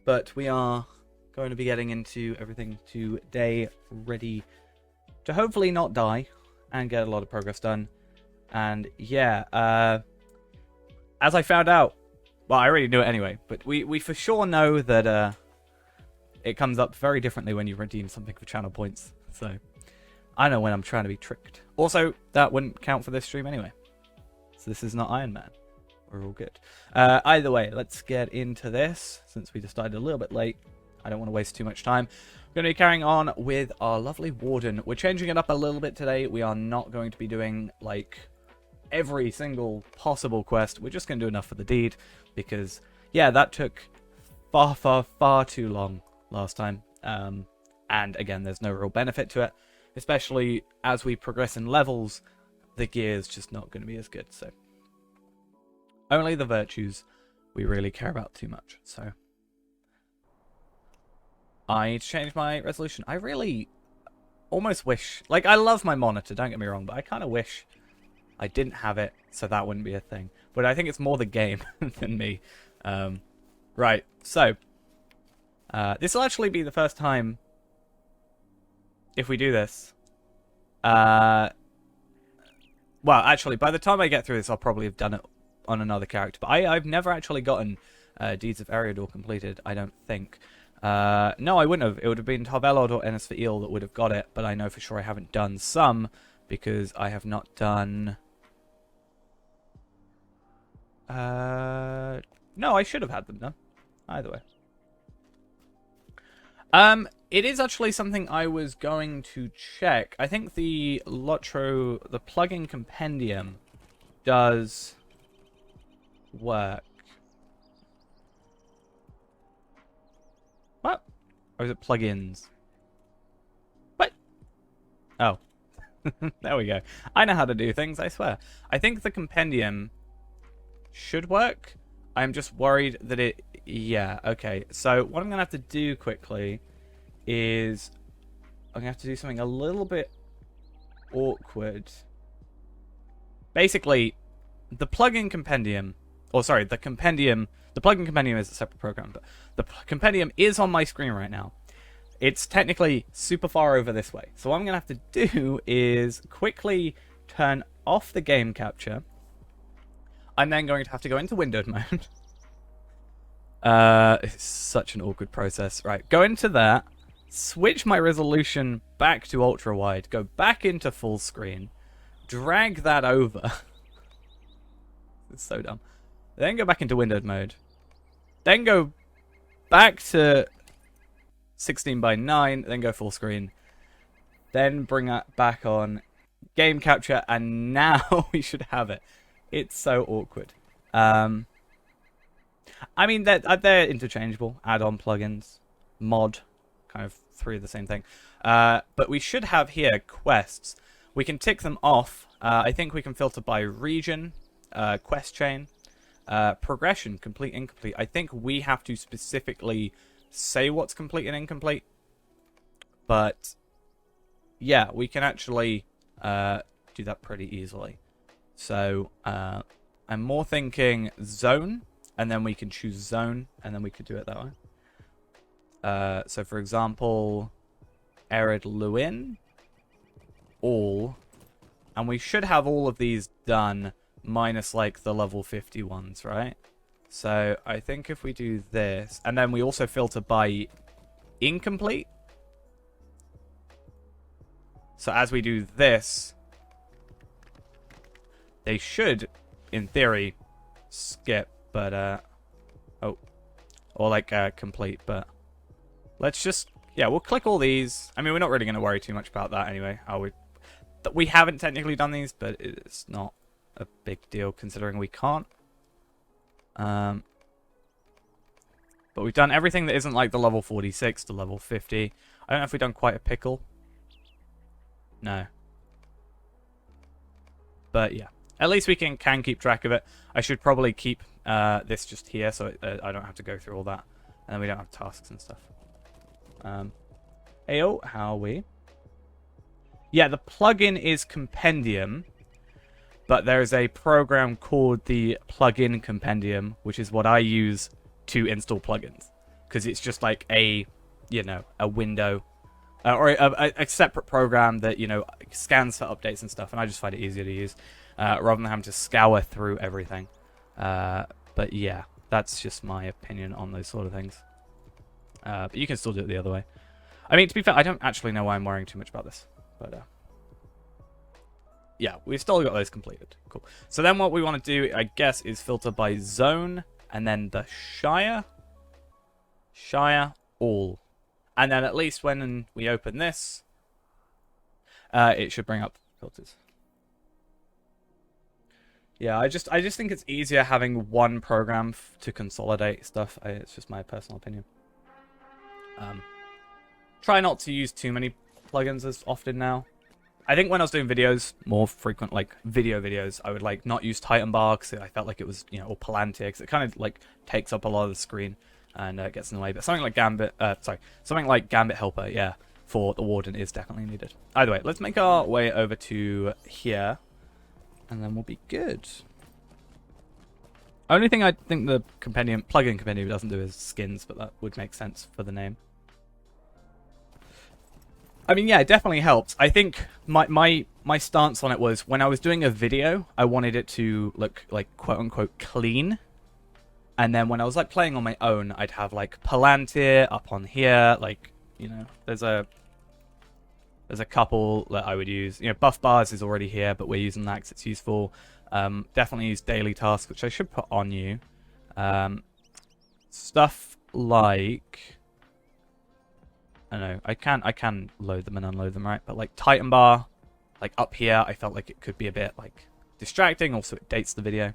But we are going to be getting into everything today, ready to hopefully not die and get a lot of progress done. And yeah, as I found out, well, I already knew it anyway, but we for sure know that it comes up very differently when you redeem something for channel points. So I know when I'm trying to be tricked. Also, that wouldn't count for this stream anyway. So this is not Iron Man. We're all good. Either way, let's get into this. Since we decided a little bit late, I don't want to waste too much time. We're going to be carrying on with our lovely Warden. We're changing it up a little bit today. We are not going to be doing, like, every single possible quest. We're just going to do enough for the deed. Because, yeah, that took far too long last time. And, again, there's no real benefit to it. Especially as we progress in levels, the gear is just not going to be as good, so... Only the virtues we really care about too much, so... I need to change my resolution. I really almost wish... Like, I love my monitor, don't get me wrong, but I kind of wish I didn't have it, so that wouldn't be a thing. But I think it's more the game than me. Right, so... this will actually be the first time, if we do this... well, actually, by the time I get through this, I'll probably have done it on another character. But I've never actually gotten Deeds of Eriador completed, I don't think. No, I wouldn't have. It would have been Tarvelod or Ennis for Eel that would have got it, but I know for sure I haven't done some, because I have not done... No, I should have had them done. Either way. It is actually something I was going to check. I think the Lotro, the plugin compendium does work. What? Or is it plugins? What? Oh. There we go. I know how to do things, I swear. I think the compendium should work. I'm just worried that it... Yeah, okay. So what I'm going to have to do quickly is... I'm going to have to do something a little bit awkward. Basically, the plugin compendium... Or sorry, the compendium... The plugin compendium is a separate program, but the compendium is on my screen right now. It's technically super far over this way. So what I'm going to have to do is quickly turn off the game capture. I'm then going to have to go into windowed mode. It's such an awkward process. Right, go into that. Switch my resolution back to ultra wide. Go back into full screen. Drag that over. It's so dumb. Then go back into windowed mode. Then go back to 16:9. Then go full screen. Then bring that back on game capture. And now we should have it. It's so awkward. I mean, they're interchangeable. Add-on plugins. Mod. Kind of three of the same thing. But we should have here quests. We can tick them off. I think we can filter by region. Quest chain. Progression. Complete, incomplete. I think we have to specifically say what's complete and incomplete. But, yeah, we can actually do that pretty easily. So, I'm more thinking zone, and then we can choose zone, and then we could do it that way. So, for example, Erid Lewin, all, and we should have all of these done, minus, like, the level 50 ones, right? So, I think if we do this, and then we also filter by incomplete. So, as we do this... They should, in theory, skip, but, oh. Or, like, complete, but... Let's just... Yeah, we'll click all these. I mean, we're not really going to worry too much about that anyway. We haven't technically done these, but it's not a big deal, considering we can't. But we've done everything that isn't, like, the level 46 to level 50. I don't know if we've done quite a pickle. No. But, yeah. At least we can keep track of it. I should probably keep this just here so I don't have to go through all that. And then we don't have tasks and stuff. Heyo, how are we? Yeah, the plugin is Compendium. But there's a program called the Plugin Compendium, which is what I use to install plugins. because it's just like a, a window or a separate program that, scans for updates and stuff, and I just find it easier to use rather than having to scour through everything. But yeah, that's just my opinion on those sort of things. But you can still do it the other way. I mean, to be fair, I don't actually know why I'm worrying too much about this, but yeah, we've still got those completed. Cool. So then what we want to do, I guess, is filter by zone, and then the Shire. Shire, all. And then at least when we open this, it should bring up filters. Yeah, I just think it's easier having one program to consolidate stuff. It's just my personal opinion. Try not to use too many plugins as often now. I think when I was doing videos, more frequent, like video videos, I would like not use Titan Bar because I felt like it was, or Palantir, because it kind of like takes up a lot of the screen and gets in the way. But something like Gambit Helper, yeah, for the Warden is definitely needed. Either way, let's make our way over to here, and then we'll be good. Only thing I think the plugin compendium doesn't do is skins, but that would make sense for the name. I mean, yeah, it definitely helps. I think my stance on it was when I was doing a video, I wanted it to look like quote unquote clean. And then when I was like playing on my own, I'd have like Palantir up on here, like, there's a couple that I would use. Buff bars is already here, but we're using that because it's useful. Definitely use daily tasks, which I should put on you. Stuff like, I don't know, I can load them and unload them, right? But like Titan Bar, like up here, I felt like it could be a bit like distracting. Also, it dates the video.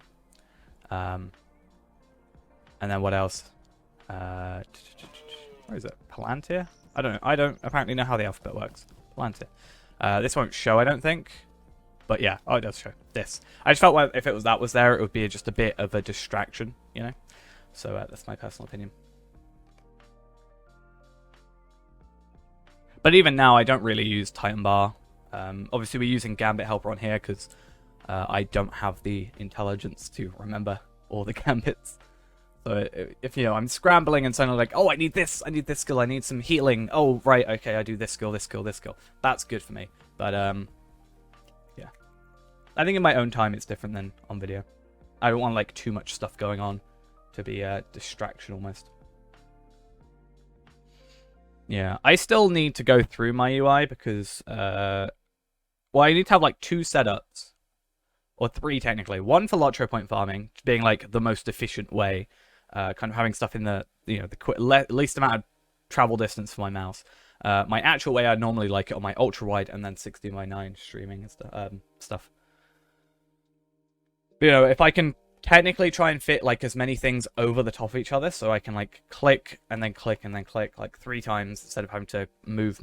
And then what else? Where is it? Palantir? I don't know. I don't apparently know how the alphabet works. Palantir. This won't show, I don't think. But yeah, it does show. This. I just felt like if that was there, it would be just a bit of a distraction, So that's my personal opinion. But even now, I don't really use Titan Bar. Obviously, we're using Gambit Helper on here because I don't have the intelligence to remember all the gambits. So if I'm scrambling and suddenly like, oh, I need this skill, I need some healing. Oh, right, okay, I do this skill, this skill, this skill. That's good for me. But yeah, I think in my own time it's different than on video. I don't want like too much stuff going on to be a distraction almost. Yeah, I still need to go through my UI because, I need to have like 2 setups, or 3 technically. One for Lotro point farming, being like the most efficient way, kind of having stuff in the the least amount of travel distance for my mouse. My actual way I normally like it on my ultra wide and then 16:9 streaming and stuff. But, if I can technically try and fit like as many things over the top of each other, so I can like click and then click and then click like 3 times instead of having to move.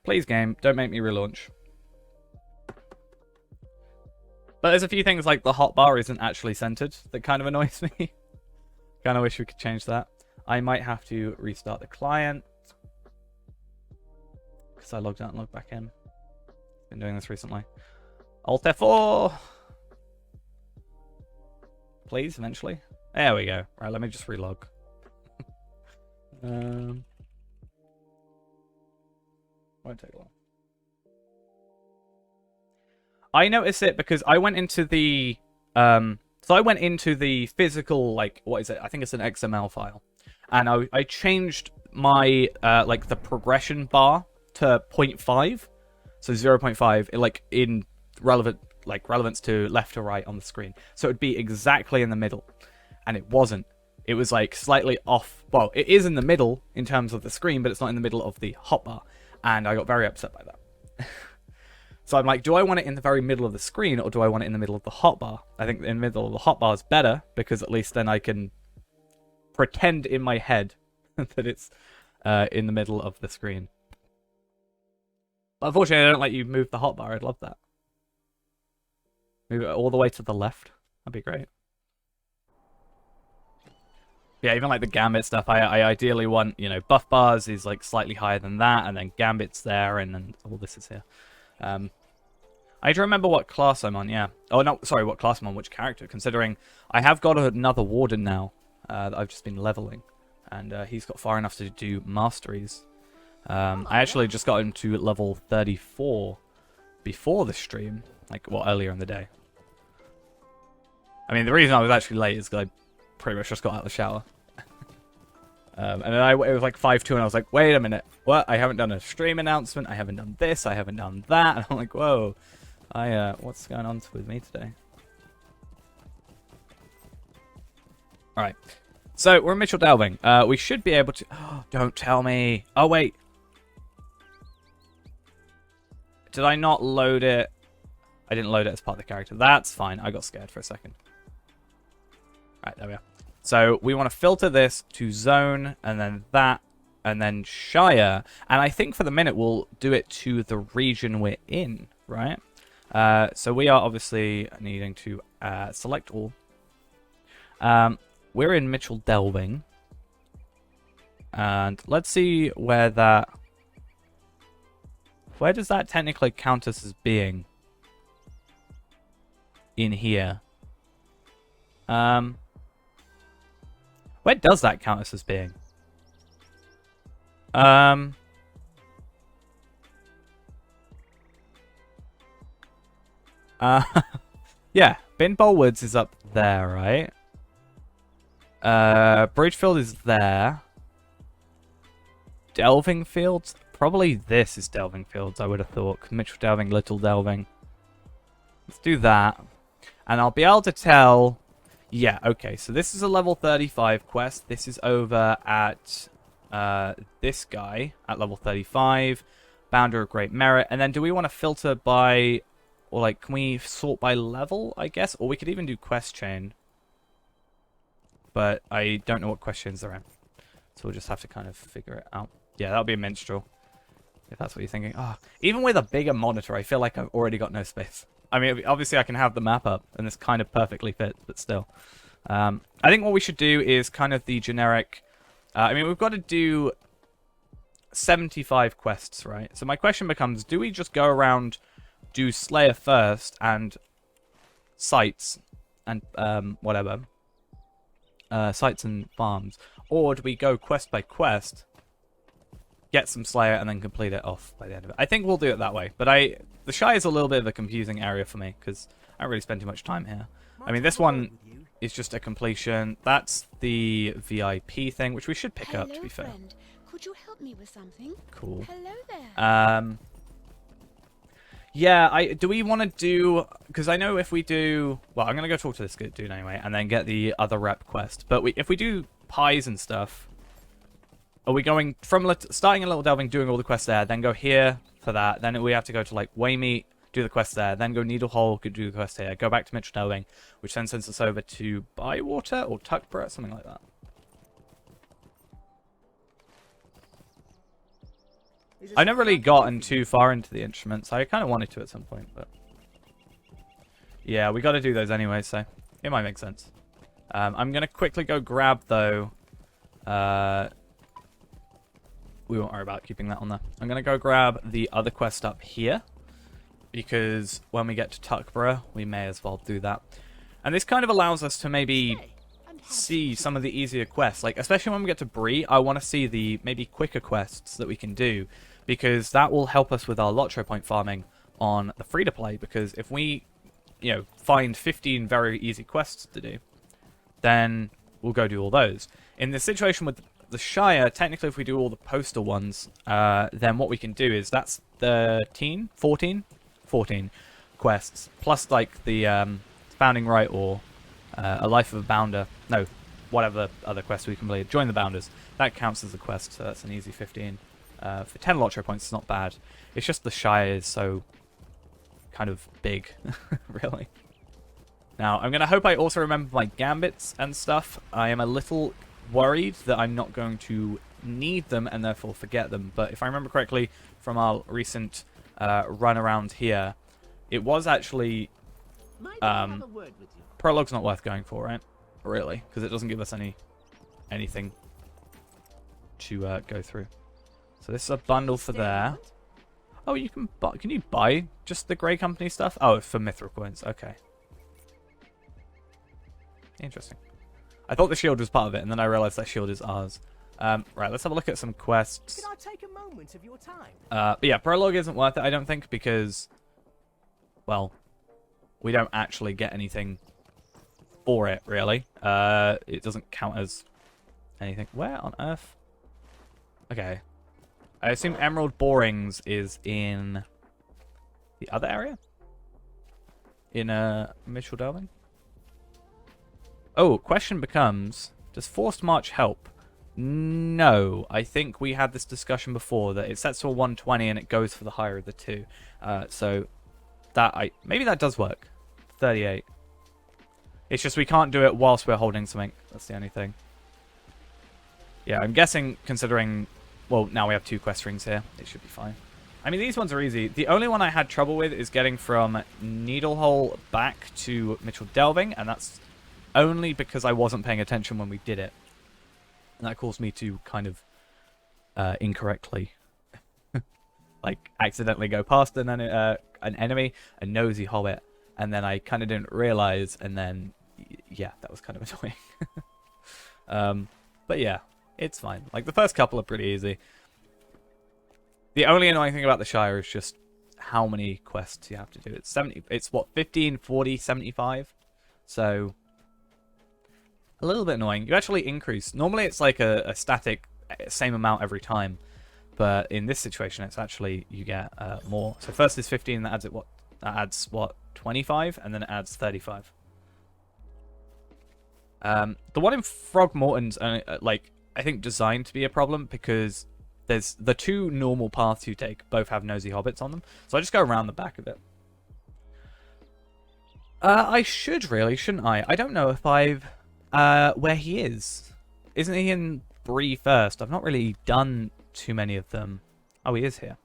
Please game, don't make me relaunch. But there's a few things like the hotbar isn't actually centered that kind of annoys me. Kind of wish we could change that. I might have to restart the client because I logged out and logged back in. Been doing this recently. Alt F4. Please, eventually. There we go. Right, let me just relog. Won't take long. I noticed it because I went into the physical, like, what is it? I think it's an XML file. And I changed my like the progression bar to 0.5. So 0.5 like in relevance to left or right on the screen. So it'd be exactly in the middle. And it wasn't. It was like slightly off. Well, it is in the middle in terms of the screen, but it's not in the middle of the hotbar. And I got very upset by that. So I'm like, do I want it in the very middle of the screen or do I want it in the middle of the hotbar? I think in the middle of the hotbar is better because at least then I can pretend in my head that it's in the middle of the screen. But unfortunately, I don't let you move the hotbar. I'd love that. Move it all the way to the left. That'd be great. Yeah, even like the Gambit stuff, I ideally want, buff bars is like slightly higher than that, and then Gambit's there, and then all this is here. I need to remember what class I'm on, yeah. Oh, no, sorry, what class I'm on, which character, considering I have got another Warden now that I've just been leveling. And he's got far enough to do masteries. I actually just got him to level 34 before the stream. Like, well, earlier in the day. I mean, the reason I was actually late is because I pretty much just got out of the shower. And then it was like 5:02 and I was like, wait a minute. What? I haven't done a stream announcement. I haven't done this. I haven't done that. And I'm like, whoa. What's going on with me today? Alright. So, we're in Mitchell Delving. We should be able to... Oh, don't tell me. Oh, wait. Did I not load it? I didn't load it as part of the character. That's fine. I got scared for a second. Right, there we are. So, we want to filter this to zone, and then that, and then Shire. And I think for the minute, we'll do it to the region we're in, right? So, we are obviously needing to select all. We're in Mitchell Delving. And let's see where that... Where does that technically count us as being? In here. Where does that count us as being? Yeah, Bin Bowl Woods is up there, right? Bridgefield is there. Delving Fields? Probably this is Delving Fields, I would have thought. Mitchell Delving, Little Delving. Let's do that. And I'll be able to tell... Yeah, okay, so this is a level 35 quest. This is over at this guy at level 35. Bounder of Great Merit. And then do we want to filter by... Or, like, can we sort by level, I guess? Or we could even do quest chain. But I don't know what questions they're in. So we'll just have to kind of figure it out. Yeah, that'll be a minstrel. If that's what you're thinking. Oh, even with a bigger monitor, I feel like I've already got no space. I mean, obviously I can have the map up, and this kind of perfectly fits, but still. I think what we should do is kind of the generic... I mean, we've got to do 75 quests, right? So my question becomes, do we just go around, do Slayer first, and sites, and whatever, sites and farms, or do we go quest by quest, get some Slayer, and then complete it off by the end of it? I think we'll do it that way, but the Shire is a little bit of a confusing area for me, because I don't really spend too much time here. I mean, this one is just a completion. That's the VIP thing, which we should pick up, to be fair. Friend. Could you help me with something? Cool. Hello there. Yeah, do we want to do... Because I know if we do... Well, I'm going to go talk to this dude anyway, and then get the other rep quest. But if we do pies and stuff... Are we going from starting in Little Delving, doing all the quests there, then go here for that, then we have to go to, like, Waymeet, do the quest there, then go Needle Hole, do the quest here, go back to Mitchell Delving, which then sends us over to Bywater or Tuckborough, something like that. I've never really gotten too far into the instruments. I kind of wanted to at some point, but... Yeah, we got to do those anyway, so it might make sense. I'm going to quickly go grab, though... We won't worry about keeping that on there. I'm going to go grab the other quest up here, because when we get to Tuckborough, we may as well do that. And this kind of allows us to maybe see some of the easier quests. Like, especially when we get to Bree, I want to see the maybe quicker quests that we can do, because that will help us with our Lotro point farming on the free-to-play, because if we, you know, find 15 very easy quests to do, then we'll go do all those. In the situation with the Shire, technically if we do all the postal ones, then what we can do is that's 14 quests, plus like the Founding Right or A Life of a Bounder, no, whatever other quest we completed, Join the Bounders, that counts as a quest, so that's an easy 15. For 10 Lotro points, it's not bad. It's just the Shire is so kind of big, really. Now, I'm going to hope I also remember my gambits and stuff. I am a little worried that I'm not going to need them and therefore forget them. But if I remember correctly from our recent run around here, it was actually... Prologue's not worth going for, right? Really, because it doesn't give us anything to go through. So this is a bundle for there. Oh, you can buy... Can you buy just the Grey Company stuff? Oh, for Mithril coins. Okay. Interesting. I thought the shield was part of it, and then I realized that shield is ours. Right, let's have a look at some quests. Can I take a moment of your time? But yeah, prologue isn't worth it, I don't think, because, well, we don't actually get anything for it, really. It doesn't count as anything. Where on earth? Okay. I assume Emerald Borings is in the other area? In Mitchell Delving? Oh, question becomes, does Forced March help? No. I think we had this discussion before that it sets to a 120 and it goes for the higher of the two. So that maybe that does work. 38. It's just we can't do it whilst we're holding something. That's the only thing. Yeah, I'm guessing considering, well, now we have 2 quest rings here. It should be fine. I mean, these ones are easy. The only one I had trouble with is getting from Needlehole back to Mitchell Delving, and that's only because I wasn't paying attention when we did it. And that caused me to kind of incorrectly, like, accidentally go past an enemy, a nosy hobbit, and then I kind of didn't realize, and then, yeah, that was kind of annoying. But yeah, it's fine. Like, the first couple are pretty easy. The only annoying thing about the Shire is just how many quests you have to do. It's 70. It's what, 15, 40, 75? So a little bit annoying. You actually increase. Normally it's like a static same amount every time, but in this situation it's actually you get more. So first is 15. That adds what 25, and then it adds 35. The one in Frogmorton's like I think designed to be a problem because there's the 2 normal paths you take both have nosy hobbits on them. So I just go around the back of it. I should really, shouldn't I? I don't know if I've where he is. Isn't he in Bree first? I've not really done too many of them. Oh, he is here.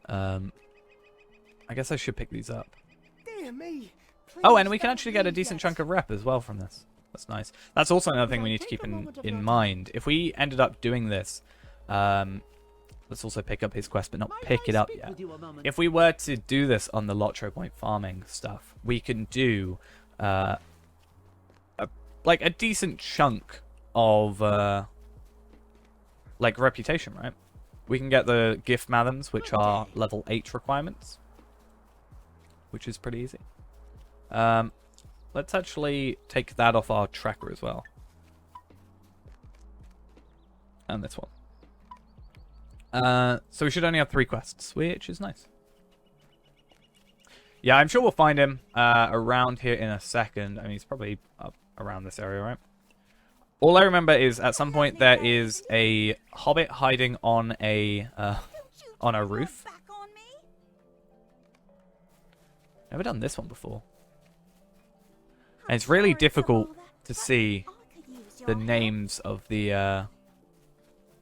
I guess I should pick these up. Dear me. Oh, and we can actually get a decent chunk of rep as well from this. That's nice. That's also another thing we need to keep in mind. If we ended up doing this, let's also pick up his quest, but not pick it up yet. If we were to do this on the Lotro Point farming stuff, we can do like a decent chunk of like reputation, right? We can get the gift madams, which are level 8 requirements, which is pretty easy. Let's actually take that off our tracker as well. And this one. So we should only have 3 quests, which is nice. Yeah, I'm sure we'll find him around here in a second. I mean, he's probably up around this area, right? All I remember is at some point there is a hobbit hiding on a roof. Never done this one before. And it's really difficult to see the names of the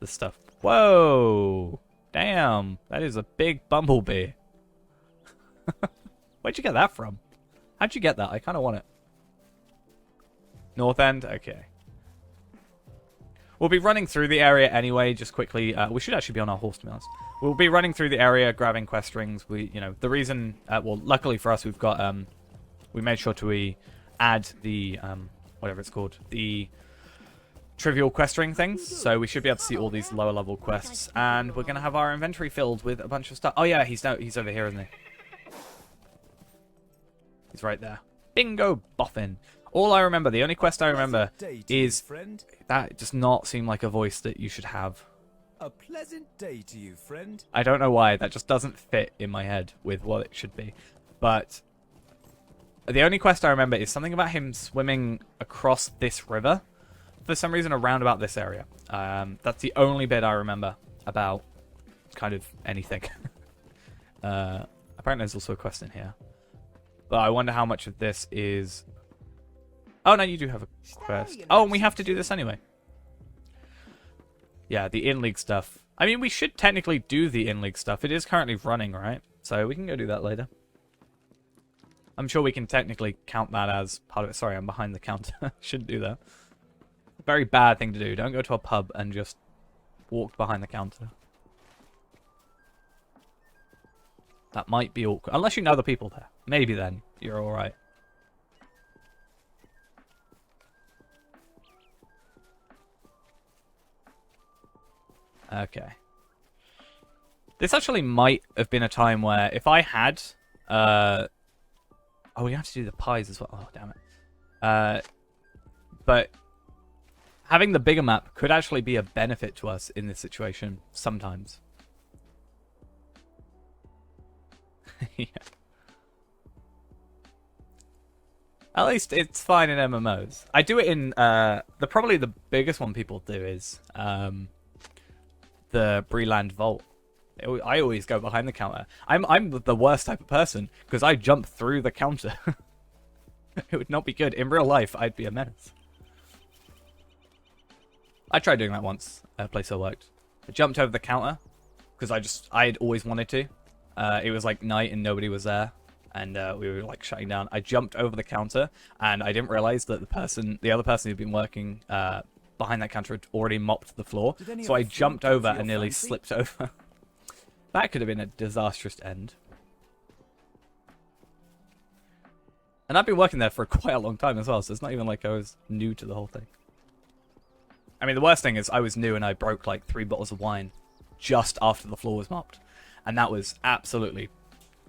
stuff. Whoa! Damn, that is a big bumblebee. Where'd you get that from? How'd you get that? I kind of want it. North End? Okay. We'll be running through the area anyway, just quickly. We should actually be on our horse, to be honest. We'll be running through the area, grabbing quest rings. The reason, well, luckily for us, we've got, we made sure to add the, whatever it's called, the trivial quest ring things. So we should be able to see all these lower level quests, and we're going to have our inventory filled with a bunch of stuff. Oh yeah, he's over here, isn't he? He's right there. Bingo boffin. All I remember, the only quest I remember is that does not seem like a voice that you should have. A pleasant day to you, friend. I don't know why. That just doesn't fit in my head with what it should be. But the only quest I remember is something about him swimming across this river. For some reason, around about this area. That's the only bit I remember about kind of anything. Apparently there's also a quest in here. But I wonder how much of this is... Oh, no, you do have a quest. Oh, and we have to do this anyway. Yeah, the in-league stuff. I mean, we should technically do the in-league stuff. It is currently running, right? So we can go do that later. I'm sure we can technically count that as part of it. Sorry, I'm behind the counter. Shouldn't do that. Very bad thing to do. Don't go to a pub and just walk behind the counter. That might be awkward. Unless you know the people there. Maybe then you're alright. Okay. This actually might have been a time where if I had... oh, we have to do the pies as well. Oh, damn it. But having the bigger map could actually be a benefit to us in this situation sometimes. Yeah. At least it's fine in MMOs. I do it in probably the biggest one people do is the Breland Vault. I always go behind the counter. I'm the worst type of person because I jump through the counter. It would not be good in real life. I'd be a menace. I tried doing that once at a place I worked. I jumped over the counter because I'd always wanted to. It was like night and nobody was there. And we were like shutting down. I jumped over the counter, and I didn't realize that the other person who'd been working behind that counter had already mopped the floor. So I jumped over and nearly slipped over. That could have been a disastrous end. And I've been working there for quite a long time as well, so it's not even like I was new to the whole thing. I mean, the worst thing is I was new and I broke like 3 bottles of wine just after the floor was mopped, and that was absolutely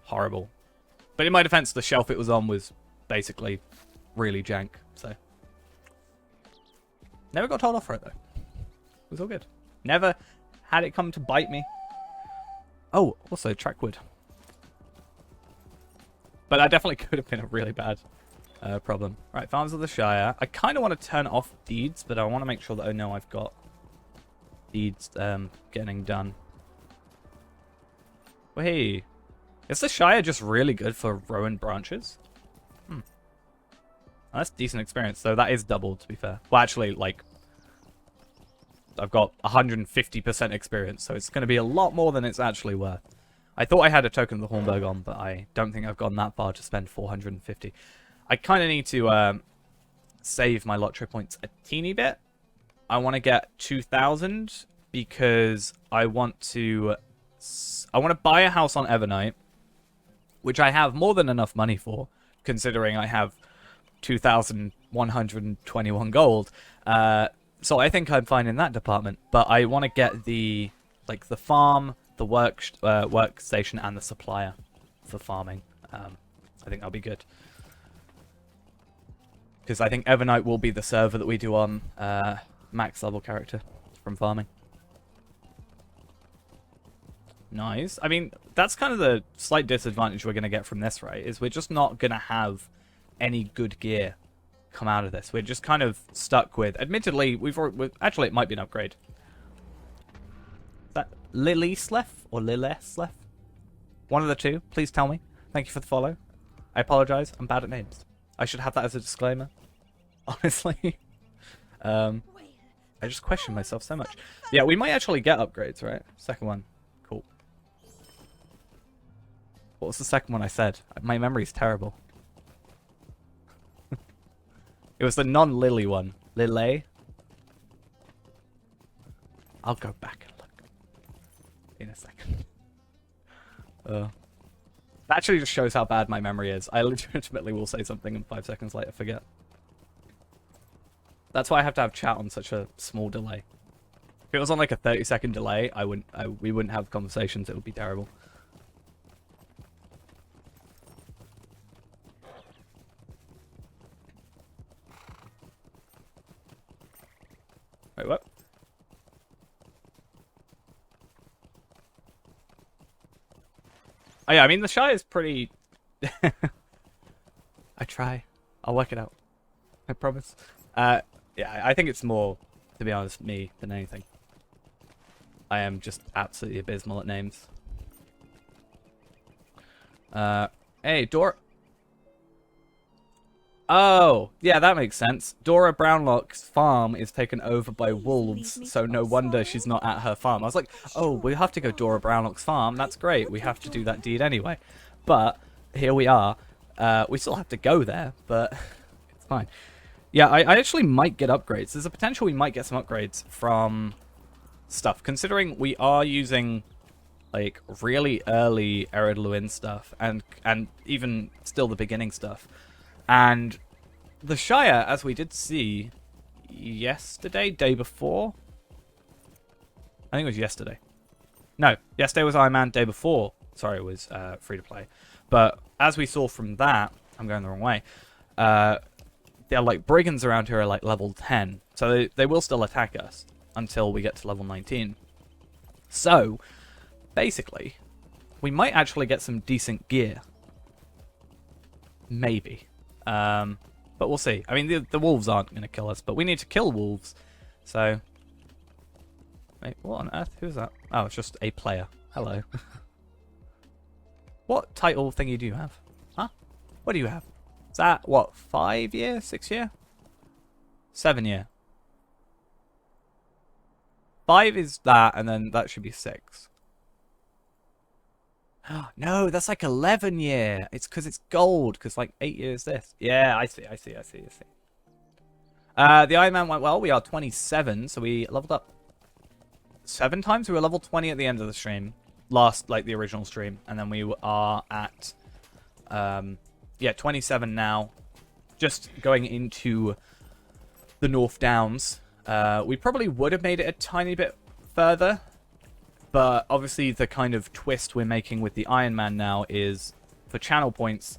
horrible. But in my defense, the shelf it was on was basically really jank, so... Never got told off for it, though. It was all good. Never had it come to bite me. Oh, also, track wood. But that definitely could have been a really bad problem. Right, Farms of the Shire. I kind of want to turn off deeds, but I want to make sure that I know I've got deeds getting done. Well, hey... Is the Shire just really good for Rowan branches? Oh, that's decent experience, though. That is doubled, to be fair. Well, actually, like, I've got 150% experience, so it's going to be a lot more than it's actually worth. I thought I had a token of the Hornburg on, but I don't think I've gone that far to spend 450. I kind of need to save my lottery points a teeny bit. I want to get 2,000 because I want to buy a house on Evernight, which I have more than enough money for, considering I have 2,121 gold. So I think I'm fine in that department. But I want to get the farm, the workstation, and the supplier for farming. I think that'll be good. Because I think Evernight will be the server that we do on max level character from farming. Nice. I mean, that's kind of the slight disadvantage we're going to get from this, right? Is we're just not going to have any good gear come out of this. We're just kind of stuck with... Admittedly, actually, it might be an upgrade. Is that Lilislef or Lileslef? One of the two. Please tell me. Thank you for the follow. I apologize. I'm bad at names. I should have that as a disclaimer. Honestly. I just question myself so much. Yeah, we might actually get upgrades, right? Second one. Cool. What was the second one I said? My memory's terrible. It was the non-Lily one. Lily? I'll go back and look. In a second. That actually just shows how bad my memory is. I legitimately will say something and 5 seconds later forget. That's why I have to have chat on such a small delay. If it was on like a 30-second delay, we wouldn't have conversations. It would be terrible. Wait, what? Oh yeah, I mean the Shire is pretty... I try. I'll work it out. I promise. Yeah, I think it's more, to be honest, me than anything. I am just absolutely abysmal at names. Hey, Dora... Oh, yeah, that makes sense. Dora Brownlock's farm is taken over by wolves, so no wonder she's not at her farm. I was like, oh, we have to go Dora Brownlock's farm. That's great. We have to do that deed anyway. But here we are. We still have to go there, but it's fine. Yeah, I actually might get upgrades. There's a potential we might get some upgrades from stuff, considering we are using like really early Ered Luin stuff and even still the beginning stuff. And the Shire, as we did see yesterday, day before, I think it was yesterday. No, yesterday was Iron Man. Day before, sorry, it was free to play. But as we saw from that, I'm going the wrong way. They're like brigands around here are like level 10, so they will still attack us until we get to level 19. So basically, we might actually get some decent gear. Maybe. But we'll see. I mean, the wolves aren't going to kill us, but we need to kill wolves. So, wait, what on earth? Who's that? Oh, it's just a player. Hello. What title thingy do you have? Huh? What do you have? Is that, what, 5 year? 6 year? 7 year. 5 is that, and then that should be 6. No, that's like 11 year. It's because it's gold, because like 8 years this. Yeah, I see. The Iron Man went well. We are 27, so we leveled up 7 times. We were level 20 at the end of the stream. Last, like the original stream. And then we are at, 27 now. Just going into the North Downs. We probably would have made it a tiny bit further. But obviously the kind of twist we're making with the Iron Man now is for channel points,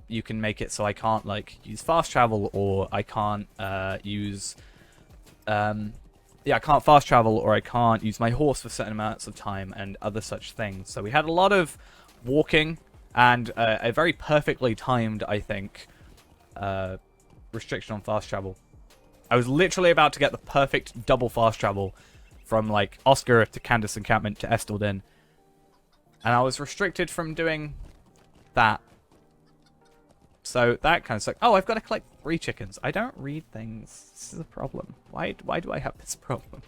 you can make it so I can't like use fast travel, or I can't use I can't fast travel, or I can't use my horse for certain amounts of time and other such things. So we had a lot of walking and a very perfectly timed, I think, restriction on fast travel. I was literally about to get the perfect double fast travel from like Oscar to Candace Encampment to Estelden, and I was restricted from doing that. So that kind of sucked. Oh, I've got to collect 3 chickens. I don't read things. This is a problem. Why do I have this problem?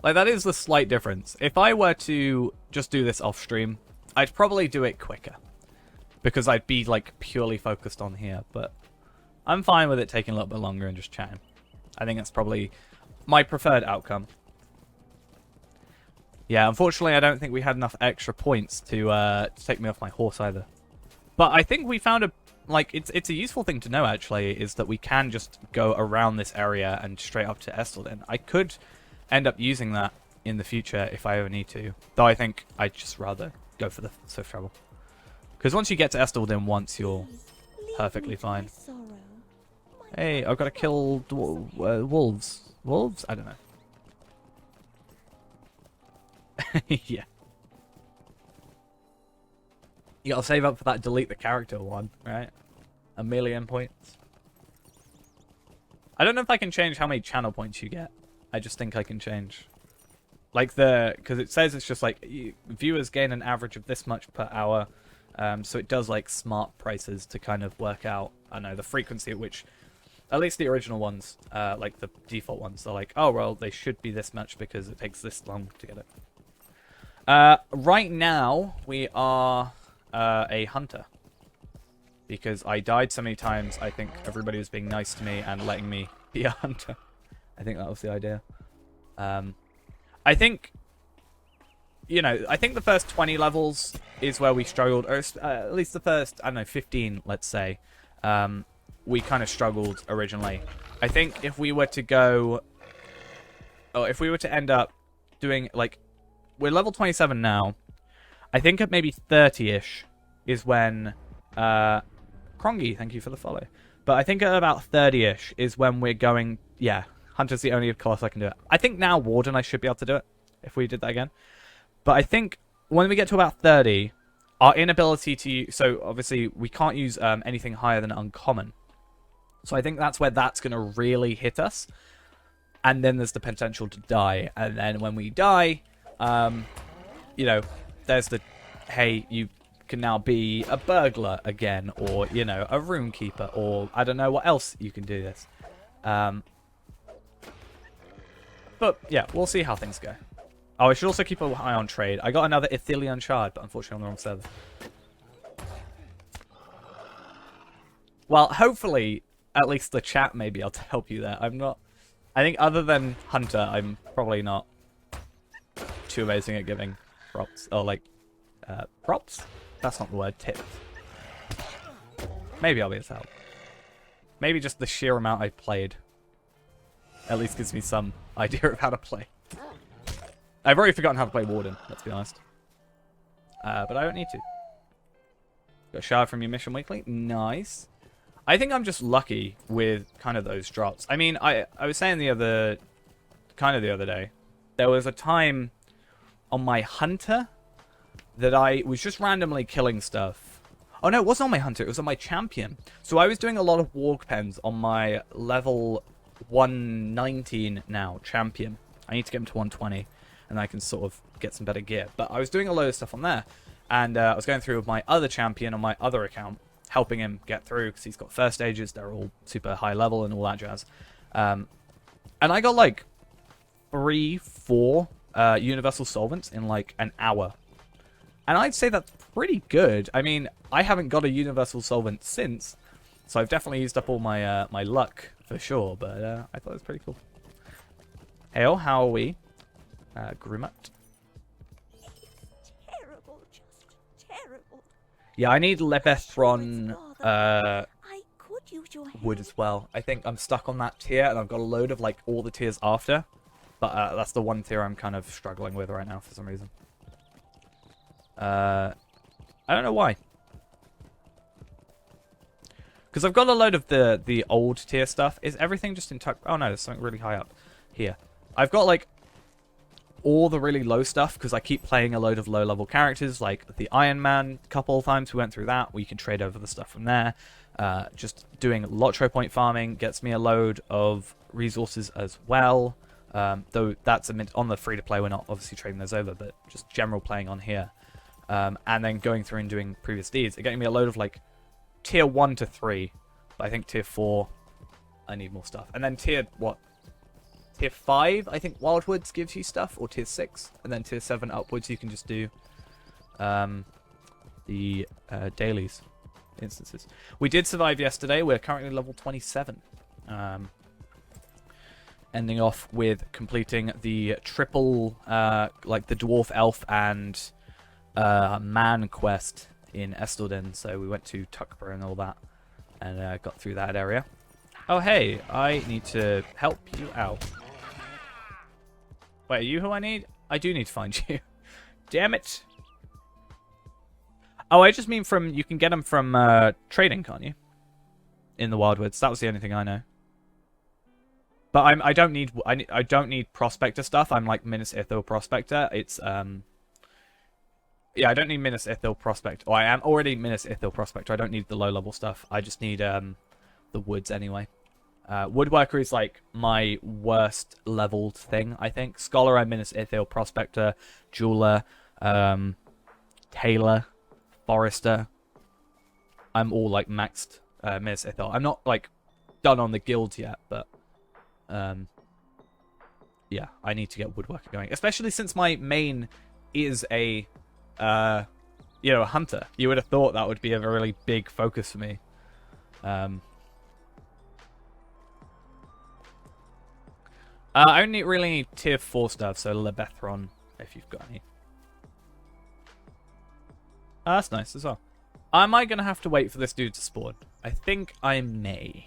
Like, that is the slight difference. If I were to just do this off stream, I'd probably do it quicker, because I'd be like purely focused on here. But I'm fine with it taking a little bit longer and just chatting. I think that's probably my preferred outcome. Yeah, unfortunately, I don't think we had enough extra points to take me off my horse either. But I think we found it's a useful thing to know, actually, is that we can just go around this area and straight up to Estelden. I could end up using that in the future if I ever need to. Though I think I'd just rather go for the swift travel. Because once you get to Estelden once, you're perfectly fine. Hey, I've got to kill wolves. Wolves? I don't know. Yeah. You gotta save up for that delete the character one, right? 1,000,000 points. I don't know if I can change how many channel points you get. I just think I can change. Like because it says it's just like, viewers gain an average of this much per hour. So it does like smart prices to kind of work out, I don't know, the frequency at which, at least the original ones, like the default ones, they're like, oh, well, they should be this much because it takes this long to get it. Right now, we are a hunter. Because I died so many times, I think everybody was being nice to me and letting me be a hunter. I think that was the idea. I think, I think the first 20 levels is where we struggled, or at least the first, I don't know, 15, let's say. We kind of struggled originally. I think if we were to go, if we were to end up doing, like, we're level 27 now. I think at maybe 30-ish is when, Krongi, thank you for the follow. But I think at about 30-ish is when we're going, yeah, Hunter's the only class I can do it. I think now Warden I should be able to do it, if we did that again. But I think when we get to about 30, our inability to, so obviously we can't use anything higher than uncommon. So I think that's where that's going to really hit us. And then there's the potential to die. And then when we die, there's the, hey, you can now be a burglar again, or, a room keeper, or I don't know what else you can do this. But, yeah, we'll see how things go. Oh, I should also keep an eye on trade. I got another Ithilian shard, but unfortunately on the wrong server. Well, hopefully, at least the chat may be able to help you there. I'm not... I think other than Hunter, I'm probably not too amazing at giving props. Or, like, props? That's not the word, tips. Maybe I'll be able to help. Maybe just the sheer amount I played at least gives me some idea of how to play. I've already forgotten how to play Warden, let's be honest. But I don't need to. Got a Shire from your mission weekly. Nice. I think I'm just lucky with kind of those drops. I mean, I was saying the other day, there was a time on my Hunter that I was just randomly killing stuff. Oh no, it wasn't on my Hunter, it was on my Champion. So I was doing a lot of walk pens on my level 119 now, Champion. I need to get him to 120, and I can sort of get some better gear. But I was doing a load of stuff on there, and I was going through with my other Champion on my other account, helping him get through, because he's got first stages, they're all super high level and all that jazz. And I got like 3-4 universal solvents in like an hour. And I'd say that's pretty good. I mean, I haven't got a universal solvent since, so I've definitely used up all my my luck for sure. But I thought it was pretty cool. Hail, how are we? Grimmett. Terrible, just terrible. Yeah, I need Lebethron I could use your wood help. as well. I think I'm stuck on that tier, and I've got a load of like all the tiers after. But that's the one tier I'm kind of struggling with right now for some reason. I don't know why. Because I've got a load of the old tier stuff. Is everything just in tuck? Oh no, there's something really high up here. I've got like all the really low stuff because I keep playing a load of low level characters, like the Iron Man. A couple of times we went through that. We can trade over the stuff from there. Just doing Lotro point farming gets me a load of resources as well. Though that's on the free to play, we're not obviously trading those over, but just general playing on here. And then going through and doing previous deeds. It's getting me a load of like tier 1 to 3. But I think tier 4, I need more stuff. And then tier 5, I think Wildwoods gives you stuff, or tier 6. And then tier 7 upwards, you can just do the dailies instances. We did survive yesterday. We're currently level 27. Ending off with completing the triple, like the Dwarf Elf and man quest in Estelden. So we went to Tuckborough and all that, and got through that area. Oh hey, I need to help you out. Wait, are you who I need? I do need to find you. Damn it. Oh, I just mean from, you can get them from trading, can't you? In the Wildwoods. That was the only thing I know. But I don't need Prospector stuff. I'm like Minas Ithil Prospector. It's yeah, I don't need Minas Ithil Prospector. Oh, I am already Minas Ithil Prospector. I don't need the low level stuff. I just need the woods anyway. Woodworker is like my worst leveled thing, I think. Scholar, I'm Minas Ithil Prospector, Jeweler, Tailor, Forester. I'm all like maxed Minas Ithil. I'm not like done on the guilds yet, but yeah, I need to get Woodworker going, especially since my main is a you know, a hunter. You would have thought that would be a really big focus for me. I only really need tier 4 stuff, so Lebethron, if you've got any. That's nice as well. Am I going to have to wait for this dude to spawn? I think I may.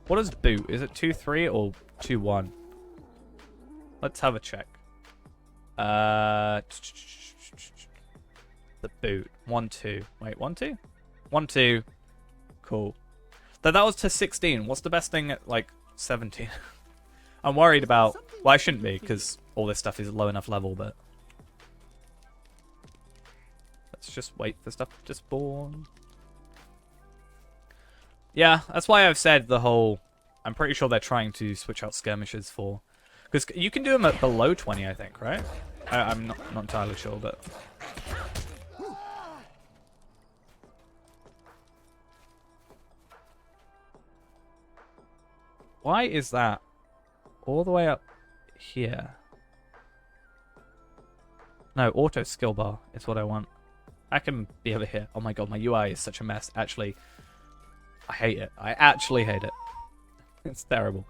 What is boot? Is it 2-3 or 2-1? Let's have a check. The boot. 1-2. Wait, 1-2? 1-2. Cool. That was to 16. What's the best thing at, like, 17? I'm worried about... Well, I shouldn't be, because all this stuff is low enough level, but... Let's just wait for stuff to spawn. Yeah, that's why I've said the whole... I'm pretty sure they're trying to switch out skirmishes for... Because you can do them at below 20, I think, right? I'm not entirely sure, but... Why is that all the way up here? No, auto skill bar is what I want. I can be over here. Oh my god, my UI is such a mess. Actually, I hate it. I actually hate it. It's terrible.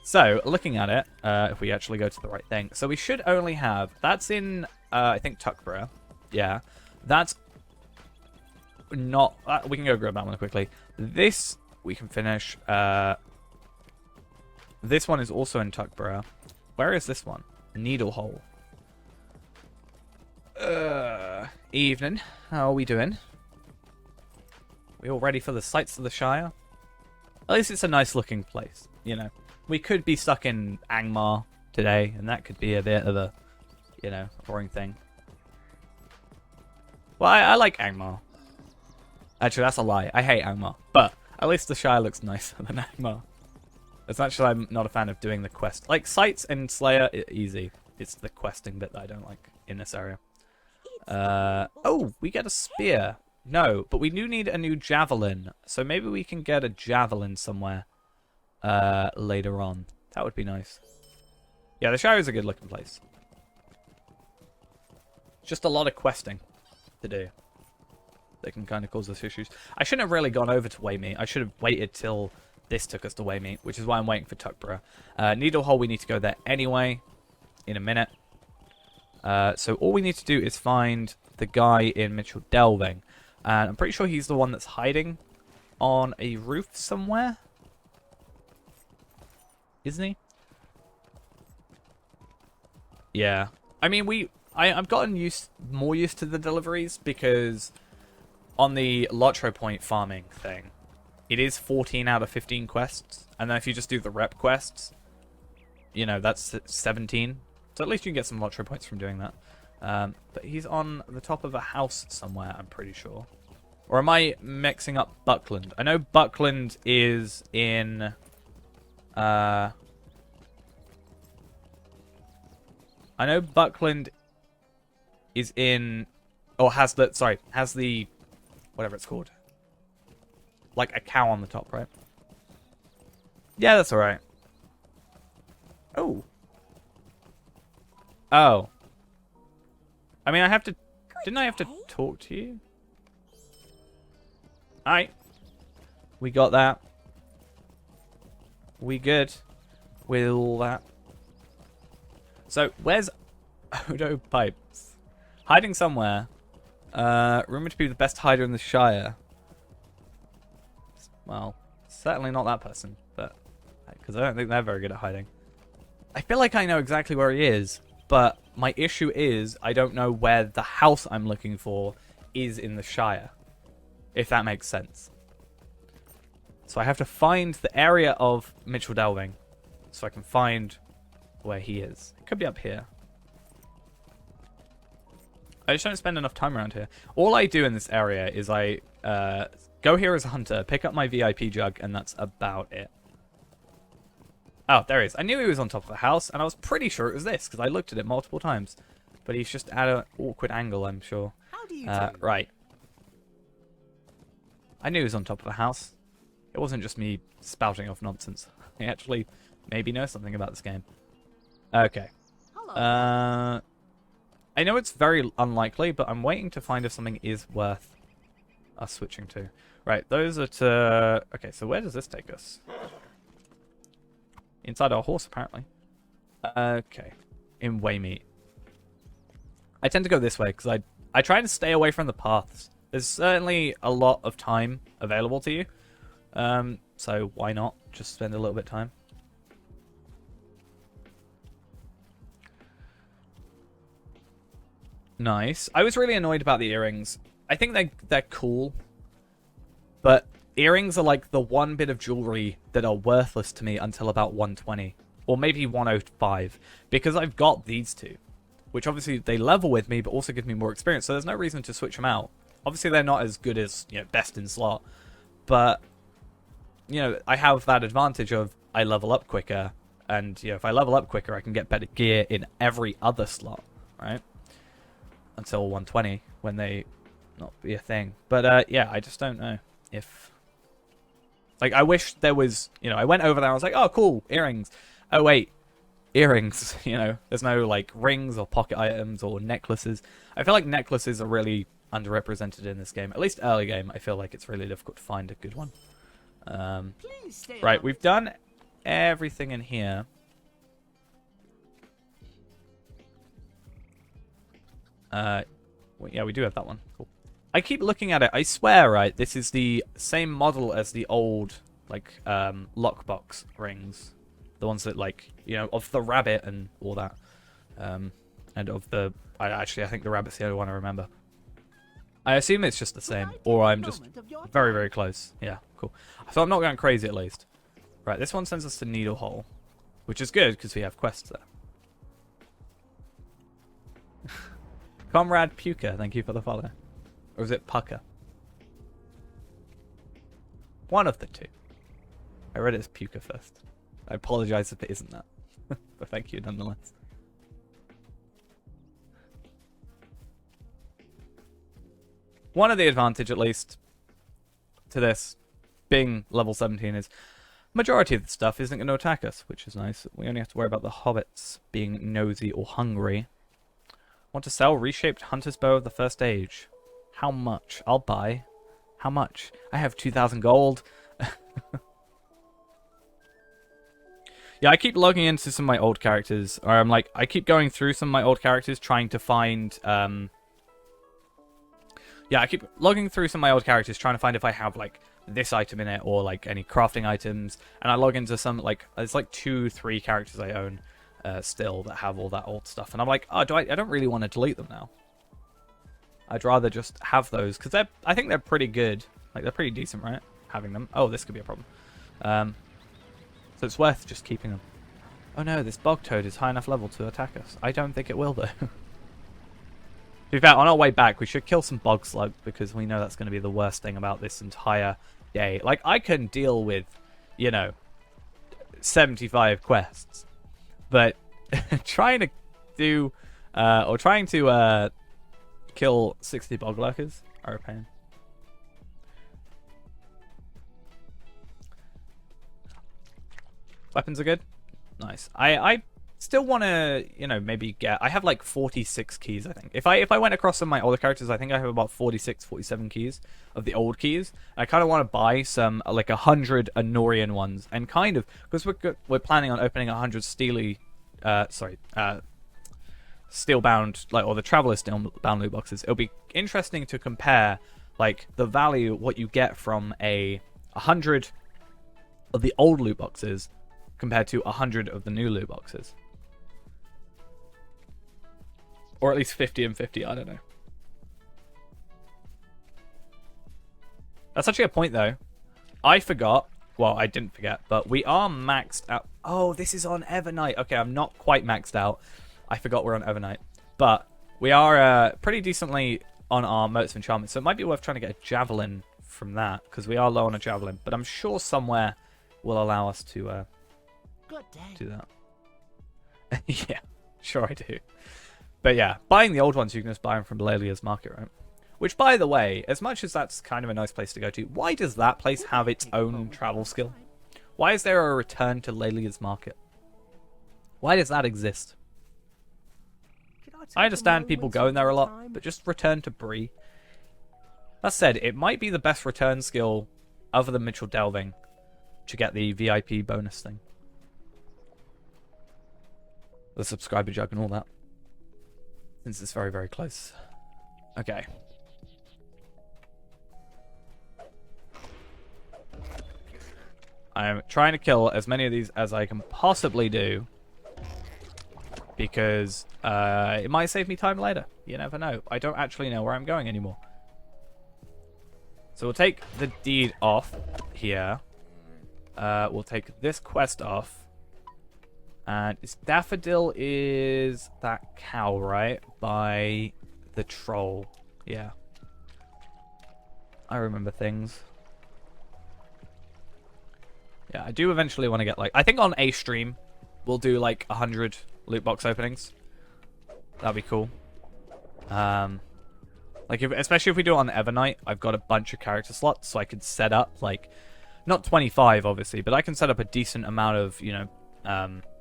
So, looking at it, if we actually go to the right thing. So we should only have... That's in, I think, Tuckborough. Yeah. That's not... we can go grab that one quickly. This we can finish. This one is also in Tuckborough. Where is this one? Needle Hole. Evening. How are we doing? We all ready for the sights of the Shire? At least it's a nice looking place, you know. We could be stuck in Angmar today, and that could be a bit of a, you know, boring thing. Well, I like Angmar. Actually, that's a lie. I hate Angmar. But at least the Shire looks nicer than Angmar. As much as I'm not a fan of doing the quest. Like, Sights and Slayer, easy. It's the questing bit that I don't like in this area. Oh, we get a spear. No, but we do need a new javelin. So maybe we can get a javelin somewhere later on. That would be nice. Yeah, the Shire is a good looking place. Just a lot of questing to do. That can kind of cause us issues. I shouldn't have really gone over to Waymeet. I should have waited till this took us to Waymeet, which is why I'm waiting for Tuckborough. Needle Hole, we need to go there anyway in a minute. So all we need to do is find the guy in Mitchell Delving. And I'm pretty sure he's the one that's hiding on a roof somewhere. Isn't he? Yeah. I mean, I've gotten more used to the deliveries because on the Lotro Point farming thing, it is 14 out of 15 quests. And then if you just do the rep quests, you know, that's 17. So at least you can get some Lotro points from doing that. But he's on the top of a house somewhere, I'm pretty sure. Or am I mixing up Buckland? I know Buckland is in... I know Buckland is in... Or has the... Sorry, has the... Whatever it's called. Like a cow on the top, right? Yeah, that's alright. Oh. Oh. I mean, I have to... Didn't I have to talk to you? Alright. We got that. We good with all that. So, where's Odo Pipes? Hiding somewhere. Rumored to be the best hider in the Shire. Well, certainly not that person, but... Because I don't think they're very good at hiding. I feel like I know exactly where he is, but my issue is I don't know where the house I'm looking for is in the Shire. If that makes sense. So I have to find the area of Mitchell Delving so I can find where he is. It could be up here. I just don't spend enough time around here. All I do in this area is I go here as a hunter, pick up my VIP jug, and that's about it. Oh, there he is. I knew he was on top of a house, and I was pretty sure it was this, because I looked at it multiple times. But he's just at an awkward angle, I'm sure. How do you do? Right. I knew he was on top of a house. It wasn't just me spouting off nonsense. He actually maybe knows something about this game. Okay. Hello. I know it's very unlikely, but I'm waiting to find if something is worth us switching to. Right, those are to... Okay, so where does this take us? Inside our horse, apparently. Okay. In Waymeet. I tend to go this way, because I try to stay away from the paths. There's certainly a lot of time available to you. So why not just spend a little bit of time? Nice. I was really annoyed about the earrings. I think they're cool. But earrings are like the one bit of jewelry that are worthless to me until about 120. Or maybe 105. Because I've got these two. Which obviously they level with me, but also give me more experience. So there's no reason to switch them out. Obviously they're not as good as, you know, best in slot. But, you know, I have that advantage of I level up quicker. And, you know, if I level up quicker, I can get better gear in every other slot. Right? Until 120, when they not be a thing. But, yeah, I just don't know if... Like, I wish there was... You know, I went over there, I was like, oh, cool, earrings. Oh, wait, earrings, you know. There's no, like, rings or pocket items or necklaces. I feel like necklaces are really underrepresented in this game. At least early game, I feel like it's really difficult to find a good one. Right, we've done everything in here. Well, yeah, we do have that one. Cool. I keep looking at it. I swear, right, this is the same model as the old like lockbox rings, the ones that like of the rabbit and all that, and of the. I think the rabbit's the only one I remember. I assume it's just the same, or I'm just very, very close. Yeah, cool. So I'm not going crazy at least. Right, this one sends us to Needle Hole, which is good because we have quests there. Comrade Puka, thank you for the follow. Or is it Pucker? One of the two. I read it as Puka first. I apologize if it isn't that. But thank you nonetheless. One of the advantage, at least, to this being level 17 is majority of the stuff isn't going to attack us, which is nice. We only have to worry about the hobbits being nosy or hungry. Want to sell reshaped hunter's bow of the first age. How much? I'll buy. How much? I have 2,000 gold. Yeah, I keep logging into some of my old characters. Or I keep going through some of my old characters trying to find... Yeah, I keep logging through some of my old characters trying to find if I have, like, this item in it or, like, any crafting items. And I log into some, like, there's, like, 2-3 characters I own still that have all that old stuff. And I'm like, oh, I don't really want to delete them now. I'd rather just have those, because I think they're pretty good. Like, they're pretty decent, right? Having them. Oh, this could be a problem. So it's worth just keeping them. Oh no, this bog toad is high enough level to attack us. I don't think it will, though. To be fair, on our way back, we should kill some bog slug, because we know that's going to be the worst thing about this entire day. Like, I can deal with, 75 quests. But trying to do, trying to kill 60 bog lurkers are a pain. Weapons are good. Nice. I still want to, maybe get... I have like 46 keys, I think. If I went across some of my older characters, I think I have about 46, 47 keys of the old keys. I kind of want to buy some, like 100 Anorian ones. And kind of... Because we're planning on opening 100 steely... steel-bound, or the Traveler steel-bound loot boxes. It'll be interesting to compare, like, the value, what you get from 100 of the old loot boxes compared to 100 of the new loot boxes. Or at least 50 and 50, I don't know. That's actually a point, though. I forgot. Well, I didn't forget, but we are maxed out. Oh, this is on Evernight. Okay, I'm not quite maxed out. I forgot we're on Evernight. But we are pretty decently on our motes of enchantment, so it might be worth trying to get a javelin from that, because we are low on a javelin. But I'm sure somewhere will allow us to do that. Yeah, sure I do. But yeah, buying the old ones, you can just buy them from Lelia's Market, right? Which, by the way, as much as that's kind of a nice place to go to, why does that place have its own travel skill? Why is there a return to Lelia's Market? Why does that exist? I understand people go in there a lot, but just return to Bree. That said, it might be the best return skill other than Mitchell Delving to get the VIP bonus thing. The subscriber jug and all that. Since it's very, very close. Okay. I'm trying to kill as many of these as I can possibly do, because it might save me time later. You never know. I don't actually know where I'm going anymore. So we'll take the deed off here. We'll take this quest off. And Daffodil is that cow, right? By the troll. Yeah. I remember things. Yeah, I do eventually want to get, like... I think on a stream, we'll do, like, 100 loot box openings. That'd be cool. Like, especially if we do it on Evernight, I've got a bunch of character slots, so I could set up, like... Not 25, obviously, but I can set up a decent amount of,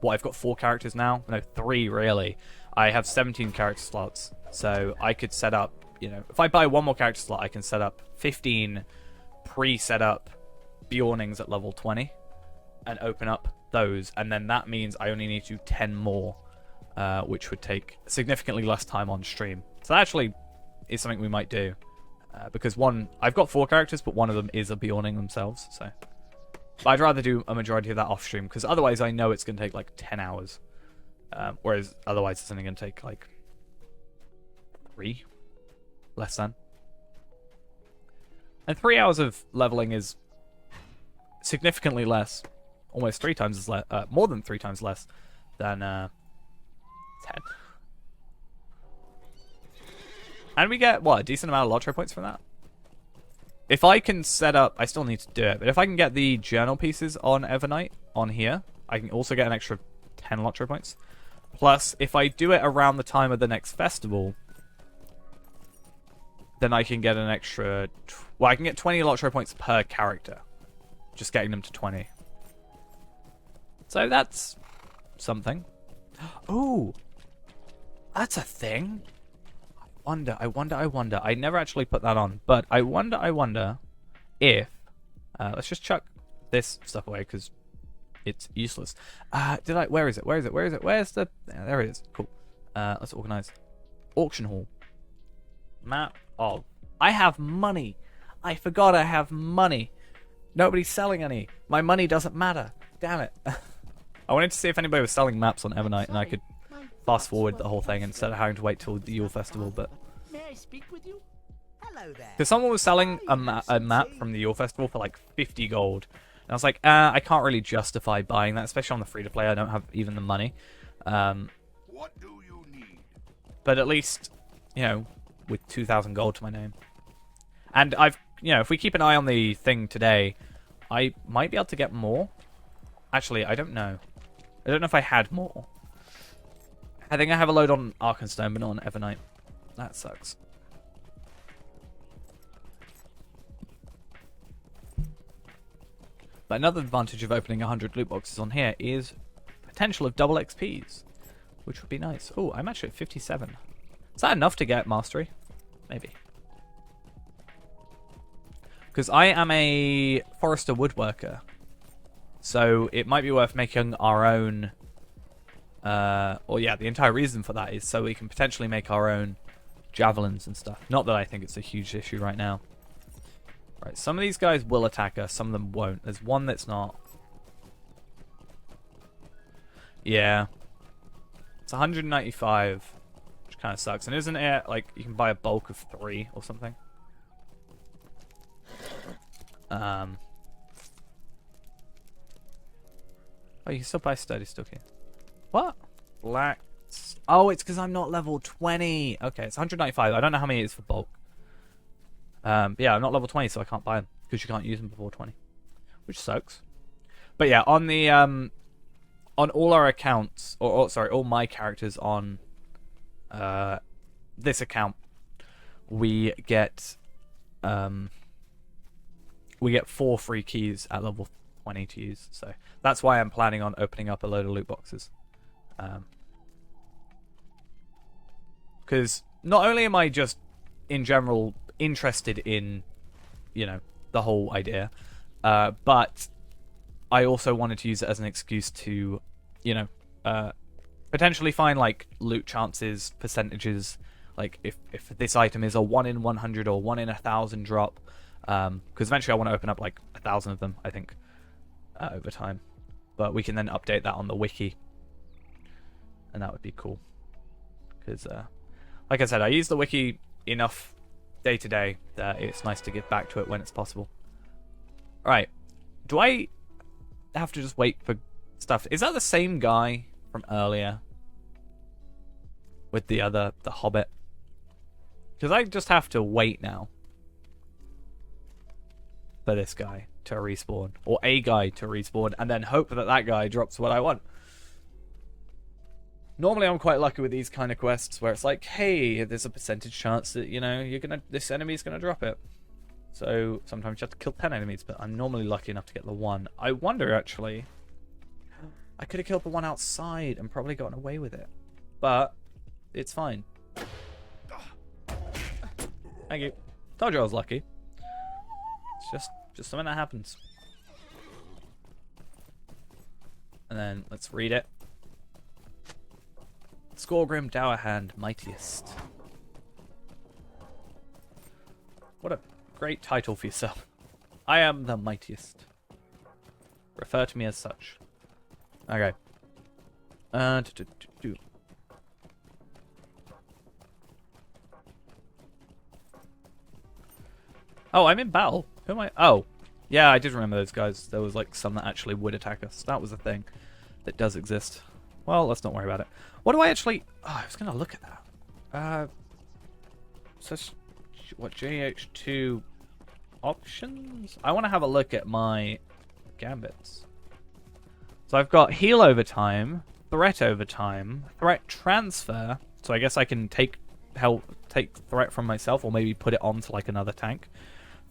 what, I've got 4 characters now? No, 3, really. I have 17 character slots, so I could set up, if I buy one more character slot, I can set up 15 pre-set up Bjornings at level 20 and open up those, and then that means I only need to do 10 more, which would take significantly less time on stream. So that actually is something we might do, because I've got 4 characters, but one of them is a Bjorning themselves, so But I'd rather do a majority of that off stream, because otherwise I know it's going to take like 10 hours. Whereas otherwise it's only going to take like 3. Less than. And 3 hours of leveling is significantly less. Almost 3 times as less. More than 3 times less than 10. And we get, what, a decent amount of lottery points from that? If I can set up, I still need to do it, but if I can get the journal pieces on Evernight on here, I can also get an extra 10 lottery points. Plus, if I do it around the time of the next festival, then I can get an extra... Well, I can get 20 lottery points per character. Just getting them to 20. So that's something. Oh! That's a thing! I wonder. I never actually put that on, but I wonder if... let's just chuck this stuff away, because it's useless. Where is it? Where's the... there it is. Cool. Let's organize. Auction hall. Map of... I have money! I forgot I have money! Nobody's selling any. My money doesn't matter. Damn it. I wanted to see if anybody was selling maps on Evernight, and I could fast forward the whole thing instead of having to wait till the Yule Festival, but... May I speak with you? Hello there. Because someone was selling a map from the Yule Festival for like 50 gold. And I was like, I can't really justify buying that, especially on the free-to-play. I don't have even the money. What do you need? But at least, you know, with 2,000 gold to my name. And if we keep an eye on the thing today, I might be able to get more. Actually, I don't know. I don't know if I had more. I think I have a load on Arkenstone, but not on Evernight. That sucks. But another advantage of opening 100 loot boxes on here is potential of double XPs, which would be nice. Oh, I'm actually at 57. Is that enough to get mastery? Maybe. Because I am a forester woodworker, so it might be worth making our own... the entire reason for that is so we can potentially make our own javelins and stuff. Not that I think it's a huge issue right now. Right, some of these guys will attack us, some of them won't. There's one that's not. Yeah. It's 195, which kind of sucks. And isn't it, like, you can buy a bulk of 3 or something? Oh, you can still buy sturdy stuff here. What? Black. Oh, it's because I'm not level 20. Okay, it's 195. I don't know how many it is for bulk. Yeah, I'm not level 20, so I can't buy them because you can't use them before 20, which sucks. But yeah, on the on all our accounts, all my characters on this account, we get 4 free keys at level 20 to use. So that's why I'm planning on opening up a load of loot boxes. Because not only am I just in general interested in, the whole idea, but I also wanted to use it as an excuse to, potentially find like loot chances, percentages, like if this item is a 1 in 100 or 1 in 1,000 drop, because eventually I want to open up like 1,000 of them, I think, over time. But we can then update that on the wiki, and that would be cool. Because, like I said, I use the wiki enough day to day that it's nice to get back to it when it's possible. Alright, do I have to just wait for stuff? Is that the same guy from earlier with the Hobbit? Because I just have to wait now for this guy to respawn, or a guy to respawn, and then hope that that guy drops what I want. Normally I'm quite lucky with these kind of quests where it's like, hey, there's a percentage chance that, this enemy's gonna drop it. So sometimes you have to kill 10 enemies, but I'm normally lucky enough to get the 1. I wonder, actually, I could have killed the one outside and probably gotten away with it. But it's fine. Thank you. Told you I was lucky. It's just something that happens. And then let's read it. Skorgrim Dowerhand, Mightiest. What a great title for yourself. I am the mightiest. Refer to me as such. Okay. Oh, I'm in battle. Who am I? Oh. Yeah, I did remember those guys. There was like some that actually would attack us. That was a thing that does exist. Well, let's not worry about it. What do I actually... Oh, I was going to look at that. So, what, JH2 options? I want to have a look at my gambits. So I've got heal over time, threat over time, threat transfer. So I guess I can take threat from myself or maybe put it onto like another tank.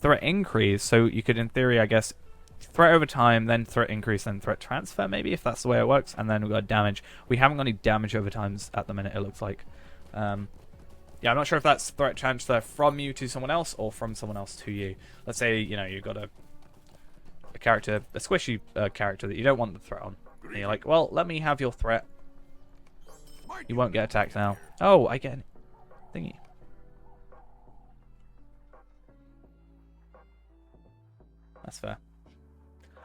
Threat increase, so you could in theory, I guess, threat over time, then threat increase, then threat transfer, maybe, if that's the way it works. And then we've got damage. We haven't got any damage over times at the minute, it looks like. Yeah, I'm not sure if that's threat transfer from you to someone else or from someone else to you. Let's say, you know, you've got a character, a squishy character that you don't want the threat on. And you're like, well, let me have your threat. You won't get attacked now. Oh, I get a thingy. That's fair.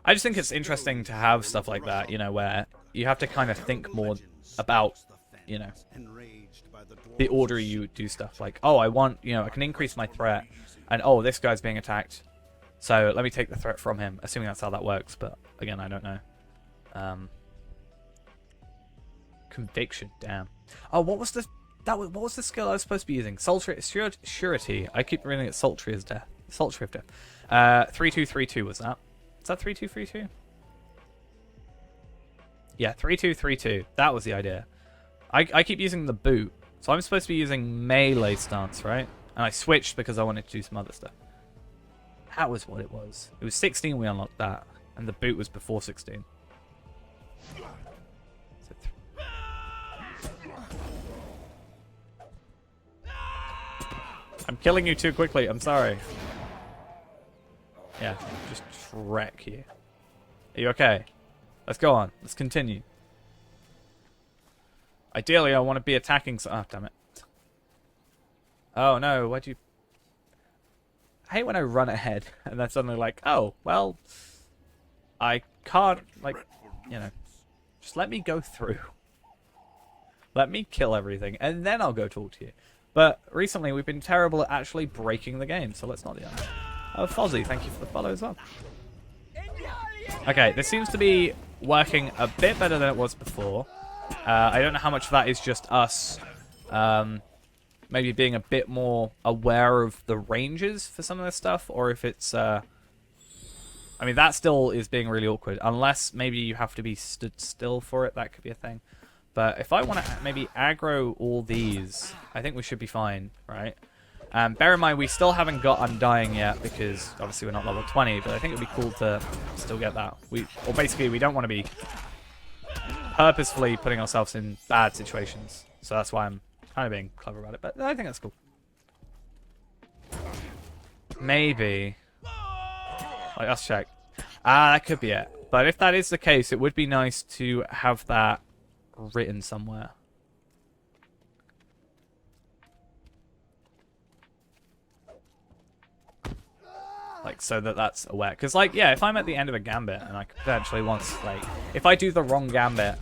I just think it's interesting to have stuff like that, you know, where you have to kind of think more about, you know, the order you do stuff. Like, oh, I want, you know, I can increase my threat, and oh, this guy's being attacked, so let me take the threat from him, assuming that's how that works, but again, I don't know. Conviction, damn. Oh, what was the what was the skill I was supposed to be using? Sultry surety. I keep reading it sultry as death. Sultry of death. 3232 was that? Is that 3232? Yeah, 3232. That was the idea. I keep using the boot, so I'm supposed to be using melee stance, right? And I switched because I wanted to do some other stuff. That was what it was. It was 16 we unlocked that, and the boot was before 16. I'm killing you too quickly. I'm sorry. Yeah, just wreck you. Are you okay? Let's go on. Let's continue. Ideally, I want to be attacking... Oh, damn it. Oh, no. Why'd you... I hate when I run ahead and then suddenly like, oh, well, I can't, like, you know, just let me go through. Let me kill everything, and then I'll go talk to you. But recently, we've been terrible at actually breaking the game, so let's not do that. Oh, Fozzie, thank you for the follow as well. Okay, this seems to be working a bit better than it was before. I don't know how much of that is just us maybe being a bit more aware of the ranges for some of this stuff, or if it's... I mean, that still is being really awkward, unless maybe you have to be stood still for it. That could be a thing. But if I want to maybe aggro all these, I think we should be fine, right? Bear in mind, we still haven't got Undying yet, because obviously we're not level 20, but I think it would be cool to still get that. Or basically, we don't want to be purposefully putting ourselves in bad situations. So that's why I'm kind of being clever about it, but I think that's cool. Maybe. Like, let's check. That could be it. But if that is the case, it would be nice to have that written somewhere. Like, so that that's aware. Because, like, yeah, if I'm at the end of a gambit and I could potentially want, like, if I do the wrong gambit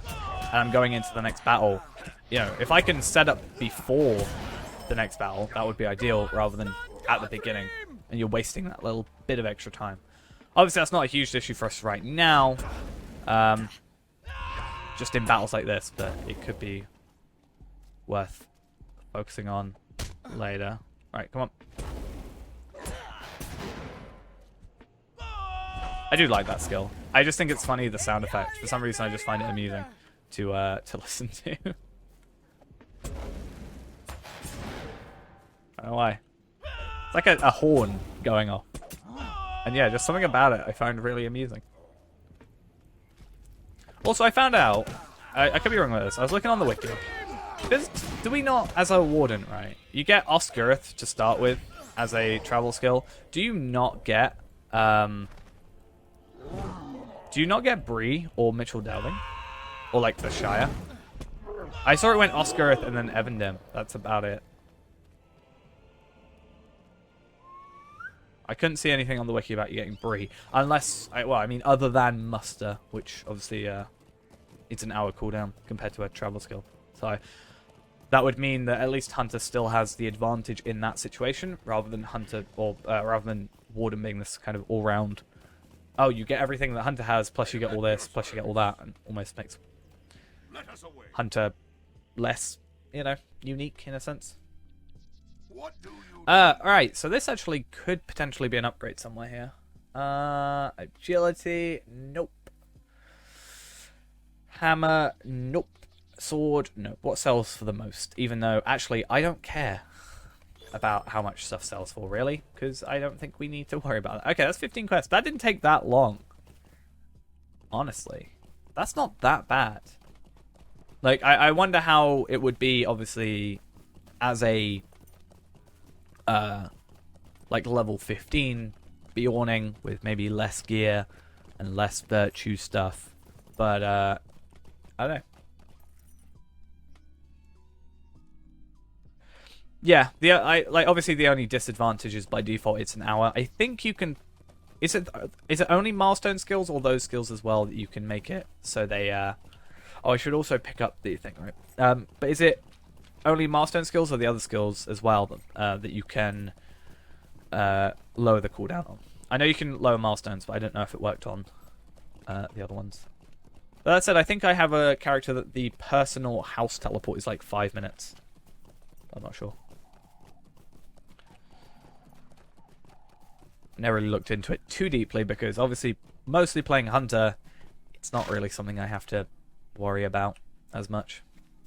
and I'm going into the next battle, you know, if I can set up before the next battle, that would be ideal rather than at the beginning and you're wasting that little bit of extra time. Obviously, that's not a huge issue for us right now. Just in battles like this, but it could be worth focusing on later. Alright, come on. I do like that skill. I just think it's funny, the sound effect. For some reason, I just find it amusing to listen to. I don't know why. It's like a horn going off. And yeah, just something about it I find really amusing. Also, I found out, I could be wrong with this, I was looking on the wiki. Do we not, as a warden, right, you get Oscarith to start with as a travel skill. Do you not get, Bree or Mitchell Delving? Or like the Shire? I saw it went Oscarith and then Evandim. That's about it. I couldn't see anything on the wiki about you getting brie. Unless, well, I mean, other than muster, which obviously it's an hour cooldown compared to a travel skill. So that would mean that at least Hunter still has the advantage in that situation, rather than Hunter, or rather than Warden being this kind of all-round, oh, you get everything that Hunter has, plus you get all this, plus you get all that, and almost makes Hunter less, you know, unique in a sense. What do you Alright, so this actually could potentially be an upgrade somewhere here. Agility, nope. Hammer, nope. Sword, nope. What sells for the most? Even though, actually, I don't care about how much stuff sells for, really, because I don't think we need to worry about it. Okay, that's 15 quests. That didn't take that long. Honestly. That's not that bad. Like, I wonder how it would be, obviously, as a like level 15 Bjorning with maybe less gear and less virtue stuff, but I don't know. Yeah, obviously the only disadvantage is by default it's an hour. I think you can. Is it only milestone skills or those skills as well that you can make it so they Oh, I should also pick up the thing, right? But is it only milestone skills or the other skills as well that you can lower the cooldown on? I know you can lower milestones, but I don't know if it worked on the other ones. But that said, I think I have a character that the personal house teleport is like 5 minutes. I'm not sure. Never really looked into it too deeply because obviously mostly playing Hunter, it's not really something I have to worry about as much.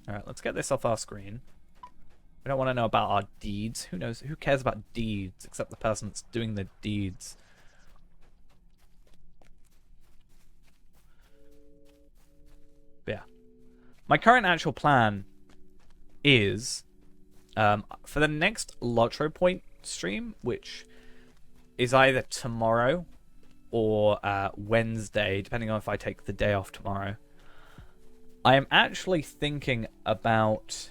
Alright, let's get this off our screen. We don't want to know about our deeds. Who knows? Who cares about deeds except the person that's doing the deeds? But yeah. My current actual plan is for the next Lotro Point stream, which is either tomorrow or Wednesday, depending on if I take the day off tomorrow. I am actually thinking about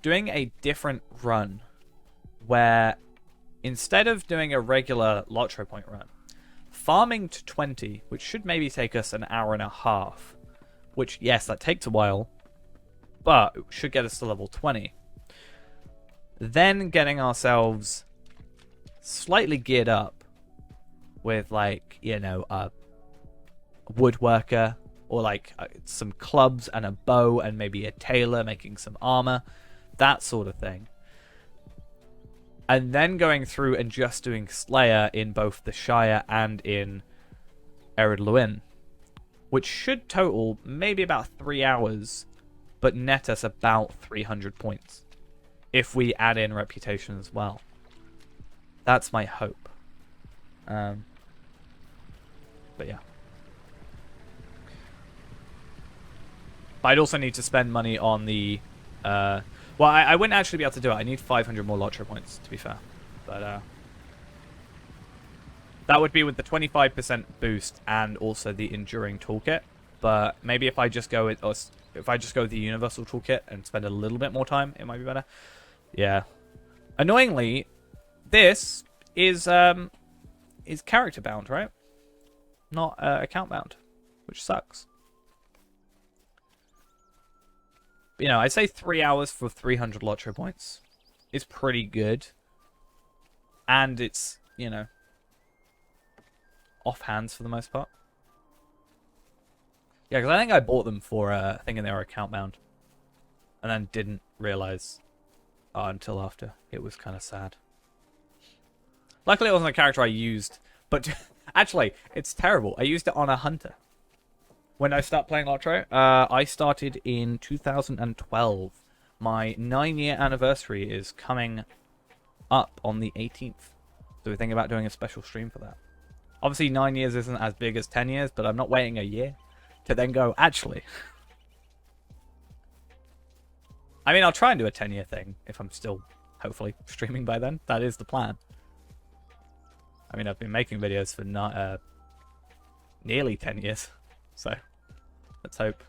doing a different run where instead of doing a regular Lotro Point run, farming to 20, which should maybe take us an hour and a half, which, yes, that takes a while, but it should get us to level 20. Then getting ourselves slightly geared up with, like, you know, a woodworker, or like some clubs and a bow and maybe a tailor making some armor, that sort of thing. And then going through and just doing Slayer in both the Shire and in Ered Luin, which should total maybe about 3 hours, but net us about 300 points, if we add in reputation as well. That's my hope. But yeah. But I'd also need to spend money on the... well, I wouldn't actually be able to do it. I need 500 more Lotro points, to be fair. But that would be with the 25% boost and also the Enduring Toolkit. But maybe if I just go with... if I just go with the Universal Toolkit and spend a little bit more time, it might be better. Yeah. Annoyingly, this is character bound, right? Not account bound, which sucks. You know, I'd say 3 hours for 300 Lotro points is pretty good. And it's, you know, off hands for the most part. Yeah, because I think I bought them for thinking they were account bound. And then didn't realize until after. It was kind of sad. Luckily it wasn't a character I used. But actually, it's terrible. I used it on a hunter. When I start playing Lotro, I started in 2012. My 9-year anniversary is coming up on the 18th. So we're thinking about doing a special stream for that. Obviously, 9 years isn't as big as 10 years, but I'm not waiting a year to then go, actually. I mean, I'll try and do a 10-year thing if I'm still, hopefully, streaming by then. That is the plan. I mean, I've been making videos for nearly 10 years. So, let's hope.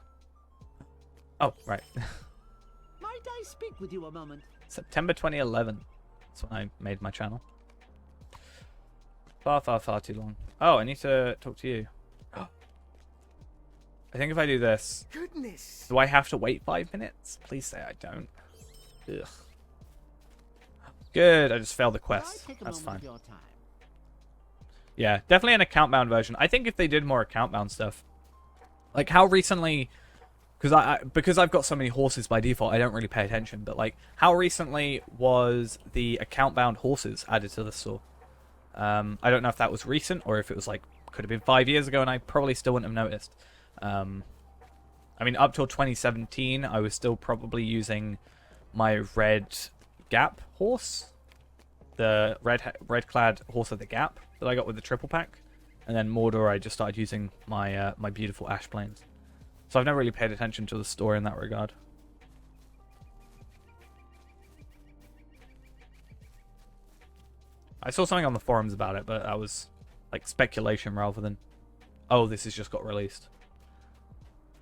Oh, right. Might I speak with you a moment? September 2011. That's when I made my channel. Far, far, far too long. Oh, I need to talk to you. I think if I do this... Goodness. Do I have to wait 5 minutes? Please say I don't. Ugh. Good, I just failed the quest. That's fine. Yeah, definitely an account-bound version. I think if they did more account-bound stuff... Like, how recently... Because I've got so many horses by default, I don't really pay attention. But, like, how recently was the account-bound horses added to the store? I don't know if that was recent, or if it was, like, could have been 5 years ago, and I probably still wouldn't have noticed. I mean, up till 2017, I was still probably using my red Gap horse. The red-clad horse of the Gap that I got with the triple pack. And then Mordor, I just started using my my beautiful Ash Plains. So I've never really paid attention to the story in that regard. I saw something on the forums about it, but that was like speculation rather than, oh, this has just got released.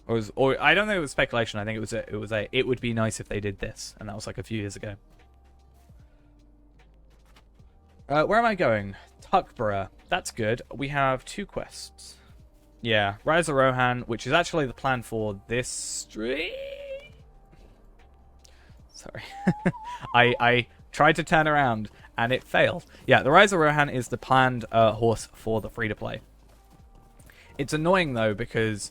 Or I don't think it was speculation. I think it would be nice if they did this, and that was like a few years ago. Where am I going? Tuckborough. That's good. We have 2 quests. Yeah, Rise of Rohan, which is actually the plan for this stream. Sorry. I tried to turn around, and it failed. Yeah, the Rise of Rohan is the planned horse for the free-to-play. It's annoying, though, because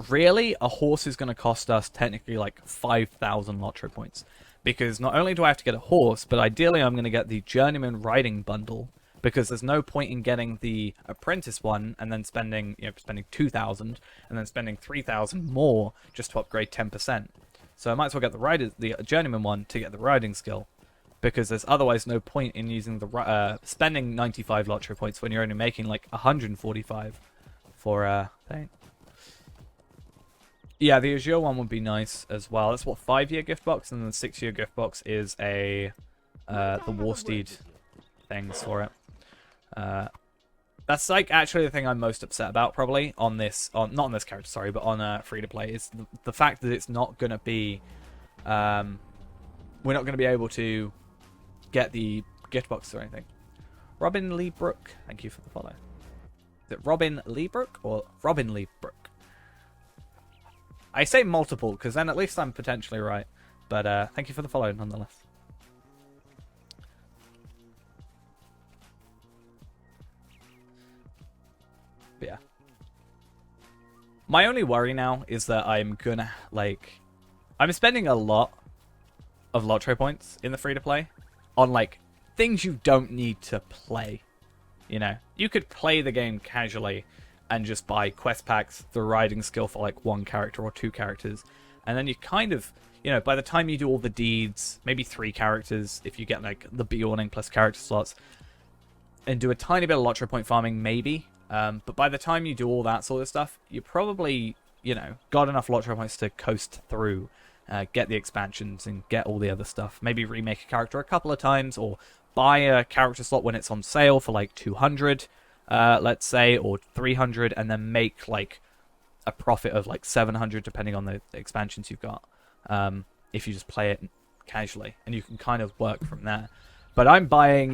really, a horse is going to cost us technically like 5,000 Lotro points. Because not only do I have to get a horse, but ideally I'm going to get the Journeyman Riding Bundle. Because there's no point in getting the Apprentice one and then spending 2,000 and then spending 3,000 more just to upgrade 10%. So I might as well get the Journeyman one to get the riding skill. Because there's otherwise no point in using the spending 95 Lotro points when you're only making like 145 for thing. Yeah, the Azure one would be nice as well. That's what 5-year gift box, and then the 6-year gift box is the Warsteed things for it. That's like actually the thing I'm most upset about probably on this, not on this character, sorry, but on free to play is the fact that it's not gonna be, we're not gonna be able to get the gift box or anything. Robin Leebrook, thank you for the follow. Is it Robin Leebrook or Robin Leebrook? I say multiple, because then at least I'm potentially right. But thank you for the follow, nonetheless. But yeah. My only worry now is that I'm gonna, like... I'm spending a lot of Lotro points in the free-to-play on, like, things you don't need to play. You know? You could play the game casually and just buy quest packs, the riding skill for like 1 character or 2 characters. And then you kind of, by the time you do all the deeds, maybe 3 characters, if you get like the Beorning plus character slots, and do a tiny bit of Lotro point farming, maybe. But by the time you do all that sort of stuff, you probably, got enough Lotro points to coast through, get the expansions and get all the other stuff. Maybe remake a character a couple of times, or buy a character slot when it's on sale for like 200. Let's say, or 300, and then make like a profit of like 700 depending on the expansions you've got, if you just play it casually, and you can kind of work from there. But I'm buying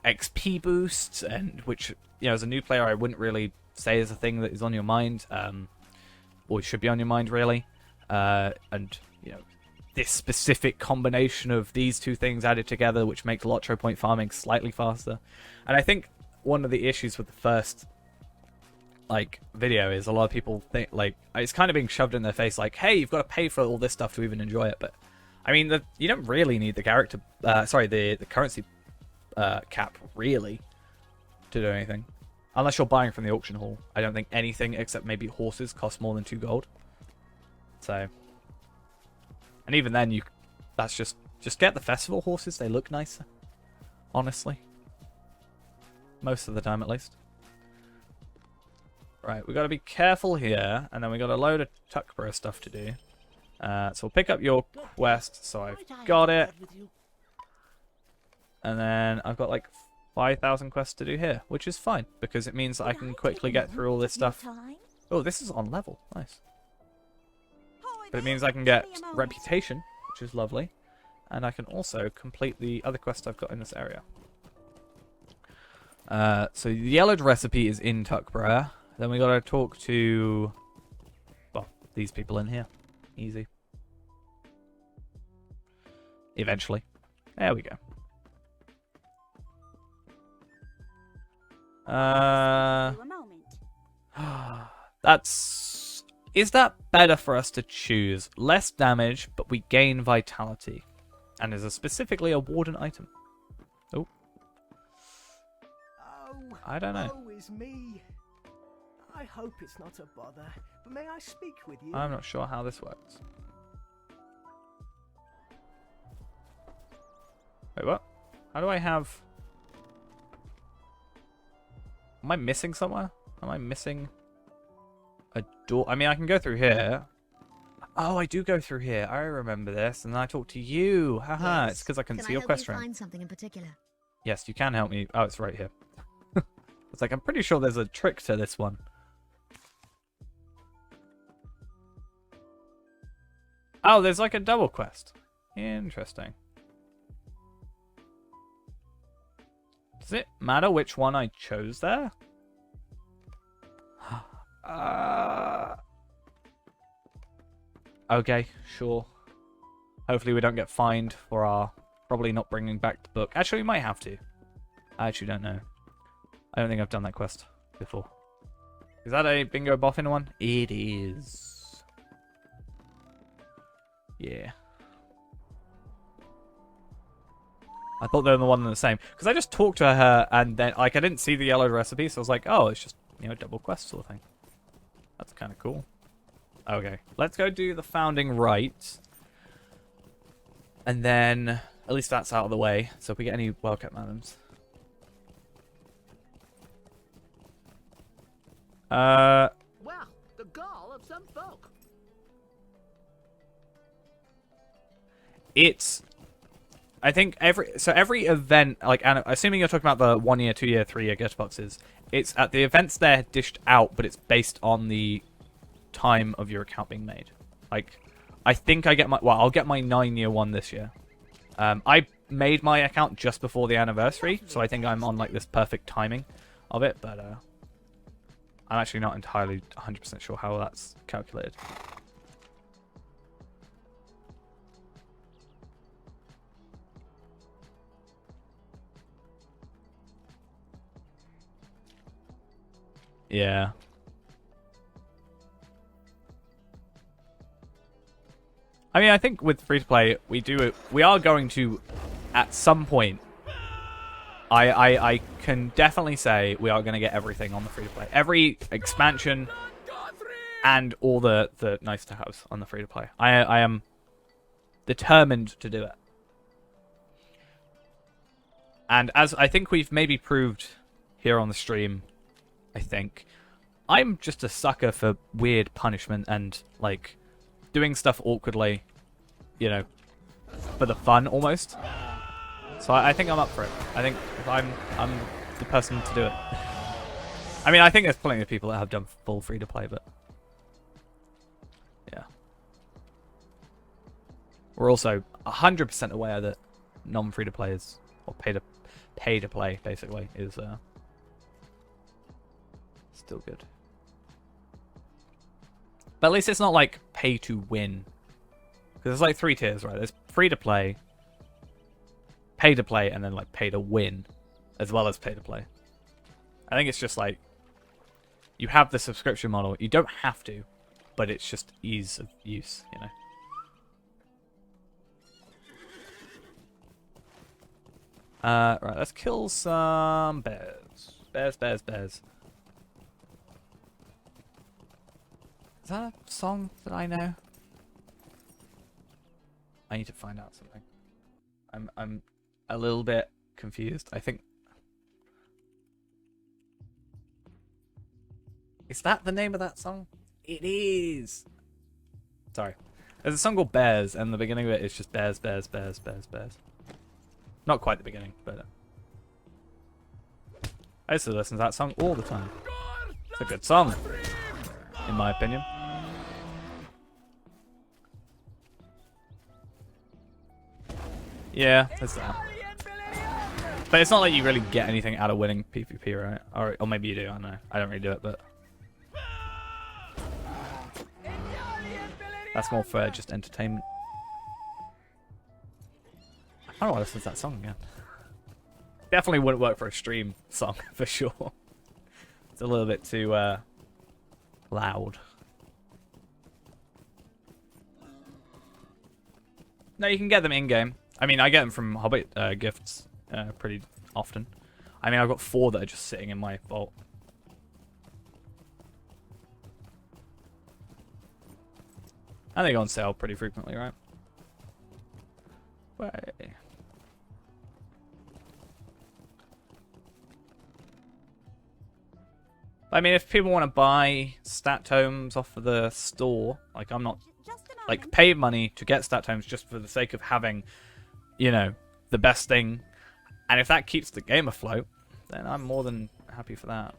XP boosts, and which as a new player I wouldn't really say is a thing that is on your mind, or should be on your mind really, and this specific combination of these 2 things added together which makes Lotro point farming slightly faster. And I think one of the issues with the first video is a lot of people think it's kind of being shoved in their face like, hey, you've got to pay for all this stuff to even enjoy it. But I mean, you don't really need the the currency cap really to do anything, unless you're buying from the auction hall. I don't think anything except maybe horses cost more than 2 gold. So, and even then, that's just get the festival horses. They look nicer, honestly. Most of the time, at least. Right, we got to be careful here, and then we got a load of Tuckborough stuff to do. So we'll pick up your quest, so I've got it. And then I've got like 5,000 quests to do here, which is fine, because it means that I can quickly get through all this stuff. Oh, this is on level. Nice. But it means I can get reputation, which is lovely. And I can also complete the other quests I've got in this area. So the yellowed recipe is in Tuckborough. Then we gotta talk to, well, these people in here. Easy. Eventually. There we go. A moment. That's... Is that better for us to choose? Less damage, but we gain vitality. And is specifically a Warden item. Oh. Oh, I don't know. Oh, is me. I hope it's not a bother, but may I speak with you? I'm not sure how this works. Wait, what? How do I have... Am I missing somewhere? Am I missing a door? I mean, I can go through here. Oh, I do go through here. I remember this, and then I talk to you. Haha, Yes. it's because I can see I your help quest you ring. find something in particular? Yes, you can help me. Oh, it's right here. It's like, I'm pretty sure there's a trick to this one. Oh, there's like a double quest. Interesting. Does it matter which one I chose there? Okay, sure. Hopefully we don't get fined for our probably not bringing back the book. Actually, we might have to. I actually don't know. I don't think I've done that quest before. Is that a bingo boffin one? It is. Yeah. I thought they were the one and the same. Because I just talked to her and then, like, I didn't see the yellow recipe, so I was like, oh, it's just, you know, double quest sort of thing. That's kind of cool. Okay, let's go do the founding rite. And then, at least that's out of the way. So if we get any well-kept madams. Well, the gall of some folk. It's... I think every event, like, and assuming you're talking about the 1 year, 2 year, 3 year gift boxes, it's at the events they're dished out, but it's based on the time of your account being made. Like, I think I get my, well, I'll get my 9-year one this year. I made my account just before the anniversary, so I think I'm on like this perfect timing of it, but I'm actually not entirely 100% sure how that's calculated. Yeah. I mean, I think with free-to-play, we are going to, at some point, I can definitely say we are going to get everything on the free-to-play. Every expansion and all the nice-to-haves on the free-to-play. I am determined to do it. And as I think we've maybe proved here on the stream, I think, I'm just a sucker for weird punishment and, like, doing stuff awkwardly, you know, for the fun, almost. So I think I'm up for it. I think I'm the person to do it. I mean, I think there's plenty of people that have done full free-to-play, but... yeah. We're also 100% aware that non-free-to-play is, or pay-to-play, basically, is still good. But at least it's not like pay-to-win. Because there's like 3 tiers, right? There's free-to-play, pay-to-play, and then like pay-to-win, as well as pay-to-play. I think it's just like, you have the subscription model. You don't have to, but it's just ease of use, you know? Right, let's kill some bears. Bears. Is that a song that I know? I need to find out something. I'm a little bit confused. I think... Is that the name of that song? It is! Sorry. There's a song called Bears, and the beginning of it is just bears. Not quite the beginning, but... I used to listen to that song all the time. It's a good song, in my opinion. Yeah, there's that. But it's not like you really get anything out of winning PvP, right? Or maybe you do, I don't know. I don't really do it, but... That's more for just entertainment. I don't know why I listen to that song again. Definitely wouldn't work for a stream song, for sure. It's a little bit too, loud. No, you can get them in-game. I mean, I get them from Hobbit gifts pretty often. I mean, I've got 4 that are just sitting in my vault. And they go on sale pretty frequently, right? Way. I mean, if people want to buy stat tomes off of the store, like I'm not, Just a moment. like, pay money to get stat tomes just for the sake of having, you know, the best thing. And if that keeps the game afloat, then I'm more than happy for that.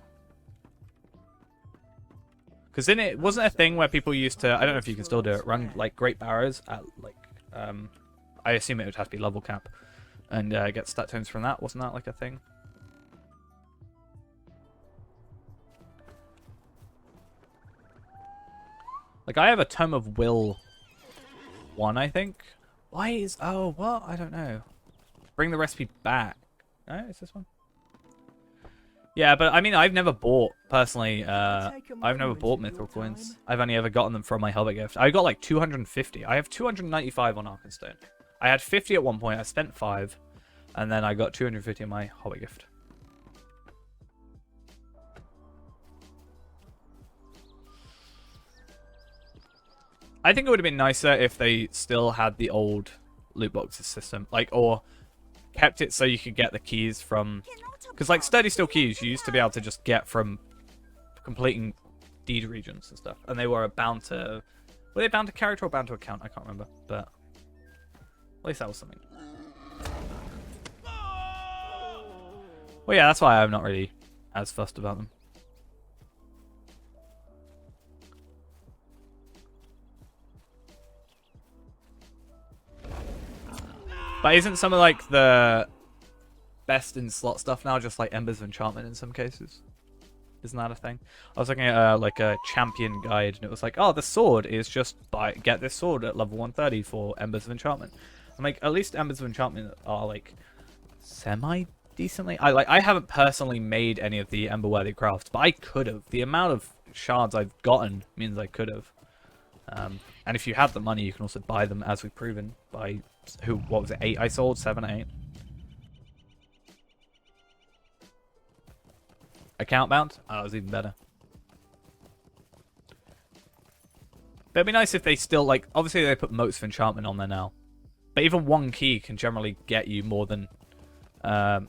Because in it wasn't a thing where people used to, I don't know if you can still do it, run like great barrows at like, I assume it would have to be level cap, and get stat tomes from that. Wasn't that like a thing? Like I have a Tome of Will 1, I think. Why is, oh, what? I don't know. Bring the recipe back. No, is this one? Yeah, but I mean, I've never bought, personally, I've never bought Mithril coins. I've only ever gotten them from my Hobbit gift. I got like 250. I have 295 on Arkenstone. I had 50 at one point, I spent 5, and then I got 250 in my Hobbit gift. I think it would have been nicer if they still had the old loot boxes system, like, or kept it so you could get the keys from... Because, like, Sturdy Steel keys you used to be able to just get from completing deed regions and stuff. And they were bound to... Were they bound to character or bound to account? I can't remember. But at least that was something. Well, yeah, that's why I'm not really as fussed about them. But isn't some of, like, the... best in slot stuff now just like Embers of Enchantment in some cases? Isn't that a thing? I was looking at like a champion guide and it was like, oh, the sword is just get this sword at level 130 for Embers of Enchantment. I'm like, at least Embers of Enchantment are like semi decently. I haven't personally made any of the Emberworthy crafts, but I could have. The amount of shards I've gotten means I could have. And if you have the money, you can also buy them, as we've proven by what was it, 8 I sold, 7 or 8. Account bound? Oh, it was even better. But it'd be nice if they still, like, obviously they put Motes of Enchantment on there now. But even 1 key can generally get you more than... yeah,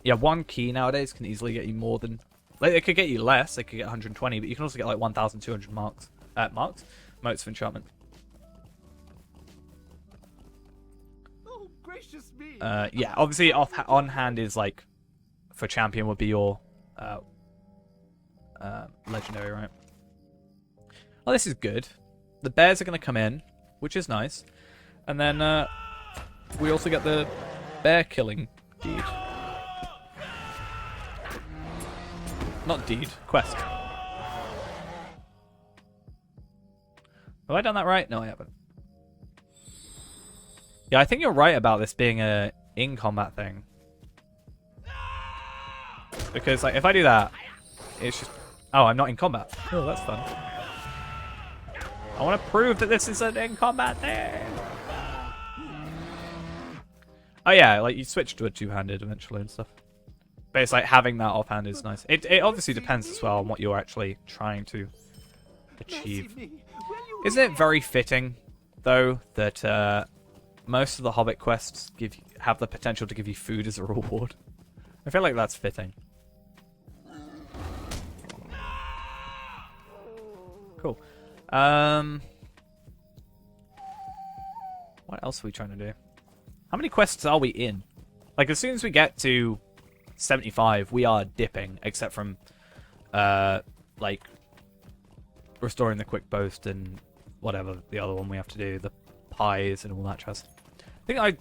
1 key nowadays can easily get you more than... Like, it could get you less, it could get 120, but you can also get, like, 1,200 marks. Motes of Enchantment. Oh, gracious me. Yeah, obviously on hand is, like, for champion would be your... legendary, right? Well, this is good. The bears are going to come in, which is nice. And then we also get the bear killing deed. Not deed, quest. Have I done that right? No, I haven't. Yeah, I think you're right about this being a in-combat thing. Because, like, if I do that, it's just... Oh, I'm not in combat. Oh, that's fun. I want to prove that this is an in-combat thing. Oh, yeah, like, you switch to a two-handed eventually and stuff. But it's like, having that offhand is nice. It obviously depends as well on what you're actually trying to achieve. Isn't it very fitting, though, that most of the Hobbit quests have the potential to give you food as a reward? I feel like that's fitting. Cool. What else are we trying to do? How many quests are we in? Like, as soon as we get to 75, we are dipping, except from, like, restoring the quick boast and whatever the other one we have to do, the pies and all that jazz. I think I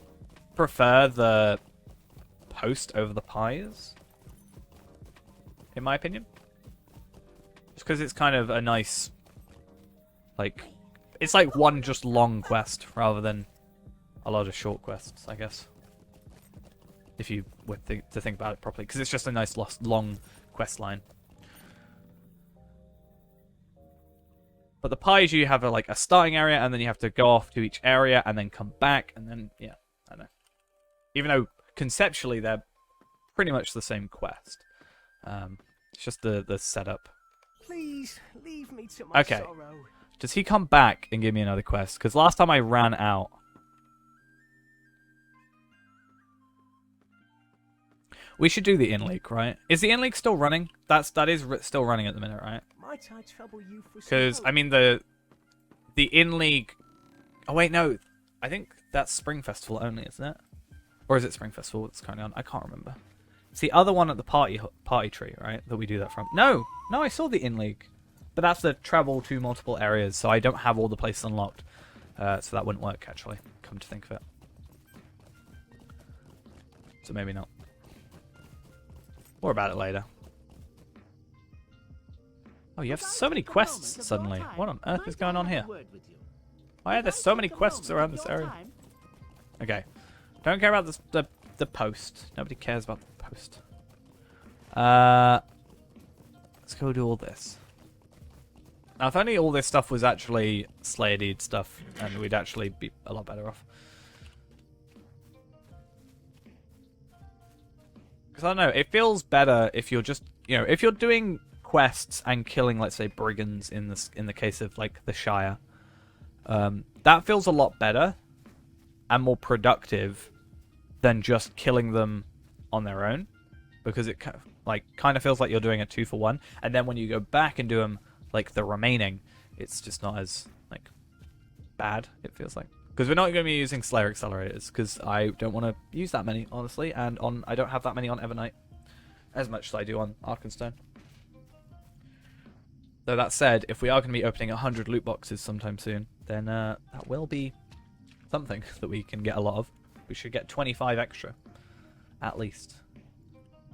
prefer the post over the pies. In my opinion. Just because it's kind of a nice, like, it's like one just long quest rather than a lot of short quests, I guess. If you were to think about it properly, because it's just a nice long quest line. But the pies, you have like a starting area, and then you have to go off to each area, and then come back, and then, yeah, I don't know. Even though conceptually they're pretty much the same quest. It's just the setup. Please leave me to my Okay. sorrow. Does he come back and give me another quest? Because last time I ran out. We should do the in leak, right? Is the in leak still running? That is still running at the minute, right? Might I trouble you for some Because help? I mean the in league. Oh wait, no. I think that's Spring Festival only, isn't it? Or is it Spring Festival that's currently on? I can't remember. It's the other one at the party tree, right? That we do that from. No, I saw the in league, but that's the travel to multiple areas, so I don't have all the places unlocked, so that wouldn't work actually. Come to think of it, so maybe not. More about it later. Oh, you have so many quests suddenly. What on earth is going on here? Why are there so many quests around this area? Okay. Don't care about the post. Nobody cares about the post. Let's go do all this. Now, if only all this stuff was actually Slayer Deed stuff, and we'd actually be a lot better off. Because I don't know, it feels better if you're just, if you're doing quests and killing, let's say, brigands in the case of like the Shire. That feels a lot better and more productive than just killing them on their own, because it kind of feels like you're doing a 2-for-1, and then when you go back and do them like the remaining, it's just not as like bad. It feels like, because we're not going to be using Slayer accelerators, because I don't want to use that many, honestly, and I don't have that many on Evernight as much as I do on Arkenstone. Though that said, if we are going to be opening 100 loot boxes sometime soon, then that will be something that we can get a lot of. We should get 25 extra, at least.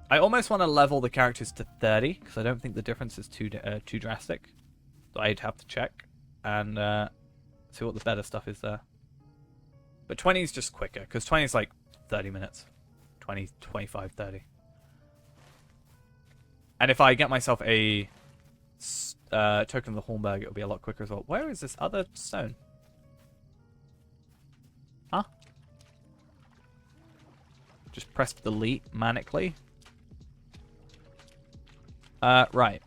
I almost want to level the characters to 30, because I don't think the difference is too drastic. So I'd have to check and see what the better stuff is there. But 20 is just quicker, because 20 is like 30 minutes. 20, 25, 30. And if I get myself a token of the Hornberg, it'll be a lot quicker as well. Where is this other stone? Huh? Just press delete manically. Right.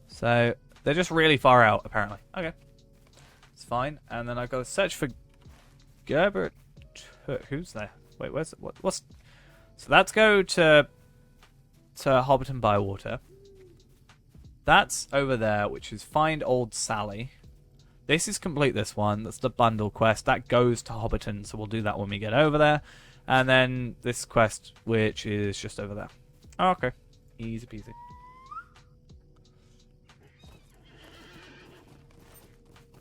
So, they're just really far out, apparently. Okay. It's fine. And then I've got to search for Gerbert. Who's there? Wait, where's... What's... So let's go to Hobbiton Bywater. That's over there, which is Find Old Sally. This is complete this one. That's the bundle quest. That goes to Hobbiton, so we'll do that when we get over there. And then this quest, which is just over there. Oh, okay. Easy peasy.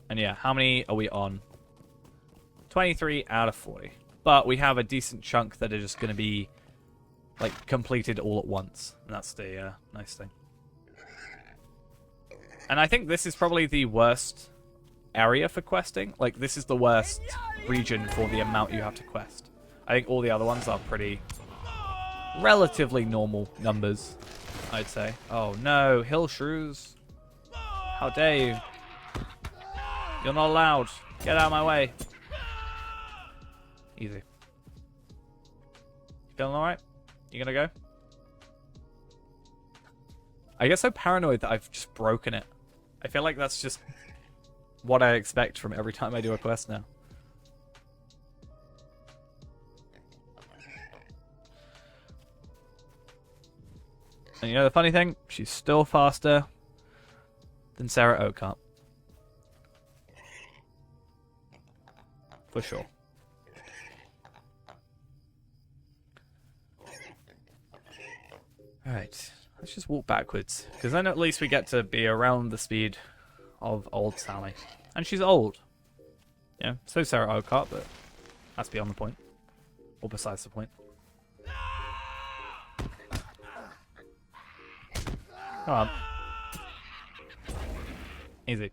And yeah, how many are we on? 23 out of 40. But we have a decent chunk that are just going to be like completed all at once. And that's the nice thing. And I think this is probably the worst area for questing. Like, this is the worst region for the amount you have to quest. I think all the other ones are pretty relatively normal numbers, I'd say. Oh no, hill shrews. How dare you? You're not allowed. Get out of my way. Easy. Feeling alright? You gonna go? I get so paranoid that I've just broken it. I feel like that's just what I expect from every time I do a quest now. And you know the funny thing? She's still faster than Sarah Oakart. For sure. Alright, let's just walk backwards. Because then at least we get to be around the speed of old Sally. And she's old. Yeah, so Sarah Oakart, but That's beyond the point. Or besides the point. Come on. Easy.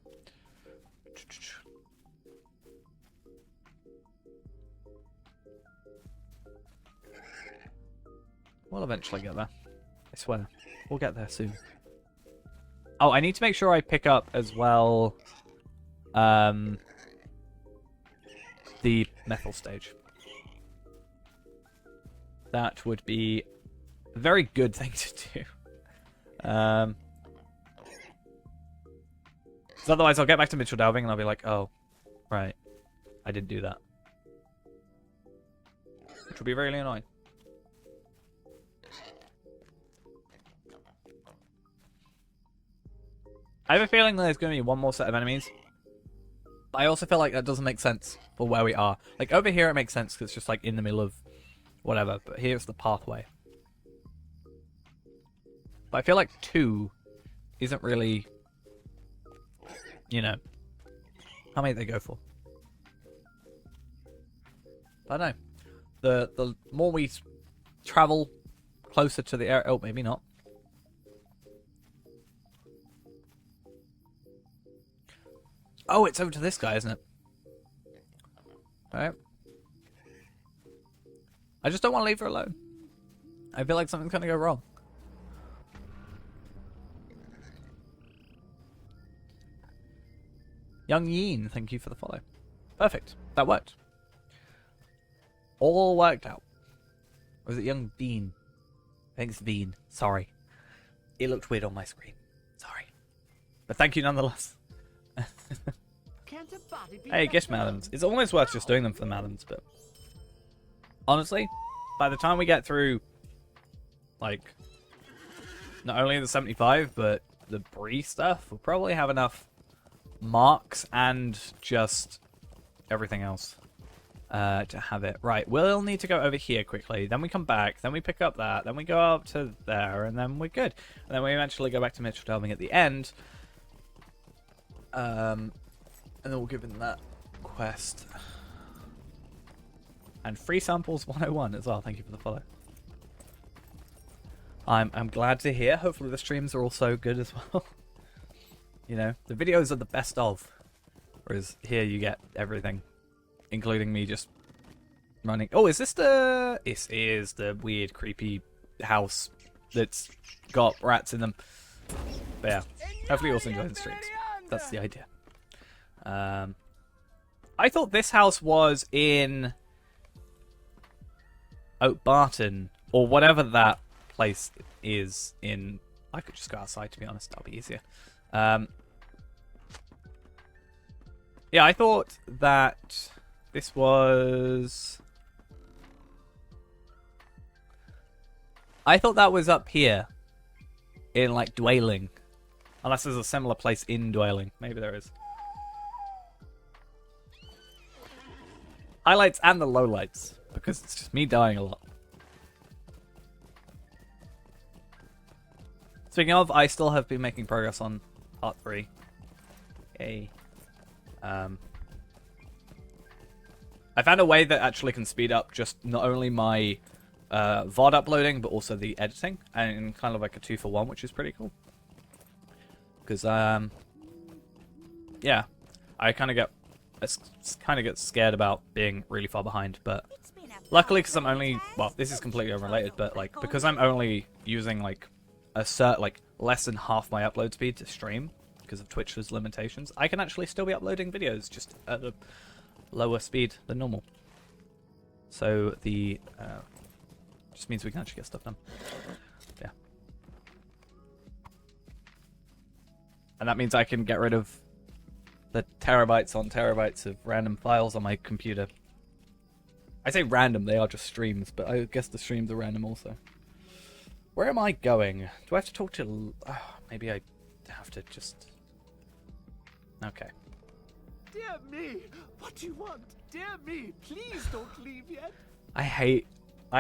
We'll eventually get there. I swear. We'll get there soon. Oh, I need to make sure I pick up as well the methyl stage. That would be a very good thing to do. 'Cause otherwise I'll get back to Mitchell delving and I'll be like, oh, right. I didn't do that. Which will be really annoying. I have a feeling there's going to be one more set of enemies. But I also feel like that doesn't make sense for where we are. Like, over here it makes sense because it's just, like, in the middle of whatever. But here's the pathway. But I feel like 2 isn't really, you know, how many they go for. I don't know. The more we travel closer to the area... Oh, maybe not. Oh, it's over to this guy, isn't it? Alright. I just don't want to leave her alone. I feel like something's going to go wrong. Young Yeen, thank you for the follow. Perfect. That worked. All worked out. Or is it Young Bean? I think it's Bean. Sorry. It looked weird on my screen. Sorry. But thank you nonetheless. Hey, gift madams. It's almost worth just doing them for the madams, but honestly, by the time we get through, like, not only the 75, but the Bree stuff, we'll probably have enough marks and just everything else to have it. Right, we'll need to go over here quickly, then we come back, then we pick up that, then we go up to there, and then we're good. And then we eventually go back to Mitchell delving at the end. And then we'll give him that quest. And free samples 101 as well. Thank you for the follow. I'm glad to hear. Hopefully the streams are also good as well. You know, the videos are the best of. Whereas here you get everything. Including me just running. Oh, is this the... This is the weird, creepy house that's got rats in them. But yeah, hopefully you also enjoy the streams. That's the idea. I thought this house was in Oak Barton, or whatever that place is in. I could just go outside, to be honest. That'll be easier. Yeah, I thought that this was... I thought that was up here in, like, Dwelling. Unless there's a similar place in Dwelling. Maybe there is. Highlights and the lowlights, because it's just me dying a lot. Speaking of, I still have been making progress on part 3. Yay. I found a way that actually can speed up just not only my VOD uploading, but also the editing, and kind of like a 2-for-1, which is pretty cool. Because, yeah, I kind of get scared about being really far behind, but luckily, because I'm only, well, this is completely unrelated, but like because I'm only using like less than half my upload speed to stream because of Twitch's limitations, I can actually still be uploading videos just at a lower speed than normal. So the just means we can actually get stuff done. Yeah, and that means I can get rid of the terabytes on terabytes of random files on my computer. I say random, they are just streams, but I guess the streams are random also. Where am I going? Do I have to talk to... Oh, maybe I have to just... Okay. Dear me, what do you want? Dear me, please don't leave yet. I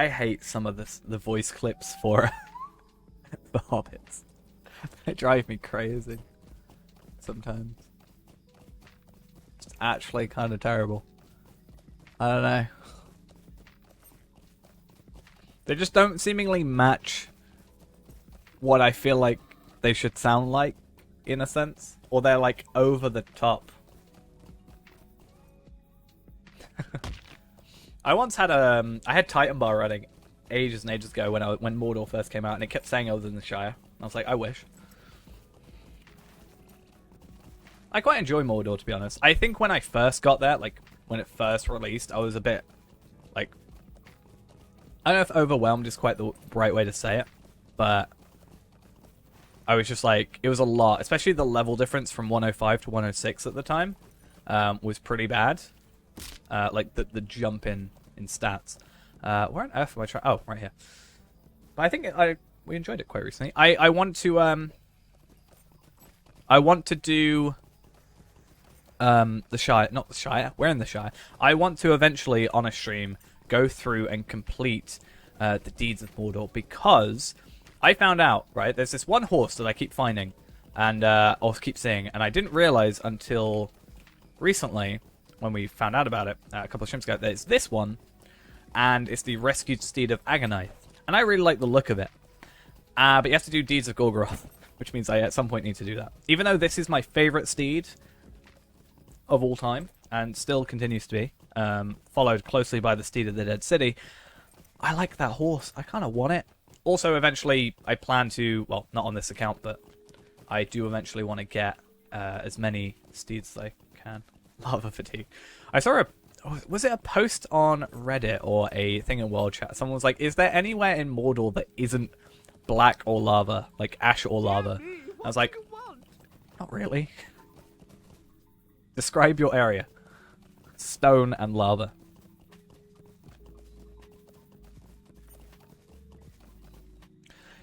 hate some of the voice clips for for Hobbits. They drive me crazy sometimes. It's actually kind of terrible. I don't know. They just don't seemingly match what I feel like they should sound like, in a sense. Or they're, like, over the top. I once had I had Titan Bar running ages and ages ago when Mordor first came out, and it kept saying I was in the Shire. And I was like, I wish. I quite enjoy Mordor, to be honest. I think when I first got there, like, when it first released, I was a bit, like... I don't know if overwhelmed is quite the right way to say it, but... I was just like, it was a lot. Especially the level difference from 105 to 106 at the time was pretty bad. Like, the jump in stats. Where on earth am I trying? Oh, right here. But I think we enjoyed it quite recently. I want to do the Shire, not the Shire. We're in the Shire. I want to eventually on a stream go through and complete the Deeds of Mordor, because I found out, right, there's this one horse that I keep finding and or keep seeing, and I didn't realize until recently when we found out about it a couple of streams ago that it's this one, and it's the rescued steed of Agonite, and I really like the look of it. But you have to do Deeds of Gorgoroth, which means I at some point need to do that. Even though this is my favorite steed of all time, and still continues to be, followed closely by the Steed of the Dead City, I like that horse. I kind of want it. Also, eventually, I plan to, well, not on this account, but I do eventually want to get as many steeds as I can. Lava fatigue. I saw was it a post on Reddit or a thing in World Chat? Someone was like, is there anywhere in Mordor that isn't black or lava? Like ash or lava? I was like, not really. Describe your area. Stone and lava.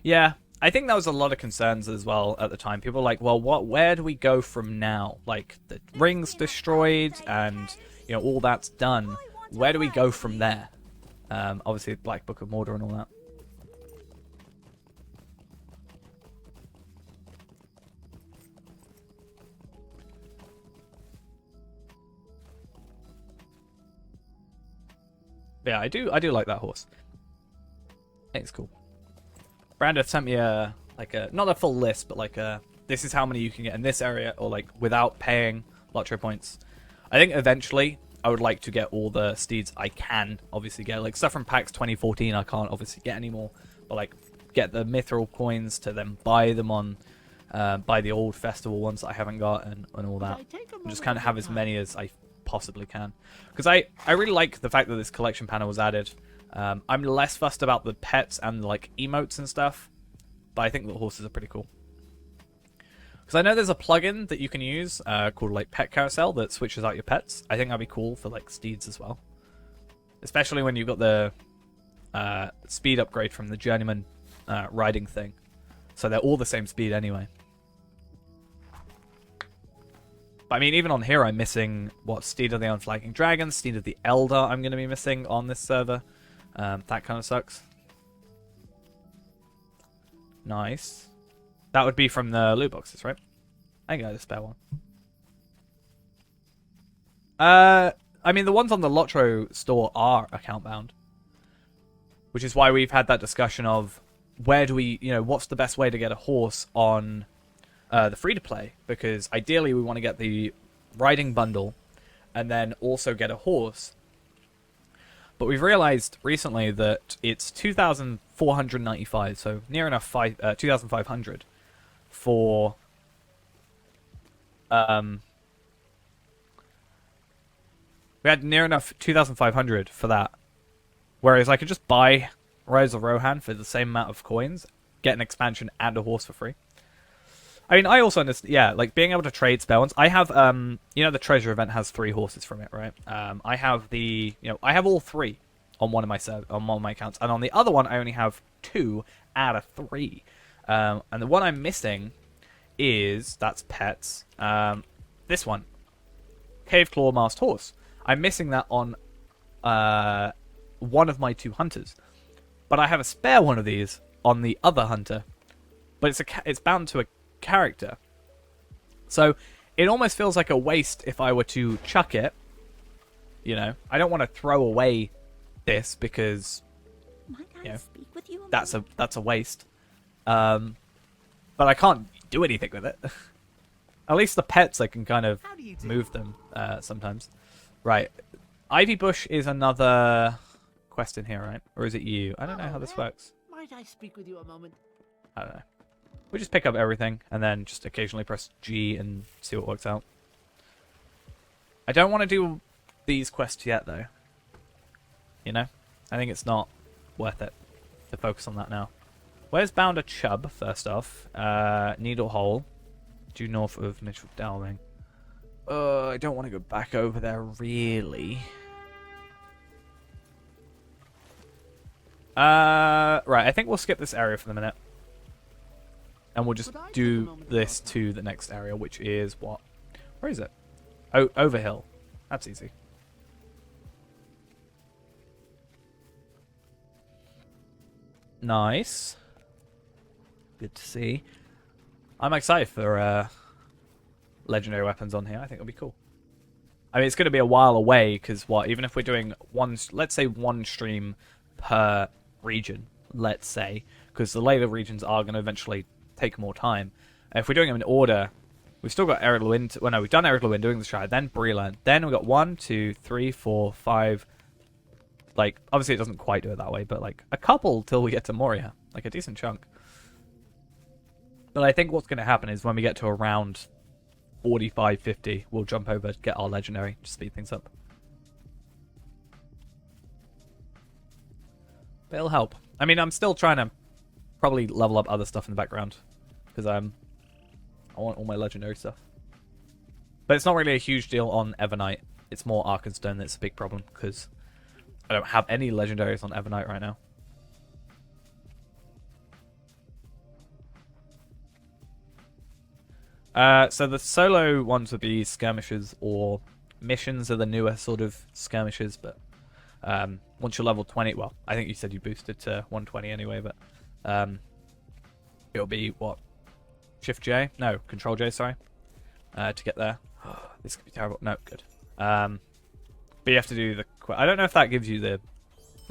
Yeah, I think that was a lot of concerns as well at the time. People were like, well, where do we go from now? Like, the ring's destroyed and, you know, all that's done. Where do we go from there? Obviously, Black Book of Mordor and all that. Yeah, I do like that horse. It's cool. Brandon sent me not a full list, but like this is how many you can get in this area, or like without paying lottery points. I think eventually I would like to get all the steeds I can obviously get. Like stuff from packs 2014 I can't obviously get anymore, but like get the mithril coins to then buy them on buy the old festival ones that I haven't got and all that. And just kind of have as many as I possibly can. Because I really like the fact that this collection panel was added. I'm less fussed about the pets and like emotes and stuff, but I think the horses are pretty cool. Because I know there's a plugin that you can use called like Pet Carousel that switches out your pets. I think that'd be cool for like steeds as well, especially when you've got the speed upgrade from the journeyman riding thing. So they're all the same speed anyway. But I mean, even on here, I'm missing what Steed of the Unflagging Dragon, Steed of the Elder. I'm going to be missing on this server. That kind of sucks. Nice. That would be from the loot boxes, right? I got a spare one. I mean, the ones on the Lotro store are account bound, which is why we've had that discussion of where do we, you know, what's the best way to get a horse on the free to play? Because ideally, we want to get the riding bundle and then also get a horse. But we've realized recently that it's 2,495, so near enough 2,500 for we had near enough 2,500 for that. Whereas I could just buy Rise of Rohan for the same amount of coins, get an expansion and a horse for free. I mean, I also understand, yeah, like being able to trade spare ones. I have, you know, the treasure event has 3 horses from it, right? I have I have all 3 on one of my accounts, and on the other one, I only have 2 out of 3. And the one I'm missing that's pets. This one, Cave Claw Masked Horse. I'm missing that on one of my 2 hunters, but I have a spare one of these on the other hunter. But it's bound to a character, so it almost feels like a waste if I were to chuck it. You know, I don't want to throw away this because Can I speak with you a that's a waste. But I can't do anything with it. At least the pets, I can kind of How do you do? move them sometimes. Right. Ivy Bush is another quest in here, right? Or is it you? I don't know how this works. Might I speak with you a moment? I don't know. We just pick up everything and then just occasionally press G and see what works out. I don't want to do these quests yet, though. You know? I think it's not worth it to focus on that now. Where's Bounder Chub, first off? Needle Hole. Due north of Mitchell Dowling. I don't want to go back over there, really. Right, I think we'll skip this area for the minute. And we'll just do this to the next area, which is what? Where is it? Oh, Overhill. That's easy. Nice. Good to see. I'm excited for legendary weapons on here. I think it'll be cool. I mean, it's going to be a while away because what? Even if we're doing one, let's say one stream per region, let's say, because the later regions are going to eventually take more time. And if we're doing them in order, we've still got Eric Lewin. Well, no, we've done Eric Lewin, doing the Shire, then Breland. Then we've got 1, 2, 3, 4, 5. Like, obviously it doesn't quite do it that way, but like a couple till we get to Moria. Like a decent chunk. But I think what's going to happen is when we get to around 45, 50, we'll jump over to get our legendary to speed things up. But it'll help. I mean, I'm still trying to probably level up other stuff in the background because I want all my legendary stuff. But it's not really a huge deal on Evernight. It's more Arkenstone that's a big problem because I don't have any legendaries on Evernight right now. So the solo ones would be skirmishes, or missions are the newer sort of skirmishes, but once you're level 20, well, I think you said you boosted to 120 anyway, but it'll be, what, Shift J? No, Control J, sorry, to get there. This could be terrible. No, good. But you have to do the... I don't know if that gives you the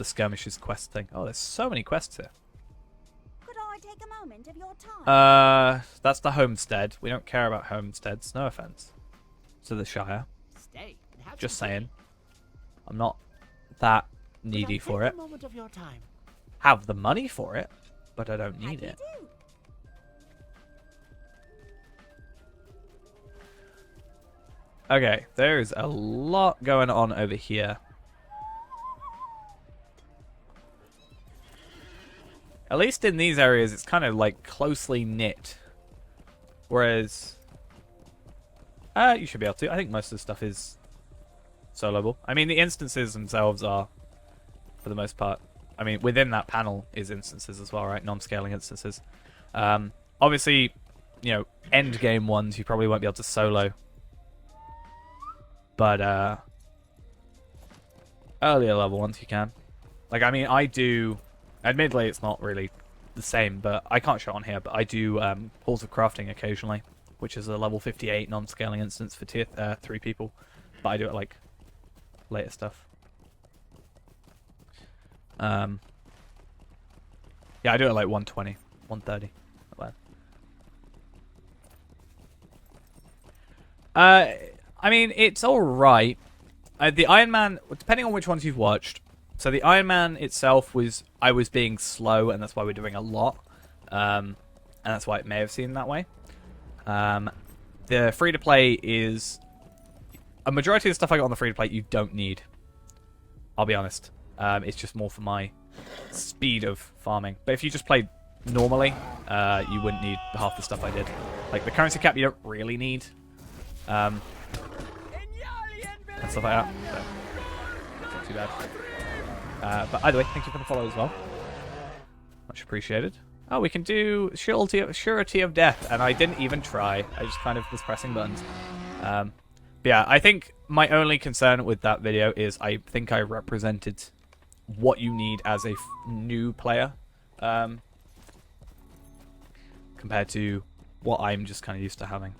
skirmishes quest thing. Oh, there's so many quests here. Could I take a moment of your time? That's the homestead. We don't care about homesteads. No offense to the Shire. Stay. And have Just some tea. saying. I'm not that Could needy I for take it. a moment of your time? Have the money for it, but I don't How need do you it. do? Okay, there's a lot going on over here. At least in these areas, it's kind of like closely knit. Whereas, you should be able to. I think most of the stuff is soloable. I mean, the instances themselves are, for the most part. I mean, within that panel is instances as well, right? Non-scaling instances. Obviously, you know, end game ones you probably won't be able to solo. But earlier level ones you can. Like, I mean, I do... Admittedly, it's not really the same, but I can't show it on here, but I do Halls of Crafting occasionally, which is a level 58 non-scaling instance for tier 3 people. But I do it, like, later stuff. Yeah, I do it, like, 120, 130. Not bad. I mean, it's alright. The Iron Man, depending on which ones you've watched, so the Iron Man itself I was being slow, and that's why we're doing a lot. And that's why it may have seemed that way. The free-to-play is... A majority of the stuff I got on the free-to-play you don't need. I'll be honest. It's just more for my speed of farming. But if you just played normally, you wouldn't need half the stuff I did. Like, the currency cap you don't really need. And stuff like that. So, it's not too bad. But either way, thank you for the follow as well. Much appreciated. Oh, we can do surety of death, and I didn't even try. I just kind of was pressing buttons. But yeah, I think my only concern with that video is I think I represented what you need as a new player, compared to what I'm just kind of used to having.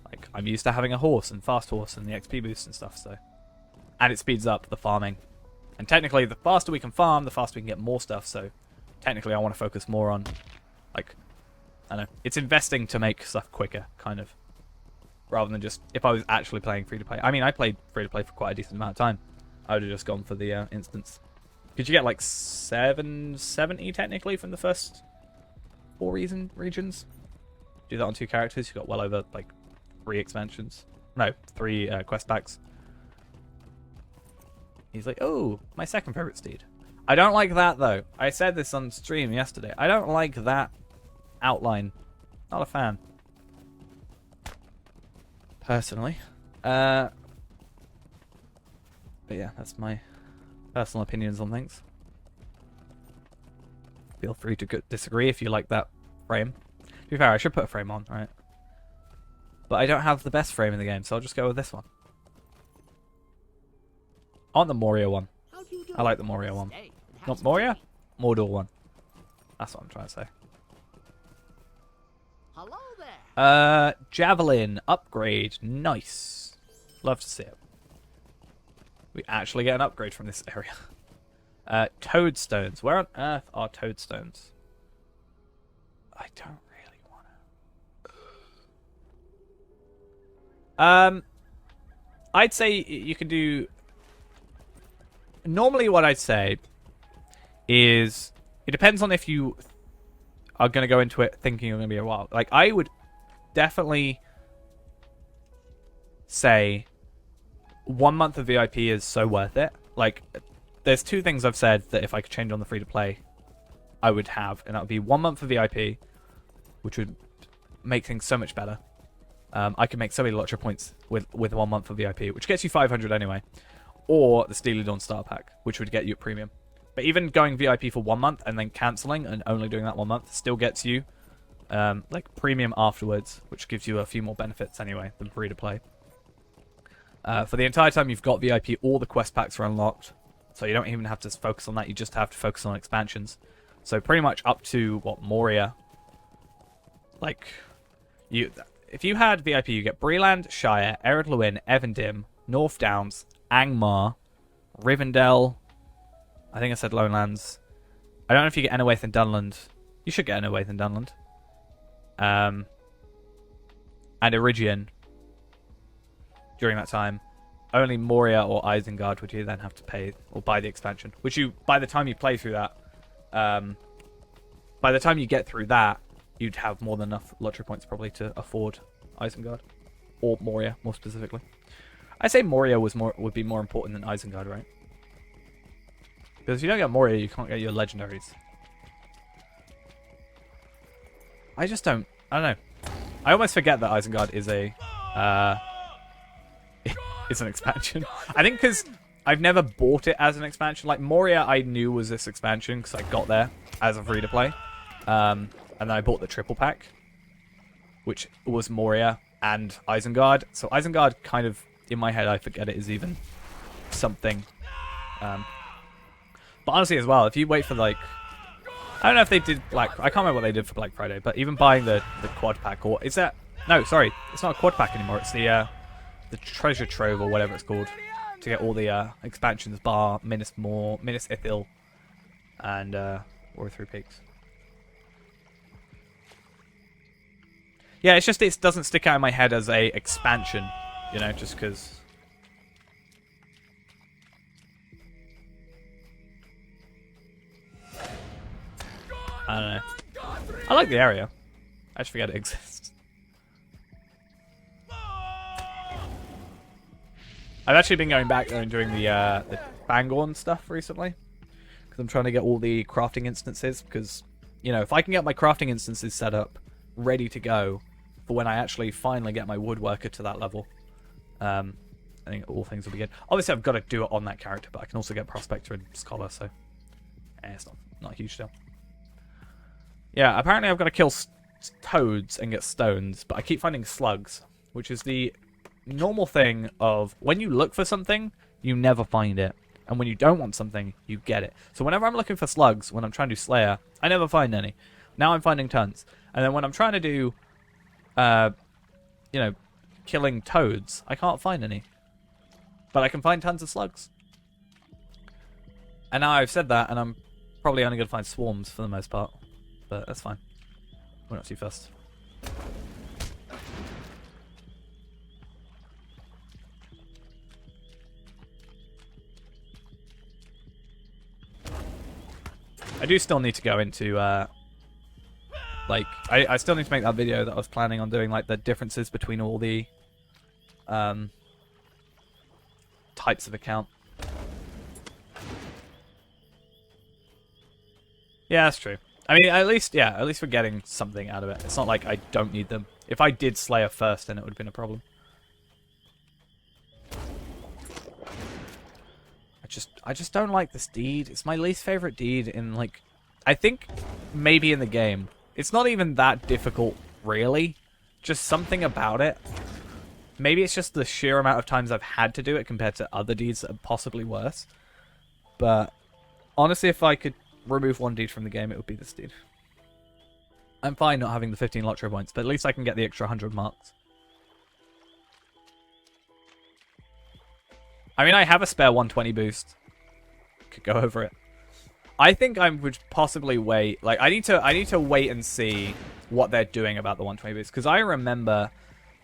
Like, I'm used to having a horse and fast horse and the XP boost and stuff, so... And it speeds up the farming And technically, the faster we can farm, the faster we can get more stuff. So technically, I want to focus more on, like, I don't know, it's investing to make stuff quicker, kind of, rather than just if I was actually playing free to play. I mean, I played free to play for quite a decent amount of time. I would have just gone for the instance. Could you get like 770 technically from the first 4 regions? Do that on 2 characters. You got well over like 3 expansions. No, 3 quest packs. He's like, oh, my second favorite steed. I don't like that though. I said this on stream yesterday. I don't like that outline. Not a fan. Personally. But yeah, that's my personal opinions on things. Feel free to disagree if you like that frame. To be fair, I should put a frame on, right? But I don't have the best frame in the game, so I'll just go with this one. I want the Moria one. I like the Moria one. Not Moria? Mordor one. That's what I'm trying to say. Hello there. Javelin upgrade. Nice. Love to see it. We actually get an upgrade from this area. Toadstones. Where on earth are toadstones? I don't really want to. I'd say you can do. Normally, what I'd say is it depends on if you are going to go into it thinking you're going to be a while. Like, I would definitely say 1 month of VIP is so worth it. Like, there's 2 things I've said that if I could change on the free-to-play, I would have. And that would be 1 month of VIP, which would make things so much better. I could make so many lottery points with 1 month of VIP, which gets you 500 anyway. Or the Steely Dawn Star Pack, which would get you a premium. But even going VIP for 1 month and then cancelling and only doing that 1 month still gets you like premium afterwards, which gives you a few more benefits anyway than free to play. For the entire time you've got VIP, all the quest packs are unlocked, so you don't even have to focus on that. You just have to focus on expansions. So pretty much up to what Moria. Like if you had VIP, you get Breland, Shire, Ered Luin, Evendim, North Downs, Angmar, Rivendell. I think I said Lowlands. I don't know if you get Ennerwaith and Dunland. You should get Ennerwaith and Dunland. And Erigion during that time. Only Moria or Isengard would you then have to pay or buy the expansion. Which you, by the time you play through that, by the time you get through that, you'd have more than enough lottery points probably to afford Isengard. Or Moria, more specifically. I say Moria would be more important than Isengard, right? Because if you don't get Moria, you can't get your legendaries. I don't know. I almost forget that Isengard is a is an expansion. I think because I've never bought it as an expansion. Like Moria, I knew was this expansion because I got there as a free to play, and then I bought the triple pack, which was Moria and Isengard. So Isengard kind of in my head, I forget it is even something. But honestly, as well, if you wait for like, I don't know if they did Black. I can't remember what they did for Black Friday, but even buying the quad pack, or is that? No, sorry, it's not a quad pack anymore. It's the treasure trove or whatever it's called to get all the expansions, bar Minas Ithil, and War Through Peaks. Yeah, it's just it doesn't stick out in my head as a expansion, you know, just because. I don't know. I like the area. I just forget it exists. I've actually been going back there and doing the Fangorn stuff recently. Because I'm trying to get all the crafting instances. Because, you know, if I can get my crafting instances set up, ready to go, for when I actually finally get my woodworker to that level, I think all things will be good. Obviously, I've got to do it on that character, but I can also get Prospector and Scholar, so it's not a huge deal. Yeah, apparently I've got to kill toads and get stones, but I keep finding slugs, which is the normal thing of when you look for something, you never find it. And when you don't want something, you get it. So whenever I'm looking for slugs, when I'm trying to do Slayer, I never find any. Now I'm finding tons. And then when I'm trying to do, you know, killing toads, I can't find any. But I can find tons of slugs. And now I've said that, and I'm probably only going to find swarms for the most part. But that's fine. We're not too fussed. I do still need to go into, like, I still need to make that video that I was planning on doing, like, the differences between all the, types of account. Yeah, that's true. I mean, at least we're getting something out of it. It's not like I don't need them. If I did Slayer first, then it would have been a problem. I just don't like this deed. It's my least favorite deed in, like, I think maybe in the game. It's not even that difficult, really. Just something about it. Maybe it's just the sheer amount of times I've had to do it compared to other deeds that are possibly worse. But honestly, if I could remove one deed from the game, it would be this deed. I'm fine not having the 15 Lotro points, but at least I can get the extra 100 marks. I mean, I have a spare 120 boost. Could go over it. I think I would possibly wait. Like, I need to wait and see what they're doing about the 120 boost, because I remember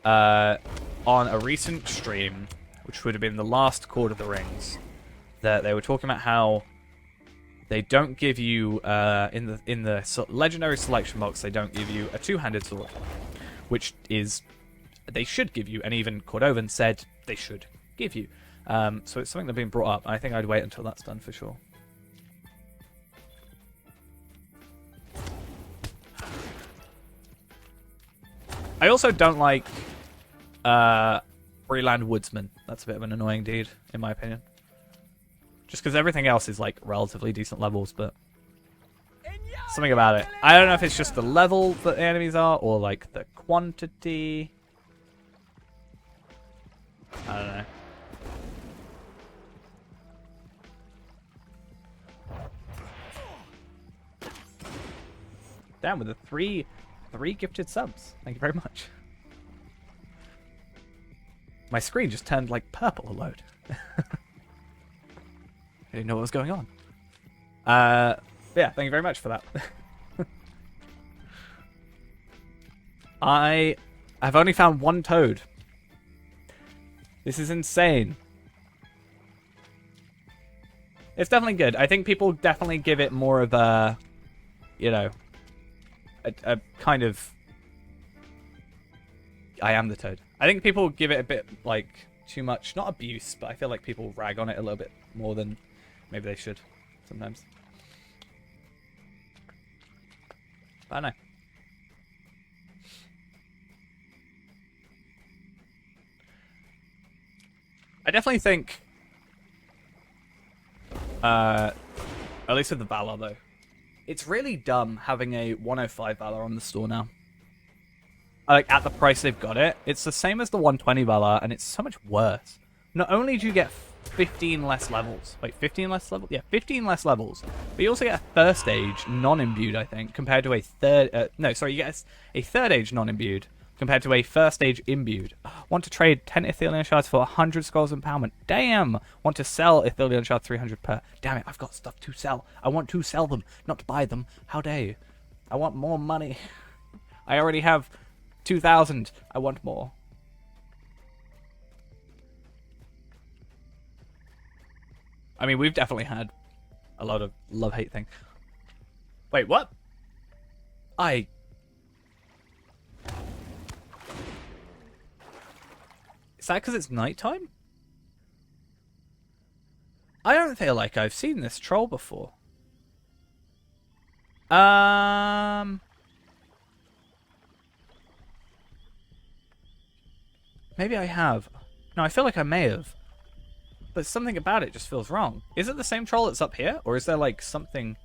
on a recent stream, which would have been the last Court of the Rings, that they were talking about how they don't give you in the legendary selection box. They don't give you a two-handed sword, which is they should give you, and even Cordovan said they should give you. So it's something that's been brought up. I think I'd wait until that's done for sure. I also don't like Freeland Woodsman. That's a bit of an annoying deed, in my opinion. Just because everything else is, like, relatively decent levels, but something about it. I don't know if it's just the level that the enemies are, or, like, the quantity. I don't know. Damn, with the three gifted subs. Thank you very much. My screen just turned, like, purple a load. I didn't know what was going on. Yeah, thank you very much for that. I have only found one toad. This is insane. It's definitely good. I think people definitely give it more of a, you know, a kind of... I am the toad. I think people give it a bit, like, too much, not abuse, but I feel like people rag on it a little bit more than maybe they should sometimes. But I don't know. I definitely think, at least with the Valor though, it's really dumb having a 105 Valor on the store now. Like, at the price they've got it, it's the same as the 120 Valor, and it's so much worse. Not only do you get 15 less levels. Wait, 15 less levels? Yeah, 15 less levels. But you also get a first age non-imbued, I think, compared to a third... no, sorry, you get a third age non-imbued compared to a first age imbued. Want to trade 10 Ithilien shards for 100 scrolls of empowerment. Damn! Want to sell Ithilien shards 300 per. Damn it, I've got stuff to sell. I want to sell them, not to buy them. How dare you? I want more money. I already have 2,000. I want more. I mean, we've definitely had a lot of love-hate thing. Wait, what? Is that because it's nighttime? I don't feel like I've seen this troll before. Maybe I have. No, I feel like I may have. But something about it just feels wrong. Is it the same troll that's up here? Or is there, like, something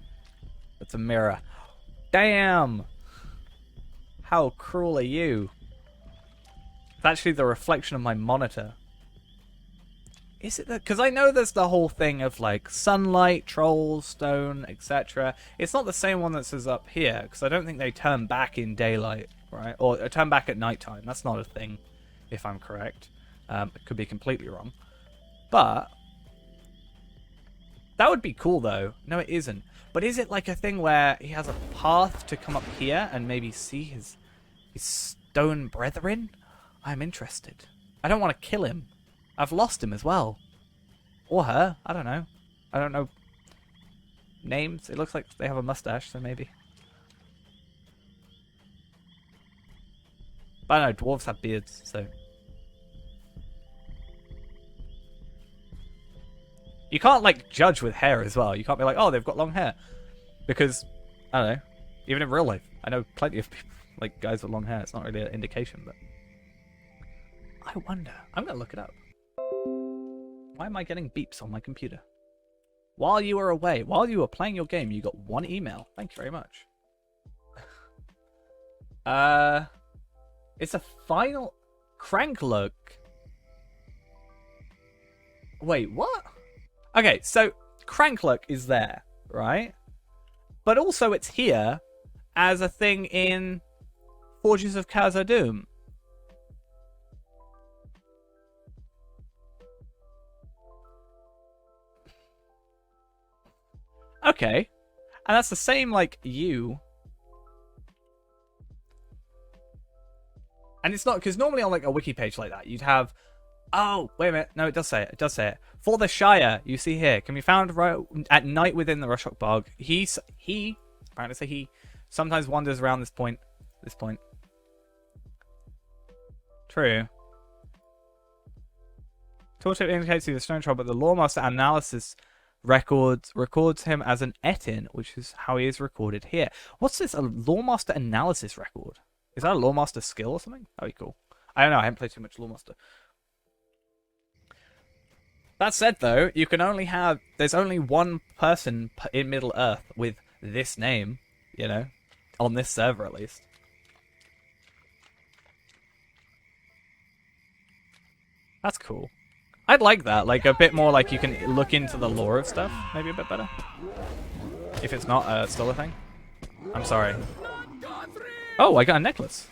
that's a mirror? Damn! How cruel are you? It's actually the reflection of my monitor. Is it that? Because I know there's the whole thing of, like, sunlight, trolls, stone, etc. It's not the same one that says up here, because I don't think they turn back in daylight, right? Or turn back at nighttime. That's not a thing, if I'm correct. It could be completely wrong. But That would be cool, though. No, it isn't. But is it like a thing where he has a path to come up here and maybe see his stone brethren? I'm interested. I don't want to kill him. I've lost him as well. Or her. I don't know. I don't know names. It looks like they have a mustache, so maybe. But I don't know, dwarves have beards, so... You can't, like, judge with hair as well. You can't be like, oh, they've got long hair. Because, I don't know, even in real life, I know plenty of people, like, guys with long hair. It's not really an indication, but... I wonder. I'm going to look it up. Why am I getting beeps on my computer? While you were away, while you were playing your game, you got 1 email. Thank you very much. It's a final... Crank look. Wait, what? Okay, so Crankluck is there, right? But also it's here as a thing in Forges of Khazad-dûm. Okay. And that's the same like you. And it's not, because normally on like a wiki page like that, you'd have... Oh, wait a minute. No, it does say it. It does say it. For the Shire, you see here, can be found right at night within the Rushrock Bog. He, apparently say he, sometimes wanders around this point. True. Tooltip indicates he's a stone troll, but the Lawmaster analysis records him as an Etin, which is how he is recorded here. What's this? A Lawmaster analysis record? Is that a Lawmaster skill or something? That'd be cool. I don't know. I haven't played too much Lawmaster. That said, though, you can only have... There's only one person in Middle-earth with this name, you know? On this server, at least. That's cool. I'd like that. Like, a bit more like you can look into the lore of stuff. Maybe a bit better. If it's not still a thing. I'm sorry. Oh, I got a necklace.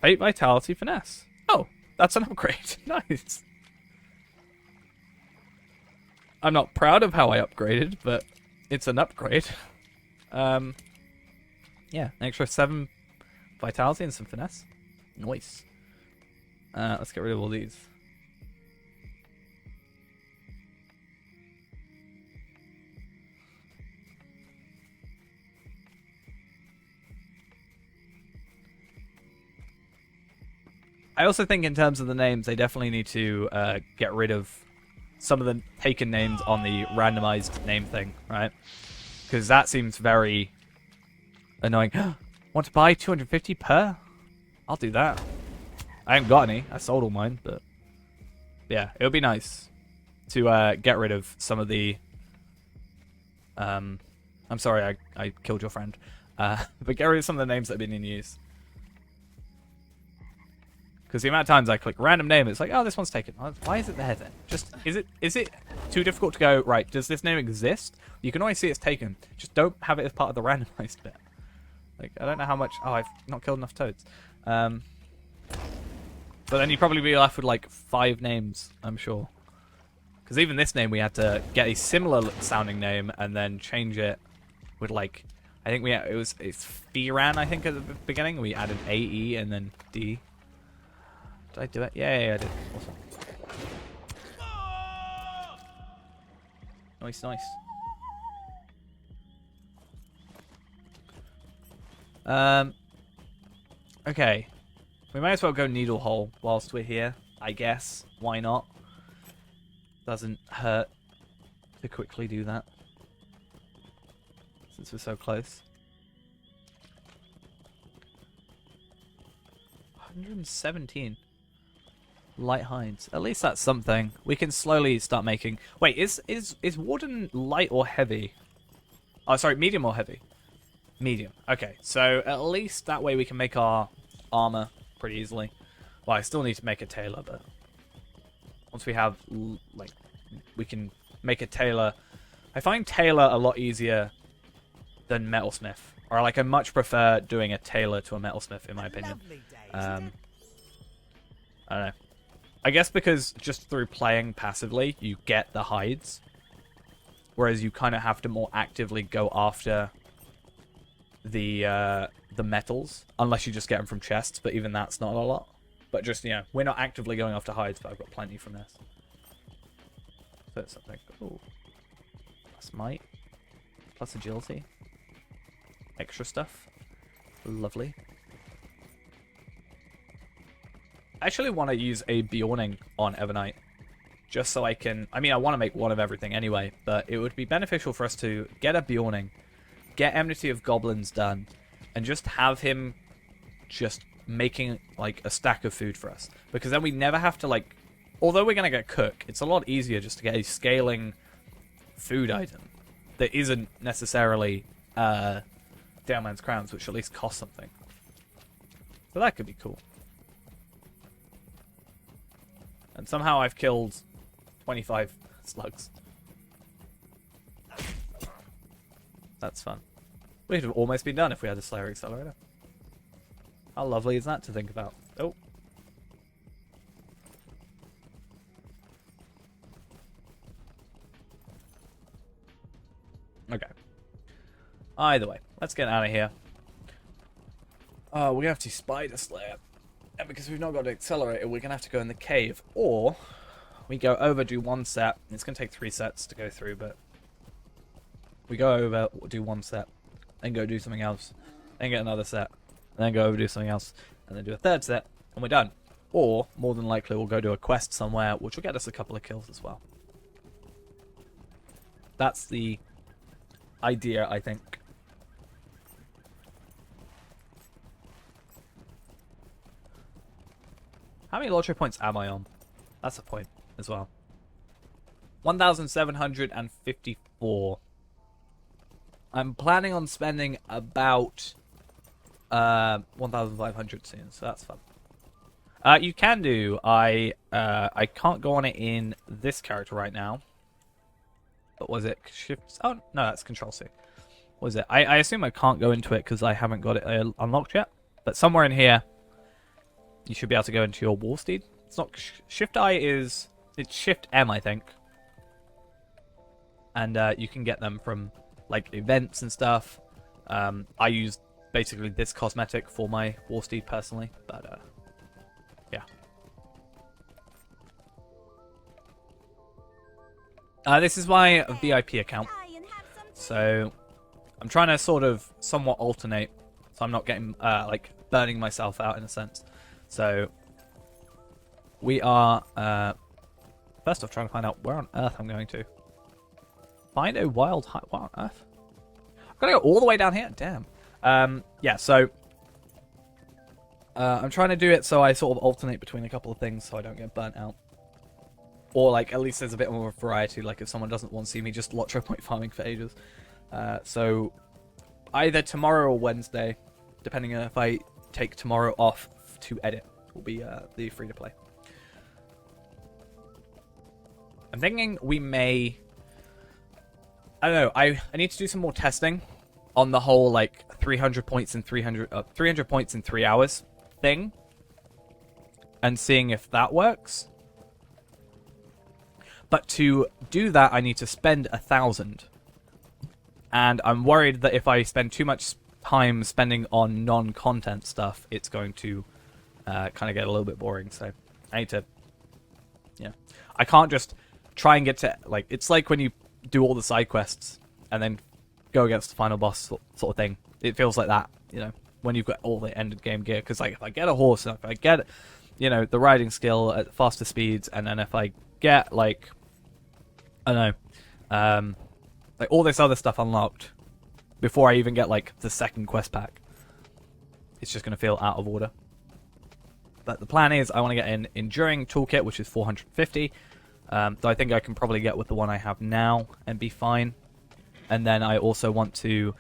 Fate, Vitality, Finesse. Oh, that's an upgrade. Nice. I'm not proud of how I upgraded, but it's an upgrade. Yeah, an extra 7 Vitality and some Finesse. Nice. Let's get rid of all these. I also think in terms of the names, they definitely need to get rid of some of the taken names on the randomized name thing, right? Because that seems very annoying. Want to buy 250 per? I'll do that. I haven't got any. I sold all mine, but yeah, it would be nice to get rid of some of the... I'm sorry, I killed your friend. But get rid of some of the names that have been in use. Because the amount of times I click random name, it's like, oh, this one's taken. Why is it there then? Just is it too difficult to go, right, does this name exist? You can always see it's taken. Just don't have it as part of the randomized bit. Like, I don't know how much... Oh, I've not killed enough toads. But then you'd probably be left with like 5 names, I'm sure. Because even this name, we had to get a similar sounding name and then change it with like... I think it's Firan, I think, at the beginning. We added AE and then D. Did I do it? Yeah, I did. Awesome. Nice. Okay. We might as well go needle hole whilst we're here, I guess. Why not? Doesn't hurt to quickly do that. Since we're so close. 117. Light hides. At least that's something. We can slowly start making... Wait, is Warden light or heavy? Oh, sorry, medium or heavy? Medium. Okay, so at least that way we can make our armor pretty easily. Well, I still need to make a tailor, but... Once we have, like... We can make a tailor... I find tailor a lot easier than metalsmith. Or, like, I much prefer doing a tailor to a metalsmith, in my opinion. I don't know. I guess because just through playing passively, you get the hides. whereas you kind of have to more actively go after the metals, unless you just get them from chests, but even that's not a lot. But just, we're not actively going after hides, but I've got plenty from this. So it's something. Ooh. Plus might. Plus agility. Extra stuff. Lovely. I actually want to use a Bjorning on Evernight. Just so I can... I mean, I want to make one of everything anyway, but it would be beneficial for us to get a Bjorning, get Enmity of Goblins done, and just have him just making, like, a stack of food for us. Because then we never have to, like... Although we're going to get cook, it's a lot easier just to get a scaling food item that isn't necessarily Down Man's Crowns, which at least costs something. So that could be cool. And somehow I've killed 25 slugs. That's fun. We'd have almost been done if we had a Slayer Accelerator. How lovely is that to think about? Oh. Okay. Either way, let's get out of here. We're going to have to Spider Slayer. And because we've not got an accelerator, we're going to have to go in the cave. Or we go over, do one set. It's going to take 3 sets to go through, but we go over, do one set, then go do something else, then get another set, and then go over, do something else, and then do a 3rd set, and we're done. Or, more than likely, we'll go do a quest somewhere, which will get us a couple of kills as well. That's the idea, I think. How many lottery points am I on? That's a point as well. 1,754. I'm planning on spending about 1,500 soon, so that's fun. You can do. I can't go on it in this character right now. But was it shift? Oh no, that's Control C. What was it? I assume I can't go into it because I haven't got it unlocked yet. But somewhere in here, you should be able to go into your War Steed. It's not Shift I is it's Shift M, I think. And you can get them from like events and stuff. I use basically this cosmetic for my War Steed personally, but yeah. This is my VIP account, so I'm trying to sort of somewhat alternate, so I'm not getting like burning myself out in a sense. So we are first off trying to find out where on earth I'm going to find a wild hide. What on earth? I've got to go all the way down here. Damn. Yeah. So I'm trying to do it so I sort of alternate between a couple of things, so I don't get burnt out. Or, like, at least there's a bit more variety, like if someone doesn't want to see me just lottery point farming for ages. So, either tomorrow or Wednesday, depending on if I take tomorrow off to edit, will be the free-to-play. I'm thinking we may... I don't know, I need to do some more testing on the whole, like, 300 points in 300 points in 3 hours thing. And seeing if that works. But to do that, I need to spend 1,000. And I'm worried that if I spend too much time spending on non-content stuff, it's going to kind of get a little bit boring. So I need to, I can't just try and get to, like, it's like when you do all the side quests and then go against the final boss sort of thing. It feels like that, when you've got all the end game gear. Because, like, if I get a horse, and if I get, the riding skill at faster speeds, and then if I get, like, I don't know, like all this other stuff unlocked before I even get like the second quest pack, it's just going to feel out of order. But the plan is I want to get an Enduring Toolkit, which is 450. So I think I can probably get with the one I have now and be fine. And then I also want to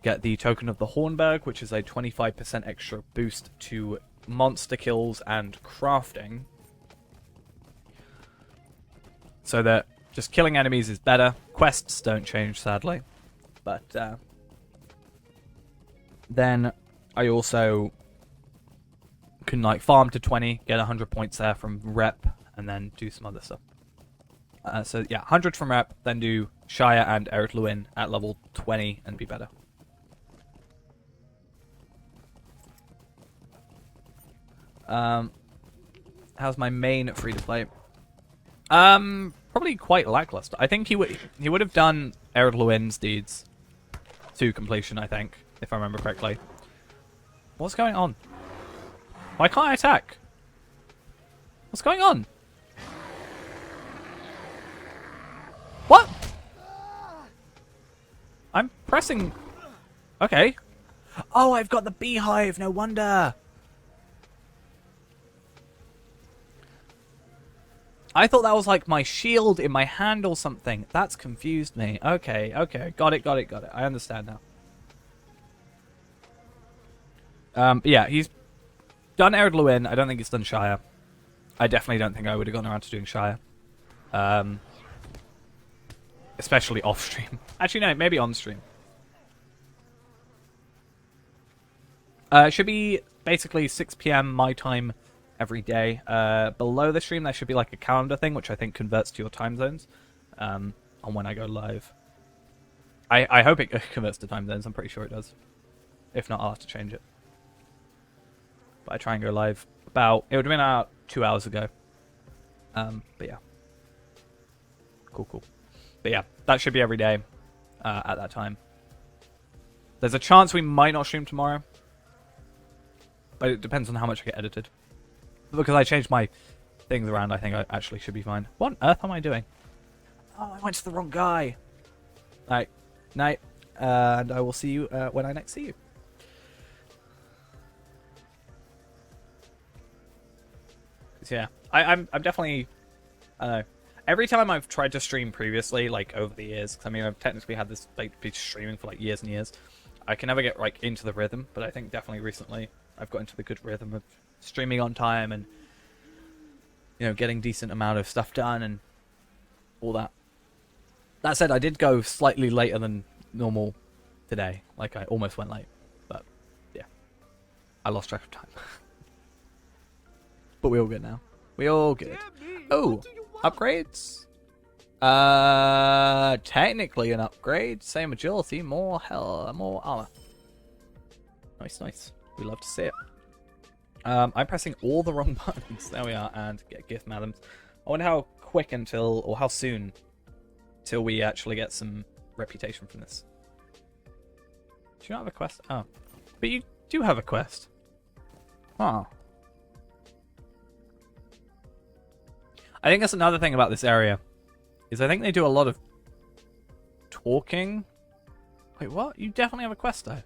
get the Token of the Hornberg, which is a 25% extra boost to monster kills and crafting. So that just killing enemies is better. Quests don't change, sadly. But then I also can like farm to 20, get 100 points there from rep, and then do some other stuff. So yeah, 100 from rep, then do Shire and Eric Lewin at level 20 and be better. How's my main free to play? Probably quite lackluster. I think he would have done Eric Lewin's deeds to completion, I think, if I remember correctly. What's going on? Why can't I attack? What's going on? What? I'm pressing... Okay. Oh, I've got the beehive, no wonder. I thought that was like my shield in my hand or something. That's confused me. Okay, okay. Got it. I understand now. But yeah, he's done Eric Lewin. I don't think he's done Shire. I definitely don't think I would have gone around to doing Shire. Especially off stream. Actually, no, maybe on stream. It should be basically 6 PM my time every day. Below the stream, there should be like a calendar thing, which I think converts to your time zones on when I go live. I hope it converts to time zones. I'm pretty sure it does. If not, I'll have to change it. But I try and go live about... It would have been about 2 hours ago. But yeah. Cool. But yeah, that should be every day at that time. There's a chance we might not stream tomorrow. But it depends on how much I get edited. Because I changed my things around, I think I actually should be fine. What on earth am I doing? Oh, I went to the wrong guy. Alright, night. And I will see you when I next see you. Yeah, I'm definitely... I don't know. Every time I've tried to stream previously, like over the years, 'cause I mean I've technically had this like be streaming for like years and years, I can never get like into the rhythm. But I think definitely recently I've got into the good rhythm of streaming on time and getting decent amount of stuff done and all that. That said, I did go slightly later than normal today. Like I almost went late, but yeah, I lost track of time. But we're all good now. We all good. Oh, upgrades? Technically an upgrade. Same agility, more armor. Nice. We love to see it. I'm pressing all the wrong buttons. There we are, and get gift madams. I wonder how quick or how soon till we actually get some reputation from this. Do you not have a quest? Oh, but you do have a quest. Huh. I think that's another thing about this area, is I think they do a lot of talking. Wait, what? You definitely have a quest though.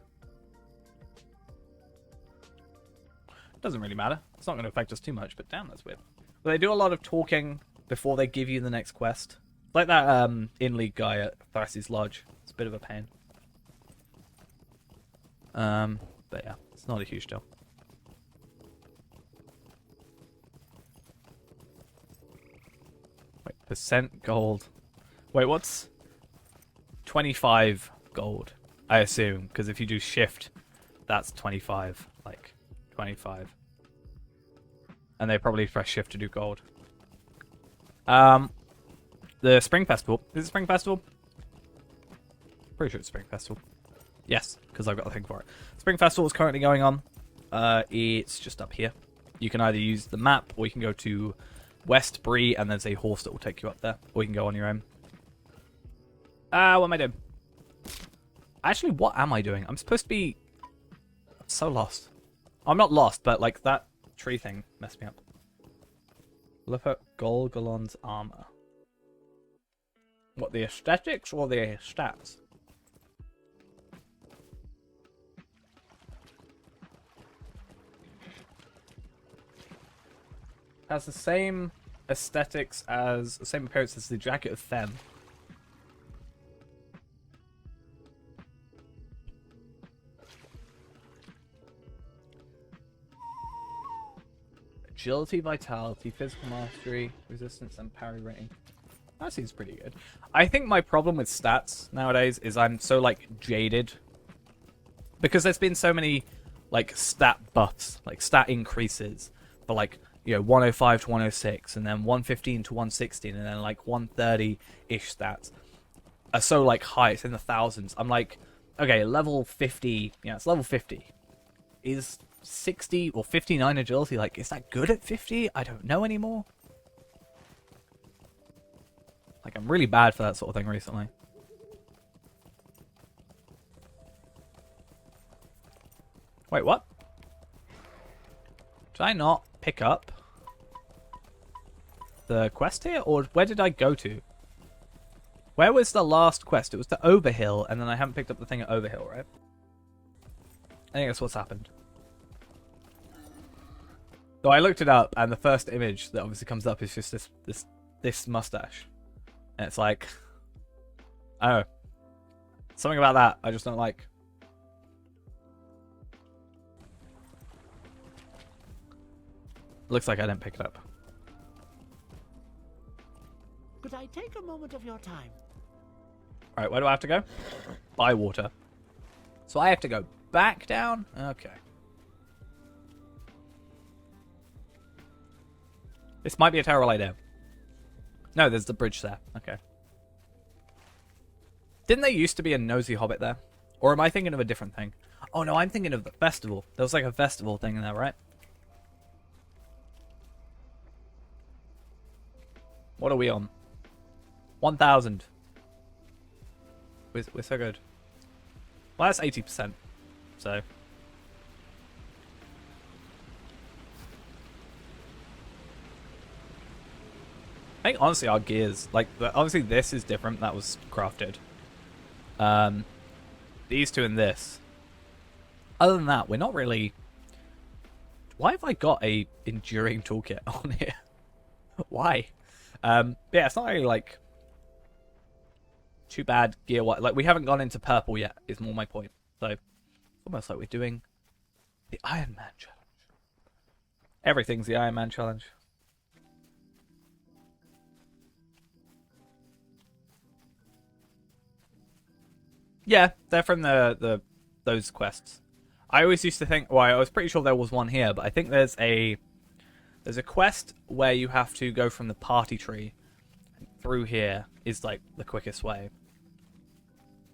Doesn't really matter. It's not going to affect us too much, but damn, that's weird. But they do a lot of talking before they give you the next quest. Like that in-league guy at Thrasy's Lodge. It's a bit of a pain. But yeah, it's not a huge deal. Wait, percent gold. Wait, what's 25 gold? I assume, because if you do shift, that's 25. Like 25. And they probably press shift to do gold. The Spring Festival. Is it Spring Festival? Pretty sure it's Spring Festival. Yes, because I've got a thing for it. Spring Festival is currently going on. It's just up here. You can either use the map, or you can go to West Bree, and there's a horse that will take you up there. Or you can go on your own. What am I doing? Actually, what am I doing? I'm supposed to be... I'm so lost. I'm not lost, but like that tree thing messed me up. Look at Golgolon's armor. What, the aesthetics or the stats? Has the same aesthetics as... the same appearance as the Jacket of Femme. Agility, vitality, physical mastery, resistance, and parry rating. That seems pretty good. I think my problem with stats nowadays is I'm so, like, jaded. Because there's been so many, like, stat buffs, like, stat increases for, like, 105 to 106, and then 115 to 116, and then like 130-ish stats are so like high, it's in the thousands. I'm like, okay, level 50, it's level 50. Is 60 or 59 agility, like, is that good at 50? I don't know anymore. Like, I'm really bad for that sort of thing recently. Wait, what? Did I not pick up the quest here? Or where did I go to? Where was the last quest? It was to Overhill, and then I haven't picked up the thing at Overhill, right? I think that's what's happened. So I looked it up, and the first image that obviously comes up is just this mustache. And it's like, I don't know. Something about that I just don't like. Looks like I didn't pick it up. Could I take a moment of your time? Alright, where do I have to go? Buy water. So I have to go back down? Okay. This might be a terrible idea. No, there's the bridge there. Okay. Didn't there used to be a nosy hobbit there? Or am I thinking of a different thing? Oh no, I'm thinking of the festival. There was like a festival thing in there, right? What are we on? 1,000. We're so good. Well, that's 80%. So. I think honestly our gears, like, obviously this is different. That was crafted. These two and this. Other than that, we're not really. Why have I got a enduring toolkit on here? Why? Yeah, it's not really like too bad gear. Like, we haven't gone into purple yet. Is more my point. So it's almost like we're doing the Iron Man challenge. Everything's the Iron Man challenge. Yeah, they're from those quests. I always used to think, well, I was pretty sure there was one here, but I think there's a quest where you have to go from the party tree through here is like the quickest way.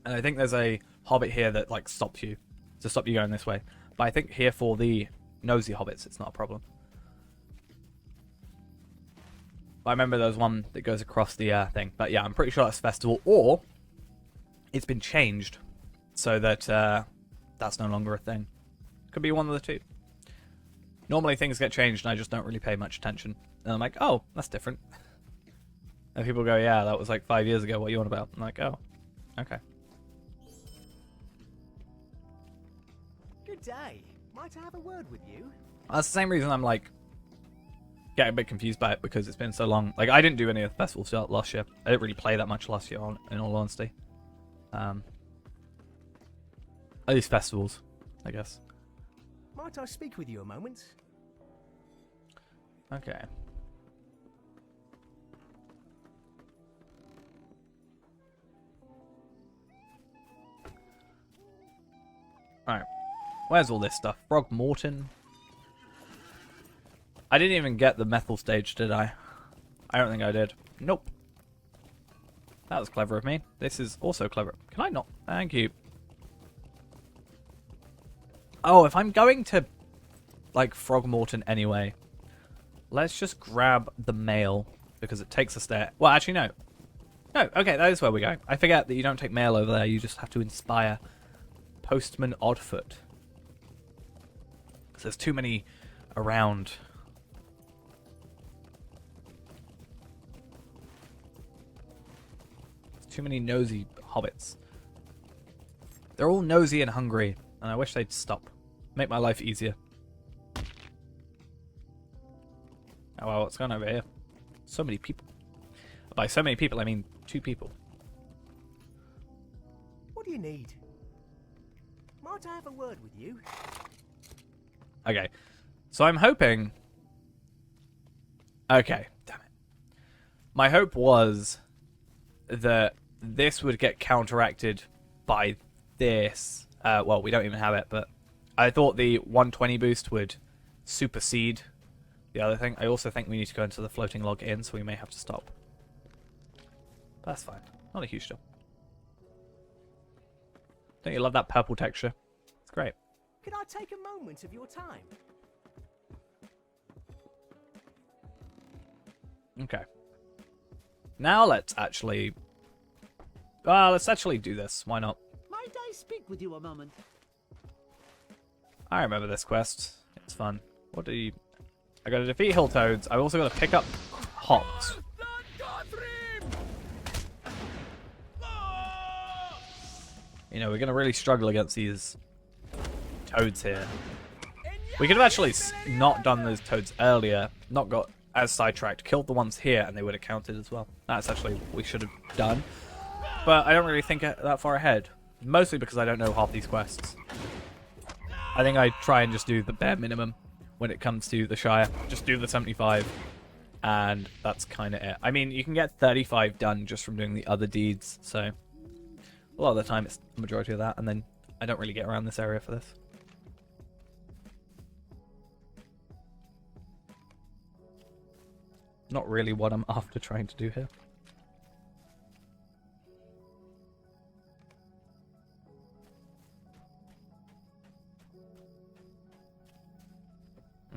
And I think there's a hobbit here that like stops you to stop you going this way. But I think here for the nosy hobbits, it's not a problem. But I remember there was one that goes across the thing. But yeah, I'm pretty sure that's festival, or it's been changed so that that's no longer a thing. Could be one of the two. Normally things get changed and I just don't really pay much attention. And I'm like, oh, that's different. And people go, yeah, that was like 5 years ago. What are you on about? I'm like, oh, okay. Good day. Might I have a word with you? That's the same reason I'm like getting a bit confused by it, because it's been so long. Like, I didn't do any of the festivals last year. I didn't really play that much last year, in all honesty. At least festivals, I guess. Might I speak with you a moment? Okay. Alright. Where's all this stuff? Frog Morton. I didn't even get the methyl stage, did I? I don't think I did. Nope. That was clever of me. This is also clever. Can I not? Thank you. Oh, if I'm going to, like, Frog Morton anyway, let's just grab the mail, because it takes us there. Well, actually, no. No, okay, that is where we're going. I forget that you don't take mail over there. You just have to inspire Postman Oddfoot. Because there's too many around. Too many nosy hobbits. They're all nosy and hungry, and I wish they'd stop. Make my life easier. Oh well, what's going on over here? So many people. By so many people, I mean 2 people. What do you need? Might I have a word with you? Okay, so I'm hoping... Okay, damn it. My hope was that this would get counteracted by this. Well, we don't even have it, but I thought the 120 boost would supersede the other thing. I also think we need to go into the floating log inn, so we may have to stop. But that's fine. Not a huge deal. Don't you love that purple texture? It's great. Can I take a moment of your time? Okay. Now let's actually... let's actually do this. Why not? Might I speak with you a moment? I remember this quest. It's fun. What do you... I gotta defeat hill toads. I've also got to pick up hops. You know, we're gonna really struggle against these toads here. We could have actually not done those toads earlier, not got as sidetracked, killed the ones here, and they would have counted as well. That's actually what we should have done. But I don't really think that far ahead. Mostly because I don't know half these quests. I think I try and just do the bare minimum when it comes to the Shire. Just do the 75. And that's kind of it. I mean, you can get 35 done just from doing the other deeds, so... A lot of the time it's the majority of that, and then I don't really get around this area for this. Not really what I'm after trying to do here.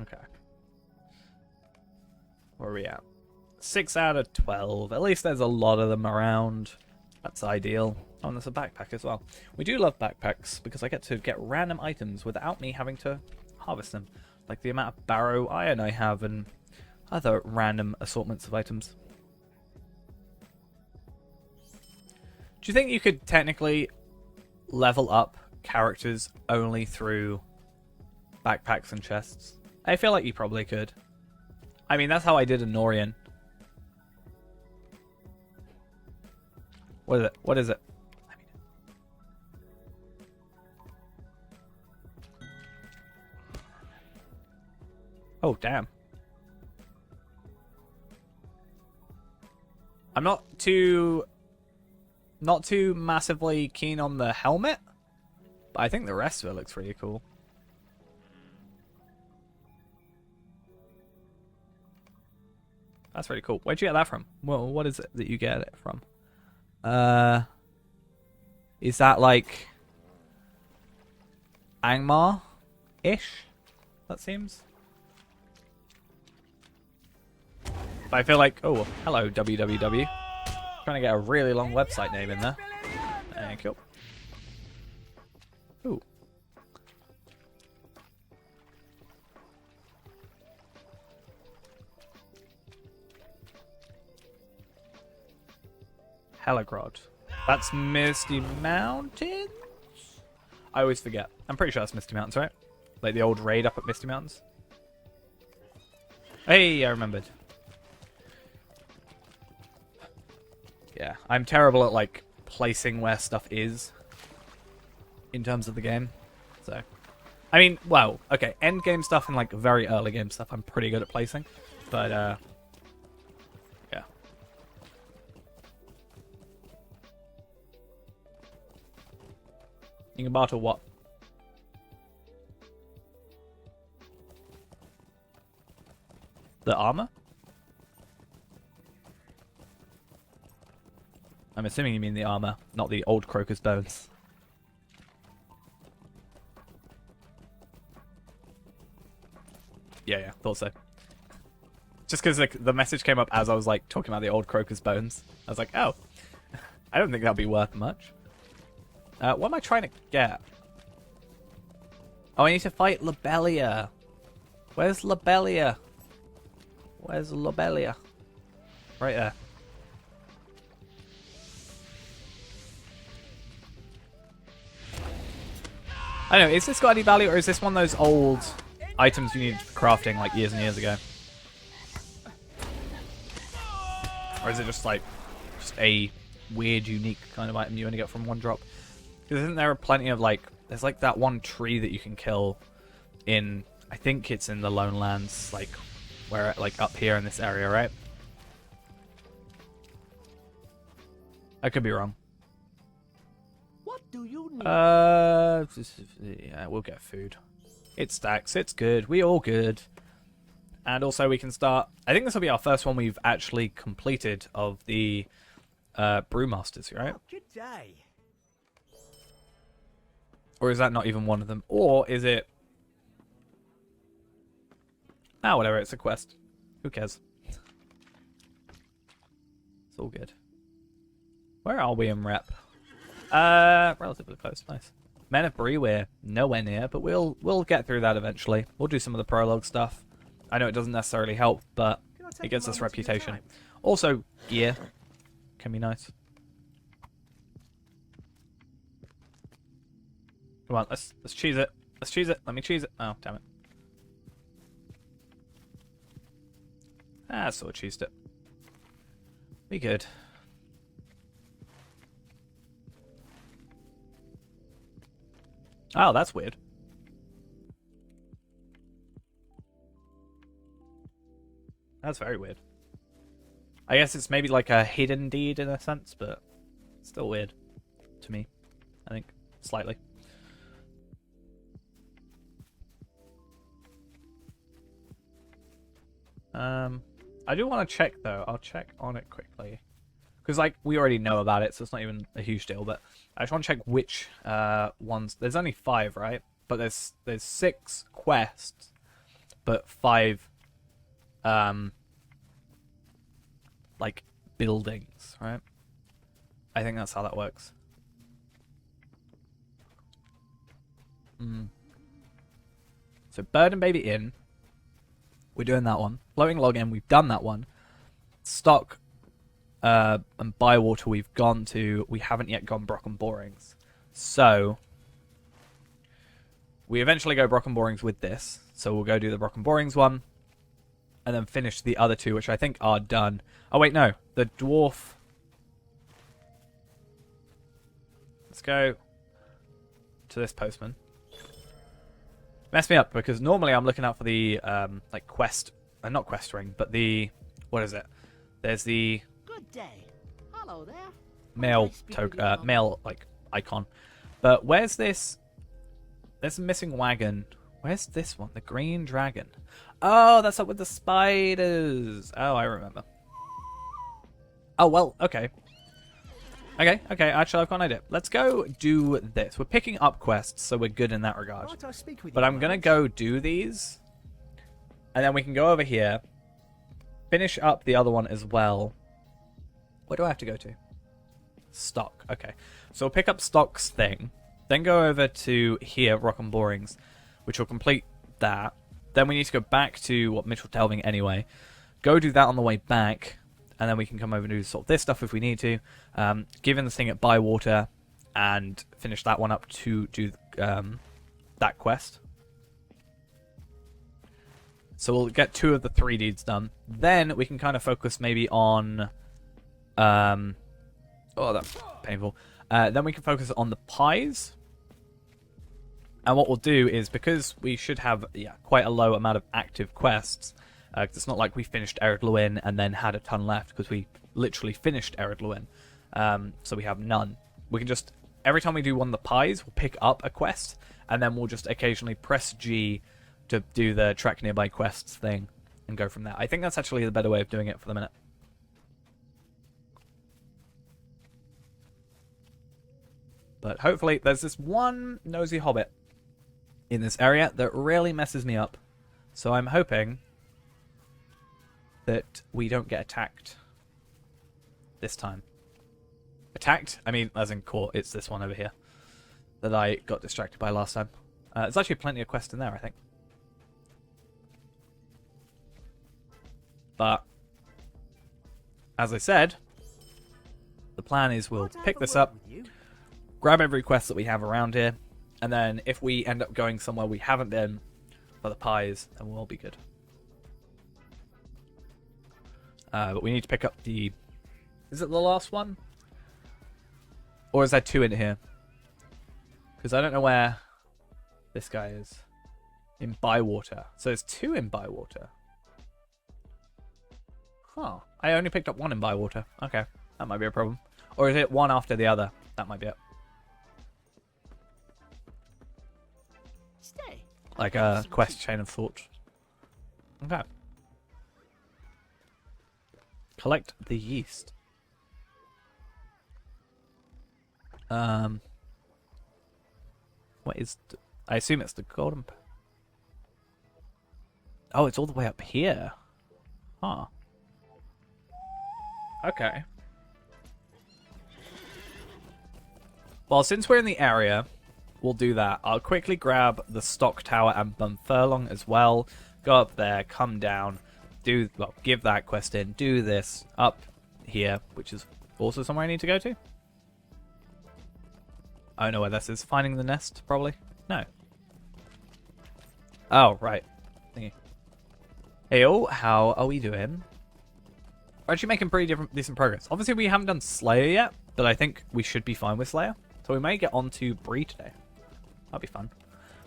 Okay. Where are we at? 6 out of 12. At least there's a lot of them around. That's ideal. Oh, and there's a backpack as well. We do love backpacks because I get to get random items without me having to harvest them. Like the amount of barrow iron I have and other random assortments of items. Do you think you could technically level up characters only through backpacks and chests? I feel like you probably could. I mean, that's how I did Norian. What is it? What is it? Oh, damn. I'm not too massively keen on the helmet, but I think the rest of it looks pretty cool. That's really cool. Where'd you get that from? Well, what is it that you get it from? Is that like Angmar-ish? That seems. But I feel like, oh, hello www. Trying to get a really long website name in there. Thank you. Ooh. Helagrod. That's Misty Mountains? I always forget. I'm pretty sure that's Misty Mountains, right? Like the old raid up at Misty Mountains. Hey, I remembered. Yeah, I'm terrible at like placing where stuff is in terms of the game. So, I mean, well, okay, end game stuff and like very early game stuff I'm pretty good at placing, but yeah. You can barter what? The armor? I'm assuming you mean the armor, not the old crocus bones. Yeah, thought so. Just because like, the message came up as I was like talking about the old crocus bones. I was like, oh, I don't think that'll be worth much. What am I trying to get? Oh, I need to fight Lobelia. Where's Lobelia? Where's Lobelia? Right there. I don't know, is this got any value or is this one of those old items you needed for crafting like years and years ago? Or is it just like just a weird, unique kind of item you only get from one drop? Because isn't there plenty of like, there's like that one tree that you can kill in, I think it's in the Lone Lands, like where, like up here in this area, right? I could be wrong. What do you need? Yeah, we'll get food. It stacks. It's good. We all good. And also we can start... I think this will be our first one we've actually completed of the Brewmasters, right? Oh, good day. Or is that not even one of them? Or is it... Ah, whatever, it's a quest. Who cares? It's all good. Where are we in rep? Relatively close, nice. Men of Bree, we're nowhere near, but we'll get through that eventually. We'll do some of the prologue stuff. I know it doesn't necessarily help, but it gets us reputation. Also, gear can be nice. Come on, let's cheese it. Let's cheese it. Let me cheese it. Oh, damn it. Ah, sort of cheesed it. Be good. Oh, that's weird. That's very weird. I guess it's maybe like a hidden deed in a sense, but still weird to me, I think, slightly. I do want to check though. I'll check on it quickly. Because like we already know about it, so it's not even a huge deal, but I just want to check which ones. There's only 5, right? But there's 6 quests, but 5 like buildings, right? I think that's how that works. So Bird and Baby Inn, we're doing that one. Floating Log Inn, we've done that one. Stock and Bywater we've gone to. We haven't yet gone Brock and Borings. So we eventually go Brock and Borings with this. So we'll go do the Brock and Borings one. And then finish the other 2, which I think are done. Oh, wait, no. The Dwarf... Let's go to this postman. Messed me up, because normally I'm looking out for the, like, quest... not quest ring, but the... What is it? There's the... Good day. Hello there. Mail token... mail, like, icon. But where's this... There's a missing wagon. Where's this one? The Green Dragon. Oh, that's up with the spiders. Oh, I remember. Oh, well, okay. Okay, actually, I've got an idea. Let's go do this. We're picking up quests, so we're good in that regard. Might I speak with But you, I'm going to Miles? go do these. And then we can go over here. Finish up the other one as well. Where do I have to go to? Stock. Okay. So we'll pick up Stock's thing. Then go over to here, Rock and Borings, which will complete that. Then we need to go back to Mitchell Delving anyway. Go do that on the way back, and then we can come over and do sort of this stuff if we need to. Given the thing at Bywater, and finish that one up to do that quest. So we'll get 2 of the 3 deeds done. Then we can kind of focus maybe on... oh, that's painful. Then we can focus on the pies. And what we'll do is, because we should have quite a low amount of active quests, because it's not like we finished Ered Luin and then had a ton left, because we literally finished Ered Luin. So we have none. We can just, every time we do one of the pies, we'll pick up a quest, and then we'll just occasionally press G to do the track nearby quests thing, and go from there. I think that's actually the better way of doing it for the minute. But hopefully, there's this one nosy hobbit in this area that really messes me up. So I'm hoping that we don't get attacked this time. Attacked? I mean, as in caught. It's this one over here that I got distracted by last time. There's actually plenty of quests in there, I think. But, as I said, the plan is we'll pick this up, grab every quest that we have around here, and then if we end up going somewhere we haven't been for the pies, then we'll all be good. But we need to pick up the... Is it the last one? Or is there 2 in here? Because I don't know where this guy is. In Bywater. So there's 2 in Bywater. Huh. I only picked up 1 in Bywater. Okay. That might be a problem. Or is it one after the other? That might be it. Stay. Like a quest chain of thought. Okay. Collect the yeast. What is... I assume it's the golden... Oh, it's all the way up here. Huh. Okay. Well, since we're in the area, we'll do that. I'll quickly grab the stock tower and Bunfurlong as well. Go up there, come down, give that quest in, do this up here, which is also somewhere I need to go to. I don't know where this is. Finding the nest, probably? No. Oh, right. Thingy. Hey, how are we doing? We're actually making pretty decent progress. Obviously, we haven't done Slayer yet, but I think we should be fine with Slayer. So we may get on to Bree today. That'll be fun.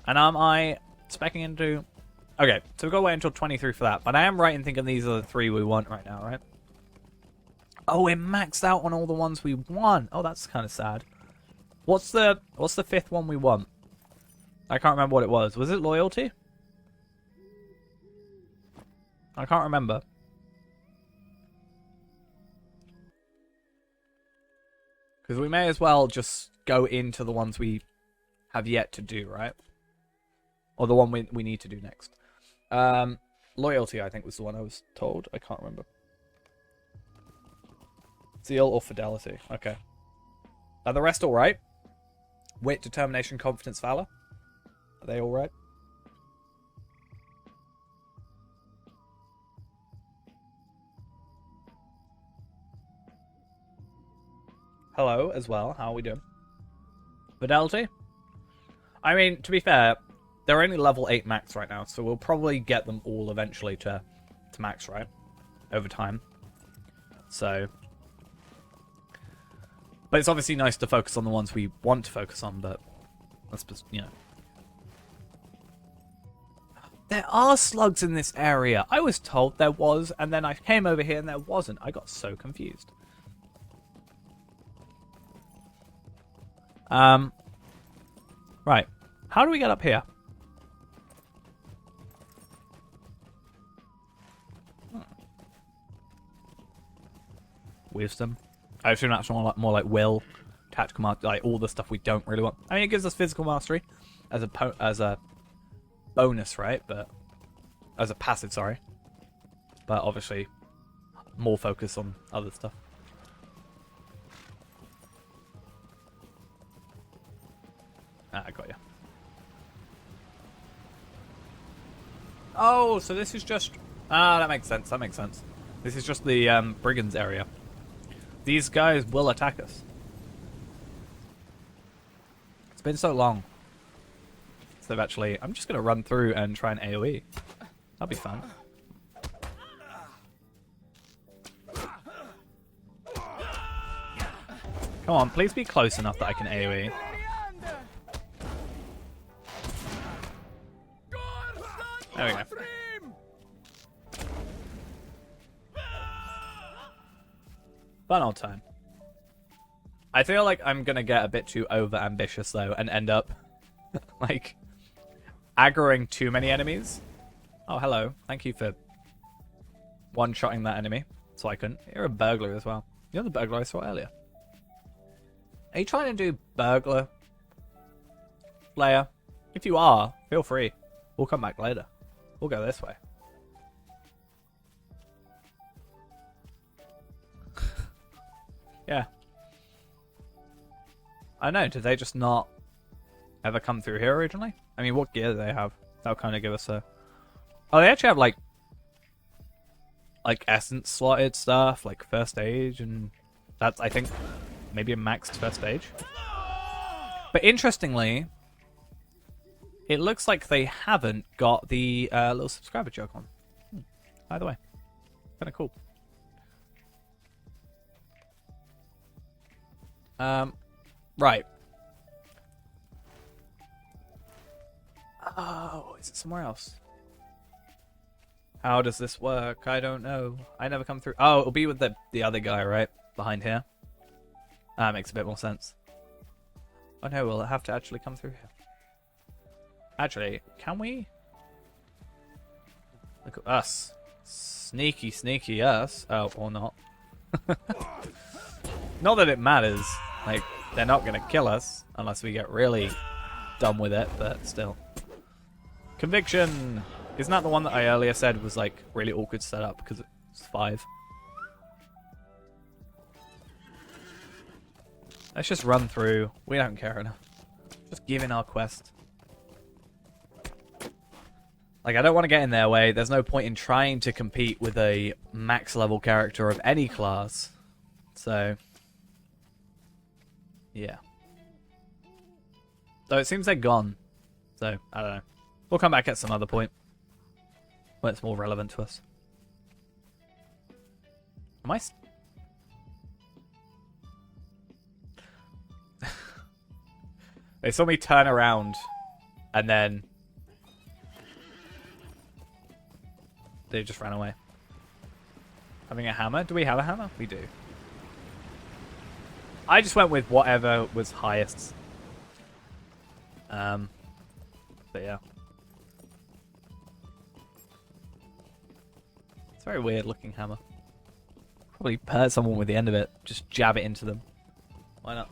And am I specking into... Okay, so we've got to wait until 23 for that. But I am right in thinking these are the 3 we want right now, right? Oh, we're maxed out on all the ones we want. Oh, that's kind of sad. What's the 5th one we want? I can't remember what it was. Was it loyalty? I can't remember. Because we may as well just go into the ones we have yet to do, right? Or the one we need to do next. Loyalty, I think, was the one I was told. I can't remember. Zeal or fidelity. Okay. Are the rest alright? Wit, determination, confidence, valor? Are they alright? Hello, as well. How are we doing? Fidelity? I mean, to be fair, they're only level 8 max right now, so we'll probably get them all eventually to max, right? Over time. So... But it's obviously nice to focus on the ones we want to focus on, but... That's just, you know... There are slugs in this area! I was told there was, and then I came over here and there wasn't. I got so confused. Right. How do we get up here? Wisdom. I assume that's more like will, tactical mastery, like all the stuff we don't really want. I mean, it gives us physical mastery as a bonus, right? But as a passive, sorry. But obviously, more focus on other stuff. I got you. Oh, so this is just... Ah, that makes sense. That makes sense. This is just the brigands area. These guys will attack us. It's been so long. So they've actually... I'm just going to run through and try an AoE. That'll be fun. Come on, please be close enough that I can AoE. There we go. Fun old time. I feel like I'm gonna get a bit too over ambitious though and end up like aggroing too many enemies. Oh, hello. Thank you for one-shotting that enemy so I couldn't. You're a burglar as well. You're the burglar I saw earlier. Are you trying to do burglar layer? If you are, feel free. We'll come back later. We'll go this way. Yeah. I know, did they just not ever come through here originally? I mean, what gear do they have? That'll kind of give us a... Oh, they actually have, like essence slotted stuff, like first stage, and that's, I think, maybe a maxed first stage. But interestingly, it looks like they haven't got the little subscriber joke on. By the way, kind of cool. Right. Oh, is it somewhere else? How does this work? I don't know. I never come through. Oh, it'll be with the other guy, right? Behind here. That makes a bit more sense. Oh no, we'll have to actually come through here. Actually, can we? Look at us. Sneaky, sneaky us. Oh, or not. Not that it matters. Like, they're not going to kill us unless we get really dumb with it, but still. Conviction! Isn't that the one that I earlier said was, like, really awkward to set up because it's 5? Let's just run through. We don't care enough. Just give in our quest. Like, I don't want to get in their way. There's no point in trying to compete with a max level character of any class. So, yeah. Though it seems they're gone. So, I don't know. We'll come back at some other point when it's more relevant to us. Am I... They saw me turn around and then they just ran away. Having a hammer? Do we have a hammer? We do. I just went with whatever was highest. But yeah. It's a very weird looking hammer. Probably hurt someone with the end of it. Just jab it into them. Why not?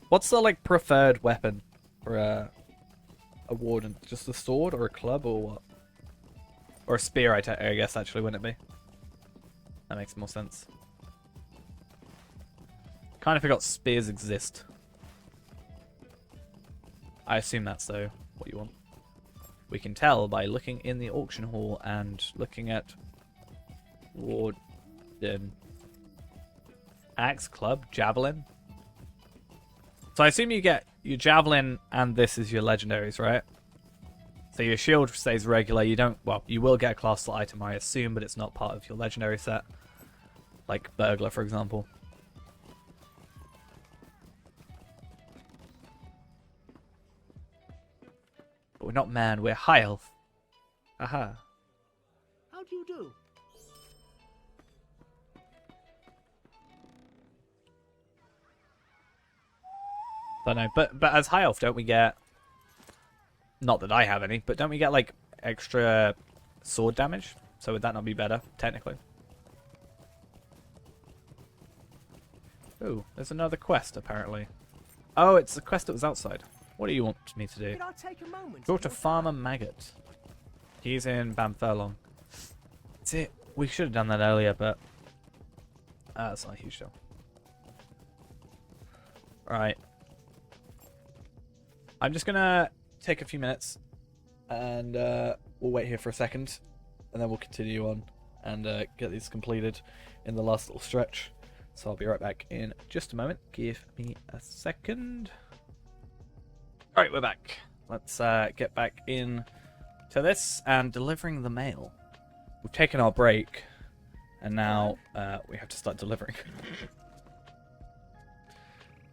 What's the like preferred weapon for a warden? Just a sword or a club or what? Or a spear, I guess actually, wouldn't it be? That makes more sense. Kind of forgot spears exist. I assume that's though what you want. We can tell by looking in the auction hall and looking at Warden. Axe, club, javelin. So I assume you get your javelin and this is your legendaries, right? So your shield stays regular. You don't, well, you will get a class slot item, I assume, but it's not part of your legendary set. Like burglar, for example. But we're not man, we're high health. Aha. How do you do? Don't know, but as high elf, don't we get? Not that I have any, but don't we get like extra sword damage? So would that not be better technically? Ooh, there's another quest apparently. Oh, it's the quest that was outside. What do you want me to do? Could I take a moment? Talk to Farmer Maggot. He's in Bamfurlong. That's it. We should have done that earlier, but that's not a huge deal. Right. I'm just gonna take a few minutes and we'll wait here for a second and then we'll continue on and get these completed in the last little stretch. So I'll be right back in just a moment. Give me a second. Alright, we're back. Let's get back in to this and delivering the mail. We've taken our break and now we have to start delivering.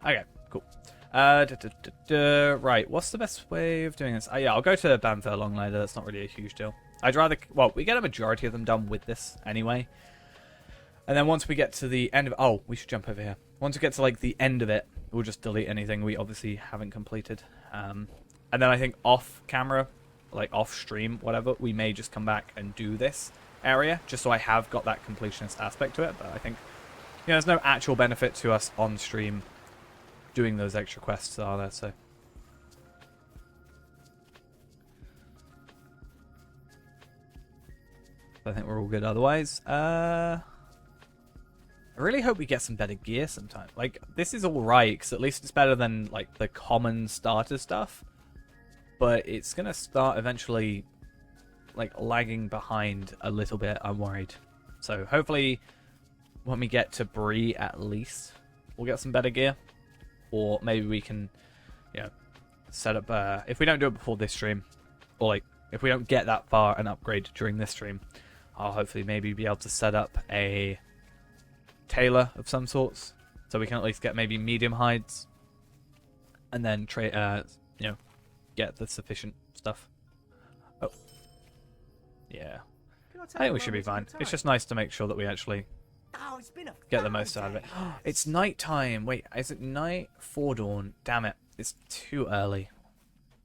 Okay, cool. Right, what's the best way of doing this? Yeah, I'll go to Bamfurlong later. That's not really a huge deal. I'd rather... Well, we get a majority of them done with this anyway. And then once we get to the end of... Oh, we should jump over here. Once we get to, like, the end of it, we'll just delete anything we obviously haven't completed. And then I think off camera, like off stream, whatever, we may just come back and do this area, just so I have got that completionist aspect to it. But I think, you know, there's no actual benefit to us on stream doing those extra quests, are there? So I think we're all good otherwise. I really hope we get some better gear sometime. Like, this is alright, because at least it's better than, like, the common starter stuff. But it's going to start eventually, like, lagging behind a little bit, I'm worried. So hopefully, when we get to Bree, at least, we'll get some better gear. Or maybe we can, you know, set up, if we don't do it before this stream, or, like, if we don't get that far and upgrade during this stream, I'll hopefully maybe be able to set up a tailor of some sorts, so we can at least get maybe medium hides, and then you know, get the sufficient stuff. Oh, yeah. I think we should be fine. It's just nice to make sure that we actually get the most out of it. It's night time. Wait, is it night for dawn? Damn it! It's too early.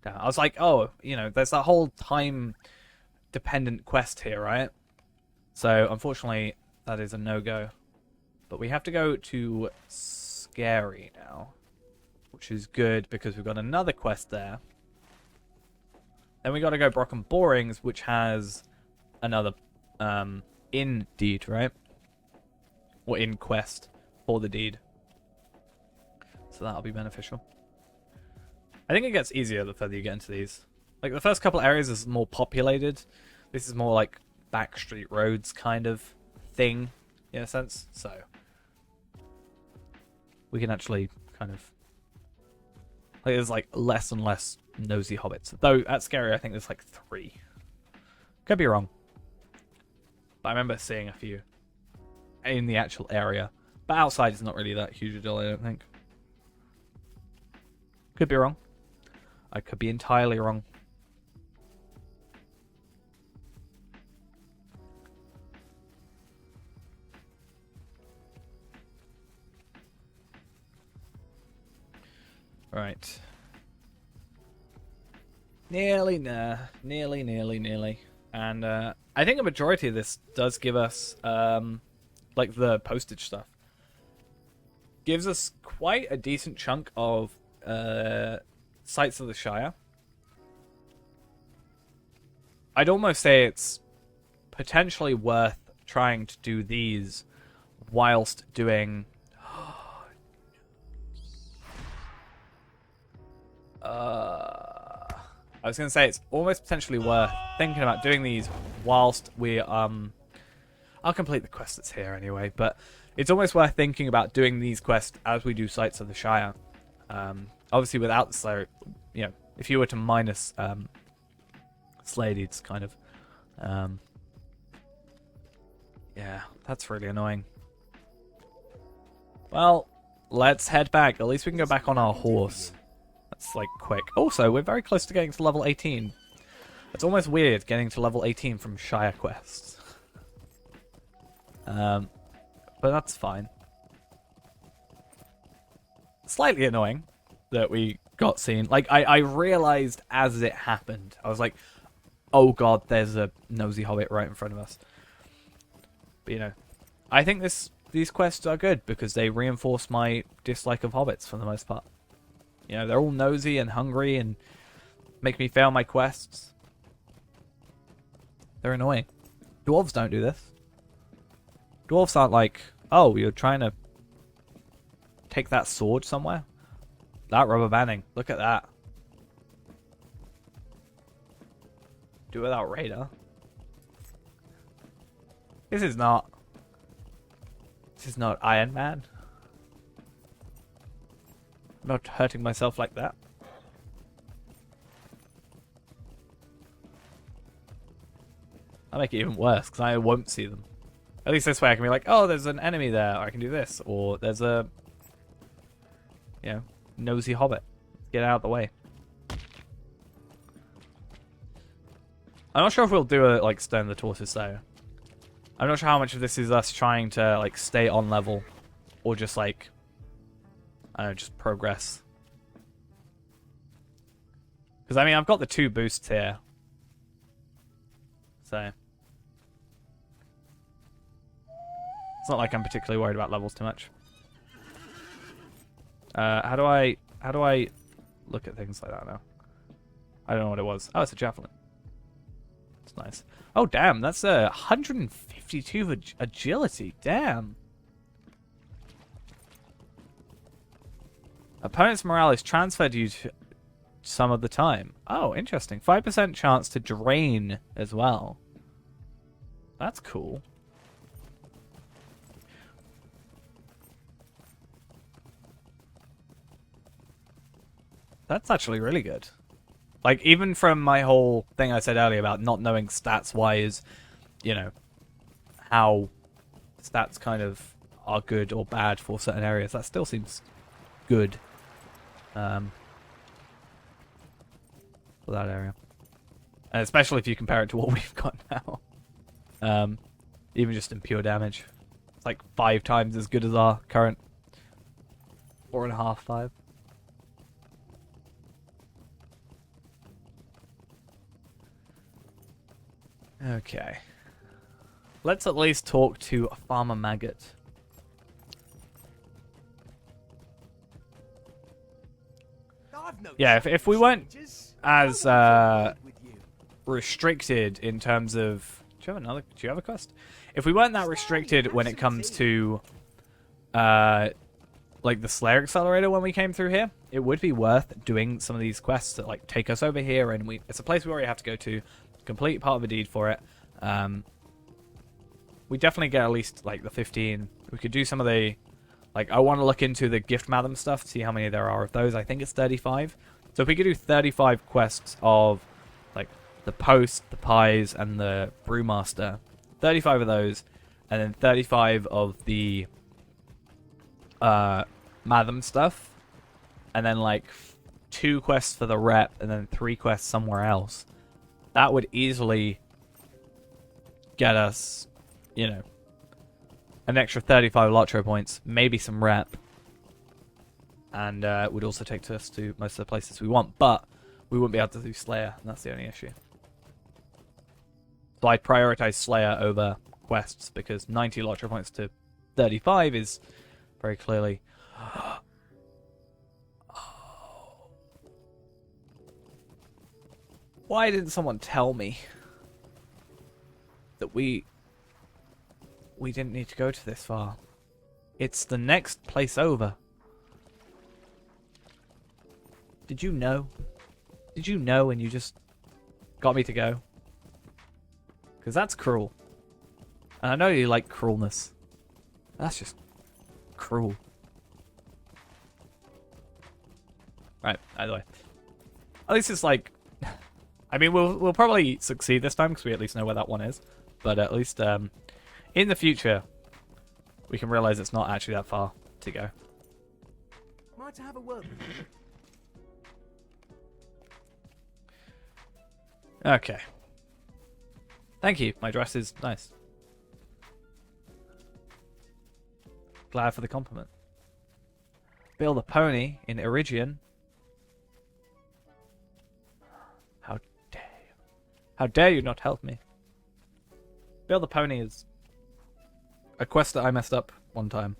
Damn it. I was like, oh, you know, there's that whole time dependent quest here, right? So unfortunately, that is a no-go. But we have to go to Scary now, which is good because we've got another quest there. Then we got to go Brocken Borings, which has another in deed, right? Or in quest for the deed. So that'll be beneficial. I think it gets easier the further you get into these. Like, the first couple areas is more populated. This is more like backstreet roads kind of thing, in a sense. So we can actually kind of... Like, there's like less and less nosy hobbits. Though at Scary, I think there's like 3. Could be wrong. But I remember seeing a few in the actual area. But outside is not really that huge a deal, I don't think. Could be wrong. I could be entirely wrong. Right. Nearly. And I think a majority of this does give us, like the postage stuff. Gives us quite a decent chunk of sites of the Shire. I'd almost say it's potentially worth trying to do these whilst doing... I was going to say it's almost potentially worth thinking about doing these whilst we... I'll complete the quest that's here anyway, but it's almost worth thinking about doing these quests as we do Sites of the Shire. Obviously, without the Slayer, you know, if you were to minus Slayer deeds, kind of. Yeah, that's really annoying. Well, let's head back. At least we can go back on our horse. That's like quick. Also, we're very close to getting to level 18. It's almost weird getting to level 18 from Shire quests. But that's fine. Slightly annoying that we got seen. Like, I realized as it happened. I was like, oh god, there's a nosy hobbit right in front of us. But, you know, I think these quests are good because they reinforce my dislike of hobbits for the most part. You know, they're all nosy and hungry and make me fail my quests. They're annoying. Dwarves don't do this. Dwarves aren't like, oh, you're trying to take that sword somewhere? That rubber banding. Look at that. Do it without radar. This is not Iron Man. I'm not hurting myself like that. I'll make it even worse because I won't see them. At least this way I can be like, oh, there's an enemy there. Or I can do this. Or there's a, you know, nosy hobbit. Get out of the way. I'm not sure if we'll do a, like, Stone the Tortoise, though. I'm not sure how much of this is us trying to, like, stay on level. Or just, like, I don't know, just progress. Because, I mean, I've got the 2 boosts here. So it's not like I'm particularly worried about levels too much. How do I look at things like that now? I don't know what it was. Oh, it's a javelin. It's nice. Oh, damn, that's 152 agility. Damn. Opponent's morale is transferred to you some of the time. Oh, interesting. 5% chance to drain as well. That's cool. That's actually really good. Like, even from my whole thing I said earlier about not knowing stats-wise, you know, how stats kind of are good or bad for certain areas, that still seems good. For that area. And especially if you compare it to what we've got now. Even just in pure damage. It's like 5 times as good as our current 4.5, 5. Okay. Let's at least talk to Farmer Maggot. Yeah, if we weren't as restricted in terms of... Do you have a quest? If we weren't that restricted when it comes to like the Slayer Accelerator when we came through here, it would be worth doing some of these quests that like take us over here, and it's a place we already have to go to, complete part of a deed for it. We definitely get at least like the 15. We could do some of the, like, I want to look into the Gift Madam stuff, see how many there are of those. I think it's 35. So if we could do 35 quests of like the Post, the Pies, and the Brewmaster, 35 of those, and then 35 of the Madam stuff, and then like 2 quests for the Rep, and then 3 quests somewhere else, that would easily get us, you know, an extra 35 Lotro points, maybe some Rep, and it would also take us to most of the places we want, but we wouldn't be able to do Slayer, and that's the only issue. So I'd prioritize Slayer over quests, because 90 Lotro points to 35 is very clearly... Why didn't someone tell me that we didn't need to go to this far? It's the next place over. Did you know? Did you know and you just got me to go? Because that's cruel. And I know you like cruelness. That's just cruel. Right, either way. At least it's like... I mean, we'll probably succeed this time because we at least know where that one is. But at least in the future, we can realize it's not actually that far to go. Might I have a word with you? Okay. Thank you. My dress is nice. Glad for the compliment. Bill the Pony in Iridian. How dare you? How dare you not help me? Bill the Pony is a quest that I messed up one time.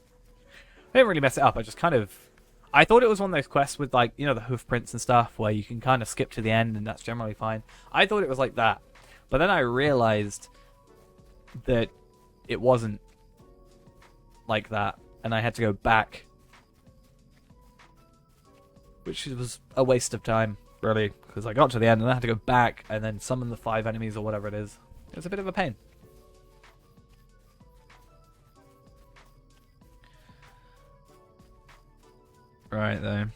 I didn't really mess it up. I just kind of... I thought it was one of those quests with, like, you know, the hoof prints and stuff where you can kind of skip to the end and that's generally fine. I thought it was like that. But then I realized that it wasn't like that. And I had to go back. Which was a waste of time, really. Because I got to the end and I had to go back and then summon the 5 enemies or whatever it is. It was a bit of a pain. Right, though.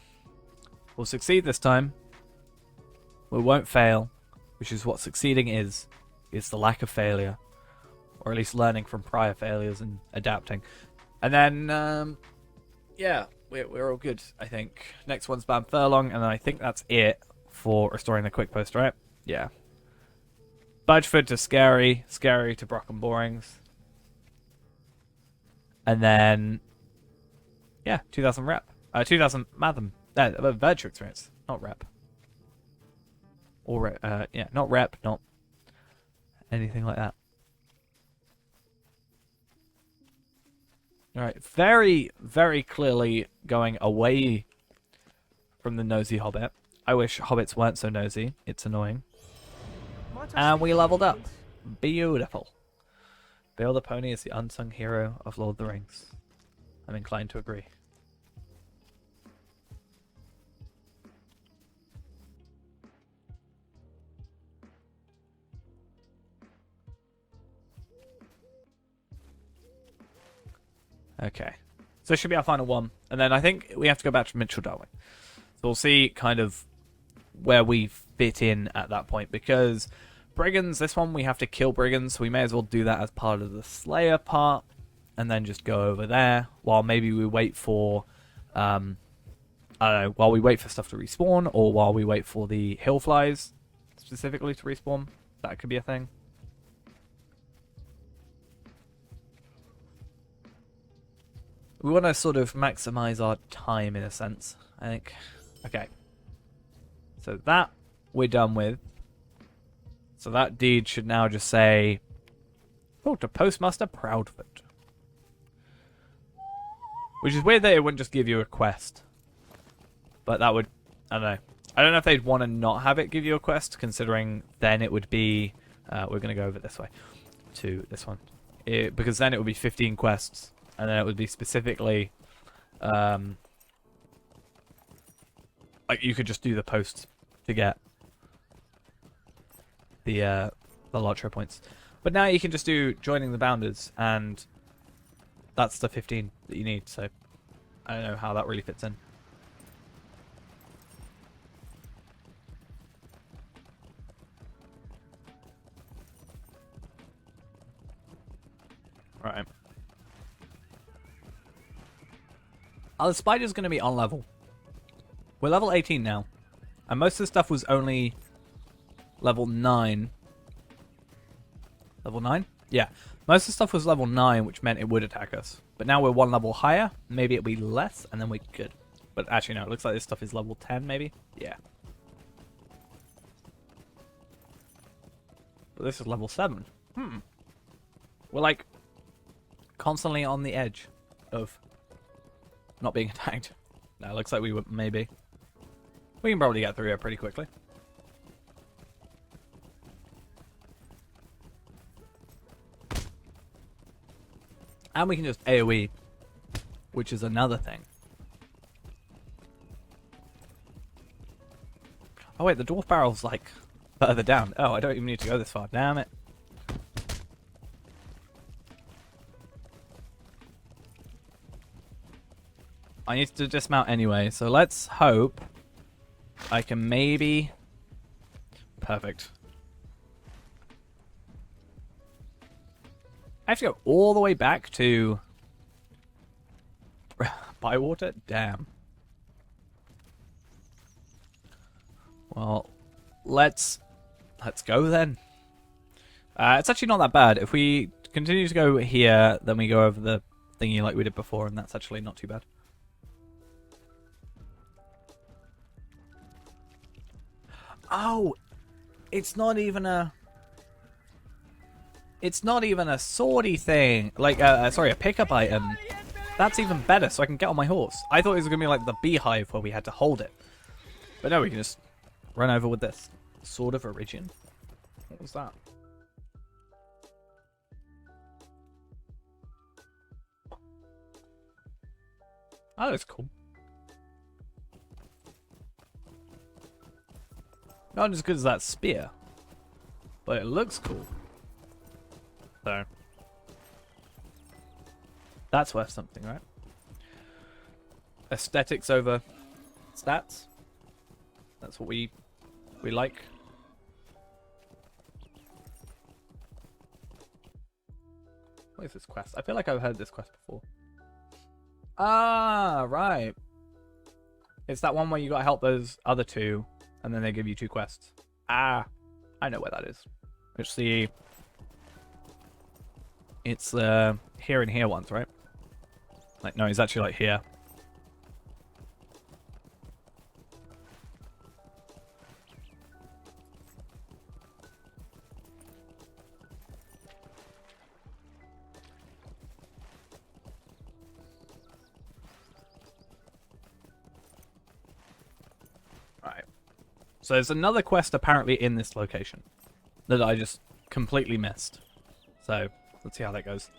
We'll succeed this time. We won't fail, which is what succeeding is. It's the lack of failure. Or at least learning from prior failures and adapting. And then, yeah, we're all good, I think. Next one's Bam Furlong, and then I think that's it for restoring the quick post, right? Yeah. Budgeford to Scary, Scary to Brock and Borings. And then, yeah, 2000 Rep. 2000 Madam. Virtue experience, not Rep. Or, yeah, not Rep, not anything like that. Alright, very, very clearly going away from the nosy hobbit. I wish hobbits weren't so nosy. It's annoying. And we leveled up. Beautiful. Bill the Pony is the unsung hero of Lord of the Rings. I'm inclined to agree. Okay. So this should be our final one. And then I think we have to go back to Mitchell Darwin. So we'll see kind of where we fit in at that point. Because Brigands, this one we have to kill Brigands. So we may as well do that as part of the Slayer part. And then just go over there. While maybe we wait for... I don't know. While we wait for stuff to respawn. Or while we wait for the Hillflies specifically to respawn. That could be a thing. We want to sort of maximize our time in a sense, I think. Okay. So that we're done with. So that deed should now just say, oh, to Postmaster Proudfoot. Which is weird that it wouldn't just give you a quest. But that would, I don't know. I don't know if they'd want to not have it give you a quest, considering then it would be, we're going to go over this way, to this one. Because then it would be 15 quests, and then it would be specifically, like you could just do the post to get the Lotro points. But now you can just do joining the Bounders, and that's the 15 that you need, so I don't know how that really fits in. Right. Oh, the spider's going to be on level. We're level 18 now. And most of the stuff was only level 9. Level 9? Yeah. Most of the stuff was level 9, which meant it would attack us. But now we're one level higher. Maybe it'll be less, and then we're good. But actually, no. It looks like this stuff is level 10, maybe? Yeah. But this is level 7. We're like constantly on the edge of not being attacked. No, it looks like we would maybe. We can probably get through here pretty quickly. And we can just AoE, which is another thing. Oh wait, the dwarf barrel's like further down. Oh, I don't even need to go this far. Damn it. I need to dismount anyway, so let's hope I can maybe... Perfect. I have to go all the way back to... Bywater? Damn. Well, let's go then. It's actually not that bad. If we continue to go here, then we go over the thingy like we did before, and that's actually not too bad. Oh, it's not even a swordy thing. Like, sorry, a pickup item. That's even better, so I can get on my horse. I thought it was gonna be like the beehive where we had to hold it, but no, we can just run over with this. Sword of Origin. What was that? Oh, that's cool. Not as good as that spear, but it looks cool. So that's worth something, right? Aesthetics over stats. That's what we like. What is this quest? I feel like I've heard this quest before. Ah, right. It's that one where you gotta help those other two, and then they give you 2 quests. Ah, I know where that is. It's the... It's the here and here ones, right? Like, no, it's actually like here. Right. So there's another quest apparently in this location that I just completely missed. So let's see how that goes.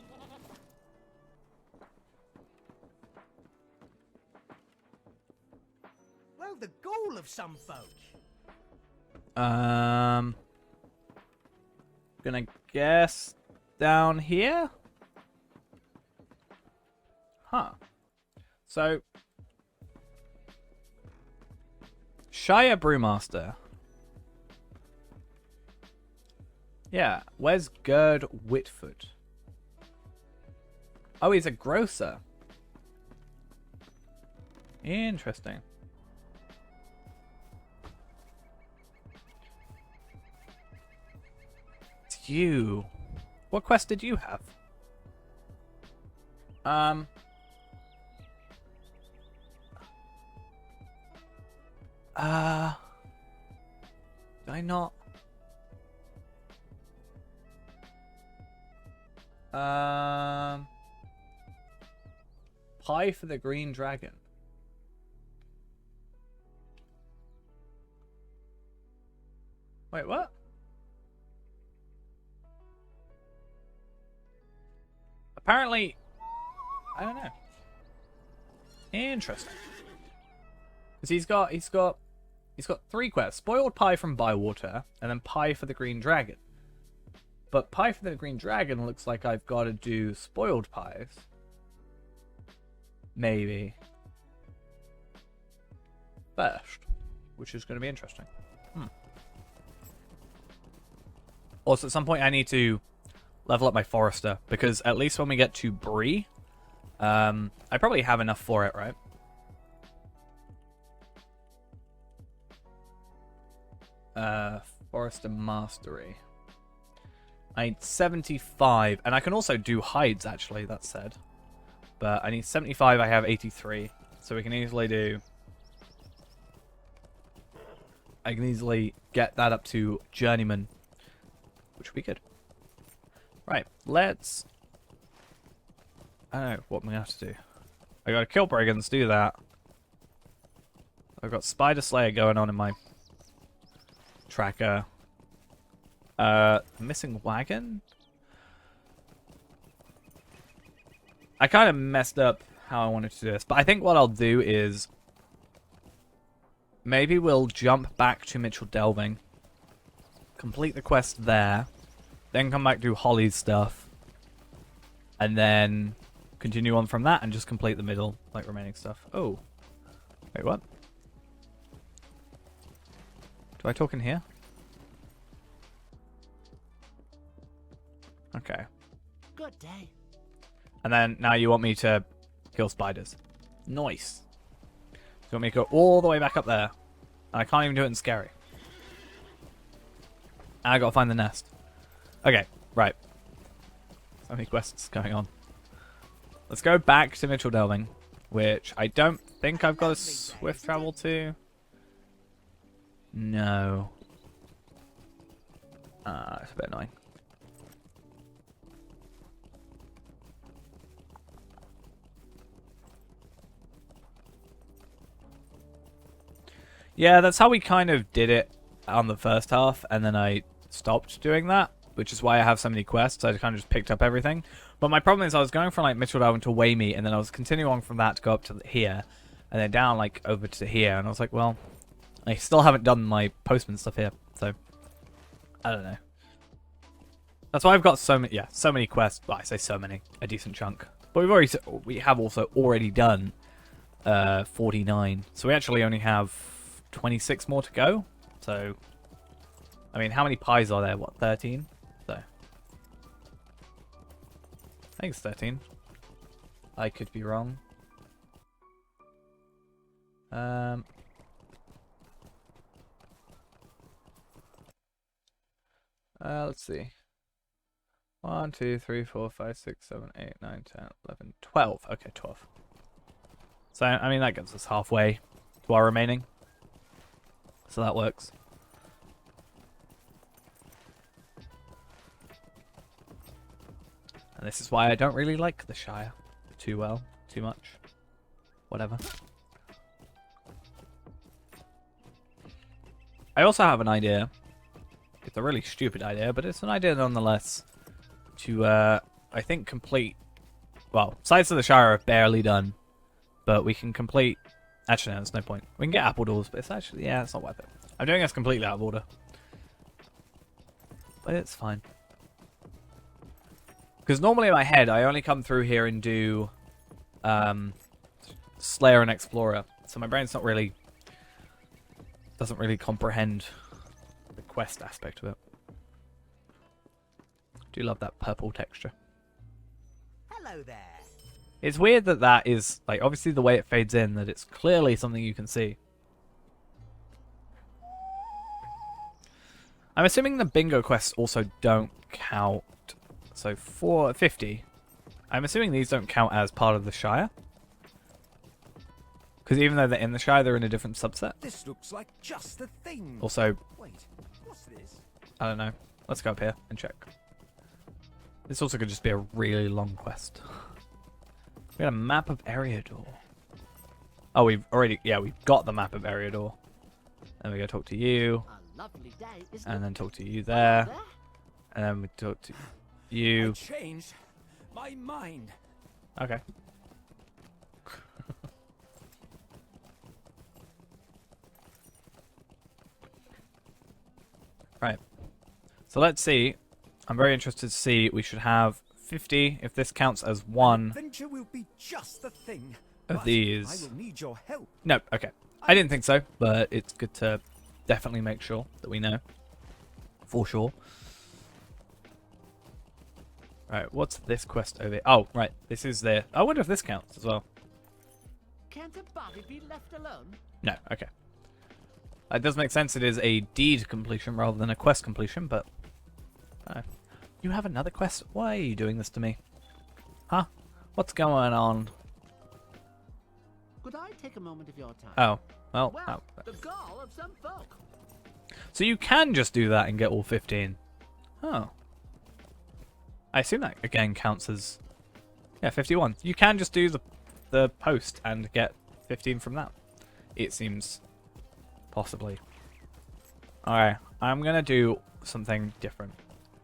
Well, the gall of some folk. Gonna guess down here? Huh. So Shire Brewmaster. Yeah, where's Gerd Whitfoot? Oh, he's a grocer. Interesting. It's you. What quest did you have? Did I not? Pie for the green dragon. Wait, what? Apparently, I don't know. Interesting. Because he's got 3 quests: spoiled pie from Bywater, and then pie for the green dragon. But pie for the green dragon looks like I've got to do spoiled pies. Maybe. First. Which is going to be interesting. Also, at some point I need to level up my Forester, because at least when we get to Bree, I probably have enough for it, right? Forester Mastery. I need 75, and I can also do hides, actually, that said. But I need 75, I have 83, so we can easily do... I can easily get that up to Journeyman, which would be good. Right, let's... I don't know what I'm going to have to do. I gotta kill brigands, do that. I've got Spider Slayer going on in my tracker. Missing wagon? I kind of messed up how I wanted to do this, but I think what I'll do is maybe we'll jump back to Mitchell Delving, complete the quest there, then come back to Holly's stuff, and then continue on from that and just complete the middle, like, remaining stuff. Oh. Wait, what? Do I talk in here? Okay. Good day. And then now you want me to kill spiders. Nice. You want me to go all the way back up there. And I can't even do it in Scary. And I gotta find the nest. Okay, right. So many quests going on. Let's go back to Mitchell Delving, which I don't think I've got a swift travel to. No. It's a bit annoying. Yeah, that's how we kind of did it on the first half, and then I stopped doing that, which is why I have so many quests. I kind of just picked up everything. But my problem is I was going from like Mitchell Delving to Waymea, and then I was continuing on from that to go up to here, and then down like over to here, and I was like, well, I still haven't done my postman stuff here, so I don't know. That's why I've got so many quests. Well, I say so many, a decent chunk. But we have also already done 49, so we actually only have 26 more to go. So, I mean, how many pies are there? What, 13? So, I think it's 13. I could be wrong. Let's see. 1, 2, 3, 4, 5, 6, 7, 8, 9, 10, 11, 12. Okay, 12. So, I mean, that gets us halfway to our remaining. So that works. And this is why I don't really like the Shire too much. Whatever. I also have an idea. It's a really stupid idea, but it's an idea nonetheless. To, I think, complete... Well, Sides of the Shire are barely done. But we can complete... Actually, no, there's no point. We can get apple doors, but it's actually... Yeah, it's not worth it. I'm doing this completely out of order. But it's fine. Because normally in my head, I only come through here and do... Slayer and Explorer. So my brain's not really... Doesn't really comprehend the quest aspect of it. I do love that purple texture. Hello there. It's weird that that is, like, obviously the way it fades in, that it's clearly something you can see. I'm assuming the bingo quests also don't count. So 450. I'm assuming these don't count as part of the Shire. Because even though they're in the Shire, they're in a different subset. This looks like just the thing. Also, Wait, what's this? I don't know. Let's go up here and check. This also could just be a really long quest. We got a map of Eriador. Oh, we've got the map of Eriador. Then we go talk to you, A lovely day, isn't and it? then talk to you there, and then we talk to I you. changed my mind. Okay. Right. So let's see. I'm very interested to see. We should have 50 if this counts as one Adventure will be just the thing. of but these. I will need your help. No, okay. I didn't think so, but it's good to definitely make sure that we know. For sure. Right, what's this quest over here? Oh, right. This is the... I wonder if this counts as well. Can't a body be left alone? No, okay. It does make sense. It is a deed completion rather than a quest completion, but... you have another quest? Why are you doing this to me? Huh? What's going on? Could I take a moment of your time? Oh, well... Well, oh. the gall of some folk. So you can just do that and get all 15. Oh. I assume that, again, counts as... Yeah, 51. You can just do the post and get 15 from that. It seems... Possibly. Alright, I'm going to do something different.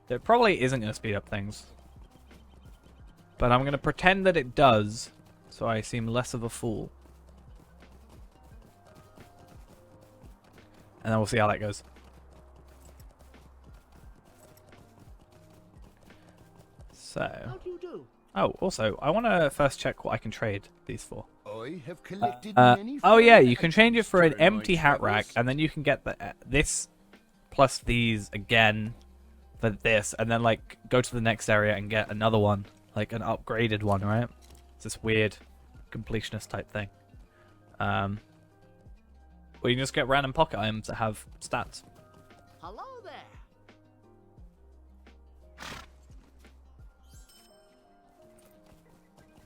It probably isn't going to speed up things. But I'm going to pretend that it does, so I seem less of a fool. And then we'll see how that goes. So... How do you do? Oh, also, I want to first check what I can trade these for. I have collected many Oh yeah, fine you can change it for an items during my empty hat rack, travels. and then you can get this plus these again for this, and then like go to the next area and get another one, like an upgraded one, right? It's this weird completionist type thing. Or you can just get random pocket items that have stats. Hello there.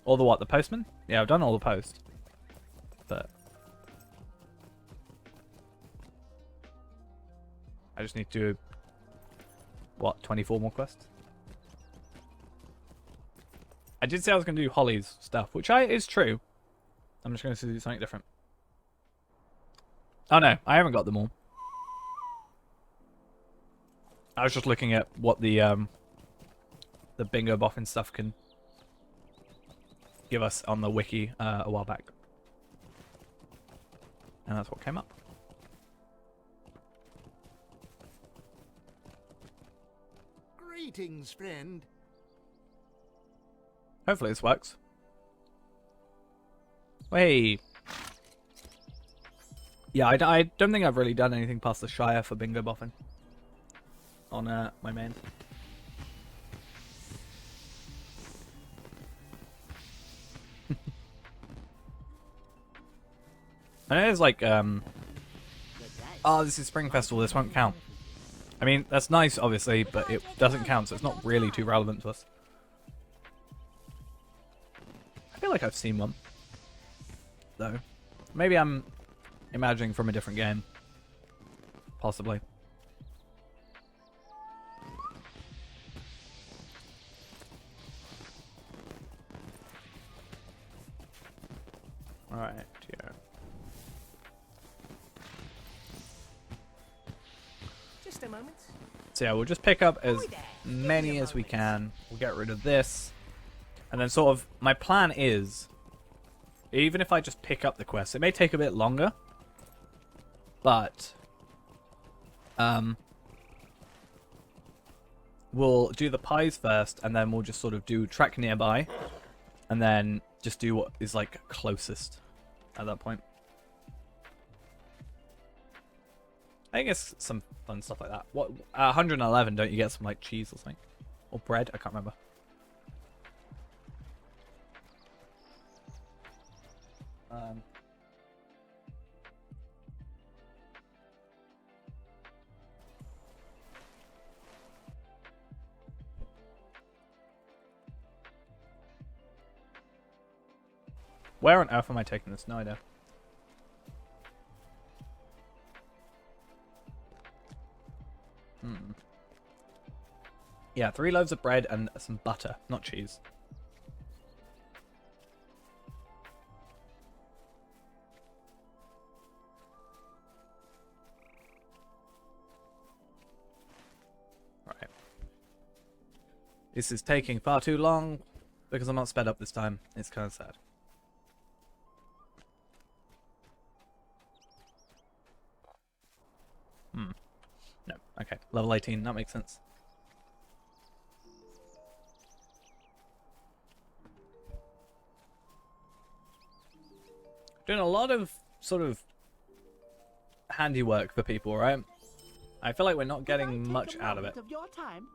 Or the what? The postman? Yeah, I've done all the post. But I just need to do what? 24 more quests. I did say I was going to do Holly's stuff, which is true. I'm just going to do something different. Oh no, I haven't got them all. I was just looking at what the bingo boffin stuff can give us on the wiki a while back. And that's what came up. Greetings, friend. Hopefully this works. Hey. Yeah, I don't think I've really done anything past the Shire for bingo boffin on my main. I know there's like oh, this is Spring Festival, this won't count. I mean, that's nice obviously, but it doesn't count, so it's not really too relevant to us. I feel like I've seen one though. Maybe I'm imagining from a different game. Possibly. Alright, yeah. Just a moment. So yeah, we'll just pick up as many as we can. We'll get rid of this. And then sort of, my plan is, even if I just pick up the quest, it may take a bit longer. But, we'll do the pies first, and then we'll just sort of do track nearby. And then just do what is like closest at that point. I think it's some fun stuff like that. What 111? Don't you get some like cheese or something, or bread? I can't remember. Where on earth am I taking this? No idea. Yeah, Yeah, 3 loaves of bread and some butter, not cheese. Right. This is taking far too long because I'm not sped up this time. It's kind of sad. No, okay. Level 18, that makes sense. Doing a lot of sort of handiwork for people, right? I feel like we're not getting much out of it. Your time?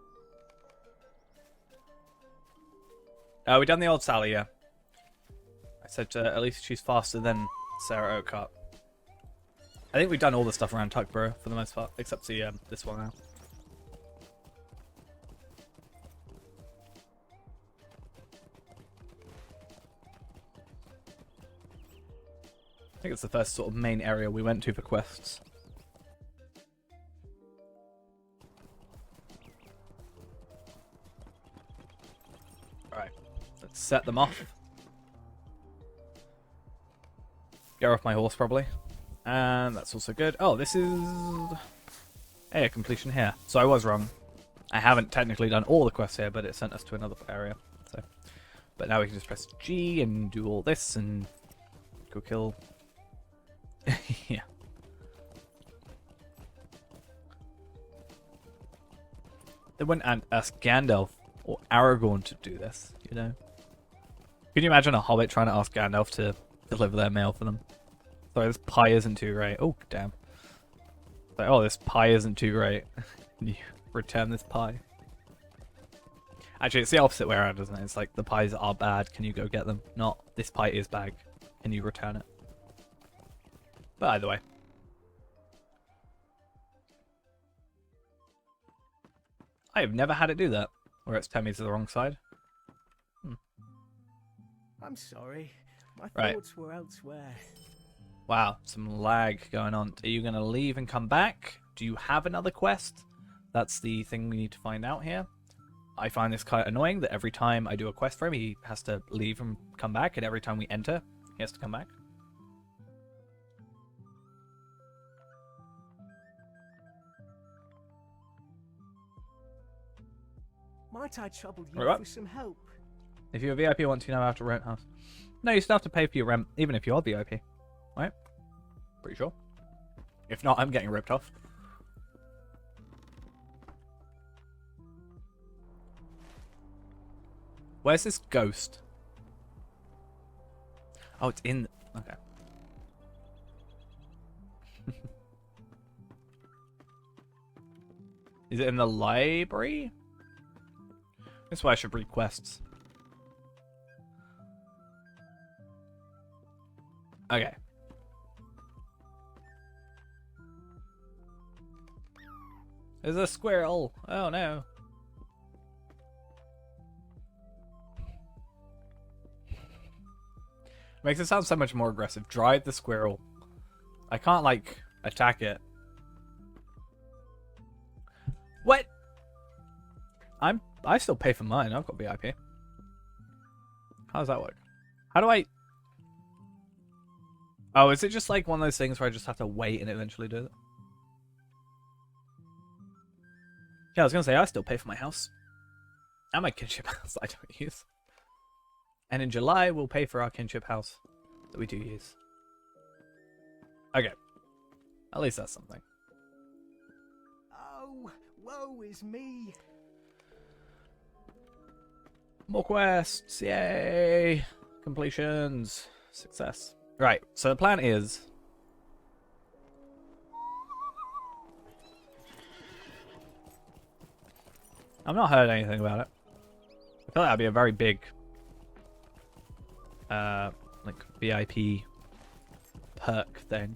We done the old Sally, yeah. I said at least she's faster than Sarah Oakcart. I think we've done all the stuff around Tuckborough for the most part, except the this one now. I think it's the first sort of main area we went to for quests. Alright, let's set them off. Get off my horse, probably. And that's also good. Oh, this is... Hey, a completion here. So I was wrong. I haven't technically done all the quests here, but it sent us to another area. So, but now we can just press G and do all this and go kill... yeah. They wouldn't ask Gandalf or Aragorn to do this, you know? Can you imagine a hobbit trying to ask Gandalf to deliver their mail for them? Sorry, this pie isn't too great. Oh, damn. Like, oh, this pie isn't too great. Can you return this pie? Actually, it's the opposite way around, isn't it? It's like, the pies are bad, can you go get them? Not, this pie is bad, can you return it? But either way. I have never had it do that. Where it's telling me to the wrong side. I'm sorry. My Right. thoughts were elsewhere. Wow, some lag going on. Are you going to leave and come back? Do you have another quest? That's the thing we need to find out here. I find this quite annoying that every time I do a quest for him, he has to leave and come back, and every time we enter, he has to come back. Might I trouble you Right, what? for some help? If you're a VIP once, you know how to rent house. No, you still have to pay for your rent, even if you are VIP. Right? Pretty sure. If not, I'm getting ripped off. Where's this ghost? Oh, it's in... Okay. Is it in the library? That's why I should read quests. Okay. There's a squirrel. Oh no. Makes it sound so much more aggressive. Drive the squirrel. I can't, like, attack it. What? I still pay for mine. I've got VIP. How does that work? How do I... Oh, is it just like one of those things where I just have to wait and eventually do it? Yeah, I was going to say, I still pay for my house. And my kinship house I don't use. And in July, we'll pay for our kinship house that we do use. Okay. At least that's something. Oh, woe is me. More quests, yay! Completions, success. Right, so the plan is... I've not heard anything about it. I feel like that'd be a very big... like, VIP perk thing.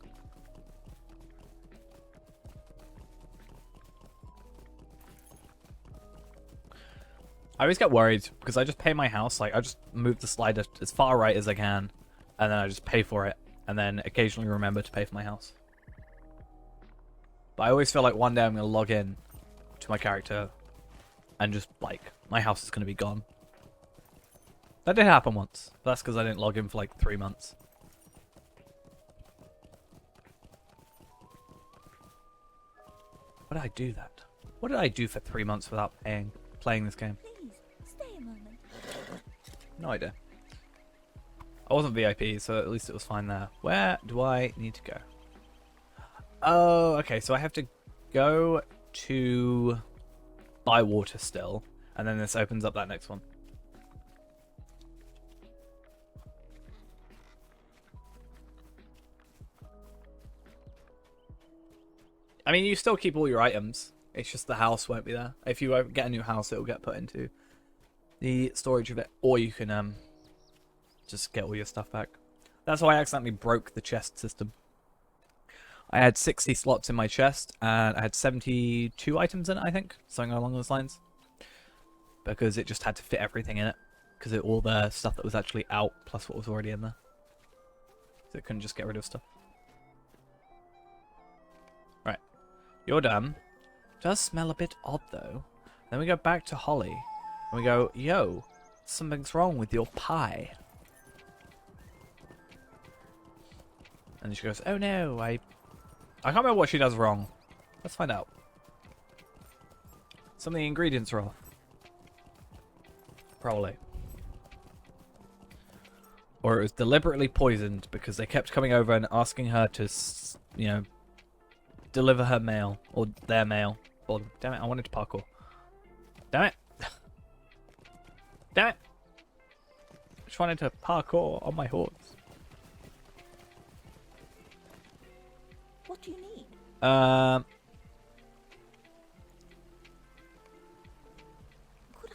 I always get worried because I just pay my house, like I just move the slider as far right as I can, and then I just pay for it, and then occasionally remember to pay for my house. But I always feel like one day I'm going to log in to my character, and just, like, my house is going to be gone. That did happen once. But that's because I didn't log in for, like, 3 months. Why did I do that? What did I do for 3 months without playing this game? Please, stay a moment. No idea. I wasn't VIP, so at least it was fine there. Where do I need to go? Oh, okay, so I have to go to Bywater still, and then this opens up that next one. I mean, you still keep all your items. It's just the house won't be there. If you get a new house, it will get put into the storage of it, or you can just get all your stuff back. That's why I accidentally broke the chest system. I had 60 slots in my chest, and I had 72 items in it, I think. Something along those lines. Because it just had to fit everything in it. Because all the stuff that was actually out, plus what was already in there. So it couldn't just get rid of stuff. Right. You're done. Does smell a bit odd, though. Then we go back to Holly. And we go, yo, something's wrong with your pie. And she goes, oh no, I can't remember what she does wrong. Let's find out. Some of the ingredients are off. Probably. Or it was deliberately poisoned because they kept coming over and asking her to, you know, deliver her mail. Or their mail. Or, damn it, I wanted to parkour. Damn it. Damn it. I just wanted to parkour on my horse. What do you need? Could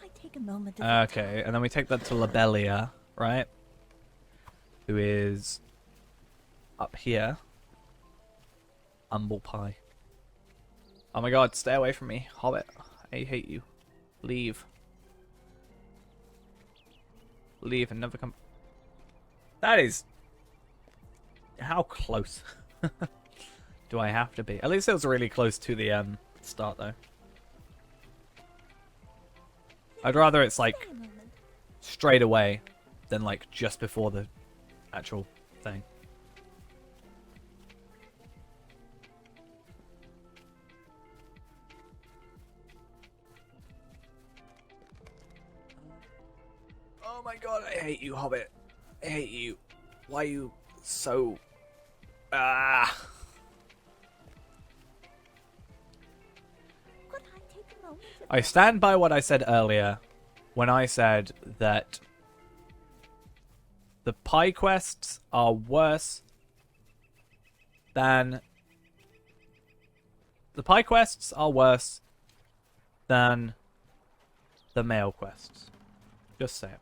I take a moment? Okay, and then we take that to Labelia, right? Who is up here. Humble pie. Oh my god, stay away from me, Hobbit. I hate you. Leave. Leave and never come. That is... How close do I have to be? At least it was really close to the start, though. I'd rather it's like straight away than like just before the actual thing. Oh my god, I hate you, Hobbit. I hate you. Why are you so... Ah... Could I take a moment? I stand by what I said earlier when I said that the pie quests are worse than... The pie quests are worse than the mail quests. Just say it.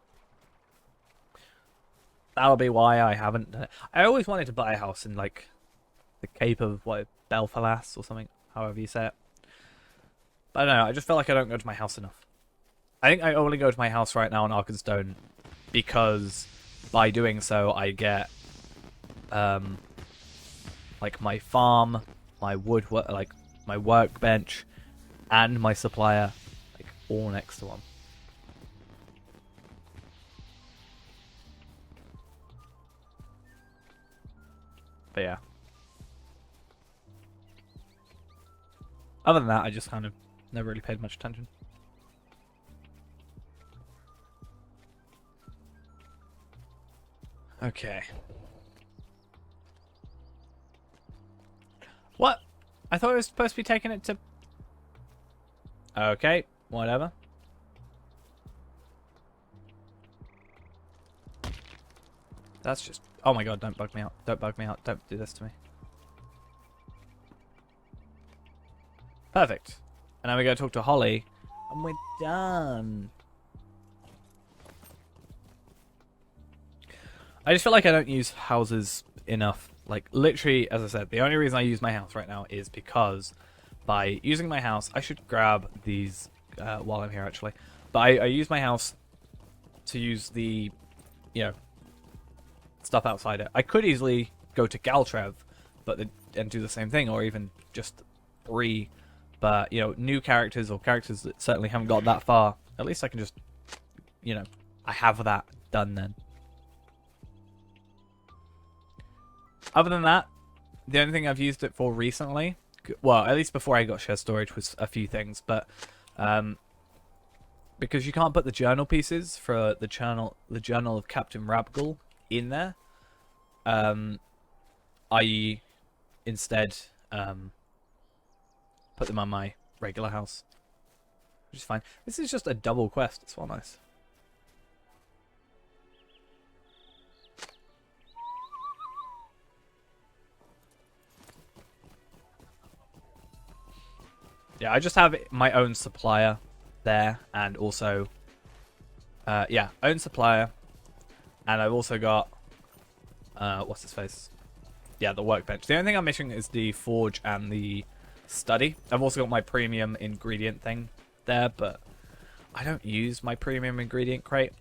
That'll be why I haven't done it. I always wanted to buy a house in, like, the Cape of, what, Belfalas or something, however you say it. But I don't know, I just feel like I don't go to my house enough. I think I only go to my house right now in Arkenstone because by doing so I get, like, my farm, my wood, like, my workbench, and my supplier, like, all next to one. But yeah. Other than that, I just kind of never really paid much attention. Okay. What? I thought it was supposed to be taking it to... Okay, whatever. That's just... Oh my god, don't bug me out. Don't bug me out. Don't do this to me. Perfect. And now we go talk to Holly. And we're done. I just feel like I don't use houses enough. Like, literally, as I said, the only reason I use my house right now is because by using my house... I should grab these while I'm here, actually. But I use my house to use the, you know, stuff outside it. I could easily go to Galtrev and do the same thing, or even just 3. But, you know, new characters or characters that certainly haven't got that far, at least I can just, you know, I have that done then. Other than that, the only thing I've used it for recently, well, at least before I got shared storage, was a few things, but because you can't put the journal pieces for the journal of Captain Rabgul in there, I instead put them on my regular house, which is fine. This is just a double quest. It's all nice. Yeah, I just have my own supplier there, and also, yeah, own supplier, and I've also got, what's his face? Yeah, the workbench. The only thing I'm missing is the forge and the study. I've also got my premium ingredient thing there, but I don't use my premium ingredient crate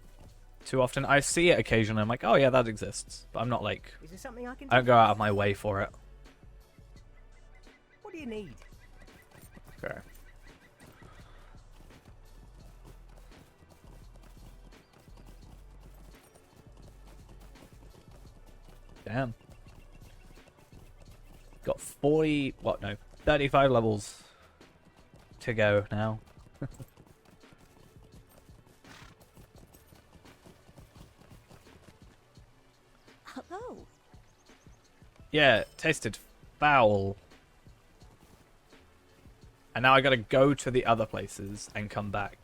too often. I see it occasionally. I'm like, oh yeah, that exists, but I'm not like, Is there something I can I don't go out of my way for it. What do you need? Okay. Damn. Got 40, what, no, 35 levels to go now. Oh, Yeah, it tasted foul. And now I gotta go to the other places and come back.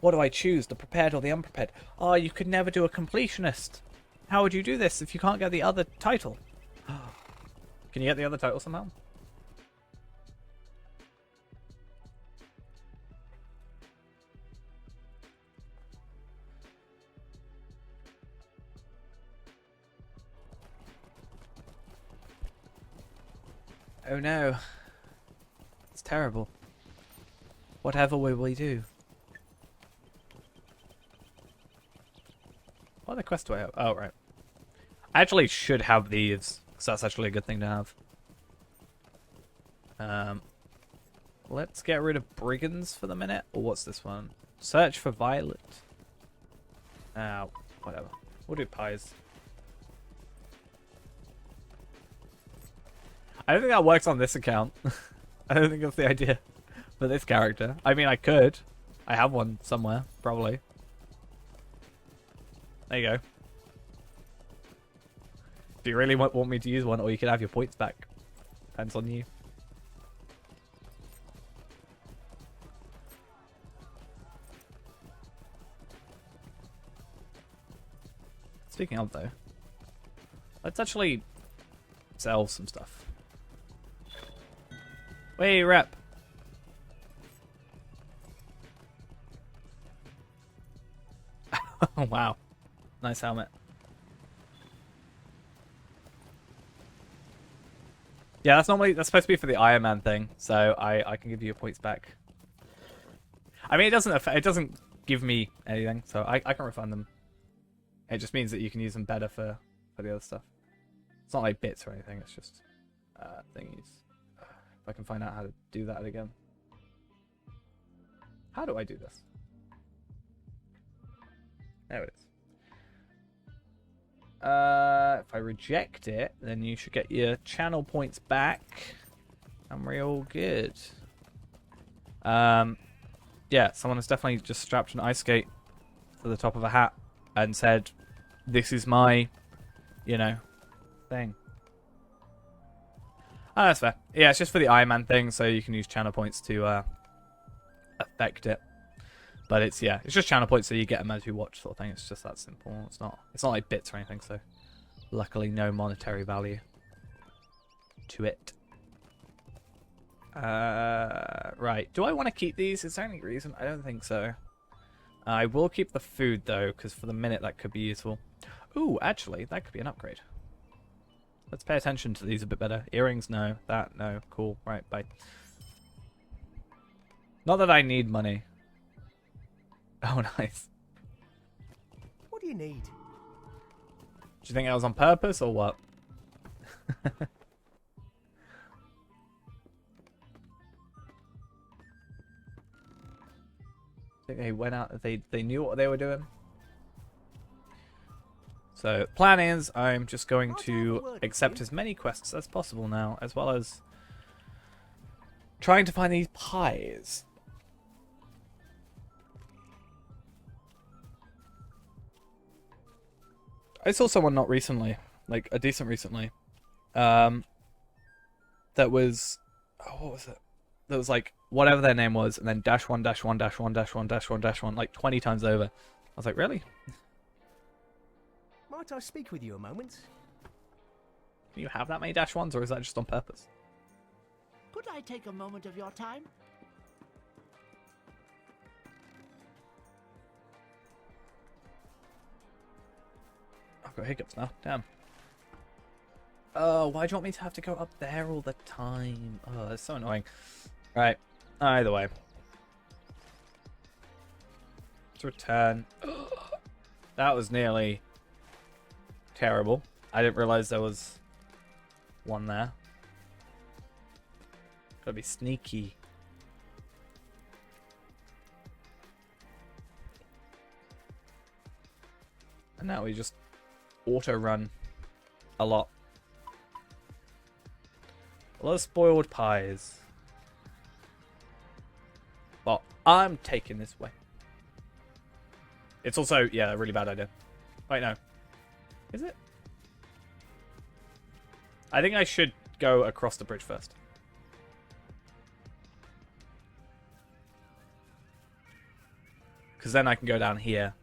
What do I choose, the prepared or the unprepared? Oh, you could never do a completionist. How would you do this if you can't get the other title? Can you get the other title somehow? Oh no. It's terrible. Whatever will we do? What other quest do I have? Oh, right. I actually should have these, because that's actually a good thing to have. Let's get rid of brigands for the minute. Or what's this one? Search for Violet. Whatever. We'll do pies. I don't think that works on this account. I don't think that's the idea for this character. I mean, I could. I have one somewhere, probably. There you go. Do you really want me to use one, or you can have your points back? Depends on you. Speaking of, though, let's actually sell some stuff. Wait, rep. Oh, wow. Nice helmet. Yeah, that's supposed to be for the Iron Man thing, so I can give you your points back. I mean, it doesn't give me anything, so I can refund them. It just means that you can use them better for the other stuff. It's not like bits or anything, it's just thingies. If I can find out how to do that again. How do I do this? There it is. If I reject it, then you should get your channel points back. And we're all good. Yeah, someone has definitely just strapped an ice skate to the top of a hat and said, this is my, you know, thing. Oh, that's fair. Yeah, it's just for the Iron Man thing, so you can use channel points to affect it. But it's just channel points, so you get them as you watch, sort of thing. It's just that simple. It's not like bits or anything. So, luckily, no monetary value to it. Right. Do I want to keep these? Is there any reason? I don't think so. I will keep the food though, because for the minute that could be useful. Ooh, actually, that could be an upgrade. Let's pay attention to these a bit better. Earrings, no. That, no. Cool. Right, bye. Not that I need money. Oh, nice. What do you need? Do you think that was on purpose or what? I think they went out. They knew what they were doing. So plan is I'm just going to accept as many quests as possible now, as well as trying to find these pies. I saw someone not recently, like a decent recently, that was, oh, what was it? That was like whatever their name was, and then -1 -1 -1 -1 -1 -1 like 20 times over. I was like, really? Might I speak with you a moment? Can you have that many -1s, or is that just on purpose? Could I take a moment of your time? I've got hiccups now. Damn. Oh, why do you want me to have to go up there all the time? Oh, that's so annoying. Right. Either way. Let's return. That was nearly terrible. I didn't realize there was one there. Gotta be sneaky. And now we just auto run a lot. A lot of spoiled pies. Well, I'm taking this way. It's also, yeah, a really bad idea. Wait, no. Is it? I think I should go across the bridge first. Because then I can go down here.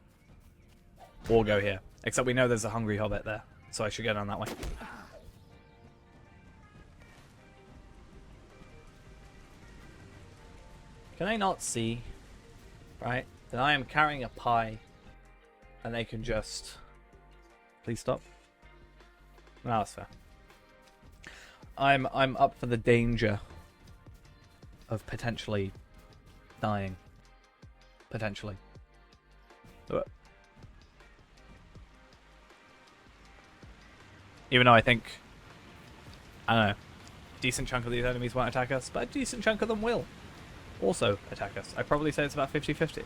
Or go here. Except we know there's a hungry hobbit there. So I should go down that way. Can they not see? Right? That I am carrying a pie. And they can just... Please stop. No, that's fair. I'm up for the danger of potentially dying. Potentially. Even though I think, I don't know, a decent chunk of these enemies won't attack us, but a decent chunk of them will also attack us. I'd probably say it's about 50-50.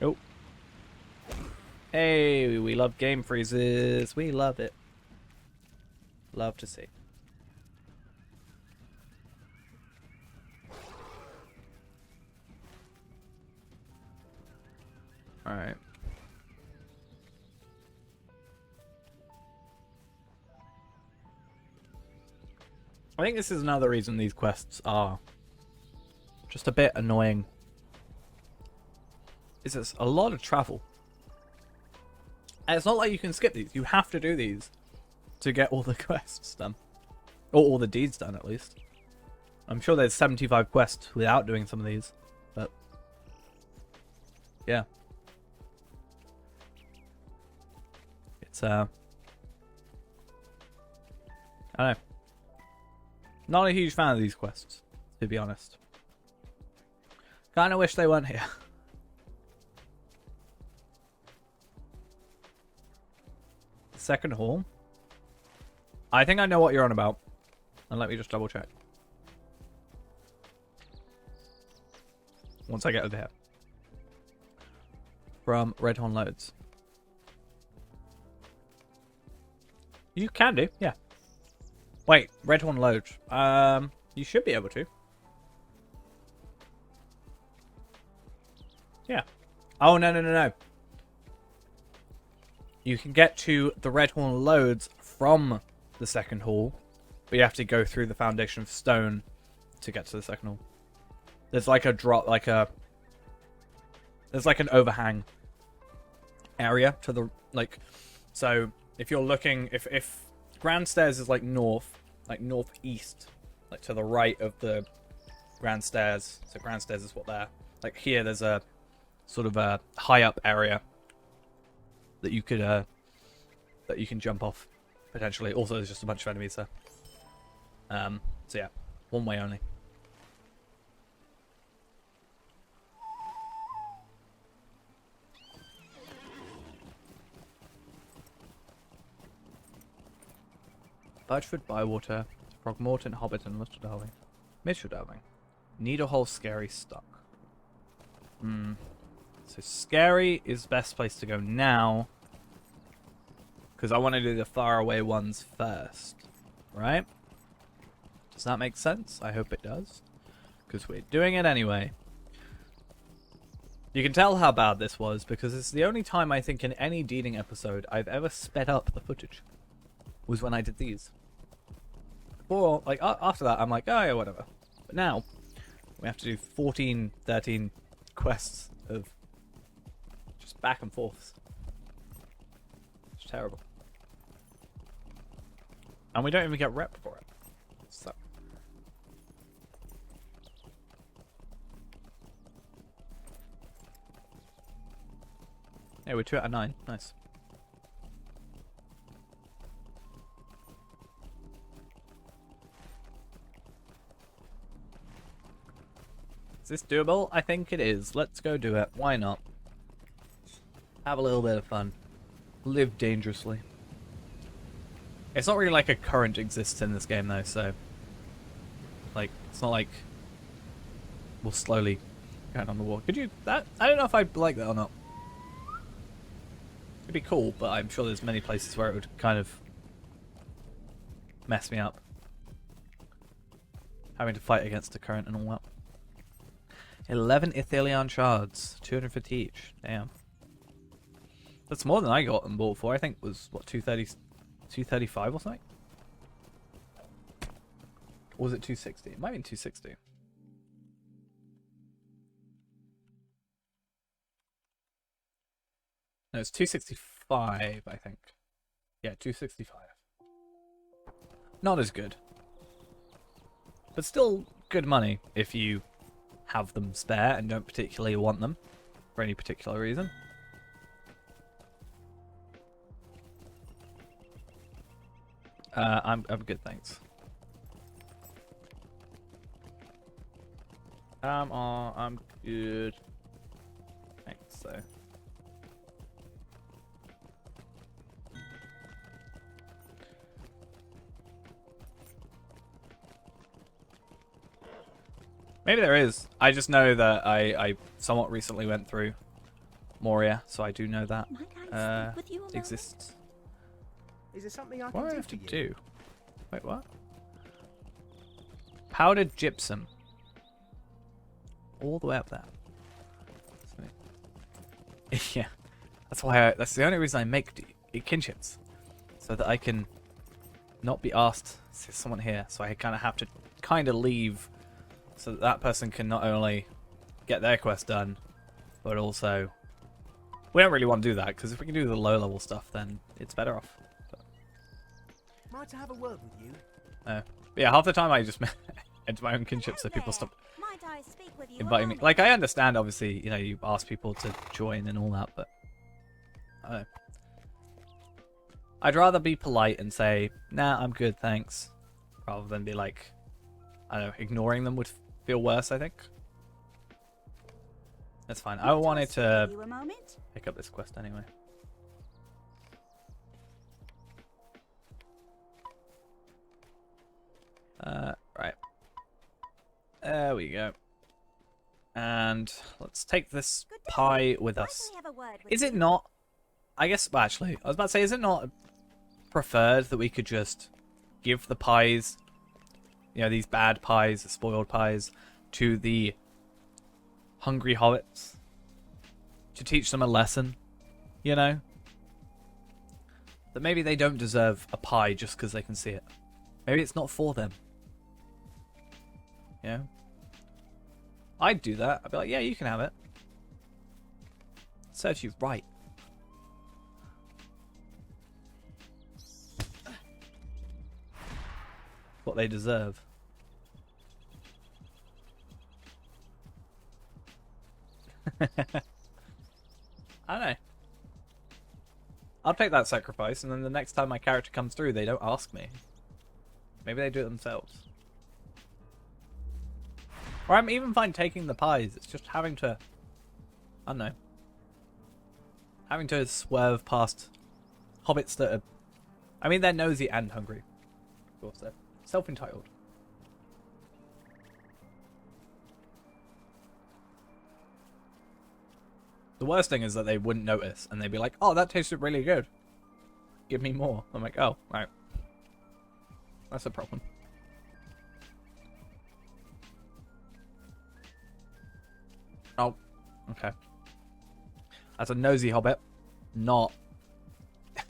Oh. Hey, we love game freezes. We love it. Love to see. Alright. I think this is another reason these quests are just a bit annoying. Is it's a lot of travel. And it's not like you can skip these. You have to do these to get all the quests done. Or all the deeds done, at least. I'm sure there's 75 quests without doing some of these. But, yeah. It's, I don't know. Not a huge fan of these quests, to be honest. Kinda wish they weren't here. Second hall. I think I know what you're on about. And let me just double check. Once I get over here. From Redhorn Loads. You can do, yeah. Wait, Redhorn Load. You should be able to. Yeah. Oh, no. You can get to the Redhorn Loads from the second hall, but you have to go through the Foundation of Stone to get to the second hall. There's like a drop, there's like an overhang area to the, so if you're looking, if Grand Stairs is like northeast, like to the right of the Grand Stairs, so Grand Stairs is what they're, like here there's a sort of a high up area that you could, that you can jump off, potentially. Also, there's just a bunch of enemies there. So yeah, one way only. Birchford, Bywater, Frogmorton, Hobbiton, Mustard Holly. Mitchell Darling. Need a whole scary stock. So scary is the best place to go now. Because I want to do the faraway ones first. Right? Does that make sense? I hope it does. Because we're doing it anyway. You can tell how bad this was because it's the only time I think in any Deeding episode I've ever sped up the footage. Was when I did these. Before, like, after that, I'm like, oh yeah, whatever. But now, we have to do 14, 13 quests of just back and forths. It's terrible. And we don't even get rep for it. So. Yeah, we're 2 out of 9. Nice. Is this doable? I think it is. Let's go do it. Why not? Have a little bit of fun. Live dangerously. It's not really like a current exists in this game though, so... Like, it's not like... We'll slowly go on the wall. Could you... That? I don't know if I'd like that or not. It'd be cool, but I'm sure there's many places where it would kind of... mess me up. Having to fight against the current and all that. 11 Ithelion shards. 250 each. Damn. That's more than I got and bought for. I think it was, what, 235 or something? Or was it 260? It might have been 260. No, it's 265, I think. Yeah, 265. Not as good. But still good money if you have them spare and don't particularly want them for any particular reason. I'm good, thanks. I'm good. Thanks, so. Maybe there is. I just know that I somewhat recently went through Moria, so I do know that exists. Is there something I What can do I do have for to you? do? Wait, what? Powdered gypsum. All the way up there. Yeah. That's why that's the only reason I make kinships. So that I can not be asked, there's someone here, so I kind of have to kind of leave so that that person can not only get their quest done, but also... We don't really want to do that, because if we can do the low level stuff, then it's better off. Might I have a word with you? But yeah, half the time I just enter my own kinship so people stop Might I speak with you inviting me. alone? Like, I understand, obviously, you know, you ask people to join and all that, but... I don't know. I'd rather be polite and say, nah, I'm good, thanks. Rather than be like, I don't know, ignoring them would feel worse, I think. That's fine. I Might wanted speak to with you a moment? pick up this quest anyway. Right. There we go. And let's take this Good day. pie with Might us. I have a word with Is it you? not... I guess, well, actually, I was about to say, is it not preferred that we could just give the pies, you know, these bad pies, the spoiled pies, to the hungry hobbits? To teach them a lesson, you know? That maybe they don't deserve a pie just because they can see it. Maybe it's not for them. You know? I'd do that. I'd be like, yeah, you can have it. Serves you right. What they deserve. I don't know. I'll take that sacrifice, and then the next time my character comes through, they don't ask me. Maybe they do it themselves. Or I'm even fine taking the pies. It's just having to... I don't know. Having to swerve past hobbits that are... I mean, they're nosy and hungry. Of course, they're self-entitled. The worst thing is that they wouldn't notice, and they'd be like, "Oh, that tasted really good. Give me more." I'm like, "Oh, right. That's a problem." Oh, okay. That's a nosy hobbit, not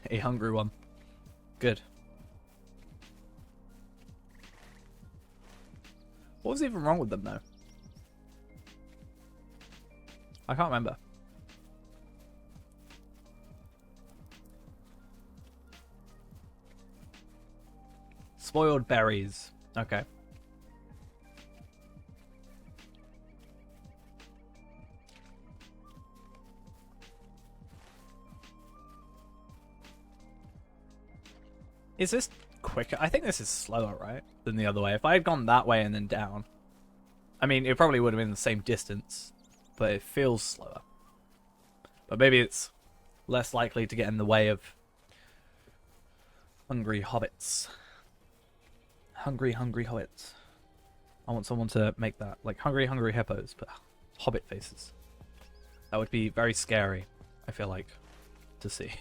a hungry one. Good. What was even wrong with them, though? I can't remember. Spoiled berries. Okay. Is this quicker? I think this is slower, right? Than the other way. If I had gone that way and then down. I mean, it probably would have been the same distance. But it feels slower. But maybe it's less likely to get in the way of hungry hobbits. Hungry hobbits. I want someone to make that. Like hungry hippos, but hobbit faces. That would be very scary, I feel like, to see.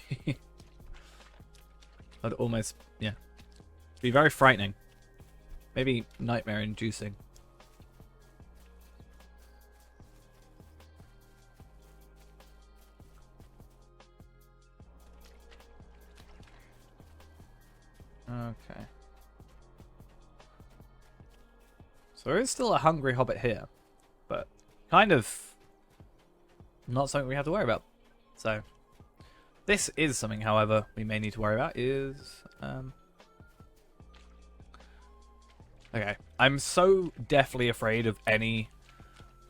I'd almost, yeah. Be very frightening. Maybe nightmare inducing. Okay. So there is still a hungry hobbit here, but kind of not something we have to worry about. So this is something, however, we may need to worry about is okay. I'm so deathly afraid of any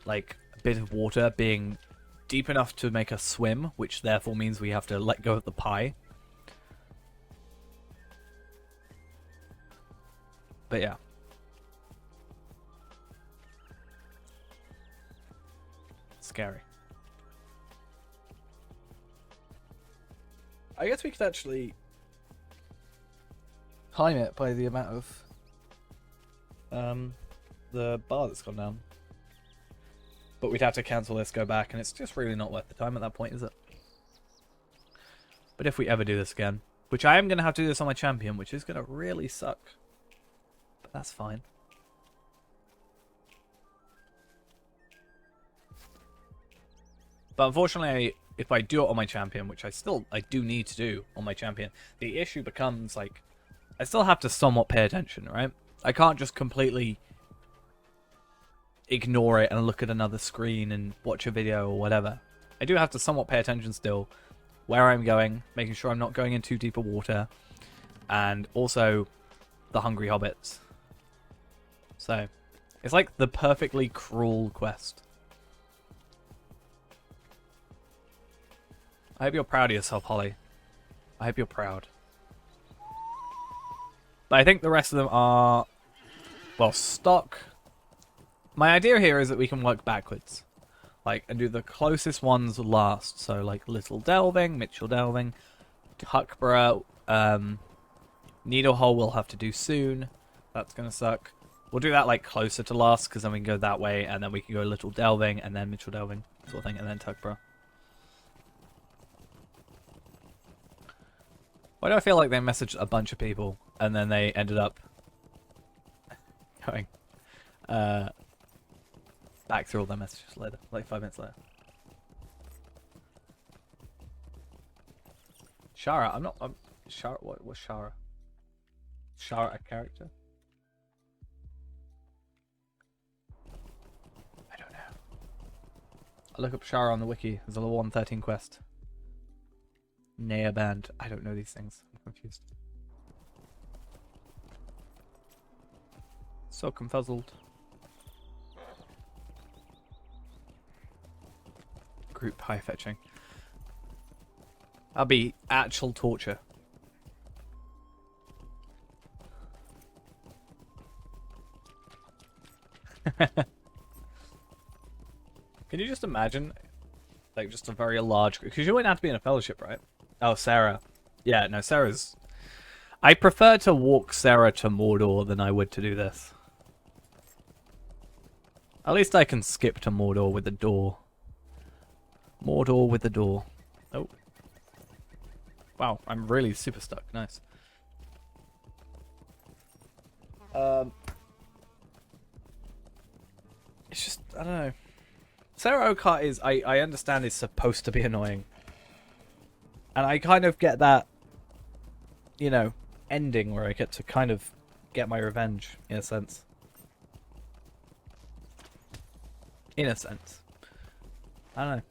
like bit of water being deep enough to make us swim, which therefore means we have to let go of the pie. But yeah. Scary. I guess we could actually time it by the amount of the bar that's gone down. But we'd have to cancel this, go back, and it's just really not worth the time at that point, is it? But if we ever do this again, which I am going to have to do this on my champion, which is going to really suck. But that's fine. But unfortunately, if I do it on my champion, which I do need to do on my champion, the issue becomes, like, I still have to somewhat pay attention, right? I can't just completely ignore it and look at another screen and watch a video or whatever. I do have to somewhat pay attention still, where I'm going, making sure I'm not going in too deep a water, and also the hungry hobbits. So, it's like the perfectly cruel quest. I hope you're proud of yourself, Holly. I hope you're proud. But I think the rest of them are, well, stock. My idea here is that we can work backwards. Like, and do the closest ones last. So, like, Little Delving, Mitchell Delving, Tuckborough, Needlehole we'll have to do soon. That's going to suck. We'll do that, like, closer to last, because then we can go that way, and then we can go Little Delving, and then Mitchell Delving, sort of thing, and then Tuckborough. Why do I feel like they messaged a bunch of people, and then they ended up going back through all their messages later, like 5 minutes later. Shire, I'm Shire, what's Shire? Shire a character? I don't know. I look up Shire on the wiki, there's a level 113 quest. Naya band. I don't know these things. I'm confused. So confuzzled. Group pie fetching. That'll be actual torture. Can you just imagine, like, just a very large group? Because you wouldn't have to be in a fellowship, right? Oh, Sarah. Yeah, no, Sarah's... I prefer to walk Sarah to Mordor than I would to do this. At least I can skip to Mordor with the door. Mordor with the door. Oh. Wow, I'm really super stuck. Nice. It's just, I don't know. Sarah Oakart is, I understand, is supposed to be annoying. And I kind of get that, you know, ending where I get to kind of get my revenge, in a sense. In a sense. I don't know.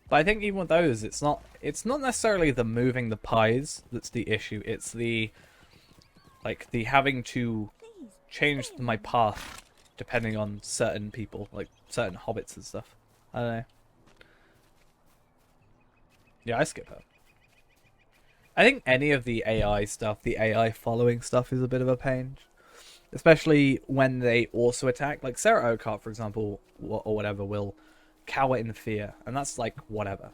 But I think even with those, it's not necessarily the moving the pies that's the issue. It's the, like, the having to change my path depending on certain people, like certain hobbits and stuff. I don't know. Yeah, I skip her. I think any of the AI stuff, the AI following stuff, is a bit of a pain. Especially when they also attack. Like, Sarah Oakart, for example, or whatever, will cower in fear. And that's, like, whatever.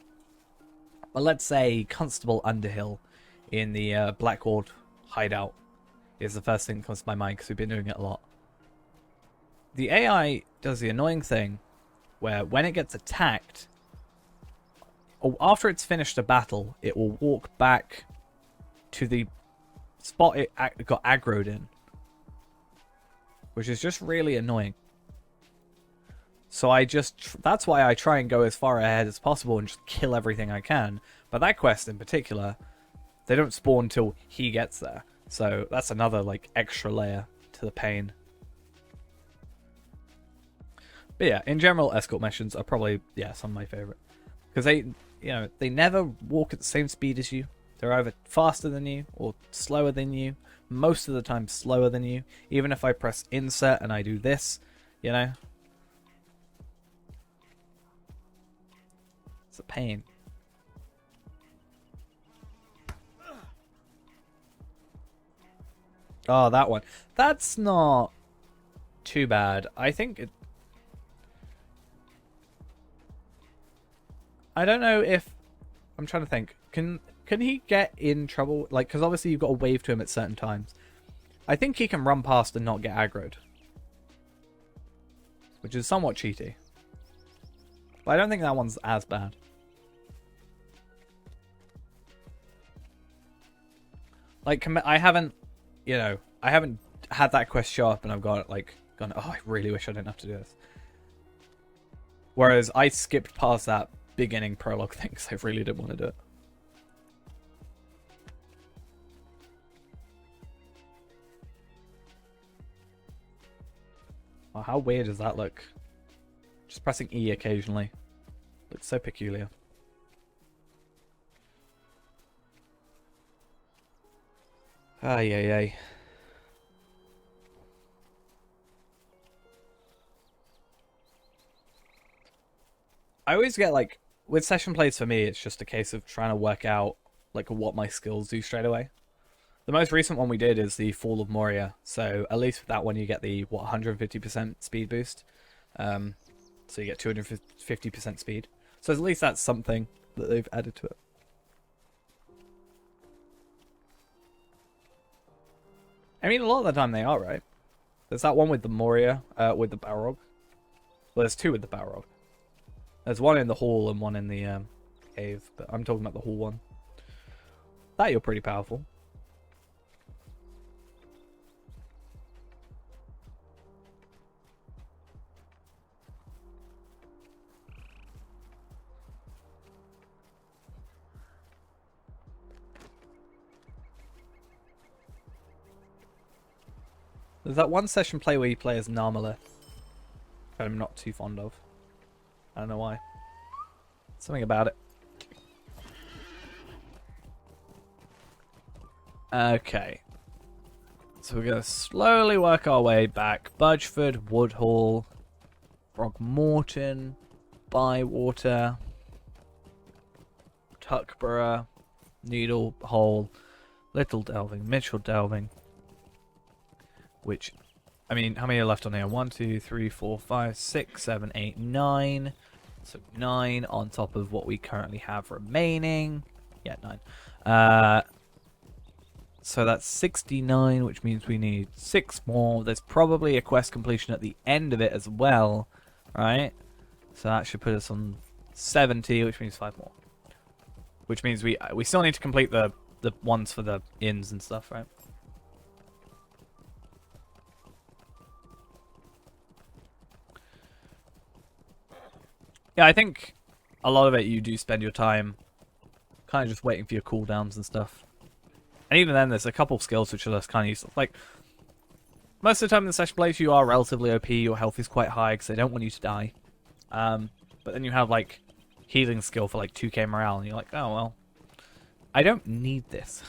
But let's say Constable Underhill in the Blackward hideout is the first thing that comes to my mind, because we've been doing it a lot. The AI does the annoying thing where when it gets attacked, or after it's finished a battle, it will walk back to the spot it got aggroed in, which is just really annoying. So that's why I try and go as far ahead as possible and just kill everything I can. But that quest in particular, they don't spawn until he gets there. So that's another, like, extra layer to the pain. But yeah, in general, escort missions are probably, yeah, some of my favorite. Because they never walk at the same speed as you. They're either faster than you or slower than you. Most of the time slower than you. Even if I press insert and I do this, you know. It's a pain. Oh, that one. That's not too bad. I think it... I don't know if... I'm trying to think. Can he get in trouble? Like, because obviously you've got to wave to him at certain times. I think he can run past and not get aggroed. Which is somewhat cheaty. But I don't think that one's as bad. Like, I haven't, you know, I haven't had that quest show up and I've got, like, gone, oh, I really wish I didn't have to do this. Whereas I skipped past that beginning prologue thing because I really didn't want to do it. Oh, how weird does that look? Just pressing E occasionally. Looks so peculiar. Ay, ay, ay. I always get, like, with session plays for me, it's just a case of trying to work out, like, what my skills do straight away. The most recent one we did is the Fall of Moria, so at least with that one you get the, 150% speed boost. So you get 250% speed. So at least that's something that they've added to it. I mean, a lot of the time they are, right? There's that one with the Moria, with the Balrog. Well, there's two with the Balrog. There's one in the hall and one in the cave, but I'm talking about the hall one. That you're pretty powerful. There's that one session play where you play as Narmalith, that I'm not too fond of. I don't know why. Something about it. Okay. So we're going to slowly work our way back. Budgeford, Woodhall, Frogmorton, Bywater, Tuckborough, Needlehole, Little Delving, Mitchell Delving. Which, I mean, how many are left on here? 1, 2, 3, 4, 5, 6, 7, 8, 9. So 9 on top of what we currently have remaining. Yeah, 9. So that's 69, which means we need 6 more. There's probably a quest completion at the end of it as well, right? So that should put us on 70, which means 5 more. Which means we still need to complete the ones for the inns and stuff, right? Yeah, I think a lot of it you do spend your time kind of just waiting for your cooldowns and stuff. And even then, there's a couple of skills which are less kind of useful. Like, most of the time in the session plays, you are relatively OP, your health is quite high because they don't want you to die. But then you have, like, healing skill for, like, 2k morale, and you're like, oh, well, I don't need this.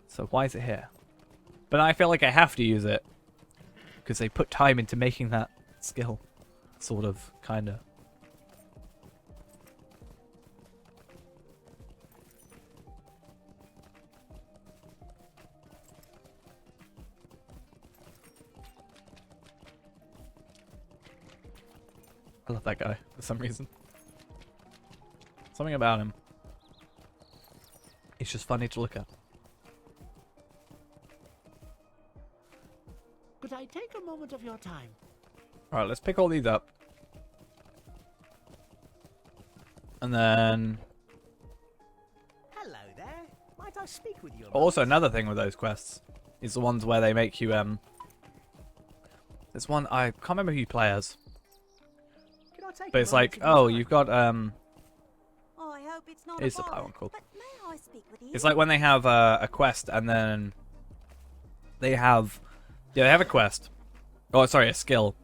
So why is it here? But I feel like I have to use it because they put time into making that skill. Sort of, kind of. I love that guy for some reason. Something about him. It's just funny to look at. Could I take a moment of your time? Alright, let's pick all these up. And then... Hello there. Might I speak with you? Also, another thing with those quests is the ones where they make you, There's one, I can't remember who you play as. Can I take But a it's moment like, of your oh, time? you've got, Oh, I hope it's not Is a the pie bother, one called? but may I speak with you? it's like when they have a quest and then they have, yeah, they have a quest. Oh, sorry, a skill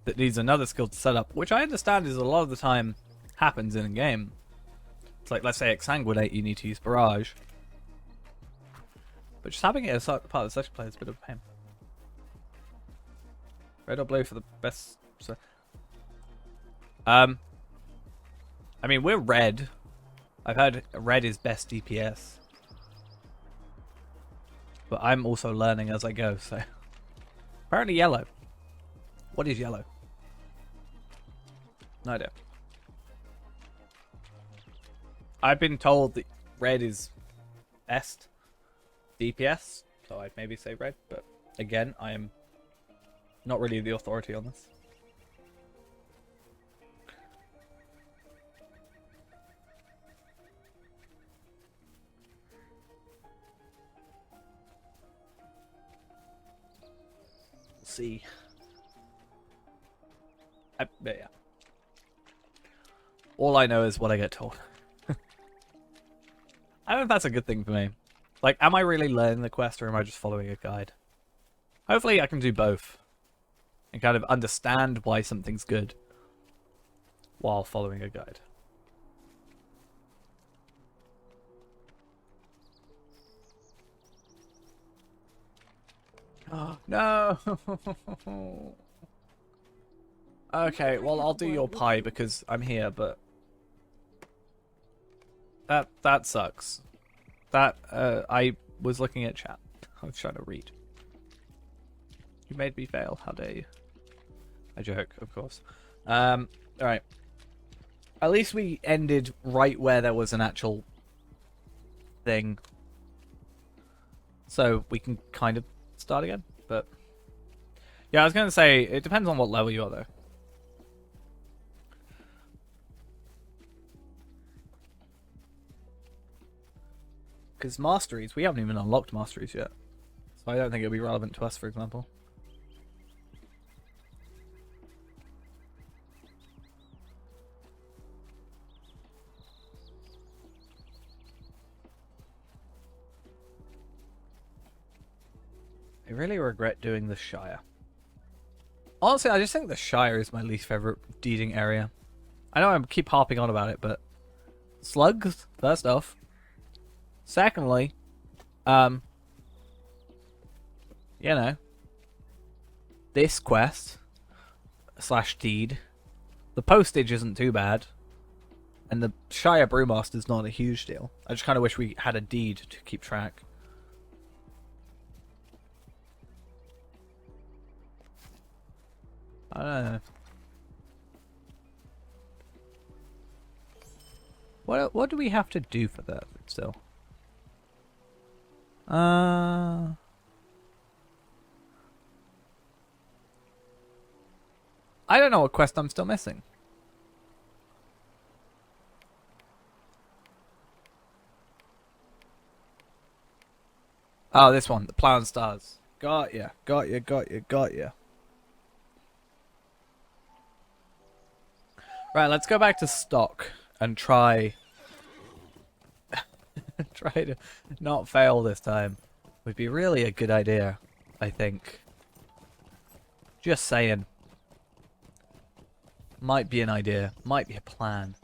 that needs another skill to set up, which I understand is a lot of the time happens in a game. It's like, let's say Exsanguinate, you need to use Barrage. But just having it as part of the session play is a bit of a pain. Red or blue for the best... I mean, we're red. I've heard red is best DPS. But I'm also learning as I go, so... Apparently yellow. What is yellow? No idea. I've been told that red is best DPS, so I'd maybe say red, but again, I am not really the authority on this. See. But yeah. All I know is what I get told. I don't know if that's a good thing for me. Like, am I really learning the quest or am I just following a guide? Hopefully I can do both. And kind of understand why something's good while following a guide. Oh, no! Okay, well, I'll do your pie because I'm here, but... That sucks. That, I was looking at chat. I was trying to read. You made me fail, how dare you. I joke, of course. Alright. At least we ended right where there was an actual thing. So we can kind of start again, but... Yeah, I was going to say, it depends on what level you are, though. Because masteries, we haven't even unlocked masteries yet. So I don't think it'll be relevant to us, for example. I really regret doing the Shire. Honestly, I just think the Shire is my least favorite deeding area. I know I keep harping on about it, but... Slugs, first off. Secondly, you know, this quest / deed, the postage isn't too bad, and the Shire Brewmaster's not a huge deal. I just kind of wish we had a deed to keep track. I don't know. What do we have to do for that still? I don't know what quest I'm still missing. Oh, this one, the Plow and Stars. Got ya, got ya, got ya, got ya. Right, let's go back to stock and try to not fail this time. Would be really a good idea, I think. Just saying. Might be an idea. Might be a plan.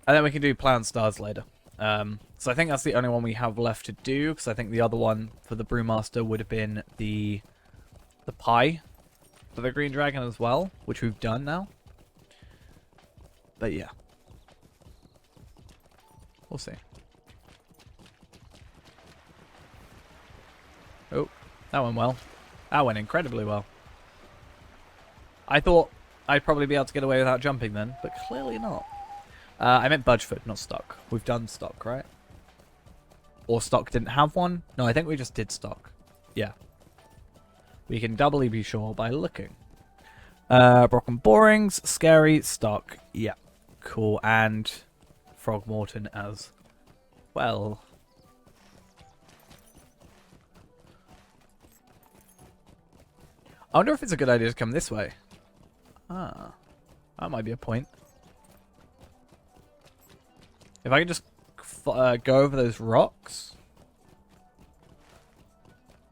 And then we can do Plow and Stars later. So I think that's the only one we have left to do, because I think the other one for the Brewmaster would have been the pie for the Green Dragon as well, which we've done now. But yeah. We'll see. Oh, that went well. That went incredibly well. I thought I'd probably be able to get away without jumping then, but clearly not. I meant Budgefoot, not stock. We've done stock, right? Or stock didn't have one? No, I think we just did stock. Yeah. We can doubly be sure by looking. Brocken Borings, Scary, stock. Yeah. Cool. And Frogmorton as well. I wonder if it's a good idea to come this way. Ah. That might be a point. If I could just go over those rocks?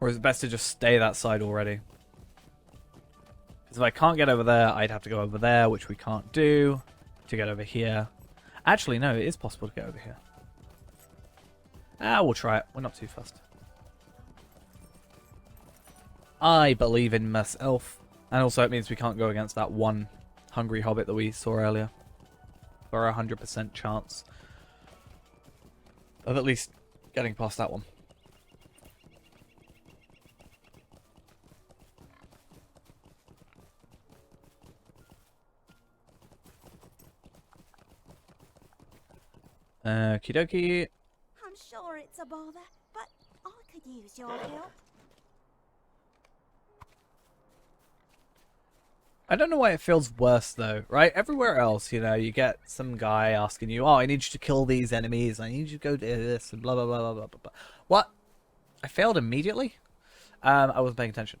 Or is it best to just stay that side already? Because if I can't get over there, I'd have to go over there, which we can't do. To get over here. Actually, no, it is possible to get over here. We'll try it. We're not too fussed. I believe in myself. And also it means we can't go against that one hungry hobbit that we saw earlier. For a 100% chance of at least getting past that one. Okie dokie. I'm sure it's a bother, but I could use your help. I don't know why it feels worse though, right? Everywhere else, you know, you get some guy asking you, oh, I need you to kill these enemies, I need you to go do this, and blah, blah, blah, blah, blah, blah. What? I failed immediately? I wasn't paying attention.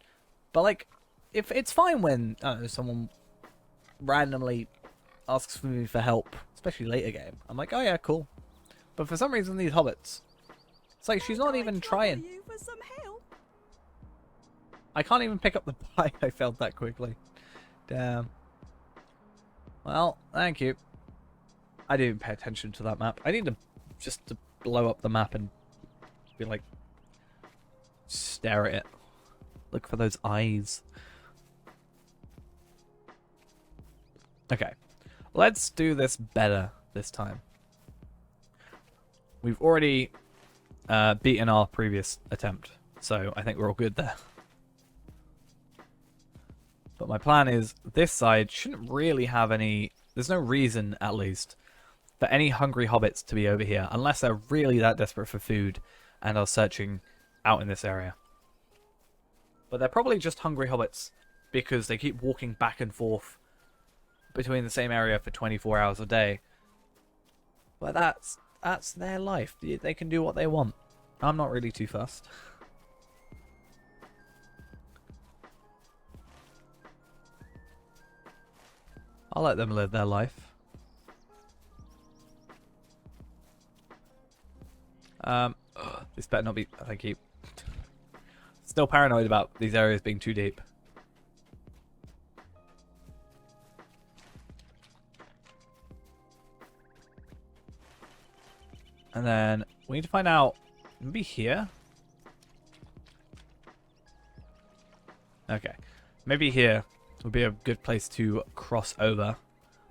But, like, if it's fine when, I don't know, someone randomly asks me for help, especially later game. I'm like, oh yeah, cool. But for some reason, these hobbits, it's like she's not even trying. You for some help. I can't even pick up the pie. I failed that quickly. Damn. Well, thank you. I didn't pay attention to that map. I need to just to blow up the map and be like, stare at it. Look for those eyes. Okay. Let's do this better this time. We've already beaten our previous attempt, so I think we're all good there. But my plan is, this side shouldn't really have any... There's no reason, at least, for any hungry hobbits to be over here, unless they're really that desperate for food and are searching out in this area. But they're probably just hungry hobbits because they keep walking back and forth between the same area for 24 hours a day. But that's their life. They can do what they want. I'm not really too fussed. I'll let them live their life. This better not be... Thank you. Still paranoid about these areas being too deep. And then we need to find out... Maybe here? Okay. Maybe here would be a good place to cross over.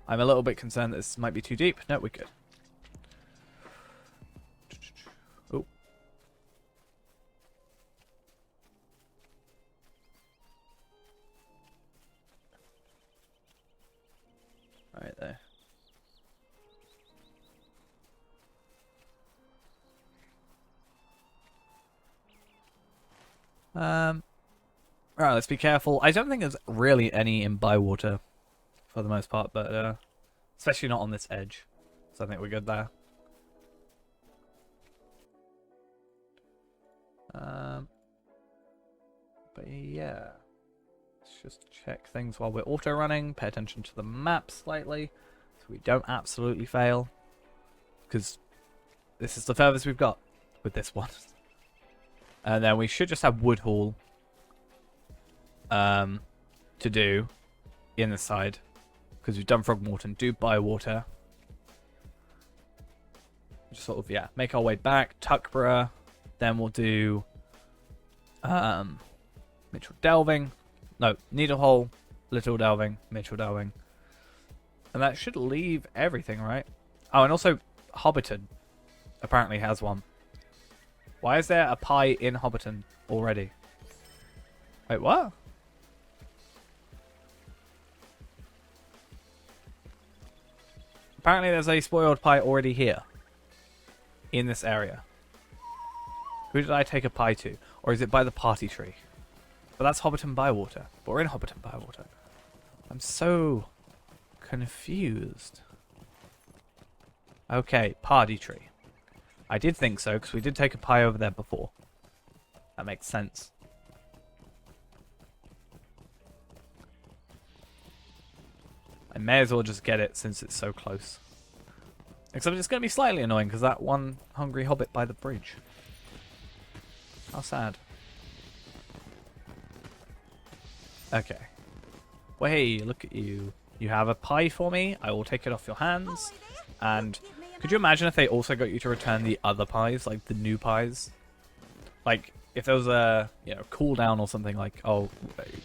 I'm a little bit concerned that this might be too deep. No, we're good. Oh. Right there. Right, let's be careful. I don't think there's really any in Bywater for the most part, but especially not on this edge. So I think we're good there. But yeah, let's just check things while we're auto running. Pay attention to the map slightly so we don't absolutely fail, because this is the furthest we've got with this one. And then we should just have Woodhall to do in the side, because we've done Frogmorton. Do Bywater. Just sort of, yeah, make our way back. Tuckborough. Then we'll do Mitchell Delving. No, Needlehole, Little Delving, Mitchell Delving. And that should leave everything, right? Oh, and also Hobbiton apparently has one. Why is there a pie in Hobbiton already? Wait, what? Apparently there's a spoiled pie already here. In this area. Who did I take a pie to? Or is it by the party tree? But that's Hobbiton Bywater. But we're in Hobbiton Bywater. I'm so confused. Okay, party tree. I did think so, because we did take a pie over there before. That makes sense. I may as well just get it since it's so close. Except it's going to be slightly annoying because that one hungry hobbit by the bridge. How sad. Okay. Well, hey, look at you. You have a pie for me. I will take it off your hands. And could you imagine if they also got you to return the other pies, like the new pies? Like, if there was a cooldown or something, like, oh,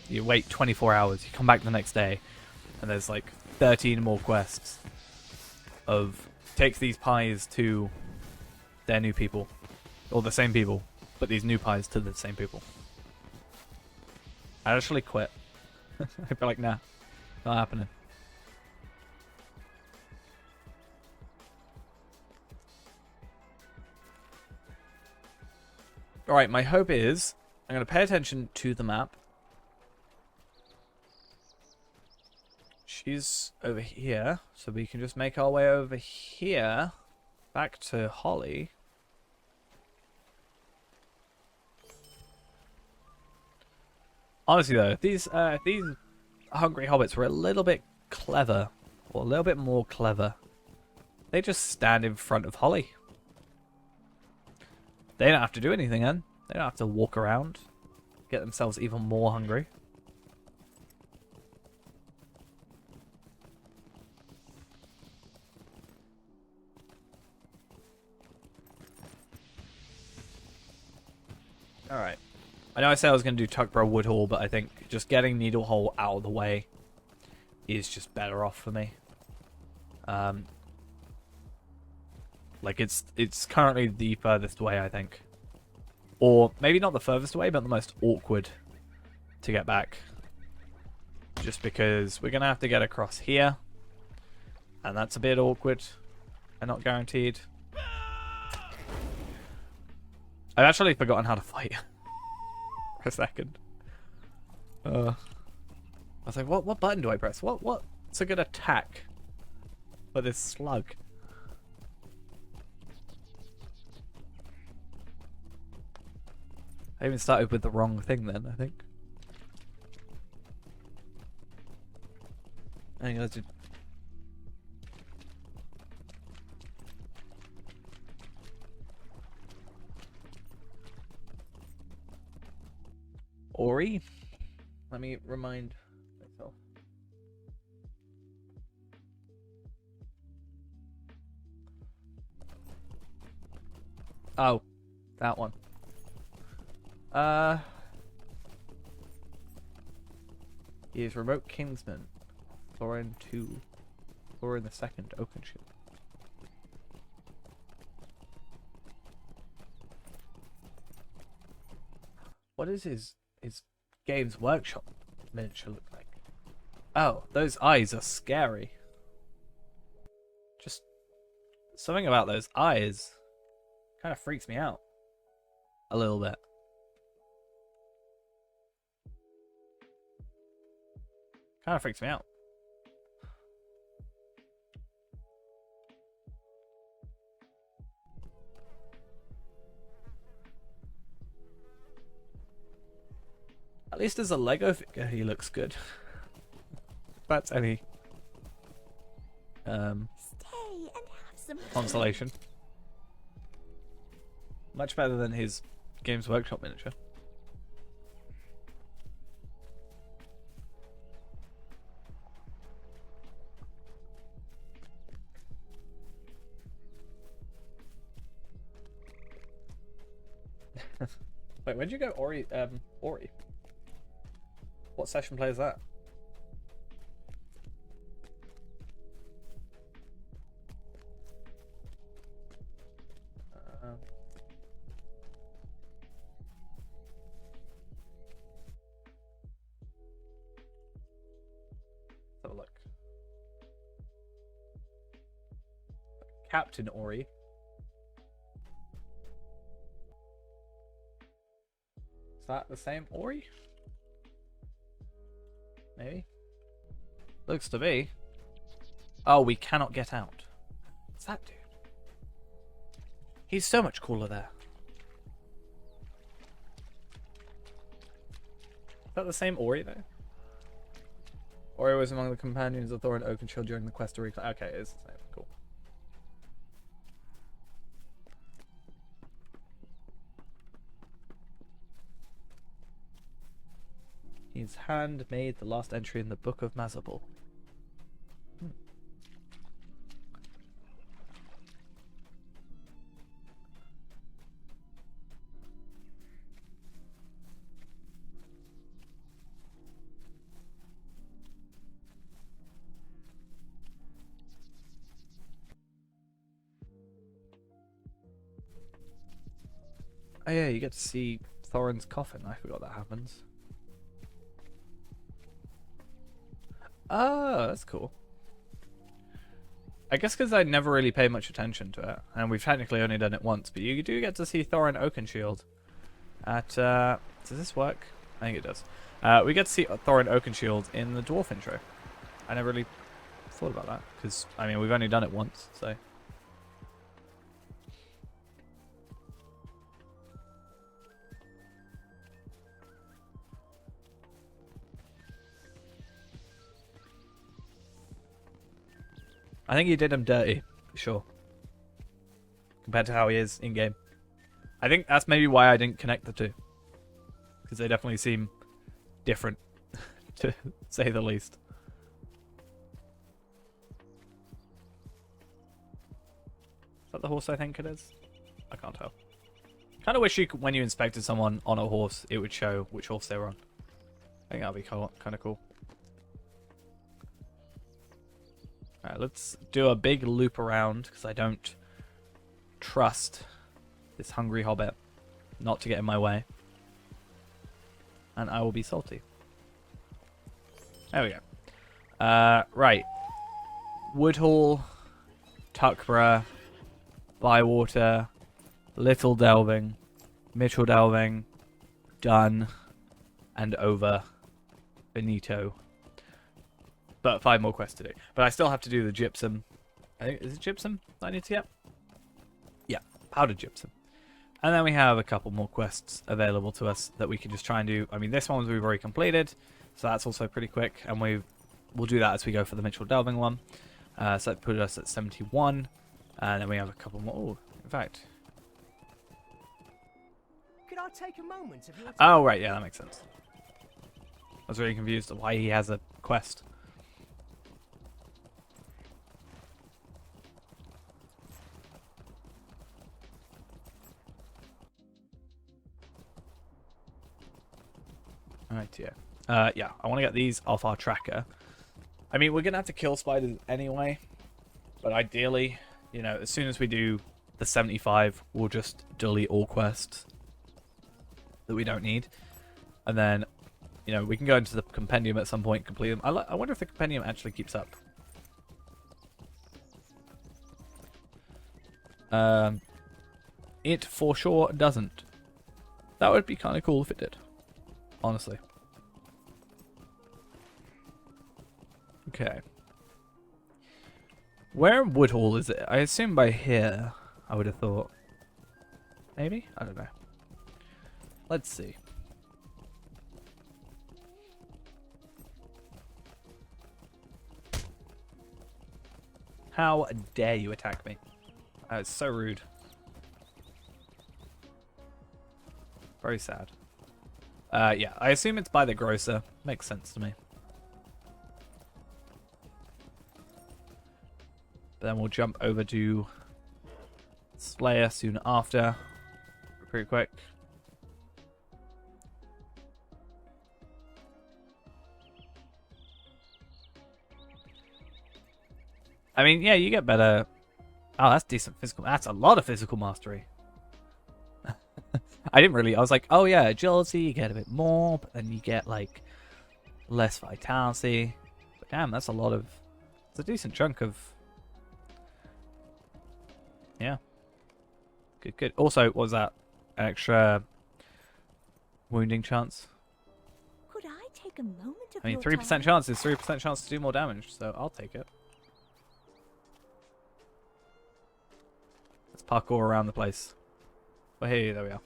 you wait 24 hours, you come back the next day, and there's like 13 more quests of take these pies to their new people, or the same people, but these new pies to the same people. I'd actually quit. I'd be like, nah, not happening. Alright, my hope is I'm going to pay attention to the map. She's over here, so we can just make our way over here, back to Holly. Honestly though, these hungry hobbits were a little bit clever, or a little bit more clever. They just stand in front of Holly. They don't have to do anything then. They don't have to walk around, get themselves even more hungry. Alright. I know I said I was going to do Tuckborough Woodhall, but I think just getting Needlehole out of the way is just better off for me. Like, it's currently the furthest away, I think. Or maybe not the furthest away, but the most awkward to get back. Just because we're going to have to get across here. And that's a bit awkward and not guaranteed. I've actually forgotten how to fight. For a second. I was like, what button do I press? What's a good attack for this slug? I even started with the wrong thing then, I think. I think let's do... Ori? Let me remind myself. Oh, that one. He is Remote Kingsman. Florin 2. Florin the 2nd, Oakenshire. What is his Games Workshop miniature look like? Oh, those eyes are scary. Just something about those eyes kind of freaks me out a little bit. Kind of freaks me out. At least as a Lego figure, he looks good. If that's any Stay and have some consolation. Much better than his Games Workshop miniature. Wait, where'd you go, Ori? Ori? What session play is that? Let's have a look. Captain Ori. Is that the same Ori? Maybe. Looks to be. Oh, we cannot get out. What's that dude? He's so much cooler there. Is that the same Ori though? Ori was among the companions of Thorin Oakenshield during the quest to reclaim. Okay, it is the same. Cool. His hand made the last entry in the Book of Mazabal. Oh yeah, you get to see Thorin's coffin. I forgot that happens. Oh, that's cool. I guess because I never really paid much attention to it, and we've technically only done it once, but you do get to see Thorin Oakenshield at, does this work? I think it does. We get to see Thorin Oakenshield in the dwarf intro. I never really thought about that, because, I mean, we've only done it once, so... I think he did him dirty, for sure. Compared to how he is in-game. I think that's maybe why I didn't connect the two. Because they definitely seem different, to say the least. Is that the horse I think it is? I can't tell. Kind of wish you could, when you inspected someone on a horse, it would show which horse they were on. I think that would be kind of cool. Alright, let's do a big loop around, because I don't trust this hungry hobbit not to get in my way. And I will be salty. There we go. Right. Woodhall, Tuckborough, Bywater, Little Delving, Mitchell Delving, done, and over. Benito. But 5 more quests to do. But I still have to do the gypsum. I think, is it gypsum that I need to get? Yeah, powdered gypsum. And then we have a couple more quests available to us that we can just try and do. I mean, this one we've already completed, so that's also pretty quick. And we'll do that as we go for the Mitchell Delving one. So that put us at 71. And then we have a couple more. Oh, in fact. Could I take a moment of your time? Oh, right, yeah, that makes sense. I was really confused at why he has a quest. Right, yeah. Yeah, I want to get these off our tracker. I mean, we're going to have to kill spiders anyway. But ideally, you know, as soon as we do the 75, we'll just delete all quests that we don't need. And then, you know, we can go into the compendium at some point, complete them. I wonder if the compendium actually keeps up. It for sure doesn't. That would be kind of cool if it did. Honestly. Okay. Where in Woodhall is it? I assume by here, I would have thought. Maybe? I don't know. Let's see. How dare you attack me? It's so rude. Very sad. Yeah, I assume it's by the grocer. Makes sense to me. Then we'll jump over to Slayer soon after. Pretty quick. I mean, yeah, you get better. Oh, that's decent physical. That's a lot of physical mastery. I didn't really. I was like, oh yeah, agility, you get a bit more, but then you get like less vitality. But damn, that's a lot of. It's a decent chunk of. Yeah. Good, good. Also, what was that? An extra wounding chance? Could I take a moment of I mean, your 3% time? chance is 3% chance to do more damage, so I'll take it. Let's parkour around the place. Oh, hey, there we are.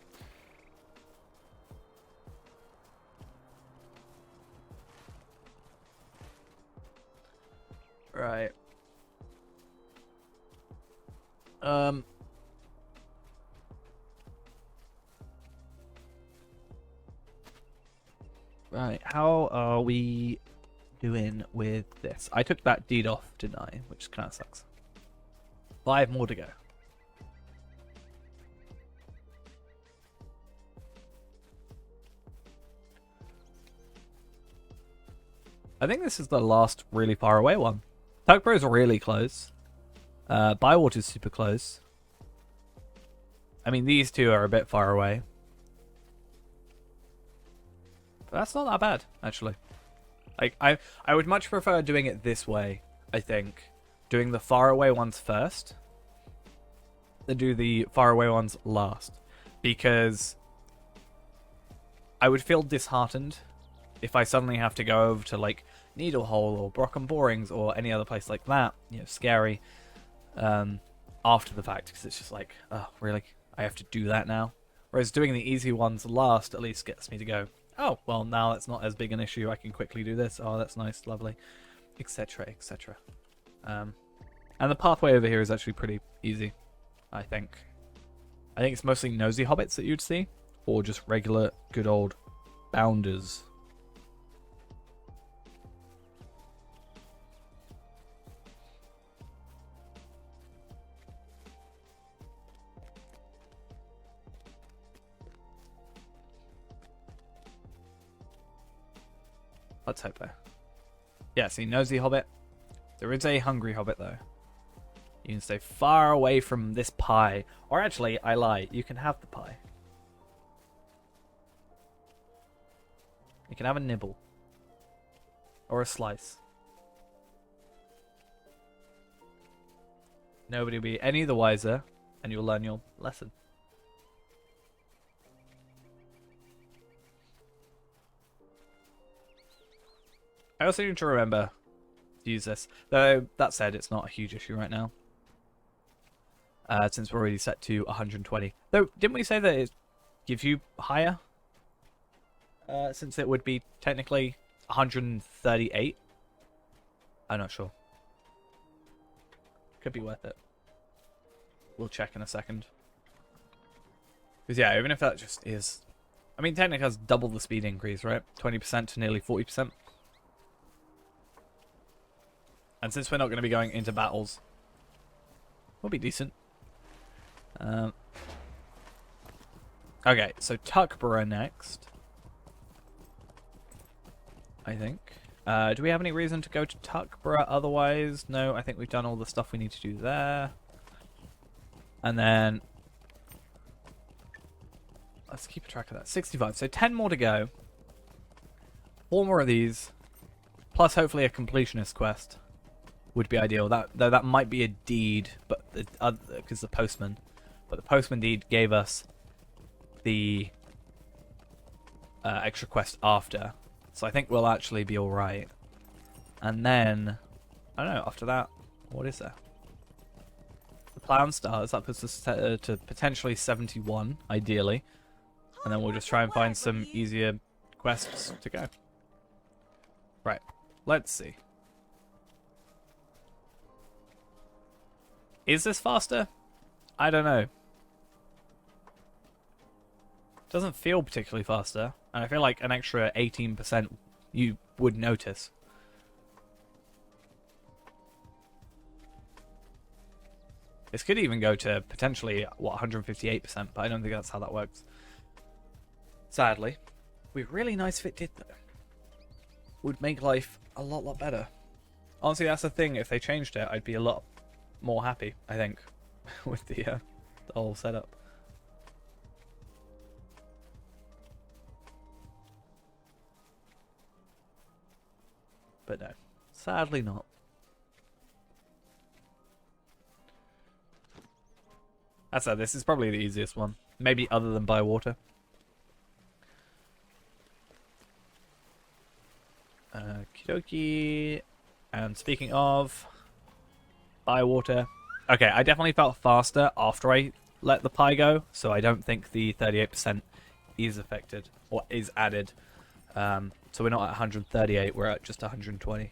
Right. Right, how are we doing with this? I took that deed off, didn't I? Which kind of sucks. 5 more to go. I think this is the last really far away one. Tugboro's really close. Bywater's super close. I mean, these two are a bit far away. But that's not that bad, actually. Like, I would much prefer doing it this way, I think. Doing the far away ones first. Than do the far away ones last. Because I would feel disheartened if I suddenly have to go over to, like, Needlehole or Brockham Borings or any other place like that, you know, scary, after the fact, because it's just like, oh, really? I have to do that now? Whereas doing the easy ones last at least gets me to go, oh, well, now it's not as big an issue, I can quickly do this, oh, that's nice, lovely, etc., etc. And the pathway over here is actually pretty easy, I think. I think it's mostly nosy hobbits that you'd see, or just regular, good old bounders. Let's hope though. Yeah, see, nosy hobbit. There is a hungry hobbit though. You can stay far away from this pie. Or actually, I lie. You can have the pie. You can have a nibble. Or a slice. Nobody will be any the wiser, and you'll learn your lesson. I also need to remember to use this. Though, that said, it's not a huge issue right now. Since we're already set to 120. Though, didn't we say that it gives you higher? Since it would be technically 138? I'm not sure. Could be worth it. We'll check in a second. Because yeah, even if that just is... I mean, technically has double the speed increase, right? 20% to nearly 40%. And since we're not going to be going into battles, we'll be decent. Okay, so Tuckborough next. I think. Do we have any reason to go to Tuckborough otherwise? No, I think we've done all the stuff we need to do there. And then... let's keep track of that. 65. So 10 more to go. 4 more of these. Plus hopefully a completionist quest. Would be ideal. Though that might be a deed, but because the postman. But the postman deed gave us the extra quest after. So I think we'll actually be alright. And then, I don't know, after that, what is there? The plan starts, that puts us to potentially 71, ideally. And then we'll just try and find some easier quests to go. Right, let's see. Is this faster? I don't know. Doesn't feel particularly faster, and I feel like an extra 18% you would notice. This could even go to potentially, what, 158%, but I don't think that's how that works. Sadly. Would be really nice if it did, though. Would make life a lot better. Honestly, that's the thing. If they changed it, I'd be a lot more happy, I think, with the whole setup. But no, sadly not. That's it. This is probably the easiest one. Maybe other than Bywater. Okie dokie. And speaking of Bywater. Okay, I definitely felt faster after I let the pie go, so I don't think the 38% is affected, or is added. So we're not at 138, we're at just 120.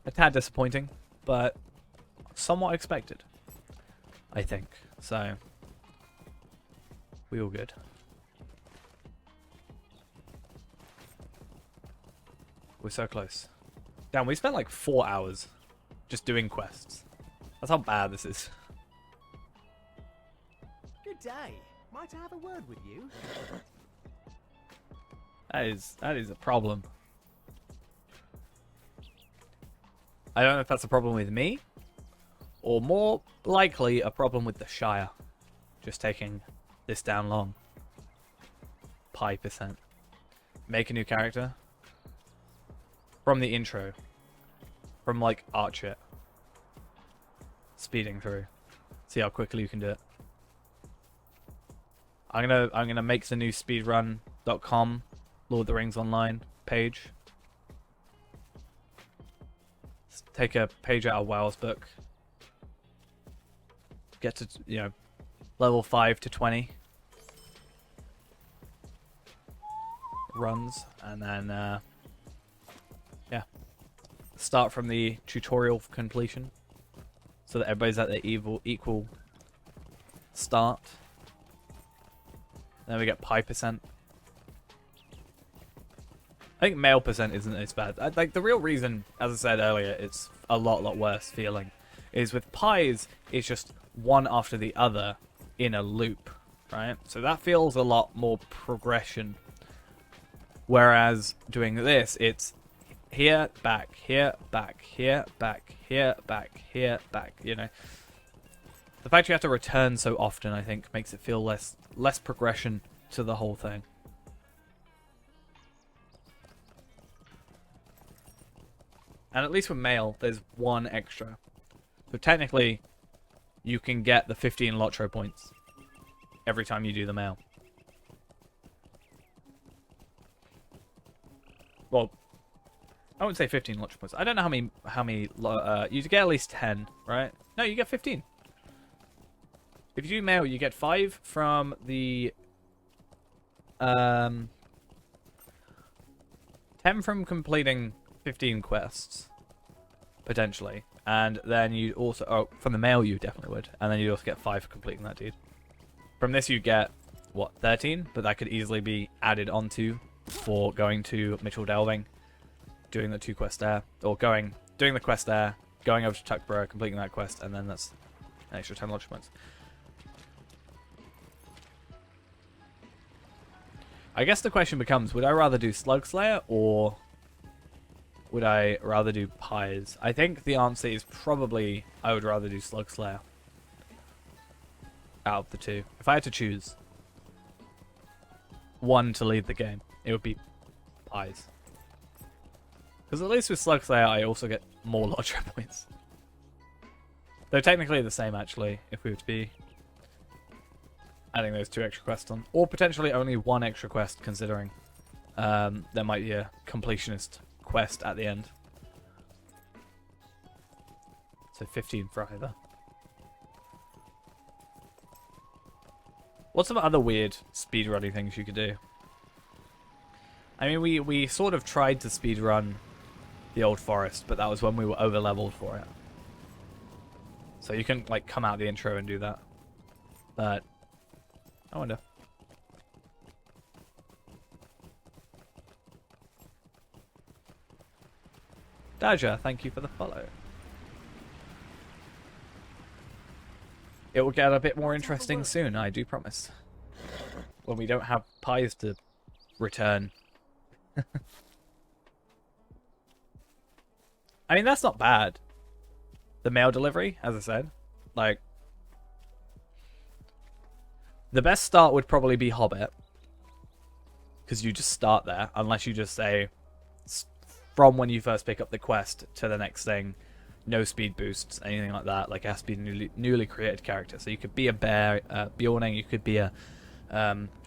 A tad disappointing, but somewhat expected, I think. So, we all good. We're so close. Damn, we spent like 4 hours just doing quests. That's how bad this is. Good day. Might I have a word with you? That is a problem. I don't know if that's a problem with me, or more likely a problem with the Shire. Just taking this down long. Pi %. Make a new character. From the intro. From like Archer. Speeding through. See how quickly you can do it. I'm gonna make the new speedrun.com Lord of the Rings Online page. Let's take a page out of WoW's book. Get to, you know, level 5 to 20 runs, and then yeah, start from the tutorial completion, so that everybody's at their equal start. Then we get pi %. I think male % isn't as bad. Like, the real reason, as I said earlier, it's a lot worse feeling, is with pies, it's just one after the other in a loop, right? So that feels a lot more progression. Whereas doing this, it's here, back, here, back, here, back, here, back, here, back, you know. The fact you have to return so often, I think, makes it feel less progression to the whole thing. And at least with male, there's one extra. So technically, you can get the 15 Lotro points every time you do the male. Well, I wouldn't say 15 Lotro points. I don't know how many you get at least 10, right? No, you get 15. If you do male, you get 5 from the 10 from completing 15 quests, potentially, and then you also from the male you definitely would, and then you also get 5 for completing that dude. From this you get what, 13, but that could easily be added onto for going to Mitchell Delving, doing the 2 quests there, or doing the quest there, going over to Tuckborough, completing that quest, and then that's an extra 10 launch points. I guess the question becomes, would I rather do Slug Slayer or would I rather do pies? I think the answer is probably I would rather do Slug Slayer out of the two. If I had to choose one to lead the game, it would be pies. Because at least with Slug Slayer, I also get more Lotro points. They're technically the same, actually, if we were to be adding those 2 extra quests on. Or potentially only 1 extra quest, considering there might be a Completionist quest at the end. So 15 for either. What's some other weird speedrunning things you could do? I mean, we sort of tried to speedrun the Old Forest, but that was when we were over-leveled for it. So you can, like, come out the intro and do that. But, I wonder. Daja, thank you for the follow. It will get a bit more interesting soon, I do promise. When we don't have pies to return. I mean, that's not bad. The mail delivery, as I said. Like, the best start would probably be Hobbit. Because you just start there, unless you just say, from when you first pick up the quest to the next thing, no speed boosts, anything like that. Like, it has to be a newly created character. So you could be a bear, Bjorning, you could be a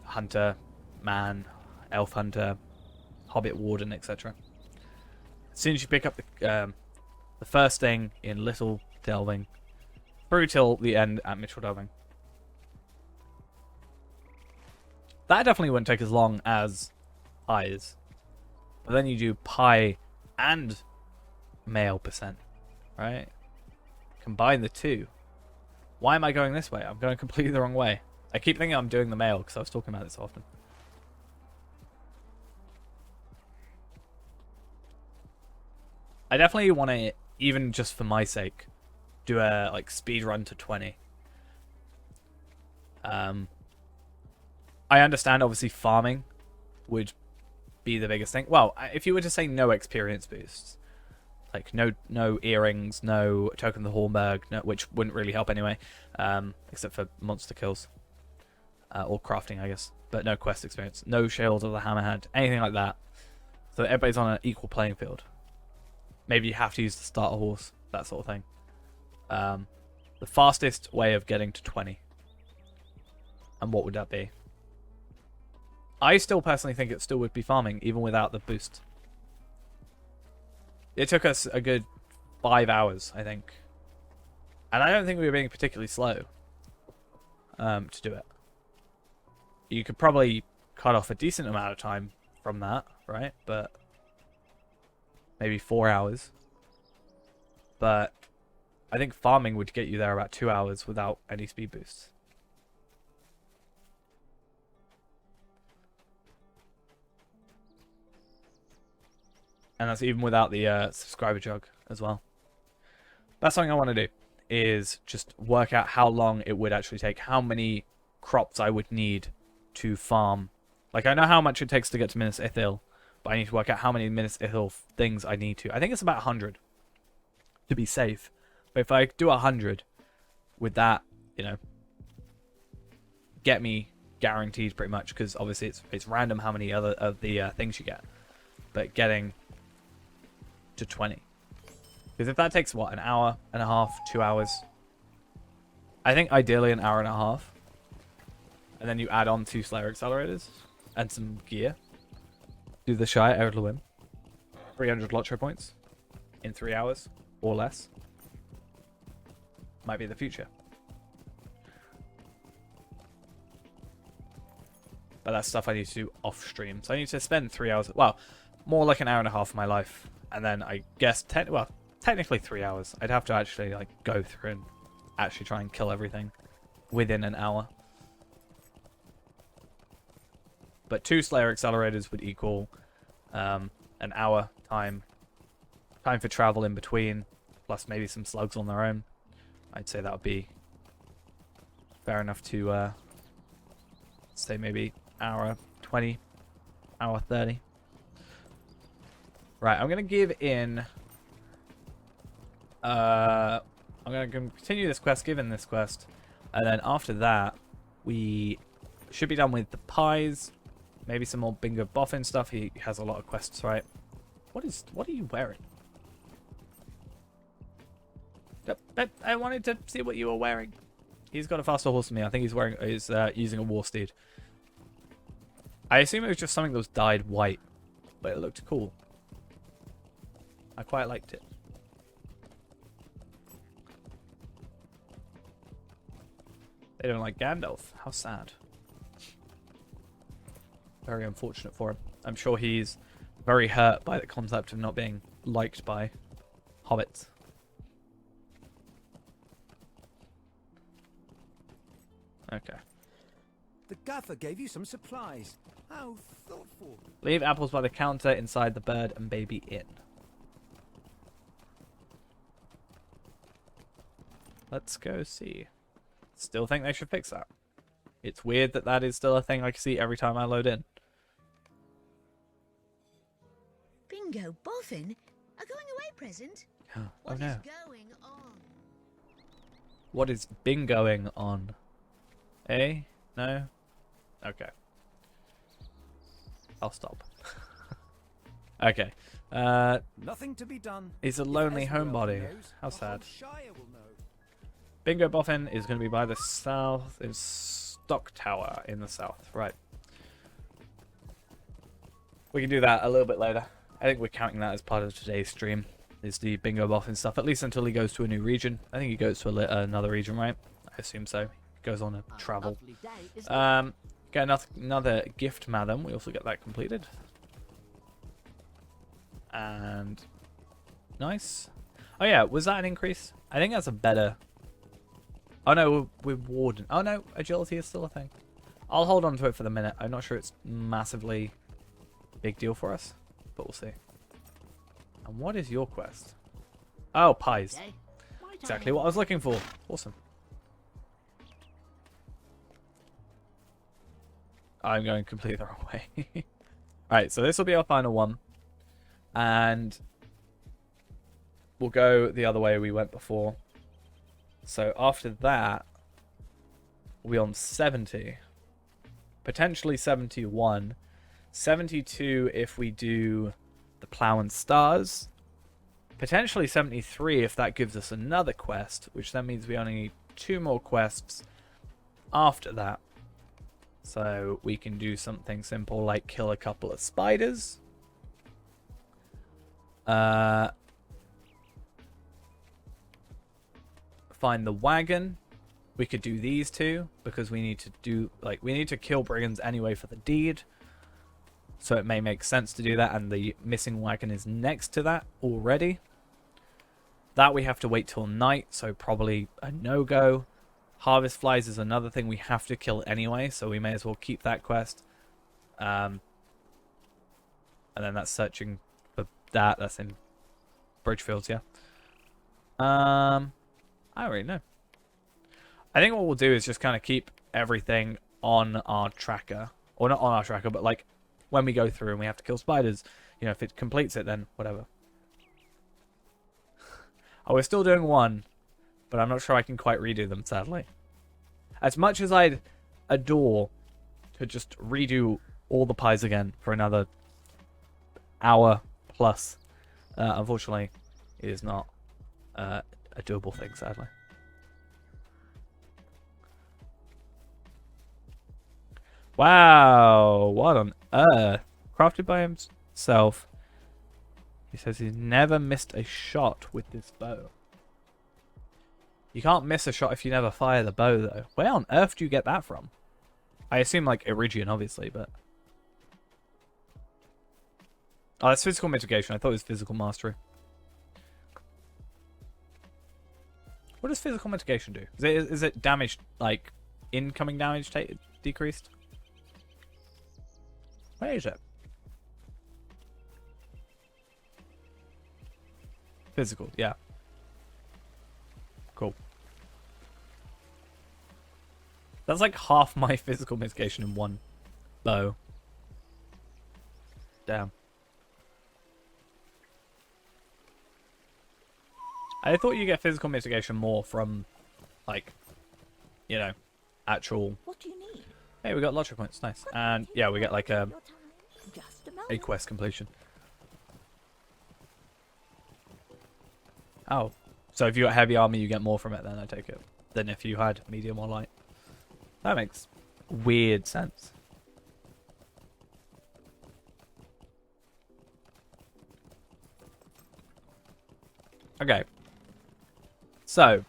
hunter, man, elf hunter, hobbit warden, etc. As soon as you pick up the first thing in Little Delving, through till the end at Mitchell Delving. That definitely wouldn't take as long as pies. But then you do pie and mail percent, right? Combine the two. Why am I going this way? I'm going completely the wrong way. I keep thinking I'm doing the mail because I was talking about this often. I definitely want to, even just for my sake, do a like speed run to 20. I understand obviously farming would be the biggest thing. Well, if you were to say no experience boosts, like no earrings, no token of the Hornberg, no, which wouldn't really help anyway, except for monster kills or crafting, I guess. But no quest experience, no shield of the Hammerhead, anything like that. So everybody's on an equal playing field. Maybe you have to use the starter horse, that sort of thing. The fastest way of getting to 20. And what would that be? I still personally think it still would be farming, even without the boost. It took us a good 5 hours, I think. And I don't think we were being particularly slow to do it. You could probably cut off a decent amount of time from that, right? But maybe 4 hours. But I think farming would get you there about 2 hours without any speed boosts. And that's even without the subscriber jug as well. That's something I want to do, is just work out how long it would actually take, how many crops I would need to farm. Like, I know how much it takes to get to Minas Ithil, but I need to work out how many Minas Ithil things I need to. I think it's about 100 to be safe. But if I do 100, would that, you know, get me guaranteed pretty much? Because obviously it's random how many other of the things you get. But getting to 20. Because if that takes, what, an hour and a half, 2 hours? I think ideally an hour and a half. And then you add on 2 Slayer accelerators and some gear. Do the Shire Air to win. 300 Lotro points in 3 hours or less. Might be the future. But that's stuff I need to do off stream. So I need to spend 3 hours. Well, more like an hour and a half of my life. And then I guess, technically 3 hours. I'd have to actually like go through and actually try and kill everything within an hour. But 2 Slayer accelerators would equal an hour time for travel in between, plus maybe some slugs on their own. I'd say that would be fair enough to say maybe hour 20, hour 30. Right, I'm gonna give in. I'm gonna continue this quest, give in this quest, and then after that, we should be done with the pies. Maybe some more Bingo Boffin stuff. He has a lot of quests, right? What are you wearing? I wanted to see what you were wearing. He's got a faster horse than me. I think he's using a war steed. I assume it was just something that was dyed white, but it looked cool. I quite liked it. They don't like Gandalf. How sad. Very unfortunate for him. I'm sure he's very hurt by the concept of not being liked by hobbits. Okay. The gaffer gave you some supplies. How thoughtful. Leave apples by the counter inside the bird and baby inn. Let's go see. Still think they should fix that. It's weird that that is still a thing I can see every time I load in. Bingo Boffin? A going away present? Oh What no. is going on? What is bingoing on? Eh? No? Okay. I'll stop. Okay. Nothing to be done. He's a If lonely Esmeralda homebody. knows, How the whole sad. Shire will know. Bingo Boffin is going to be by the south. Is Stock Tower in the south. Right. We can do that a little bit later. I think we're counting that as part of today's stream. Is the Bingo Boffin stuff. At least until he goes to a new region. I think he goes to another region, right? I assume so. He goes on a travel. Lovely day, isn't it? Get another gift, madam. We also get that completed. And nice. Oh yeah, was that an increase? I think that's a better. Oh no, we're Warden. Oh no, agility is still a thing. I'll hold on to it for the minute. I'm not sure it's massively big deal for us, but we'll see. And what is your quest? Oh, pies. Okay. Right Exactly on. what I was looking for. Awesome. I'm going completely the wrong way. Alright, so this will be our final one. And we'll go the other way we went before. So after that, we'll be on 70. Potentially 71. 72 if we do the Plough and Stars. Potentially 73 if that gives us another quest, which then means we only need 2 more quests after that. So we can do something simple like kill a couple of spiders. Find the wagon. We could do these two because we need to kill brigands anyway for the deed. So it may make sense to do that, and the missing wagon is next to that already. That we have to wait till night, so probably a no-go. Harvest flies is another thing we have to kill anyway, so we may as well keep that quest. And then that's searching for that. That's in Bridgefields, yeah. I don't really know. I think what we'll do is just kind of keep everything on our tracker. Or not on our tracker, but like when we go through and we have to kill spiders. You know, if it completes it, then whatever. Oh, we're still doing one. But I'm not sure I can quite redo them, sadly. As much as I'd adore to just redo all the pies again for another hour plus, unfortunately, it is not a doable thing, sadly. Wow, what on earth? Crafted by himself. He says he's never missed a shot with this bow. You can't miss a shot if you never fire the bow, though. Where on earth do you get that from? I assume, like, Iridian, obviously, but... Oh, that's physical mitigation. I thought it was physical mastery. What does physical mitigation do? Is it damage, like, incoming damage decreased? Where is it? Physical, yeah. Cool. That's like half my physical mitigation in one bow. Damn. I thought you get physical mitigation more from, like, you know, actual... What do you need? Hey, we got logic points. Nice. And, yeah, we get, like, Your time. Just a a moment. quest completion. Oh. So if you got heavy armor, you get more from it then, I take it, than if you had medium or light. That makes weird sense. Okay. So.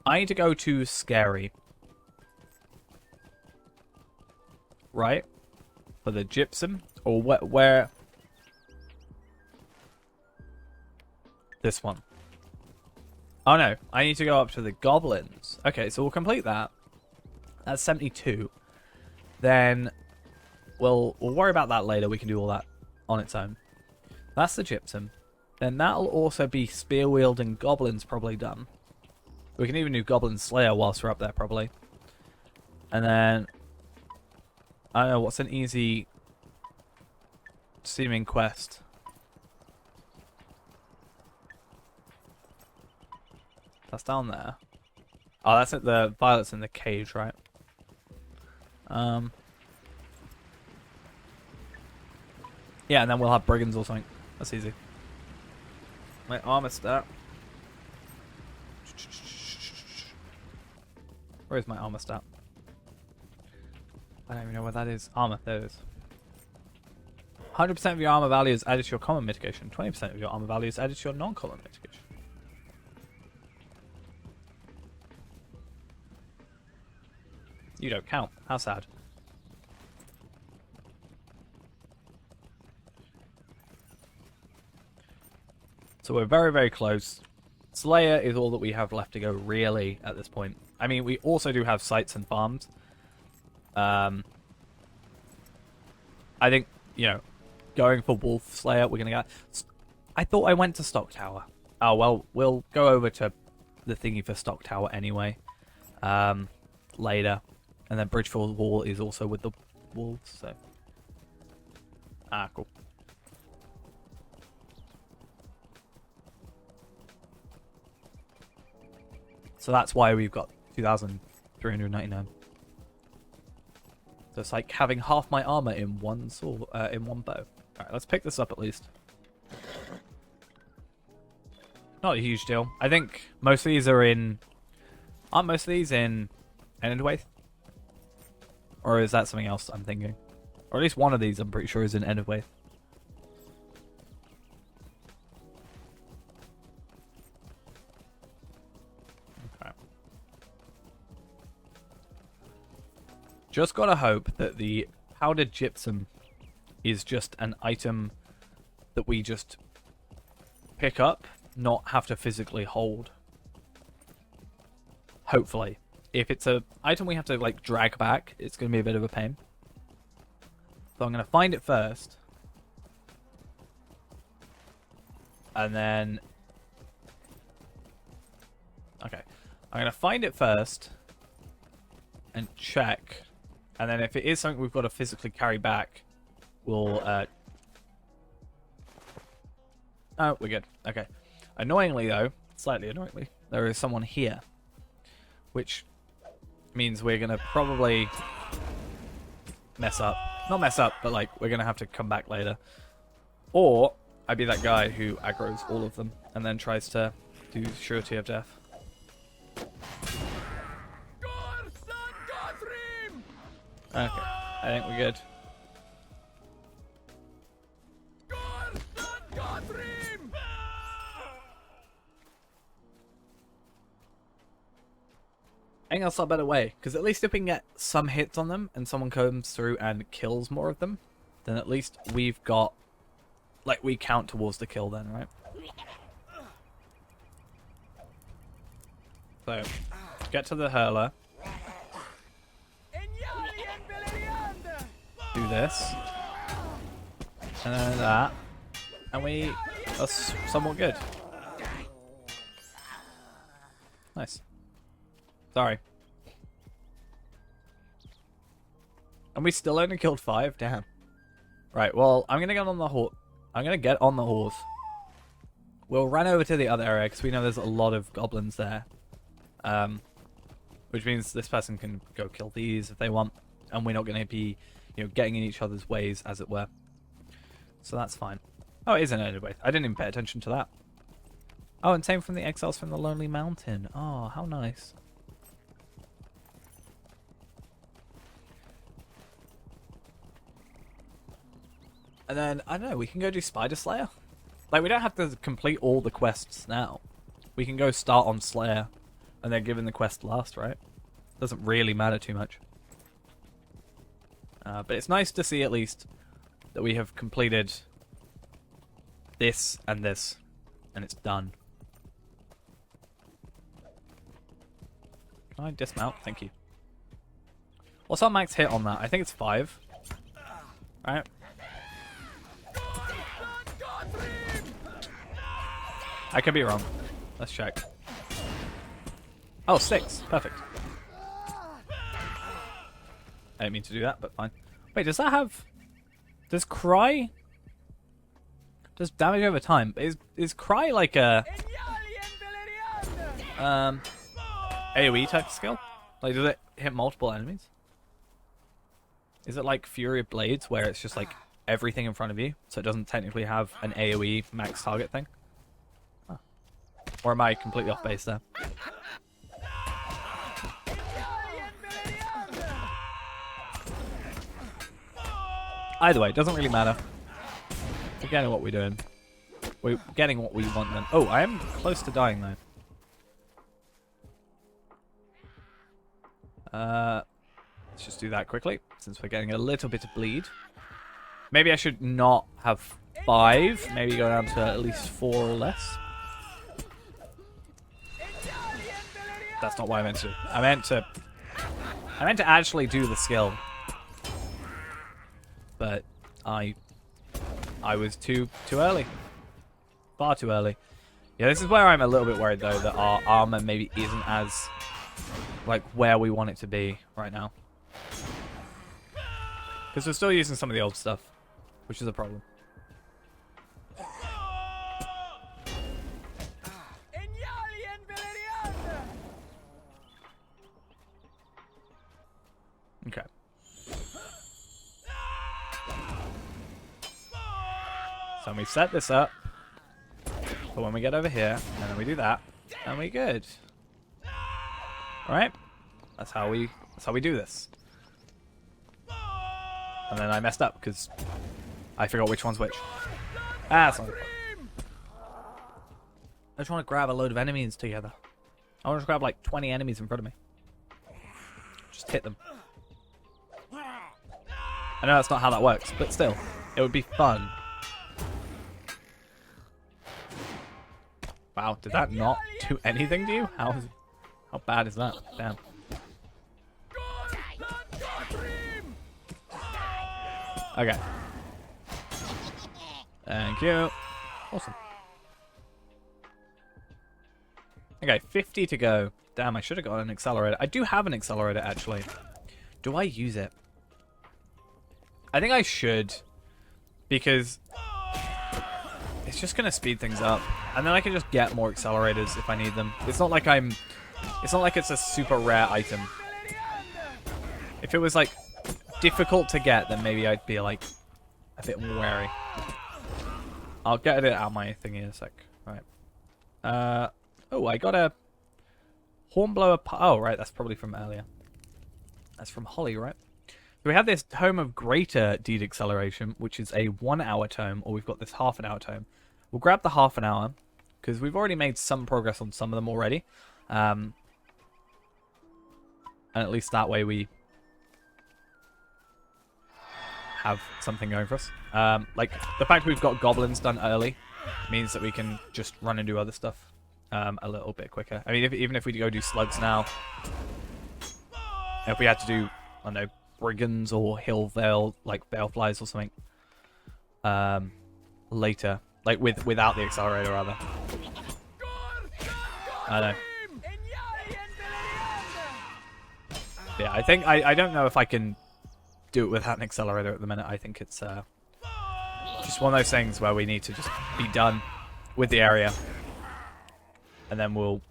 I need to go to Scary. Right? For the gypsum? Or where? This one. Oh no, I need to go up to the goblins. Okay, so we'll complete that. That's 72. Then we'll worry about that later. We can do all that on its own. That's the gypsum. Then that'll also be spear wielding goblins probably done. We can even do Goblin Slayer whilst we're up there probably. And then I don't know what's an easy seeming quest. That's down there. Oh, that's at the Violet's in the cage, right? Yeah, and then we'll have brigands or something. That's easy. My armor stat. Where is my armor stat? I don't even know where that is. Armor, there it is. 100% of your armor value is added to your common mitigation. 20% of your armor value is added to your non-common mitigation. You don't count. How sad. So we're very, very close. Slayer is all that we have left to go, really, at this point. I mean, we also do have sites and farms. I think, you know, going for Wolf Slayer, we're going to get... I thought I went to Stock Tower. Oh, well, we'll go over to the thingy for Stock Tower anyway. Later. And then Bridgefield Wall is also with the wolves, so... Ah, cool. So that's why we've got 2,399. So it's like having half my armor in one sword, in one bow. Alright, let's pick this up at least. Not a huge deal. I think most of these are in... Aren't most of these in Endwaith? Or is that something else I'm thinking? Or at least one of these I'm pretty sure is in Endwaith. Just gotta hope that the powdered gypsum is just an item that we just pick up, not have to physically hold. Hopefully. If it's an item we have to like drag back, it's gonna be a bit of a pain. So I'm gonna find it first. And then... Okay. I'm gonna find it first. And check. And then if it is something we've got to physically carry back, we'll... Oh, we're good. Okay. Annoyingly, though, slightly annoyingly, there is someone here. Which means we're going to probably mess up. Not mess up, but like, we're going to have to come back later. Or, I'd be that guy who aggroes all of them and then tries to do surety of death. Okay, I think we're good. I think that's a better way, because at least if we can get some hits on them and someone comes through and kills more of them, then at least we've got, like, we count towards the kill then, right? So, get to the hurler. Do this. And then that. And we are somewhat good. Nice. Sorry. And we still only killed 5? Damn. Right, well, I'm gonna get on the horse. I'm gonna get on the horse. We'll run over to the other area, because we know there's a lot of goblins there. Which means this person can go kill these if they want. And we're not gonna be, you know, getting in each other's ways, as it were. So that's fine. Oh, it is an Endwaith. I didn't even pay attention to that. Oh, and same from the exiles from the Lonely Mountain. Oh, how nice. And then, I don't know, we can go do Spider Slayer? Like, we don't have to complete all the quests now. We can go start on Slayer, and then given the quest last, right? Doesn't really matter too much. But it's nice to see, at least, that we have completed this, and it's done. Can I dismount? Thank you. What's our max hit on that? I think it's 5. Right? I could be wrong. Let's check. Oh, 6. Perfect. I didn't mean to do that, but fine. Wait, does that have... Does Cry... Does damage over time? Is Cry like a... AoE type skill? Like, does it hit multiple enemies? Is it like Fury of Blades, where it's just like everything in front of you, so it doesn't technically have an AoE max target thing? Huh. Or am I completely off base there? Either way, it doesn't really matter. We're getting what we're doing. We're getting what we want then. Oh, I am close to dying though. Let's just do that quickly, since we're getting a little bit of bleed. Maybe I should not have 5. Maybe go down to at least 4 or less. That's not what I meant to do. I meant to actually do the skill. But I was too early. Far too early. Yeah, this is where I'm a little bit worried though, that our armor maybe isn't as like where we want it to be right now. Because we're still using some of the old stuff, which is a problem. Okay. So we set this up for when we get over here, and then we do that, and we're good. Alright? That's how we do this. And then I messed up because I forgot which one's which. Ah, that's not good. I just want to grab a load of enemies together. I want to grab like 20 enemies in front of me. Just hit them. I know that's not how that works, but still, it would be fun. Wow, did that not do anything to you? How bad is that? Damn. Okay. Thank you. Awesome. Okay, 50 to go. Damn, I should have got an accelerator. I do have an accelerator, actually. Do I use it? I think I should. Because it's just going to speed things up. And then I can just get more accelerators if I need them. It's not like it's not like it's a super rare item. If it was, like, difficult to get, then maybe I'd be, like, a bit more wary. I'll get it out of my thingy in a sec. Right. Oh, I got a Hornblower... Oh, right, that's probably from earlier. That's from Holly, right? So we have this Tome of Greater Deed Acceleration, which is a 1-hour tome, or we've got this half-an-hour tome. We'll grab the half-an-hour, because we've already made some progress on some of them already. And at least that way we have something going for us. Like, the fact we've got goblins done early means that we can just run and do other stuff a little bit quicker. I mean, even if we go do slugs now, if we had to do, I don't know, brigands or hill veil, like baleflies or something, later, like without the accelerator, rather. I don't know. Yeah, I think I don't know if I can do it without an accelerator at the minute. I think it's just one of those things where we need to just be done with the area, and then we'll,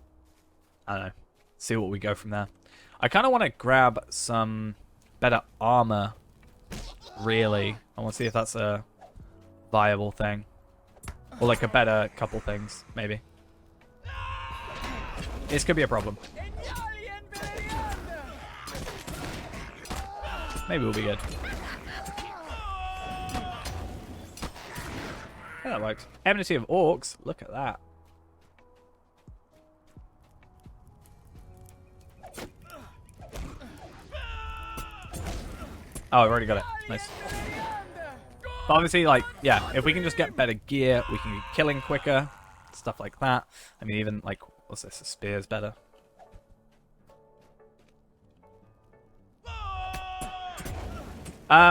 I don't know, see what we go from there. I kind of want to grab some better armor, really. I want to see if that's a viable thing, or like a better couple things, maybe. This could be a problem. Maybe we'll be good. Yeah, that worked. Enmity of Orcs. Look at that. Oh, I've already got it. Nice. But obviously, like, yeah, if we can just get better gear, we can be killing quicker, stuff like that. I mean, even, like, what's this? A spear's better.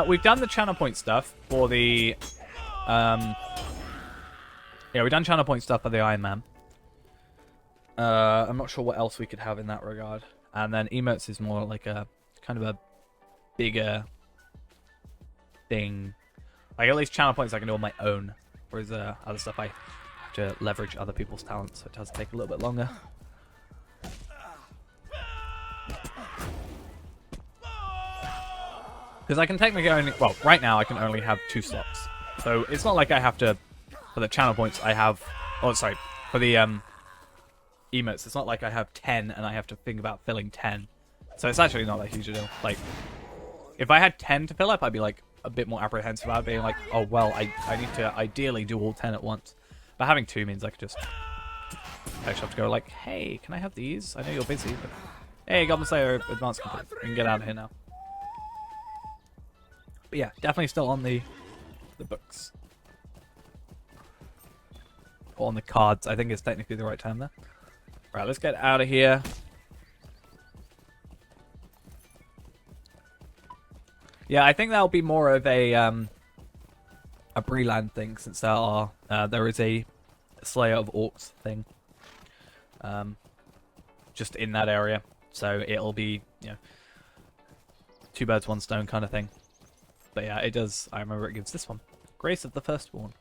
We've done the channel point stuff for the, yeah, we've done channel point stuff for the Iron Man. I'm not sure what else we could have in that regard. And then emotes is more like a, kind of a bigger thing. Like, at least channel points I can do on my own. Whereas other stuff I have to leverage other people's talents, so it does take a little bit longer. Because I can technically only... Well, right now I can only have 2 slots. So it's not like I have to... For the channel points I have... Oh, sorry. For the emotes, it's not like I have 10 and I have to think about filling 10. So it's actually not that huge a deal. Like, if I had 10 to fill up, I'd be like a bit more apprehensive about being like, oh, well, I need to ideally do all 10 at once. But having 2 means I could just... I just have to go like, hey, can I have these? I know you're busy, but... Hey, Goblin Slayer Advanced complete. We can get out of here now. But yeah, definitely still on the books. Or on the cards, I think is technically the right term there. Right, let's get out of here. Yeah, I think that'll be more of a Breland thing, since there is a Slayer of Orcs thing. Just in that area. So it'll be, you know, 2 birds, 1 stone kind of thing. But yeah, it does. I remember it gives this one. Grace of the Firstborn.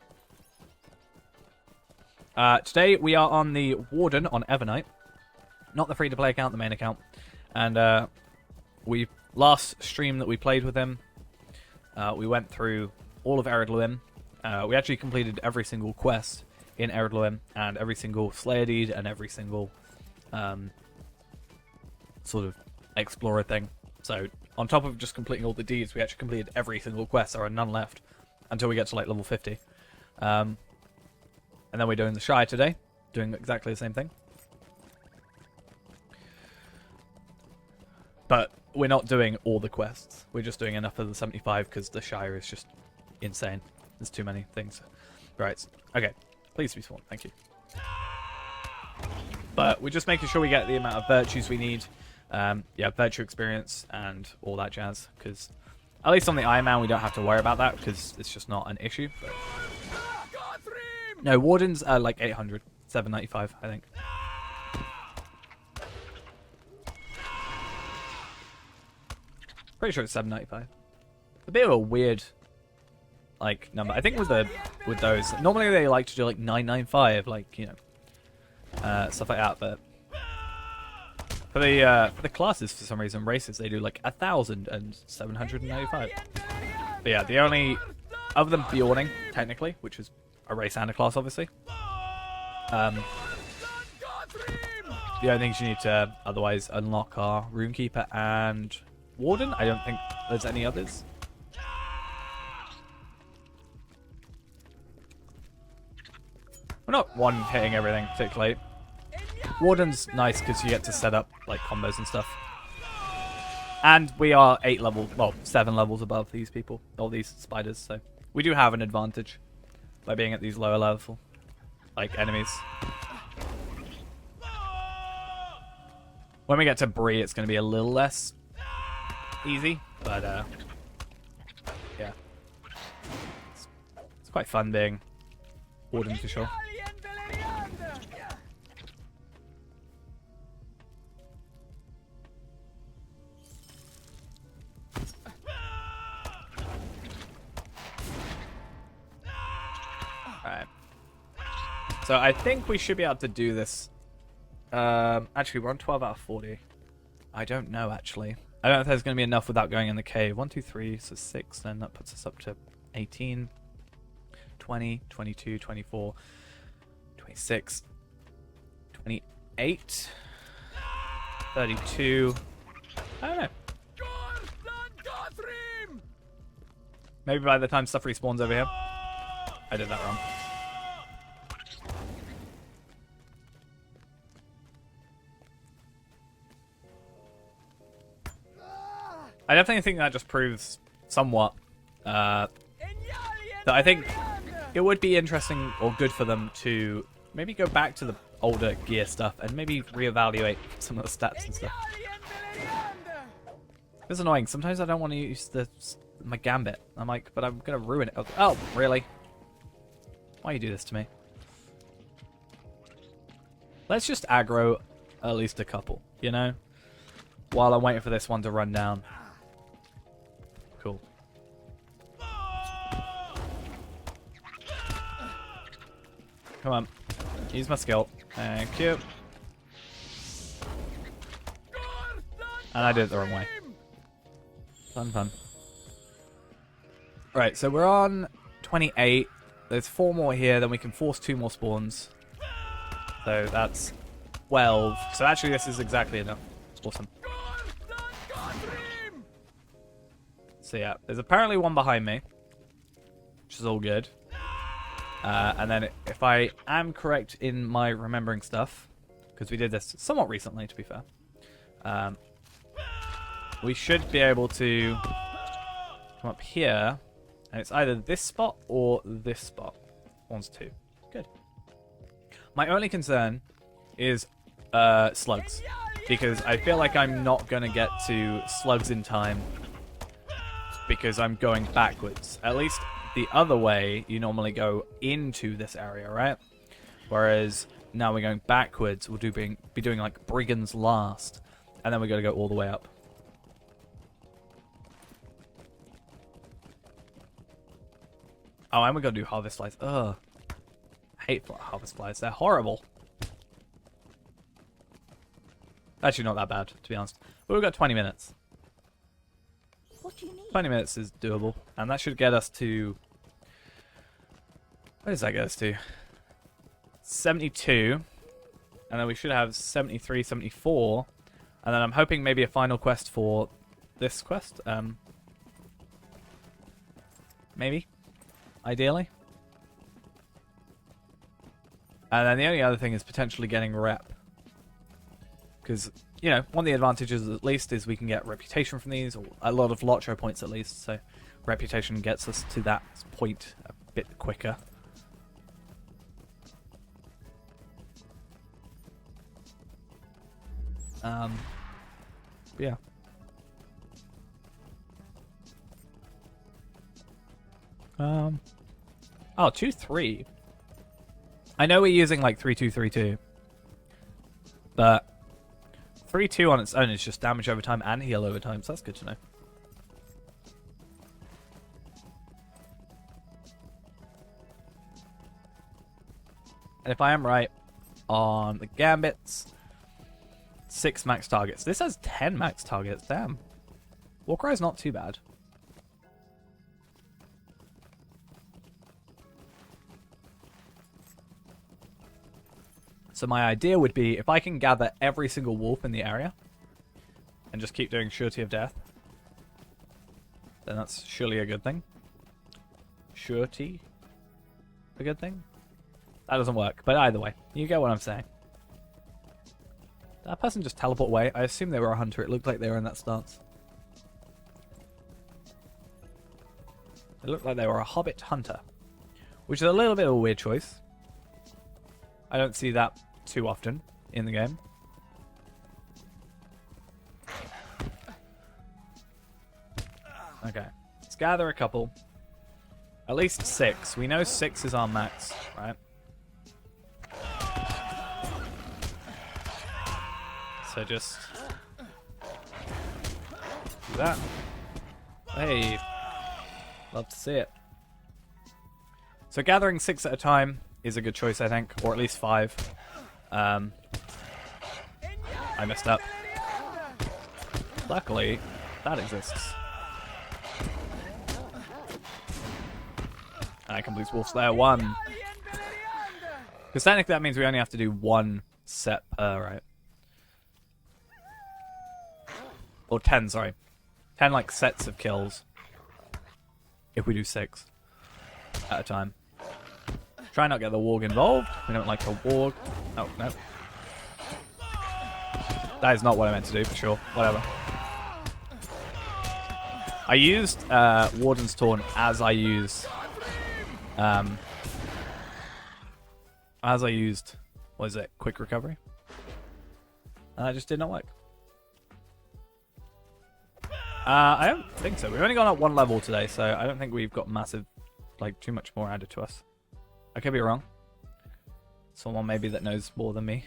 Today we are on the Warden on Evernight. Not the free-to-play account, the main account. And last stream that we played with him, we went through all of Ered Luin. We actually completed every single quest in Ered Luin, and every single Slayer deed, and every single sort of explorer thing. So on top of just completing all the deeds, we actually completed every single quest. There are none left until we get to like level 50. And then we're doing the Shire today, doing exactly the same thing. But we're not doing all the quests. We're just doing enough of the 75 because the Shire is just insane. There's too many things. Right. Okay. Please be spawned. Thank you. But we're just making sure we get the amount of virtues we need. Yeah, virtue experience and all that jazz. Because at least on the Iron Man, we don't have to worry about that because it's just not an issue. But... No, Warden's like 800. 795, I think. Pretty sure it's 795. It's a bit of a weird, like, number. I think with those, normally they like to do like 995, like, you know, stuff like that. But for the classes, for some reason, races they do like 1,000 and 795. But yeah, the only other than Bjorning, technically, which is a race and a class, obviously. The only things you need to otherwise unlock are Runekeeper and Warden. I don't think there's any others. We're not one-hitting everything particularly. Warden's nice because you get to set up like combos and stuff. And we are 7 levels above these people, all these spiders, so we do have an advantage by being at these lower level, like, enemies. When we get to Bree, it's going to be a little less easy, but yeah, it's quite fun being Warden for sure. Alright. So I think we should be able to do this. Actually, we're on 12 out of 40. I don't know, actually. I don't know if there's going to be enough without going in the cave. 1, 2, 3, so 6. Then that puts us up to 18, 20, 22, 24, 26, 28, 32. I don't know. Maybe by the time stuff respawns over here. I did that wrong. I definitely think that just proves somewhat that I think it would be interesting or good for them to maybe go back to the older gear stuff and maybe reevaluate some of the stats and stuff. It's annoying. Sometimes I don't want to use my gambit. I'm like, but I'm gonna ruin it. Oh, really? Why you do this to me? Let's just aggro at least a couple, you know? While I'm waiting for this one to run down. Cool. Come on. Use my skill. Thank you. And I did it the wrong way. Fun, fun. Right, so we're on 28. There's 4 more here, then we can force 2 more spawns. So that's 12. So actually this is exactly enough. Awesome. So yeah, there's apparently one behind me. Which is all good. And then if I am correct in my remembering stuff, because we did this somewhat recently to be fair, we should be able to come up here, and it's either this spot or this spot. One's 2. Good. My only concern is slugs, because I feel like I'm not going to get to slugs in time because I'm going backwards. At least the other way, you normally go into this area, right? Whereas now we're going backwards. We'll be doing like brigands last, and then we're going to go all the way up. Oh, and we're going to do harvest flies. Ugh. I hate harvest flies. They're horrible. Actually, not that bad, to be honest. But we've got 20 minutes. What do you need? 20 minutes is doable. And that should get us to... What does that get us to? 72. And then we should have 73, 74. And then I'm hoping maybe a final quest for this quest. Maybe. Ideally. And then the only other thing is potentially getting rep. Because, you know, one of the advantages at least is we can get reputation from these, or a lot of Lotro points at least, so reputation gets us to that point a bit quicker. But yeah. Oh, 2-3. I know we're using like 3-2-3-2, but 3-2 on its own is just damage over time and heal over time, so that's good to know. And if I am right on the gambits, 6 max targets. This has 10 max targets. Damn. Warcry's not too bad. So my idea would be if I can gather every single wolf in the area and just keep doing surety of death, then that's surely a good thing. Surety? A good thing? That doesn't work, but either way, you get what I'm saying. That person just teleport away. I assume they were a hunter. It looked like they were in that stance. It looked like they were a hobbit hunter, which is a little bit of a weird choice. I don't see that too often in the game. Okay, let's gather a couple. At least 6. We know 6 is our max, right? So just do that. Hey, love to see it. So gathering 6 at a time is a good choice, I think, or at least 5. I messed up. Luckily, that exists. And I complete Wolf Slayer 1. Because technically that means we only have to do 1 set per, right? Or 10, sorry. 10, like, sets of kills. If we do 6 at a time. Try not to get the warg involved. We don't like to warg. Oh, no. That is not what I meant to do, for sure. Whatever. I used Warden's Taunt as I used what is it, Quick Recovery, and that just did not work. I don't think so. We've only gone up 1 level today, so I don't think we've got massive, like, too much more added to us. I could be wrong. Someone maybe that knows more than me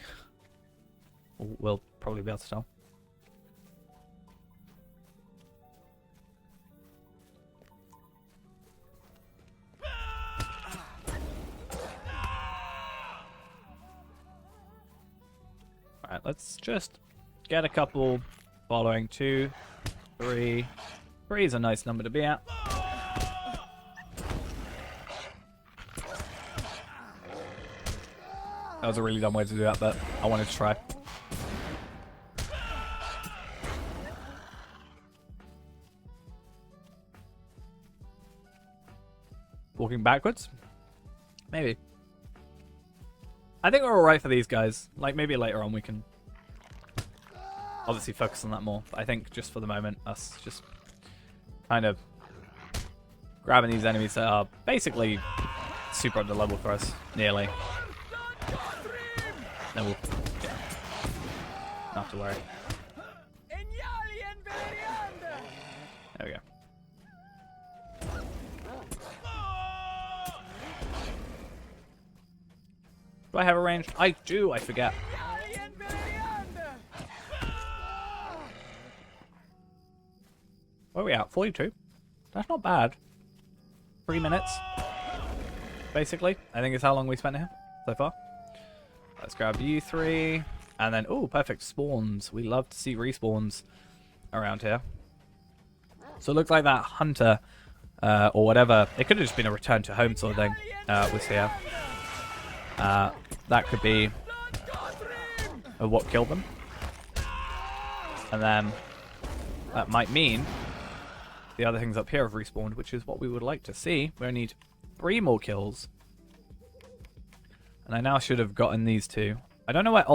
will probably be able to tell. Alright, let's just get a couple following. 2, 3. 3 is a nice number to be at. That was a really dumb way to do that, but I wanted to try. Walking backwards? Maybe. I think we're alright for these guys. Like, maybe later on we can obviously focus on that more. But I think just for the moment, us just kind of grabbing these enemies that are basically super under level for us, nearly. Then we'll, yeah, not have to worry. There we go. Do I have a range? I do, I forget. Where are we at? 42? That's not bad. 3 minutes. Basically. I think is how long we spent here so far. Let's grab you 3. And then, oh, perfect spawns. We love to see respawns around here. So it looks like that hunter, or whatever, it could have just been a return to home sort of thing, was here. That could be what killed them. And then that might mean the other things up here have respawned, which is what we would like to see. We only need 3 more kills. And I now should have gotten these 2. I don't know where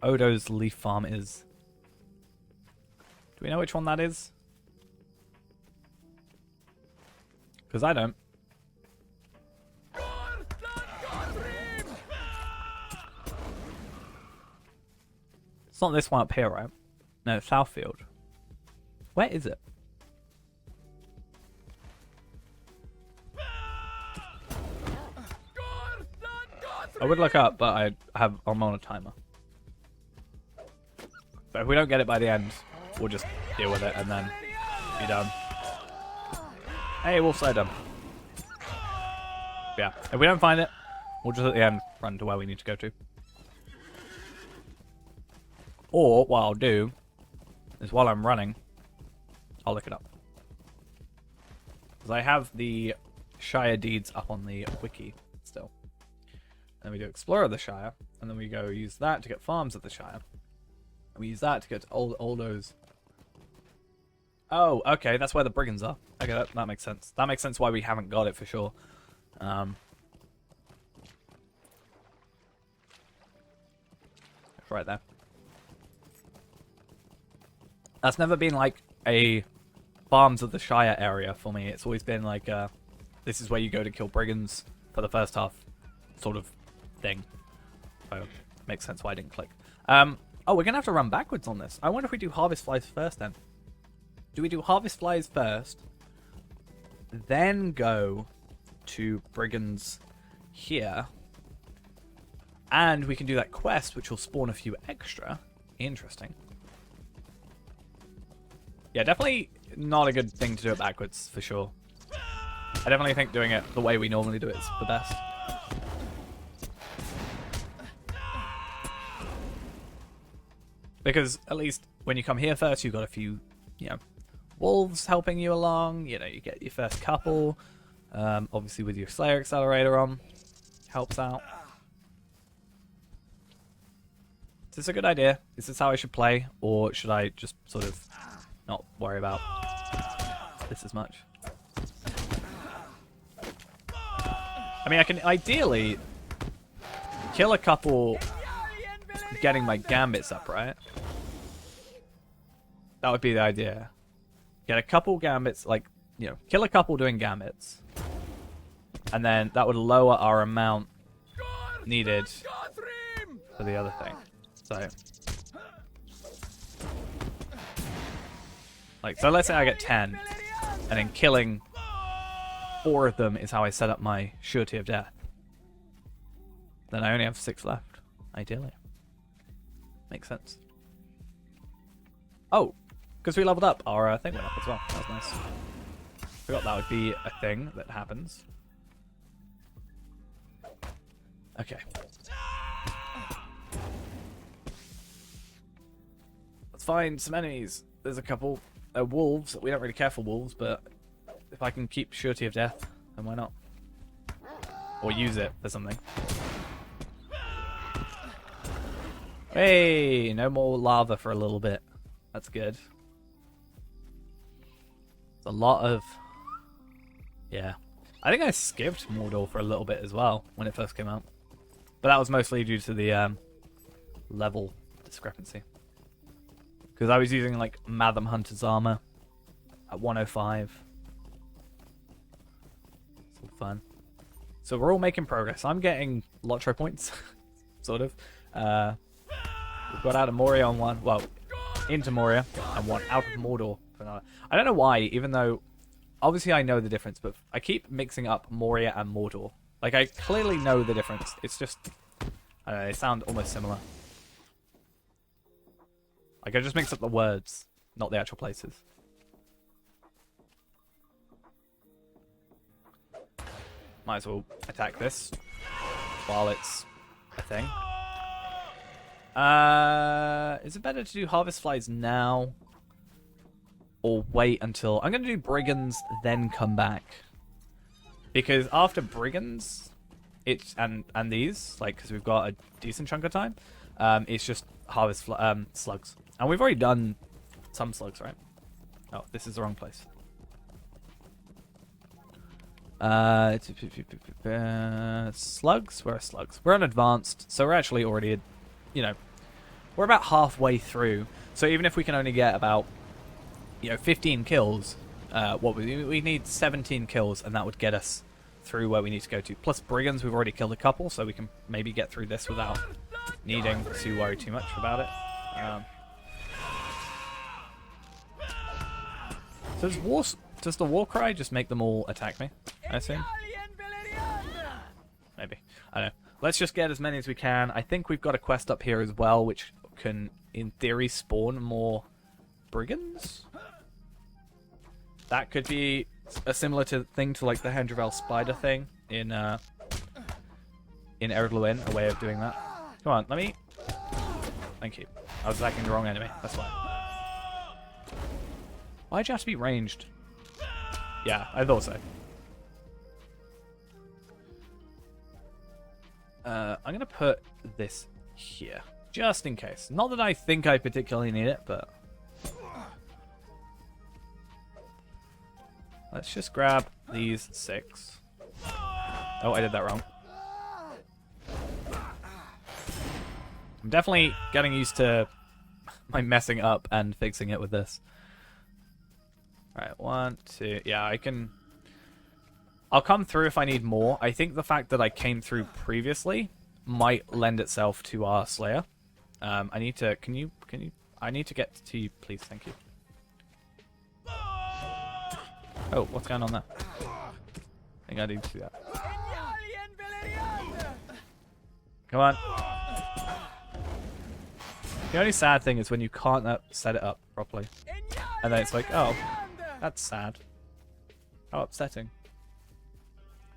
Odo's leaf farm is. Do we know which one that is? Because I don't. It's not this one up here, right? No, Southfield. Where is it? I would look up, but I'm on a timer. But if we don't get it by the end, we'll just deal with it and then be done. Hey, Wolf Slayer. Yeah, if we don't find it, we'll just at the end run to where we need to go to. Or what I'll do is while I'm running, I'll look it up. Because I have the Shire deeds up on the wiki still. And then we do Explorer of the Shire, and then we go use that to get farms of the Shire. And we use that to get all those. Oh, okay, that's where the brigands are. Okay, that makes sense. That makes sense why we haven't got it for sure. It's right there. That's never been like a farms of the Shire area for me. It's always been like this is where you go to kill brigands for the first half sort of thing. So makes sense why I didn't click. Oh, we're gonna have to run backwards on this. I wonder if we do harvest flies first then. Do we do harvest flies first, then go to brigands here, and we can do that quest which will spawn a few extra. Interesting. Yeah, definitely not a good thing to do it backwards, for sure. I definitely think doing it the way we normally do it is the best. Because at least when you come here first, you've got a few, you know, wolves helping you along. You know, you get your first couple. Obviously with your Slayer Accelerator on. Helps out. Is this a good idea? Is this how I should play? Or should I just sort of not worry about this as much? I mean, I can ideally kill a couple getting my gambits up, right? That would be the idea. get a couple gambits, like, you know, kill a couple doing gambits. And then that would lower our amount needed for the other thing. So, like, so let's say I get 10, and then killing 4 of them is how I set up my surety of death. Then I only have 6 left, ideally. Makes sense. Oh, because we leveled up, our thing went up as well. That was nice. Forgot that would be a thing that happens. Okay. Let's find some enemies. There's a couple wolves. We don't really care for wolves, but if I can keep surety of death, then why not? Or use it for something. Hey, no more lava for a little bit. That's good. It's a lot of... Yeah. I think I skipped Mordor for a little bit as well when it first came out. But that was mostly due to the level discrepancy. Because I was using like Madam Hunter's armor at 105. It's all fun. So we're all making progress. I'm getting Lotro points, sort of. We've got out of Moria on one. Well, into Moria and one out of Mordor for another. I don't know why, even though obviously I know the difference, but I keep mixing up Moria and Mordor. Like, I clearly know the difference. It's just, I don't know, they sound almost similar. Like, I just mix up the words, not the actual places. Might as well attack this while it's a thing. Is it better to do Harvest Flies now? Or wait until... I'm going to do Brigands, then come back. Because after Brigands, it's... And these, like, because we've got a decent chunk of time, it's just Harvest Slugs. And we've already done some slugs, right? Oh, this is the wrong place. Slugs? Where are slugs? We're on advanced, so we're actually already, you know, we're about halfway through. So even if we can only get about, 15 kills, we need 17 kills, and that would get us through where we need to go to. Plus Brigands, we've already killed a couple, so we can maybe get through this without needing to worry too much about it. Does the war cry just make them all attack me? I assume. Maybe. I don't know. Let's just get as many as we can. I think we've got a quest up here as well, which can, in theory, spawn more brigands. That could be a similar thing to like the Hendravel spider thing in Ered Luin, a way of doing that. Come on, let me. Thank you. I was attacking the wrong enemy. That's why. Why'd you have to be ranged? Yeah, I thought so. I'm going to put this here, just in case. Not that I think I particularly need it, but... Let's just grab these 6. Oh, I did that wrong. I'm definitely getting used to my messing up and fixing it with this. Alright, 1, 2... Yeah, I can... I'll come through if I need more. I think the fact that I came through previously might lend itself to our Slayer. I need to... Can you... I need to get to you, please. Thank you. Oh, what's going on there? I think I need to do that. Come on. The only sad thing is when you can't set it up properly. And then it's like, oh, that's sad. How upsetting.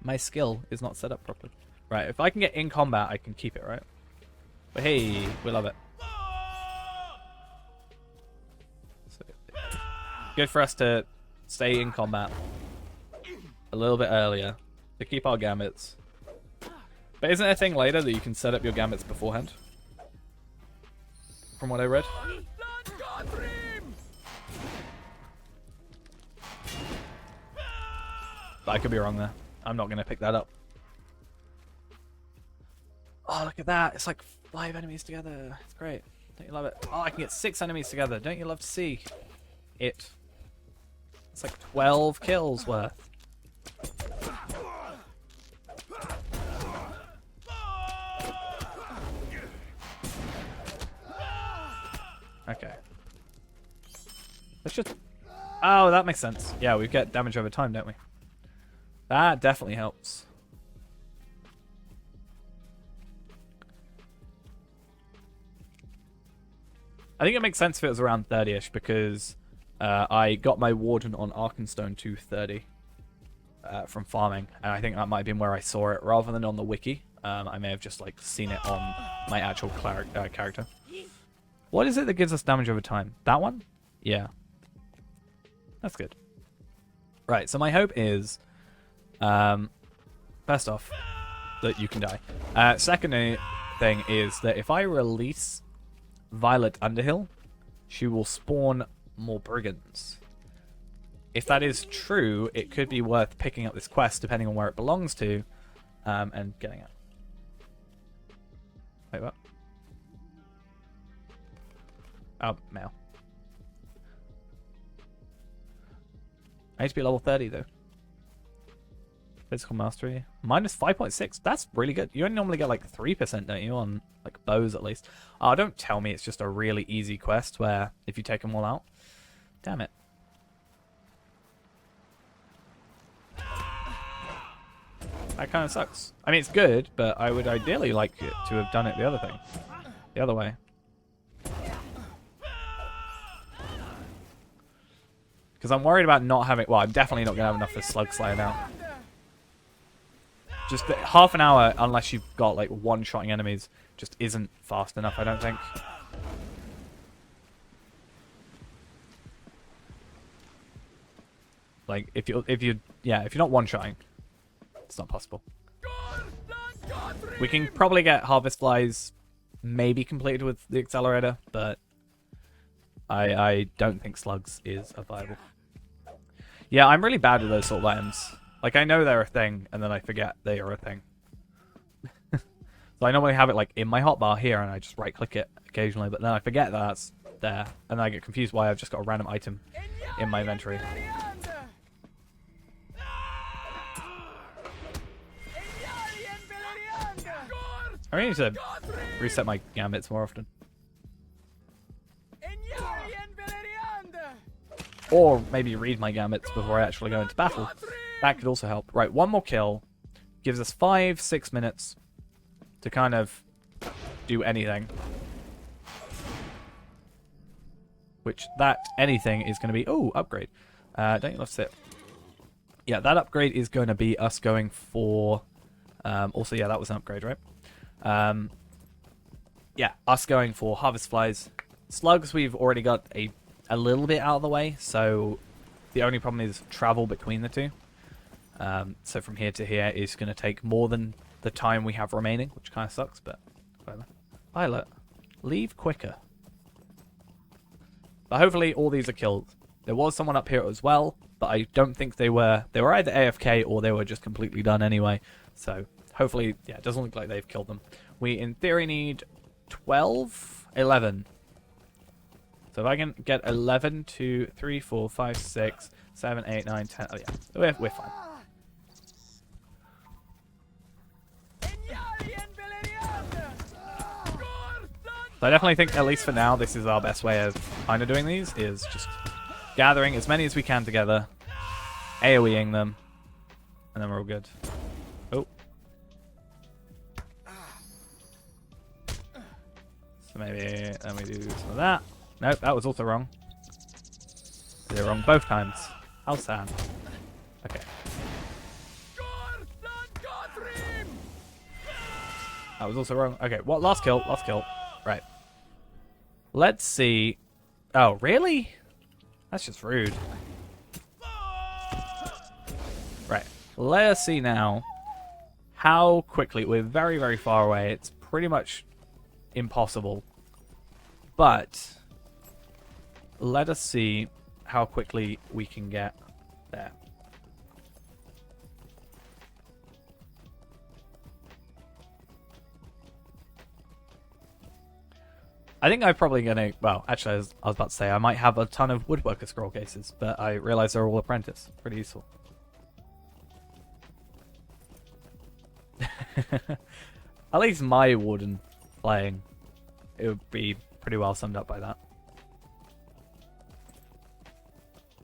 My skill is not set up properly. Right, if I can get in combat, I can keep it, right? But hey, we love it. So, good for us to stay in combat a little bit earlier to keep our gambits. But isn't there a thing later that you can set up your gambits beforehand? From what I read. But I could be wrong there. I'm not going to pick that up. Oh, look at that. It's like 5 enemies together. It's great. Don't you love it? Oh, I can get 6 enemies together. Don't you love to see it? It's like 12 kills worth. Okay. Let's just... Oh, that makes sense. Yeah, we get damage over time, don't we? That definitely helps. I think it makes sense if it was around 30-ish, because I got my Warden on Arkenstone to 30 from farming, and I think that might have been where I saw it, rather than on the wiki. I may have just like seen it on my actual character. What is it that gives us damage over time? That one? Yeah. That's good. Right, so my hope is, first off, that you can die. Second thing is that if I release Violet Underhill, she will spawn more brigands. If that is true, it could be worth picking up this quest, depending on where it belongs to, and getting it. Wait, what? Oh, mail. I need to be level 30, though. Physical mastery. Minus 5.6. That's really good. You only normally get like 3%, don't you? On like bows, at least. Oh, don't tell me it's just a really easy quest where if you take them all out. Damn it. That kind of sucks. I mean, it's good, but I would ideally like it to have done it the other way. Because I'm worried about not having... Well, I'm definitely not going to have enough for Slug Slayer now. Just half an hour, unless you've got like one-shotting enemies, just isn't fast enough, I don't think. Like, if you're not one-shotting, it's not possible. We can probably get Harvest Flies maybe completed with the accelerator, but I don't think Slugs is a viable. Yeah, I'm really bad at those sort of items. Like, I know they're a thing, and then I forget they are a thing. So I normally have it, like, in my hotbar here, and I just right-click it occasionally, but then I forget that that's there, and then I get confused why I've just got a random item in my inventory. I really need to reset my gambits more often. Or maybe read my gambits before I actually go into battle. That could also help. Right, one more kill gives us 5-6 minutes to kind of do anything. Which that anything is going to be... Oh, upgrade. Don't you love to sit? Yeah, that upgrade is going to be us going for... also, yeah, that was an upgrade, right? Yeah, us going for Harvest Flies. Slugs, we've already got a little bit out of the way, so the only problem is travel between the two. So from here to here is going to take more than the time we have remaining, which kind of sucks, but whatever. Violet, leave quicker. But hopefully all these are killed. There was someone up here as well, but I don't think they were either AFK or they were just completely done anyway. So hopefully, yeah, it doesn't look like they've killed them. We, in theory, need 11. So if I can get 11, 2, 3, 4, 5, 6, 7, 8, 9, 10. Oh, yeah. We're fine. So I definitely think, at least for now, this is our best way of kind of doing these, is just gathering as many as we can together, AoEing them, and then we're all good. Oh. So maybe then we do some of that. Nope, that was also wrong. Did it wrong both times. How sad. Okay. That was also wrong. Okay, what? Last kill. Last kill. Right. Let's see. Oh, really? That's just rude. Right. Let us see now how quickly... We're very, very far away. It's pretty much impossible. But let us see how quickly we can get there. I think I'm probably gonna. Well, actually, I was about to say I might have a ton of woodworker scroll cases, but I realize they're all apprentice. Pretty useful. At least my Warden playing, it would be pretty well summed up by that.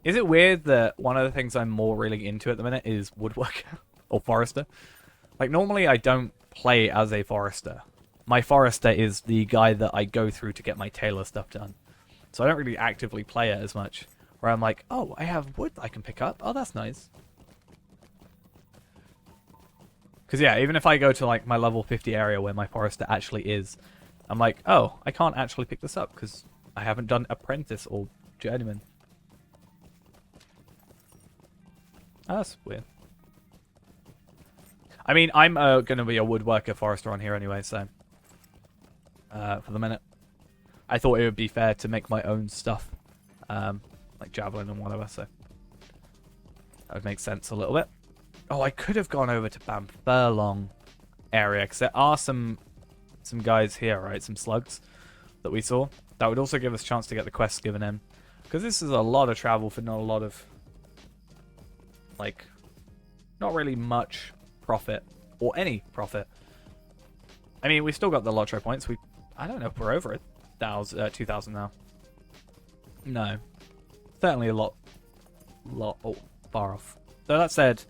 Is it weird that one of the things I'm more really into at the minute is woodworker or forester? Like, normally I don't play as a forester. My forester is the guy that I go through to get my tailor stuff done. So I don't really actively play it as much. Where I'm like, oh, I have wood I can pick up. Oh, that's nice. Because, yeah, even if I go to, like, my level 50 area where my forester actually is, I'm like, oh, I can't actually pick this up because I haven't done apprentice or journeyman. Oh, that's weird. I mean, I'm going to be a woodworker forester on here anyway, so... for the minute. I thought it would be fair to make my own stuff. Like javelin and whatever, so... that would make sense a little bit. Oh, I could have gone over to Bamfurlong area, because there are some guys here, right? Some slugs that we saw. That would also give us a chance to get the quests given in. Because this is a lot of travel for not a lot of... like, not really much profit. Or any profit. I mean, we've still got the lottery points. I don't know if we're over 2,000 now. No. Certainly a lot far off. So that said...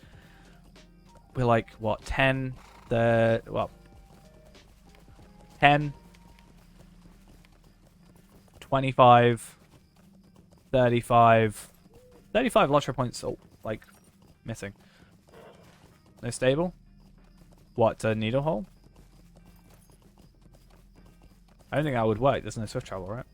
we're like, what, 10, 10, 25, 35 lottery points, like, missing. No stable? What, a needle hole? I don't think that would work, there's no swift travel, right?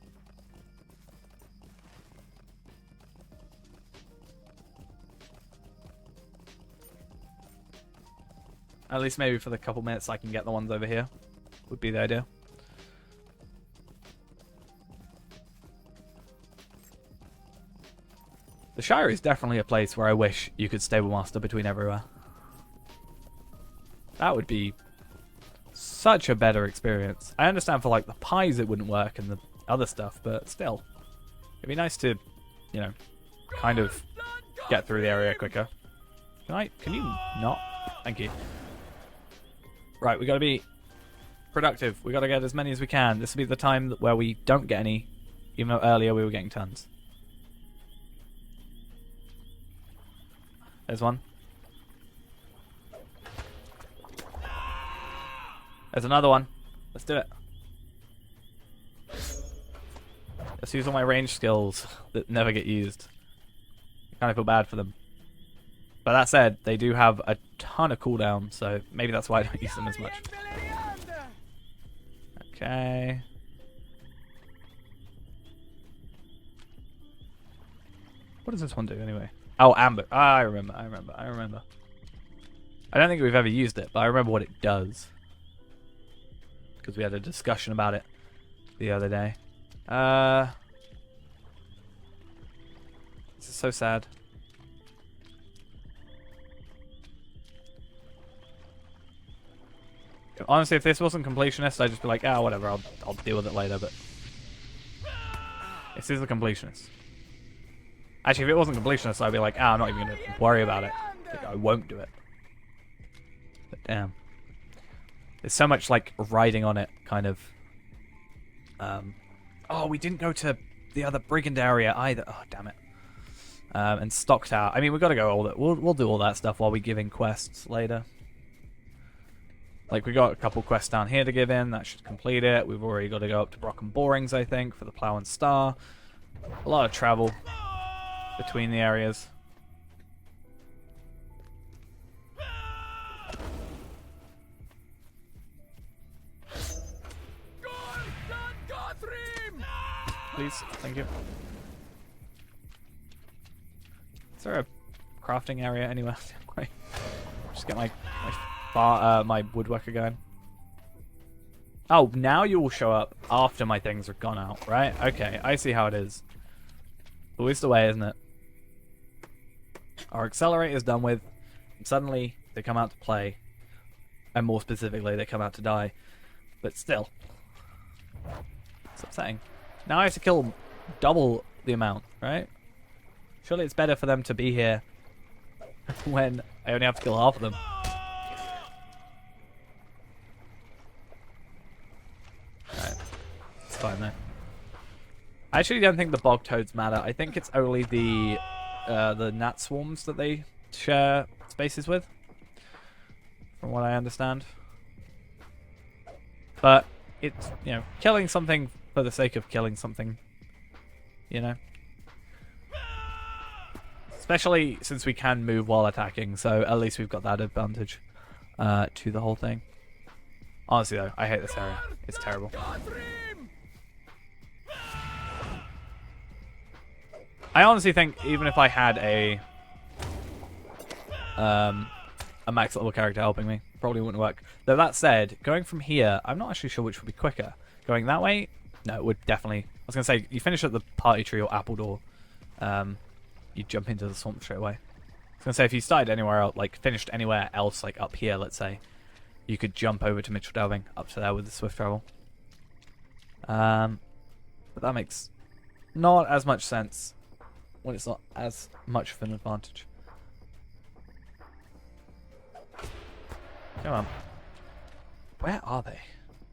At least maybe for the couple minutes I can get the ones over here. Would be the idea. The Shire is definitely a place where I wish you could stable master between everywhere. That would be such a better experience. I understand for like the pies it wouldn't work and the other stuff, but still. It'd be nice to, you know, kind of get through the area quicker. Can you not? Thank you. Right, we gotta be productive. We gotta get as many as we can. This will be the time where we don't get any, even though earlier we were getting tons. There's one. There's another one. Let's do it. Let's use all my range skills that never get used. I kind of feel bad for them. But that said, they do have a ton of cooldown, so maybe that's why I don't use them as much. Okay. What does this one do anyway? Oh, amber. Ah, I remember. I don't think we've ever used it, but I remember what it does. Because we had a discussion about it the other day. This is so sad. Honestly, if this wasn't Completionist, I'd just be like, ah, whatever, I'll deal with it later, but... this is the Completionist. Actually, if it wasn't Completionist, I'd be like, ah, I'm not even going to worry about it. Like, I won't do it. But damn. There's so much, like, riding on it, kind of... oh, we didn't go to the other Brigand area either. Oh, damn it. And Stock Tower. I mean, we've got to go all that. We'll do all that stuff while we give in quests later. Like, we got a couple quests down here to give in. That should complete it. We've already got to go up to Brock and Borings, I think, for the Plough and Star. A lot of travel between the areas. Please, thank you. Is there a crafting area anywhere? Just get my woodworker going. Oh, now you will show up after my things are gone out, right? Okay, I see how it is. Always the way, isn't it? Our accelerator is done with, and suddenly they come out to play. And more specifically, they come out to die. But still. It's upsetting. Now I have to kill double the amount, right? Surely it's better for them to be here when I only have to kill half of them. Alright. It's fine though. I actually don't think the bog toads matter. I think it's only the gnat swarms that they share spaces with, from what I understand. But it's, you know, killing something for the sake of killing something, you know? Especially since we can move while attacking, so at least we've got that advantage to the whole thing. Honestly though, I hate this area. It's terrible. I honestly think even if I had a max level character helping me, probably wouldn't work. Though that said, going from here, I'm not actually sure which would be quicker. Going that way, no, it would definitely. I was gonna say you finish at the party tree or apple door, you jump into the swamp straight away. I was gonna say if you started anywhere else, like finished anywhere else, like up here, let's say, you could jump over to Mitchell Delving up to there with the swift travel. But that makes not as much sense when it's not as much of an advantage. Come on. Where are they?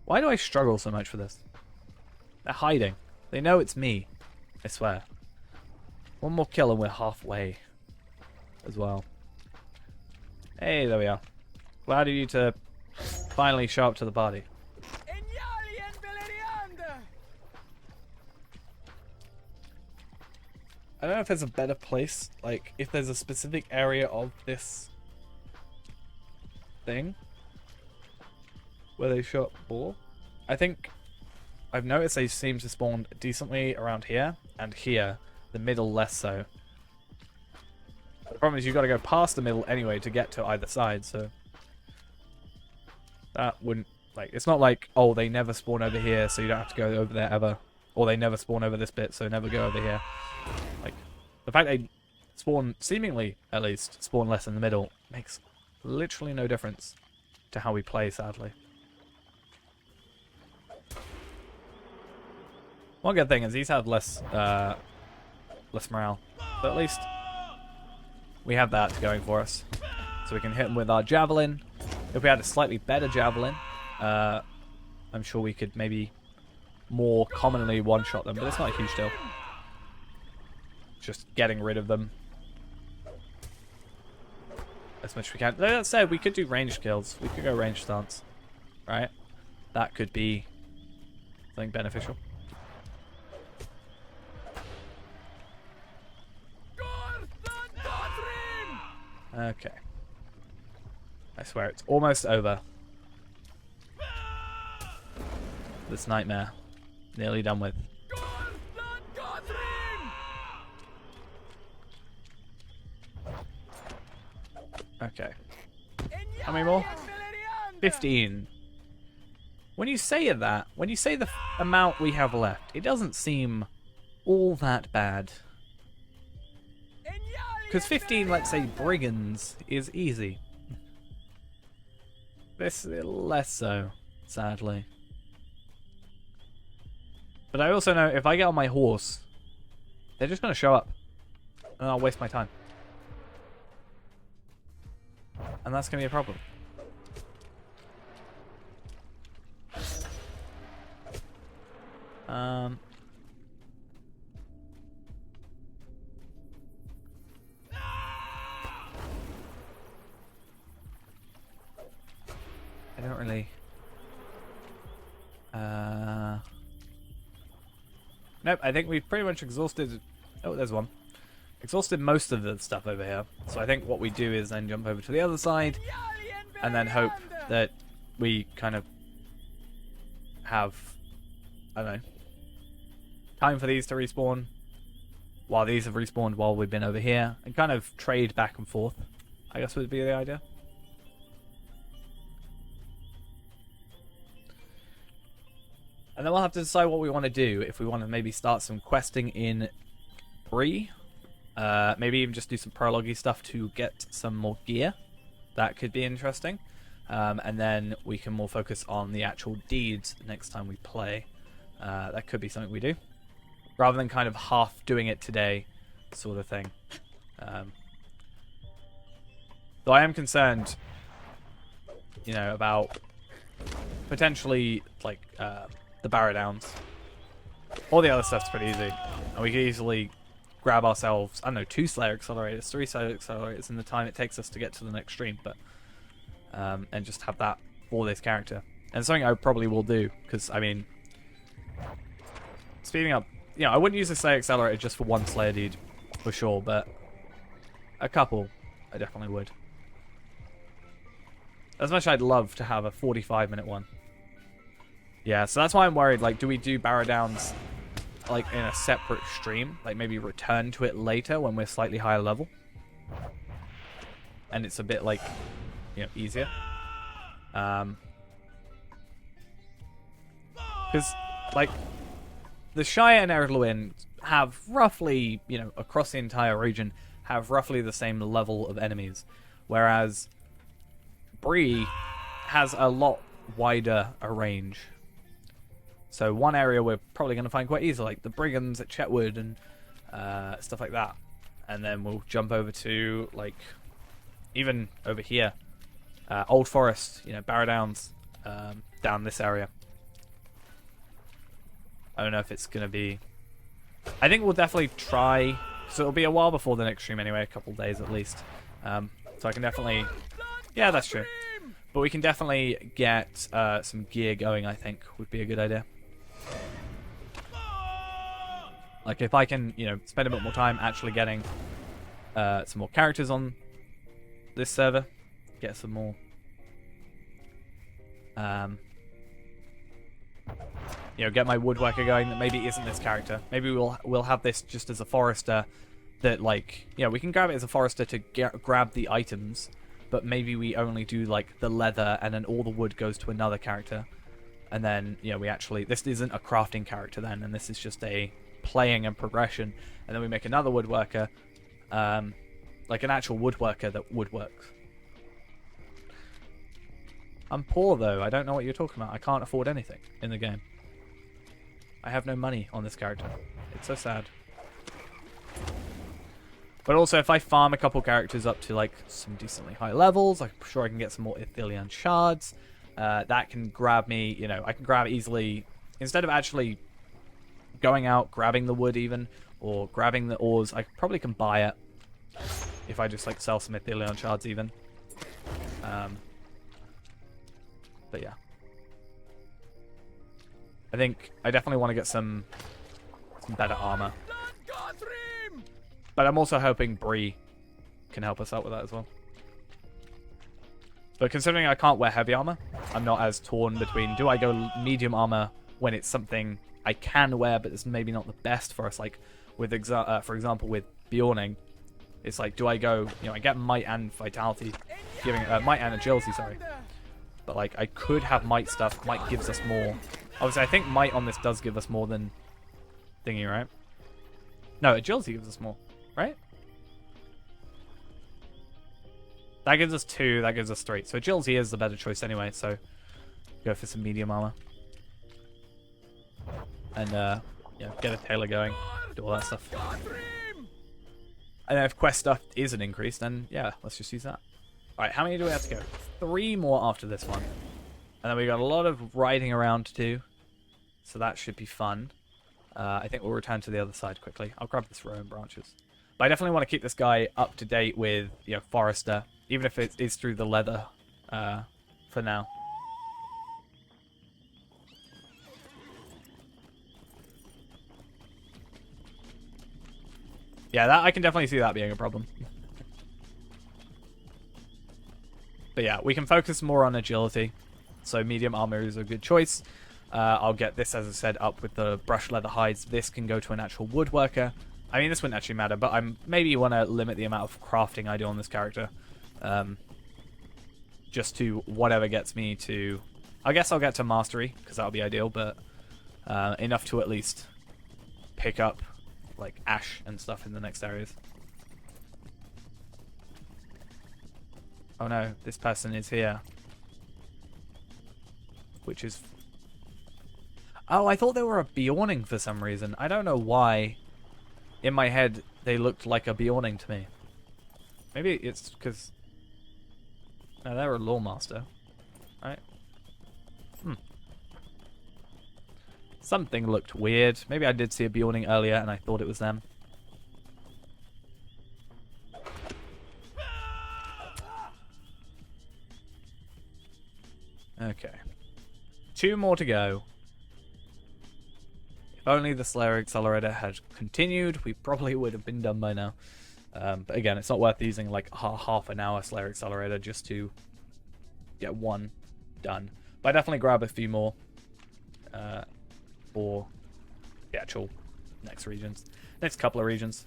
Why do I struggle so much for this? They're hiding. They know it's me. I swear. One more kill and we're halfway as well. Hey, there we are. Glad of you to finally show up to the party. I don't know if there's a better place, like if there's a specific area of this thing where they show up more. I think I've noticed they seem to spawn decently around here and here, the middle less so. The problem is you've got to go past the middle anyway to get to either side, so that wouldn't, like, it's not like, oh, they never spawn over here so you don't have to go over there ever, or they never spawn over this bit so never go over here. Like, the fact they spawn, seemingly at least, spawn less in the middle makes literally no difference to how we play, sadly. One good thing is these have less morale, but at least we have that going for us. So we can hit them with our javelin. If we had a slightly better javelin, I'm sure we could maybe more commonly one-shot them, but it's not a huge deal. Just getting rid of them as much as we can. That said, we could do ranged kills. We could go ranged stance, right? That could be something beneficial. Okay. I swear it's almost over. This nightmare. Nearly done with. Okay. How many more? 15. When you say that, when you say the amount we have left, it doesn't seem all that bad. Because 15, let's say, brigands is easy. This is less so, sadly. But I also know if I get on my horse, they're just going to show up. And I'll waste my time. And that's going to be a problem. I don't really... Nope, I think we've pretty much exhausted... Oh, there's one. Exhausted most of the stuff over here. So I think what we do is then jump over to the other side and then hope that we kind of have, I don't know, time for these to respawn while these have respawned while we've been over here, and kind of trade back and forth, I guess would be the idea. And then we'll have to decide what we want to do. If we want to maybe start some questing in Bree, maybe even just do some prologue-y stuff to get some more gear. That could be interesting. And then we can more focus on the actual deeds next time we play. That could be something we do, rather than kind of half doing it today, sort of thing. Though I am concerned, you know, about potentially like the Barrow Downs. All the other stuff's pretty easy, and we can easily grab ourselves, I don't know, 2 Slayer accelerators, 3 Slayer accelerators in the time it takes us to get to the next stream, but and just have that for this character. And something I probably will do, because I mean, speeding up, you know, I wouldn't use a Slayer accelerator just for 1 Slayer dude, for sure, but a couple, I definitely would. As much as I'd love to have a 45-minute one. Yeah, so that's why I'm worried, like, do we do Barrow Downs, like, in a separate stream? Like, maybe return to it later when we're slightly higher level? And it's a bit, like, you know, easier. Because, like, the Shire and Erluin have roughly, you know, across the entire region, have roughly the same level of enemies. Whereas Bree has a lot wider a range. So one area we're probably going to find quite easy, like the Brigands at Chetwood and stuff like that. And then we'll jump over to, like, even over here. Old Forest, you know, Barrow Downs, down this area. I don't know if it's going to be... I think we'll definitely try... So it'll be a while before the next stream anyway, a couple days at least. So I can definitely... Yeah, that's true. But we can definitely get some gear going, I think, would be a good idea. Like, if I can, you know, spend a bit more time actually getting some more characters on this server, get some more... you know, get my woodworker going that maybe isn't this character. Maybe we'll have this just as a forester that, like, you know, we can grab it as a forester to grab the items, but maybe we only do, like, the leather and then all the wood goes to another character. And then, you know, we actually... This isn't a crafting character then, and this is just a playing and progression. And then we make another woodworker, like an actual woodworker that woodworks. I'm poor, though. I don't know what you're talking about. I can't afford anything in the game. I have no money on this character. It's so sad. But also, if I farm a couple characters up to, like, some decently high levels, I'm sure I can get some more Ithilien shards. That can grab me, you know, I can grab easily, instead of actually going out, grabbing the wood even, or grabbing the ores, I probably can buy it. If I just, like, sell some Ithilien shards even. But yeah. I think I definitely want to get some better armor. But I'm also hoping Bree can help us out with that as well. But considering I can't wear heavy armor, I'm not as torn between, do I go medium armor when it's something I can wear, but it's maybe not the best for us, like, with for example, with Bjorning. It's like, do I go, you know, I get might and vitality, giving might and agility, sorry. But, like, I could have might stuff. Might gives us more. Obviously, I think might on this does give us more than thingy, right? No, agility gives us more, right? That gives us 2, that gives us 3. So agility is the better choice anyway, so go for some medium armor. And, yeah, get a tailor going, do all that stuff. And then if quest stuff is an increase, then, yeah, let's just use that. Alright, how many do we have to go? 3 more after this one. And then we got a lot of riding around to do, so that should be fun. I think we'll return to the other side quickly. I'll grab this row and branches. But I definitely want to keep this guy up to date with, you know, Forester, even if it is through the leather for now. Yeah, that I can definitely see that being a problem. But yeah, we can focus more on agility. So medium armor is a good choice. I'll get this, as I said, up with the brushed leather hides. This can go to an actual woodworker. I mean, this wouldn't actually matter, but I'm maybe want to limit the amount of crafting I do on this character. Just to whatever gets me to... I guess I'll get to mastery, because that'll be ideal, but enough to at least pick up, like, ash and stuff in the next areas. Oh no, this person is here. Which is... Oh, I thought they were a Bjorning for some reason. I don't know why. In my head, they looked like a Bjorning to me. Maybe it's because... No, they're a Lawmaster. Right? Something looked weird. Maybe I did see a Bjorning earlier and I thought it was them. Okay. 2 more to go. If only the Slayer Accelerator had continued, we probably would have been done by now. But again, it's not worth using like a half an hour Slayer Accelerator just to get one done. But I definitely grab a few more for the actual next couple of regions.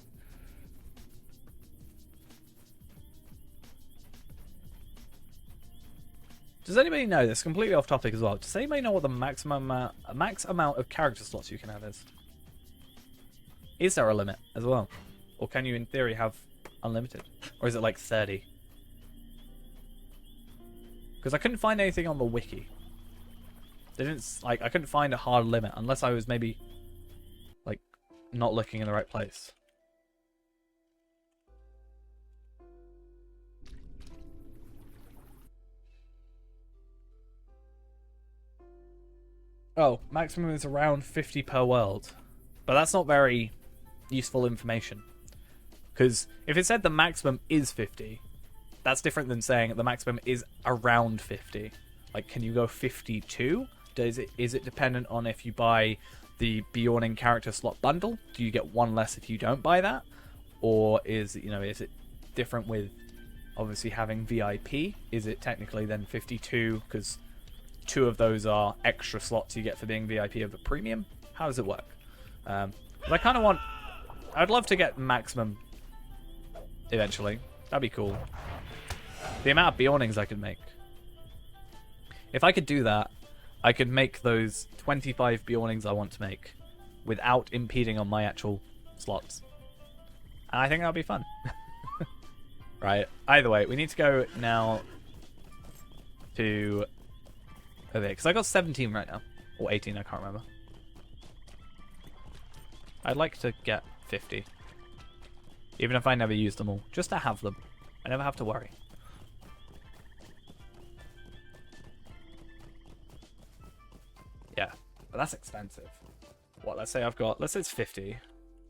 Does anybody know this? Completely off topic as well. Does anybody know what the max amount of character slots you can have is? Is there a limit as well, or can you, in theory, have unlimited, or is it like 30? Because I couldn't find anything on the wiki. They didn't I couldn't find a hard limit unless I was maybe like not looking in the right place. Oh, maximum is around 50 per world. But that's not very useful information. Because if it said the maximum is 50, that's different than saying the maximum is around 50. Like, can you go 52? Is it dependent on if you buy the Bjorning character slot bundle? Do you get one less if you don't buy that? Or is it different with obviously having VIP? Is it technically then 52 because 2 of those are extra slots you get for being VIP of a premium? How does it work? But I kind of I'd love to get maximum eventually. That'd be cool. The amount of Bjornings I could make. If I could do that, I could make those 25 Bjornings I want to make without impeding on my actual slots. And I think that would be fun. Right. Either way, we need to go now to over here, because I got 17 right now. Or 18, I can't remember. I'd like to get 50. Even if I never use them all. Just to have them. I never have to worry. Yeah, but that's expensive. What, let's say it's 50.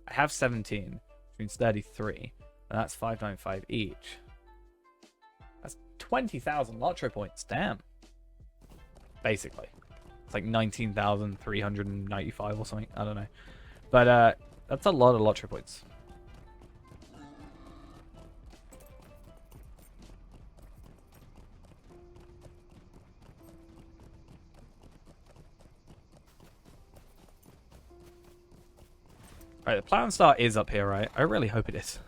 I have 17, which means 33. And that's 595 each. That's 20,000 Lotro points, damn. Basically. It's like 19,395 or something, I don't know. But that's a lot of Lotro points. Right, the Plow and Start is up here, right? I really hope it is.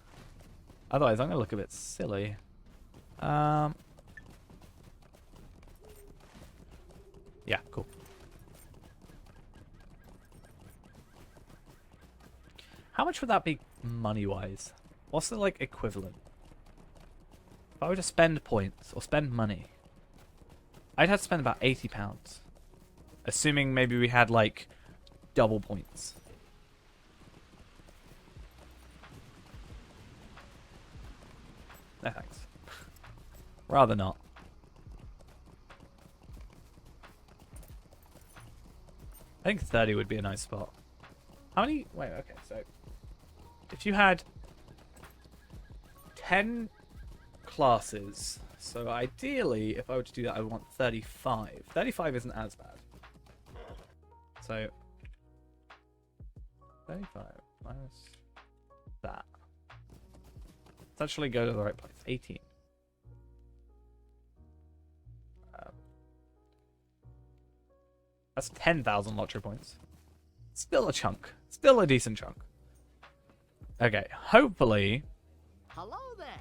Otherwise, I'm going to look a bit silly. Yeah, cool. How much would that be money-wise? What's the, like, equivalent? If I were to spend points, or spend money, I'd have to spend about £80. Assuming maybe we had, like, double points. No thanks. Rather not. I think 30 would be a nice spot. How many? Wait, okay, so if you had 10 classes, so ideally, if I were to do that, I would want 35. 35 isn't as bad. So 35 minus that. Let's actually go to the right place. 18. That's 10,000 Lottery points. Still a chunk. Still a decent chunk. Okay, hopefully Hello there.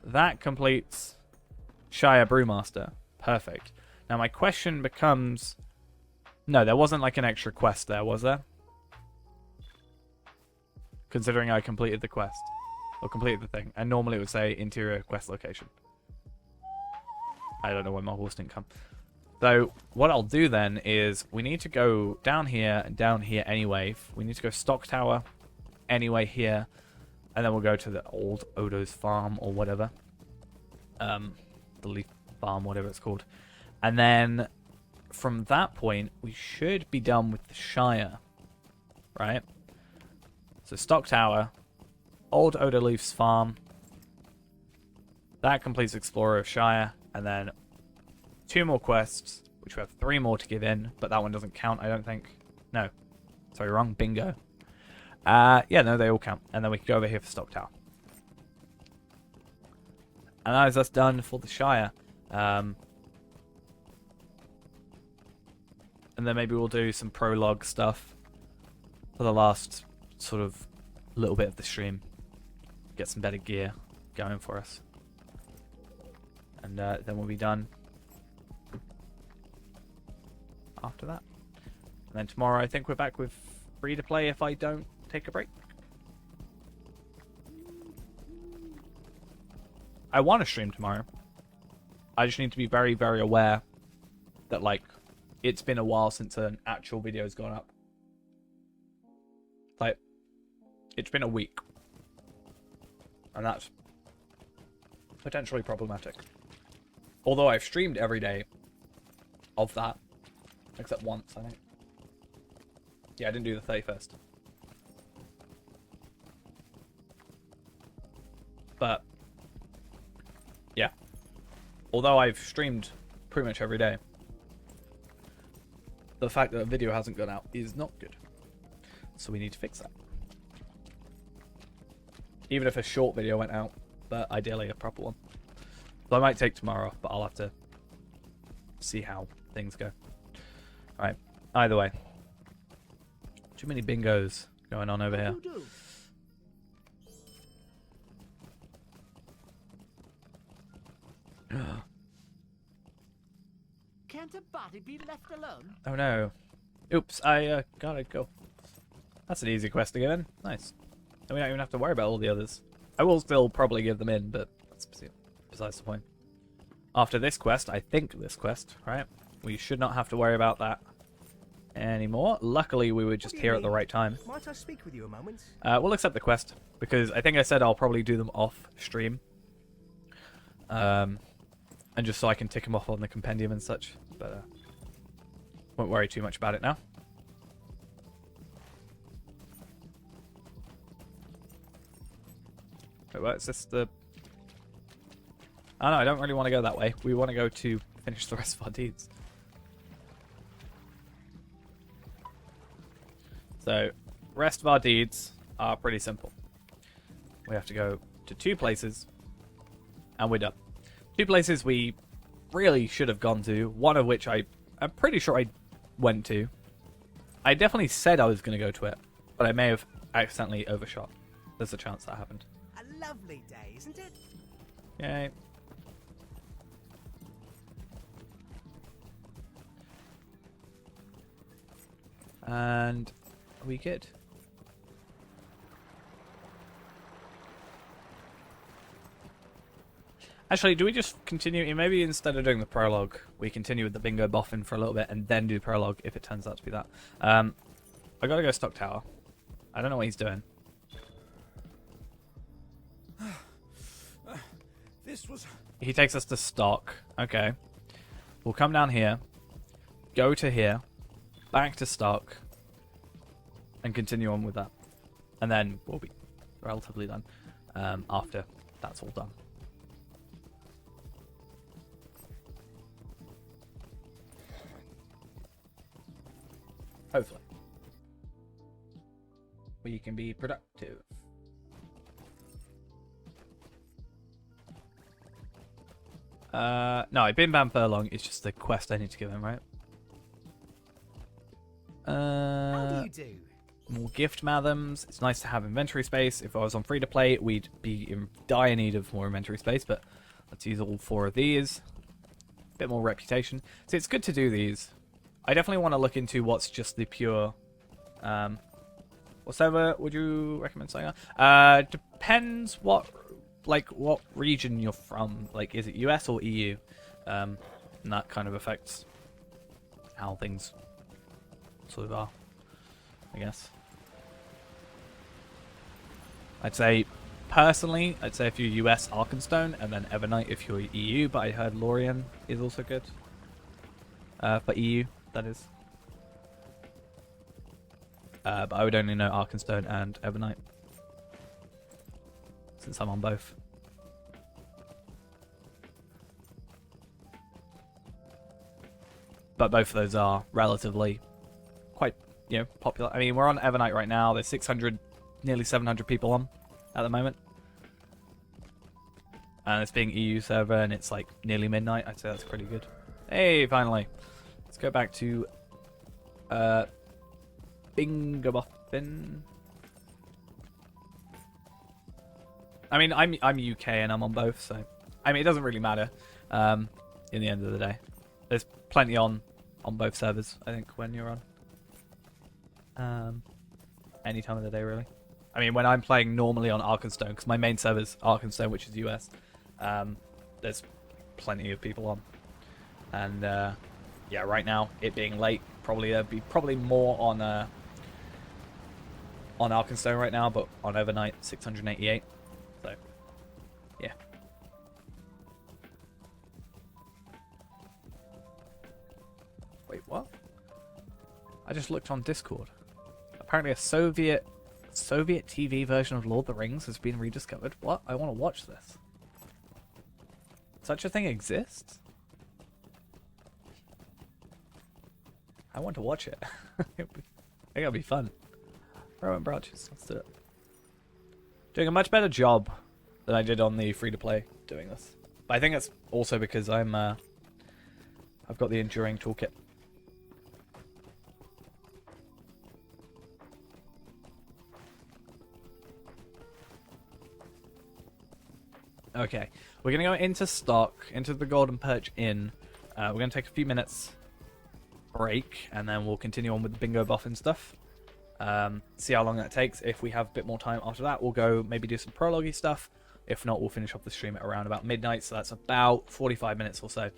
that completes Shire Brewmaster. Perfect. Now my question becomes... No, there wasn't like an extra quest there, was there? Considering I completed the quest. Or completed the thing. And normally it would say interior quest location. I don't know why my horse didn't come. So what I'll do then is we need to go down here and down here anyway. We need to go Stock Tower anyway here. And then we'll go to the old Odo's farm or whatever. The leaf farm, whatever it's called. And then from that point, we should be done with the Shire. Right? So Stock Tower, old Odo Leaf's farm. That completes Explorer of Shire. And then 2 more quests, which we have 3 more to give in. But that one doesn't count, I don't think. No. Sorry, wrong. Bingo. Yeah, no, they all count. And then we can go over here for Stock Tower. And that is us done for the Shire. And then maybe we'll do some prologue stuff for the last sort of little bit of the stream. Get some better gear going for us. And then we'll be done after that. And then tomorrow I think we're back with free to play if I don't take a break. I want to stream tomorrow. I just need to be very, very aware that, like, it's been a while since an actual video has gone up. Like, it's been a week. And that's potentially problematic. Although I've streamed every day of that. Except once, I think. Yeah, I didn't do the 31st. But, yeah. Although I've streamed pretty much every day, the fact that a video hasn't gone out is not good. So we need to fix that. Even if a short video went out, but ideally a proper one. So I might take tomorrow off, but I'll have to see how things go. Alright, either way. Too many bingos going on over here. Can't a body be left alone? Oh no. Oops, I gotta go. That's an easy quest to get in. Nice. And we don't even have to worry about all the others. I will still probably give them in, but that's besides the point. After this quest, I think this quest, right? We should not have to worry about that anymore. Luckily, we were just here at the right time. Might I speak with you a moment? We'll accept the quest, because I think I said I'll probably do them off stream. And just so I can tick them off on the compendium and such. But won't worry too much about it now. Wait, what is this? The... Oh no, I don't really want to go that way. We want to go to finish the rest of our deeds. So, rest of our deeds are pretty simple. We have to go to 2 places, and we're done. 2 places we really should have gone to, one of which I'm pretty sure I went to. I definitely said I was going to go to it, but I may have accidentally overshot. There's a chance that happened. A lovely day, isn't it? Yay. And are we good? Actually, do we just continue? Maybe instead of doing the prologue, we continue with the bingo boffin for a little bit and then do prologue if it turns out to be that. I gotta go Stock Tower. I don't know what he's doing. This was... He takes us to Stock. Okay. We'll come down here, go to here, back to Stock, and continue on with that. And then we'll be relatively done after that's all done. Hopefully. We can be productive. No, Bin Bam Furlong is just the quest I need to give him, right? How do you do? More gift madams. It's nice to have inventory space. If I was on free to play, we'd be in dire need of more inventory space, but let's use all 4 of these. Bit more reputation. So it's good to do these. I definitely want to look into what's just the pure... what server would you recommend signing on? Depends what region you're from. Like, is it US or EU? And that kind of affects how things sort of are, I guess. I'd say, personally, I'd say if you're US, Arkenstone, and then Evernight if you're EU, but I heard Lorien is also good. For EU, that is. But I would only know Arkenstone and Evernight, since I'm on both. But both of those are relatively quite, popular. I mean, we're on Evernight right now. There's 600, nearly 700 people on at the moment. And it's being EU server, and it's like nearly midnight. I'd say that's pretty good. Hey, finally. Let's go back to Bingaboffin. I mean, I'm UK and I'm on both, so I mean it doesn't really matter. In the end of the day, there's plenty on both servers. I think when you're on, any time of the day really. I mean, when I'm playing normally on Arkenstone, because my main server's Arkenstone, which is US, there's plenty of people on, and yeah, right now it being late, there'd be more on Arkenstone right now, but on Evernight 688. So yeah. Wait, what? I just looked on Discord. Apparently a Soviet TV version of Lord of the Rings has been rediscovered. What? I want to watch this. Such a thing exists? I want to watch it. I think it'll be fun. Rowan Branches, let's do it. Doing a much better job than I did on the free-to-play doing this. But I think it's also because I've got the Enduring Toolkit. Okay, we're going to go into stock, into the Golden Perch Inn. We're going to take a few minutes break, and then we'll continue on with the bingo boffin stuff. See how long that takes. If we have a bit more time after that, we'll go maybe do some prologue-y stuff. If not, we'll finish off the stream at around about midnight, so that's about 45 minutes or so.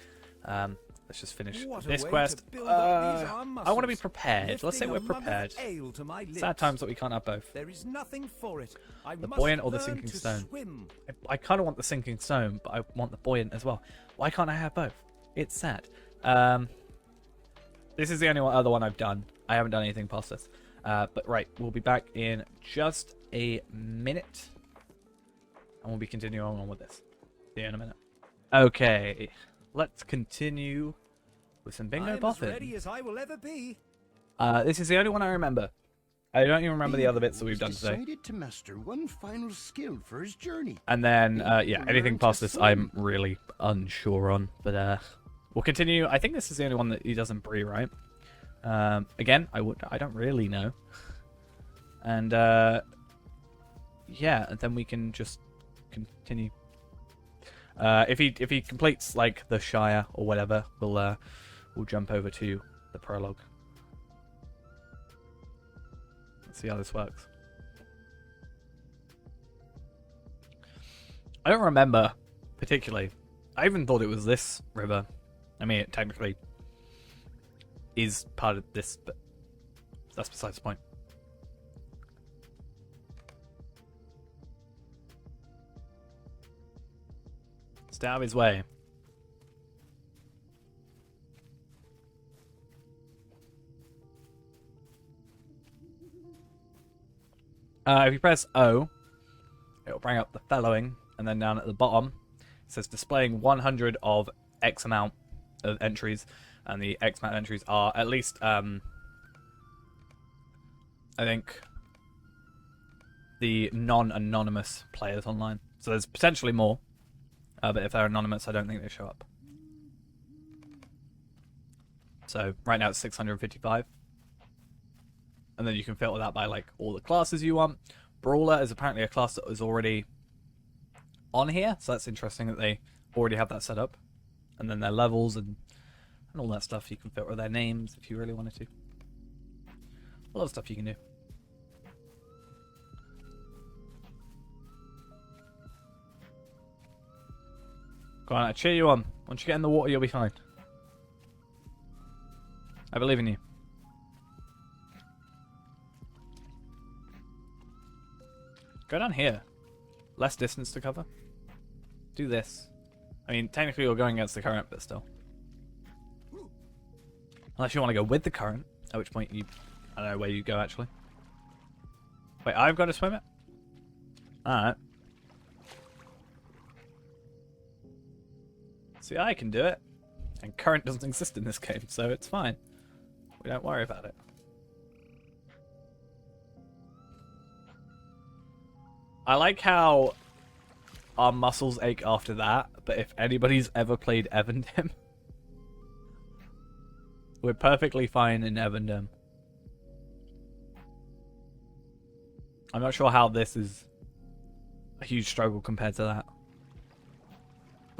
Let's just finish this quest. I want to be prepared. Let's say we're prepared. Sad times that we can't have both. There is nothing for it. The buoyant or the sinking stone? I kind of want the sinking stone, but I want the buoyant as well. Why can't I have both? It's sad. This is the only other one I've done. I haven't done anything past this. But right, we'll be back in just a minute. And we'll be continuing on with this. See you in a minute. Okay, let's continue with some bingo boffin. I'm as ready as I will ever be. This is the only one I remember. I don't even remember the other bits that we've done today. Decided to master one final skill for his journey. And then, yeah, anything past this I'm really unsure on. But we'll continue. I think this is the only one that he doesn't Bree, right? Again, I don't really know. And yeah, and then we can just continue. If he completes like the Shire or whatever, we'll jump over to the prologue. Let's see how this works. I don't remember particularly. I even thought it was this river. I mean, it technically is part of this, but that's besides the point. Stay out of his way. If you press O, it'll bring up the following, and then down at the bottom, it says displaying 100 of X amount of entries, and the X amount of entries are at least, I think, the non-anonymous players online. So there's potentially more, but if they're anonymous, I don't think they show up. So right now it's 655. And then you can filter that by like all the classes you want. Brawler is apparently a class that was already on here, so that's interesting that they already have that set up. And then their levels and all that stuff. You can filter their names if you really wanted to. A lot of stuff you can do. Go on, I cheer you on. Once you get in the water, you'll be fine. I believe in you. Go down here. Less distance to cover. Do this. I mean, technically you're going against the current, but still. Unless you want to go with the current, at which point you... I don't know where you go, actually. Wait, I've got to swim it? Alright. See, I can do it. And current doesn't exist in this game, so it's fine. We don't worry about it. I like how our muscles ache after that, but if anybody's ever played Evandem, we're perfectly fine in Evandem. I'm not sure how this is a huge struggle compared to that.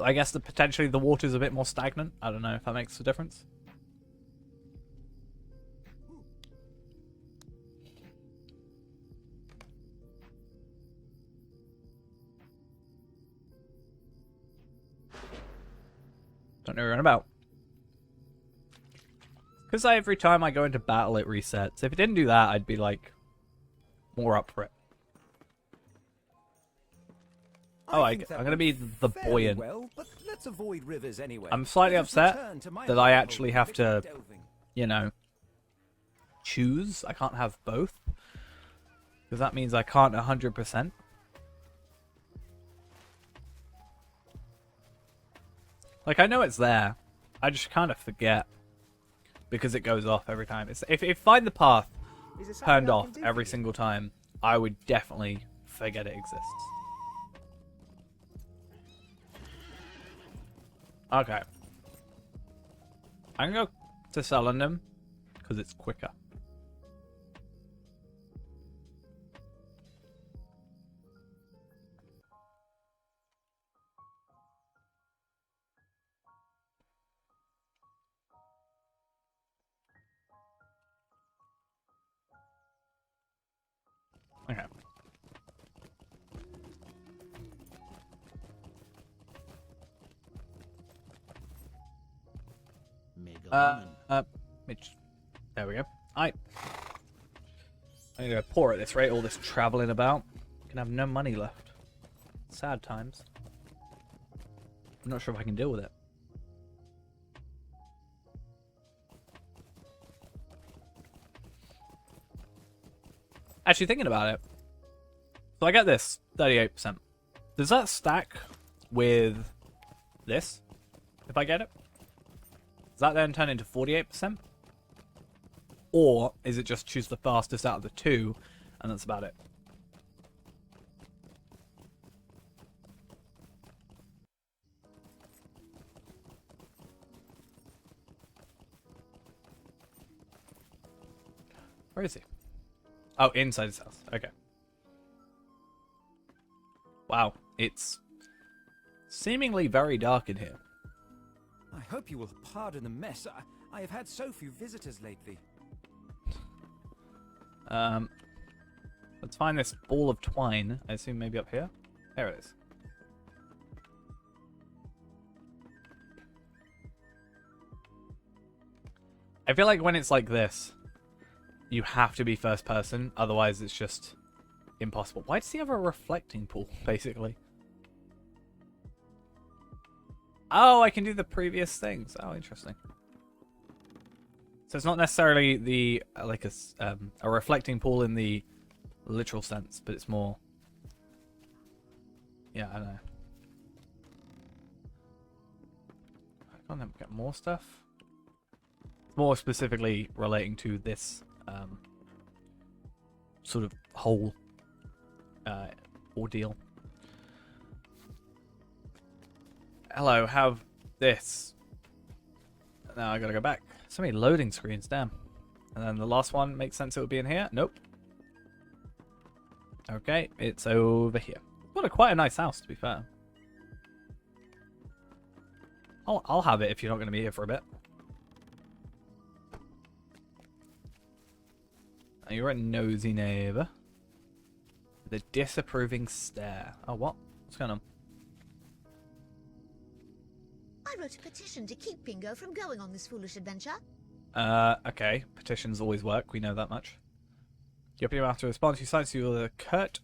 I guess that potentially the water's a bit more stagnant. I don't know if that makes a difference. Don't know what you're on about. Because every time I go into battle it resets. If it didn't do that, I'd be like more up for it. Oh, I'm going to be the buoyant. Well, but let's avoid rivers anyway. I'm slightly Let us upset return to my that I home actually have to, delving. you know, choose. I can't have both. Because that means I can't 100%. Like, I know it's there. I just kind of forget. Because it goes off every time. If Find the Path Is there something turned I off can do every for you? single time, I would definitely forget it exists. Okay. I'm going to go to Selendum because it's quicker. Okay. Mitch. There we go. I need to pour at this rate, all this traveling about. Can have no money left. Sad times. I'm not sure if I can deal with it. Actually, thinking about it. So I get this, 38%. Does that stack with this? If I get it? Does that then turn into 48%? Or is it just choose the fastest out of the two, and that's about it? Where is he? Oh, inside his house. Okay. Wow, it's seemingly very dark in here. I hope you will pardon the mess. I have had so few visitors lately. Let's find this ball of twine. I assume maybe up here? There it is. I feel like when it's like this, you have to be first person, otherwise it's just impossible. Why does he have a reflecting pool, basically? Oh, I can do the previous things. Oh, interesting. So it's not necessarily the like a reflecting pool in the literal sense, but it's more. Yeah, I know. I can't get more stuff. More specifically relating to this sort of whole ordeal. Hello, have this. Now I gotta go back. So many loading screens, damn. And then the last one makes sense it would be in here. Nope. Okay, it's over here. What quite a nice house, to be fair. I'll have it if you're not going to be here for a bit. Oh, you're a nosy neighbour. The disapproving stare. Oh, what? What's going on? I wrote a petition to keep Bingo from going on this foolish adventure. Okay. Petitions always work. We know that much. You open your mouth to respond. He cites you with a curt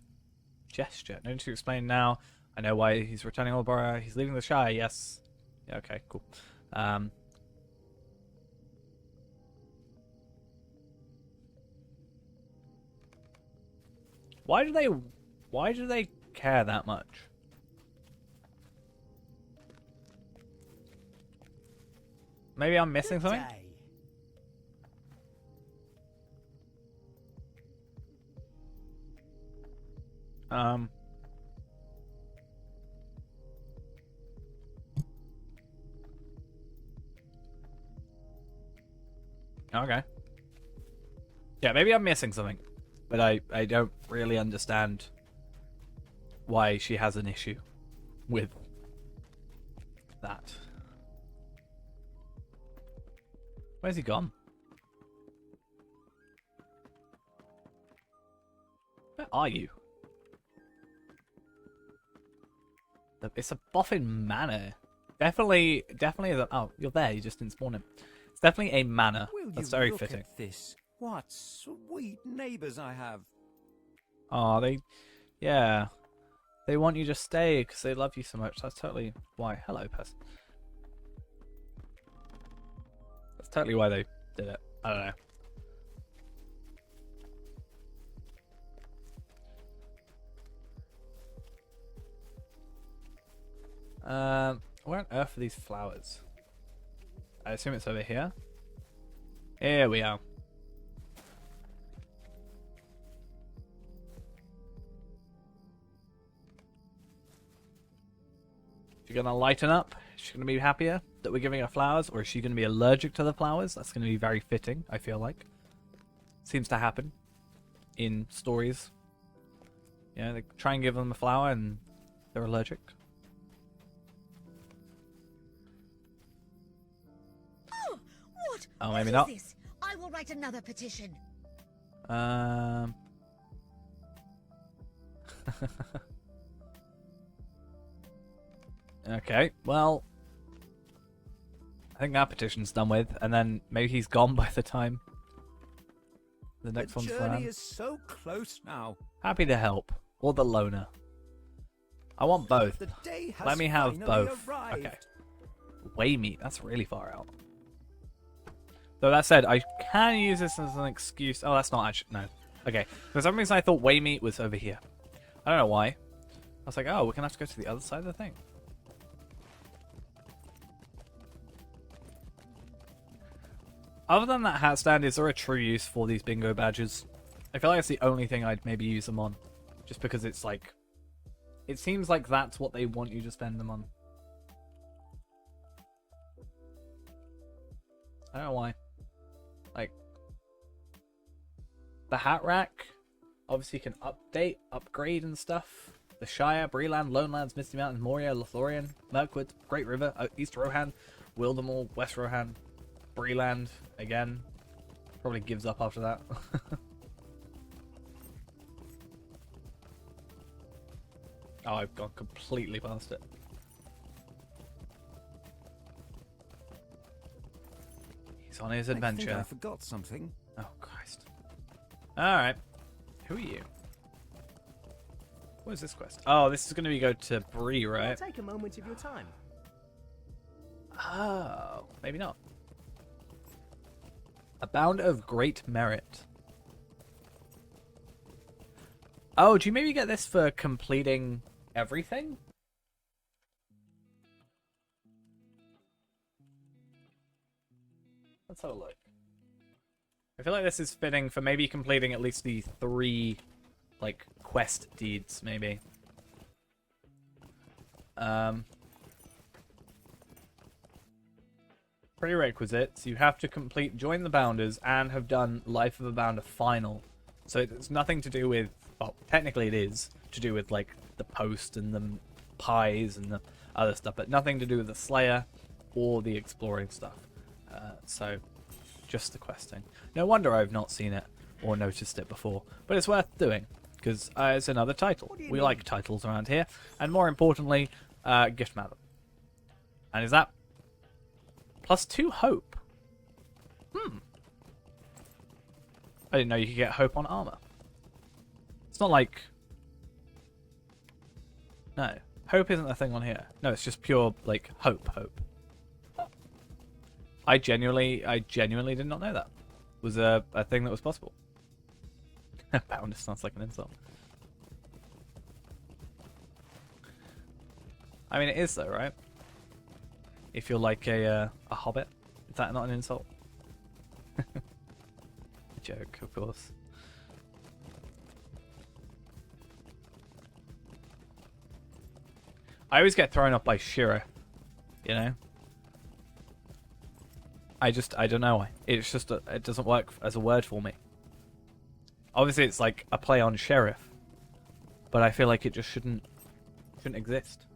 gesture. No need to explain now. I know why he's returning Oldborough. He's leaving the Shire. Yes. Yeah, okay, cool. Why do they care that much? Maybe I'm missing Good something? day. Okay. Yeah, maybe I'm missing something. But I don't really understand why she has an issue with that. Where's he gone? Where are you? It's a Boffin Manor. Definitely is a... Oh, you're there. You just didn't spawn him. It's definitely a manor. Will That's you very look fitting. at this? What sweet neighbours I have. Oh, yeah. They want you to stay because they love you so much. That's totally why. Hello, person. That's totally why they did it. I don't know. Where on earth are these flowers? I assume it's over here. Here we are. Is she gonna lighten up? Is she gonna be happier that we're giving her flowers, or is she gonna be allergic to the flowers? That's gonna be very fitting, I feel like. Seems to happen in stories. Yeah, they try and give them a flower and they're allergic. Oh, what? Oh, What maybe is not. This? I will write another petition. Okay, well, I think that petition's done with, and then maybe he's gone by the time the next The one's journey around. is so close now. Happy to help, or the loner. I want both. The day has Let me have finally both. arrived. Okay. Way meat, that's really far out. Though that said, I can use this as an excuse. Oh, that's not actually... No. Okay. For some reason I thought way meat was over here. I don't know why. I was like, oh, we're going to have to go to the other side of the thing. Other than that hat stand, is there a true use for these bingo badges? I feel like it's the only thing I'd maybe use them on. Just because it's like... It seems like that's what they want you to spend them on. I don't know why. Like, the hat rack, obviously you can update, upgrade and stuff. The Shire, Breeland, Lonelands, Misty Mountains, Moria, Lothlorien, Mirkwood, Great River, East Rohan, Wildermore, West Rohan, Breeland, again. Probably gives up after that. Oh, I've gone completely past it. He's on his I think adventure. I forgot something. Oh, Christ. Alright. Who are you? What is this quest? Oh, this is going to be go to Bree, right? Take a moment of your time. Oh, maybe not. A bound of great merit. Oh, do you maybe get this for completing everything? Let's have a look. I feel like this is fitting for maybe completing at least the 3, like, quest deeds, maybe. Prerequisites, you have to complete Join the Bounders and have done Life of a Bounder Final. So it's nothing to do with, well, technically it is to do with, like, the post and the pies and the other stuff, but nothing to do with the Slayer or the exploring stuff. So, just the questing. No wonder I've not seen it or noticed it before, but it's worth doing, because it's another title. We like titles around here, and more importantly, gift map. And is that +2 hope? I didn't know you could get hope on armor. It's not like... No. Hope isn't a thing on here. No, it's just pure, like, hope. I genuinely did not know that was a thing that was possible. Boundus sounds like an insult. I mean, it is though, right? If you're like a hobbit, is that not an insult? A joke, of course. I always get thrown off by Shire, you know? I don't know why. It's just, it doesn't work as a word for me. Obviously it's like a play on sheriff, but I feel like it just shouldn't exist.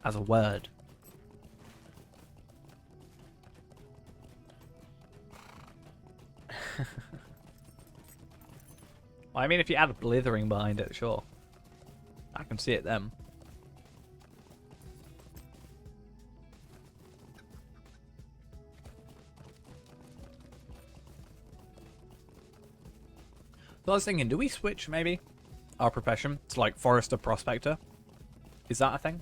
As a word. Well, I mean, if you add a blithering behind it, sure. I can see it then. So I was thinking, do we switch maybe our profession to like Forester Prospector? Is that a thing?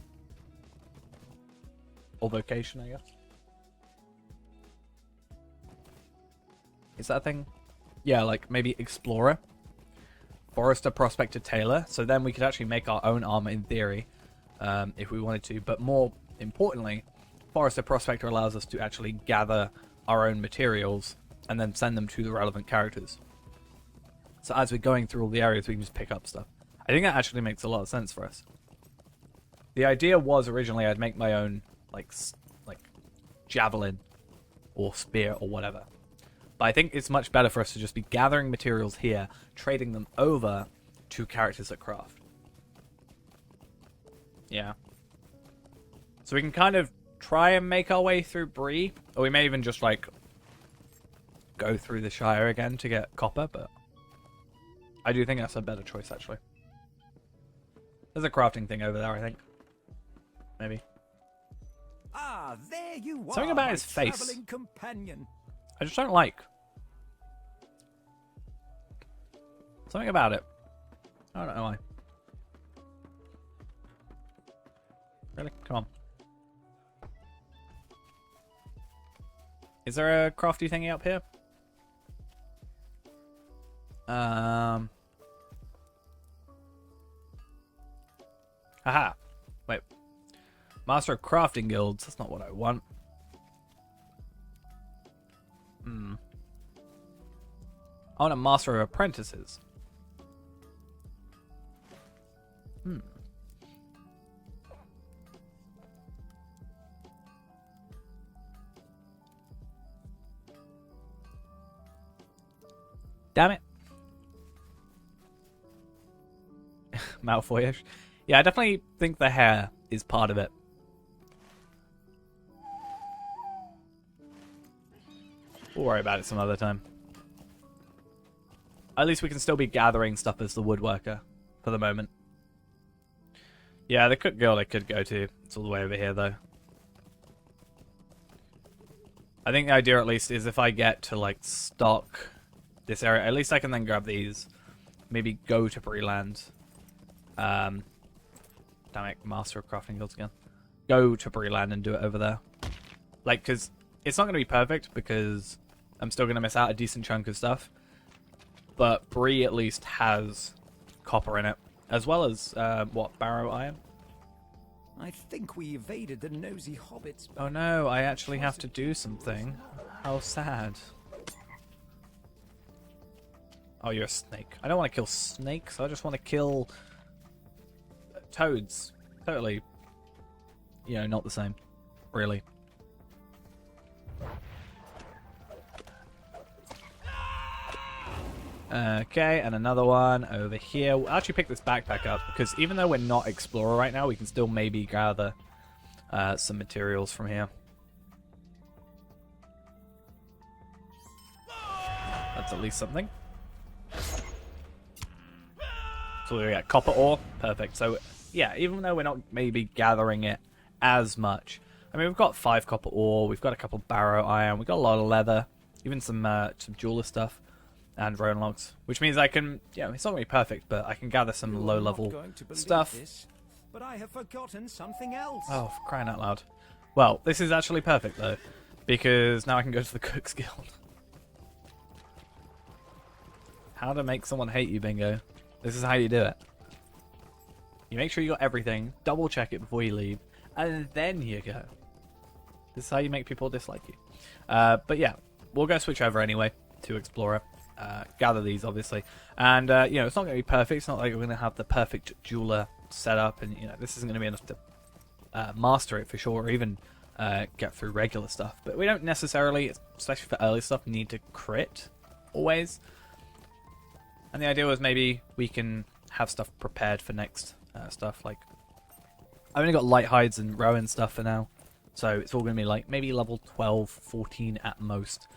Or vocation, I guess. Is that a thing? Yeah, like maybe Explorer. Forester, Prospector, Tailor. So then we could actually make our own armor in theory, if we wanted to. But more importantly, Forester, Prospector allows us to actually gather our own materials and then send them to the relevant characters. So as we're going through all the areas, we can just pick up stuff. I think that actually makes a lot of sense for us. The idea was originally I'd make my own like javelin or spear or whatever. But I think it's much better for us to just be gathering materials here, trading them over to characters that craft. Yeah. So we can kind of try and make our way through Bree, or we may even just like go through the Shire again to get copper, but I do think that's a better choice actually. There's a crafting thing over there, I think. Maybe. Ah, there you are. Something about my his face. traveling companion. I just don't like. Something about it. I don't know why. Really? Come on. Is there a crafty thingy up here? Haha. Wait. Master of Crafting Guilds. That's not what I want. I want a Master of Apprentices. Damn it. Malfoyish. Yeah, I definitely think the hair is part of it. We'll worry about it some other time. At least we can still be gathering stuff as the woodworker for the moment. Yeah, the Cook Guild I could go to. It's all the way over here, though. I think the idea, at least, is if I get to, like, stock this area, at least I can then grab these. Maybe go to Breeland. Damn it, Master of Crafting Guilds again. Go to Breeland and do it over there. Like, because it's not going to be perfect, because I'm still going to miss out a decent chunk of stuff. But Bree at least has copper in it. As well as, what, barrow iron? I think we evaded the nosy hobbits. Oh no, I actually have to do something. How sad. Oh, you're a snake. I don't want to kill snakes, I just want to kill toads. Totally, you know, not the same. Really. Okay, and another one over here. We'll actually pick this backpack up, because even though we're not Explorer right now, we can still maybe gather some materials from here. That's at least something. So we got copper ore. Perfect. So, yeah, even though we're not maybe gathering it as much, I mean, we've got 5 copper ore, we've got a couple barrow iron, we've got a lot of leather, even some jeweler stuff, and roan logs. Which means I can, yeah, it's not going to be perfect, but I can gather some low-level stuff. But I have forgotten something else. Oh, for crying out loud. Well, this is actually perfect, though, because now I can go to the Cook's Guild. How to make someone hate you, Bingo. This is how you do it. You make sure you got everything, double check it before you leave, and then you go. This is how you make people dislike you. But yeah, we'll go switch over anyway to Explorer. Gather these, obviously. And, you know, it's not going to be perfect. It's not like we're going to have the perfect jeweler set up, and, you know, this isn't going to be enough to master it for sure, or even get through regular stuff. But we don't necessarily, especially for early stuff, need to crit always. And the idea was maybe we can have stuff prepared for next stuff. Like, I've only got light hides and rowan stuff for now, so it's all going to be like maybe level 12, 14 at most,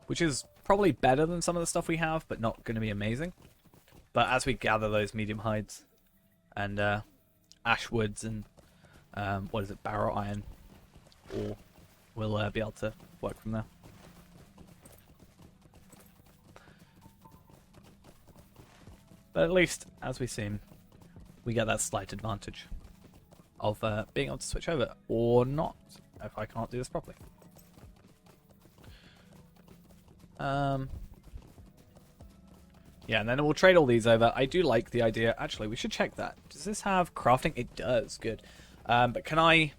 which is probably better than some of the stuff we have, but not going to be amazing. But as we gather those medium hides and ash woods and what is it, barrow iron, or we'll be able to work from there. But at least, as we've seen, we get that slight advantage of being able to switch over, or not, if I can't do this properly. Yeah, and then we'll trade all these over. I do like the idea. Actually, we should check that. Does this have crafting? It does. Good. But can I...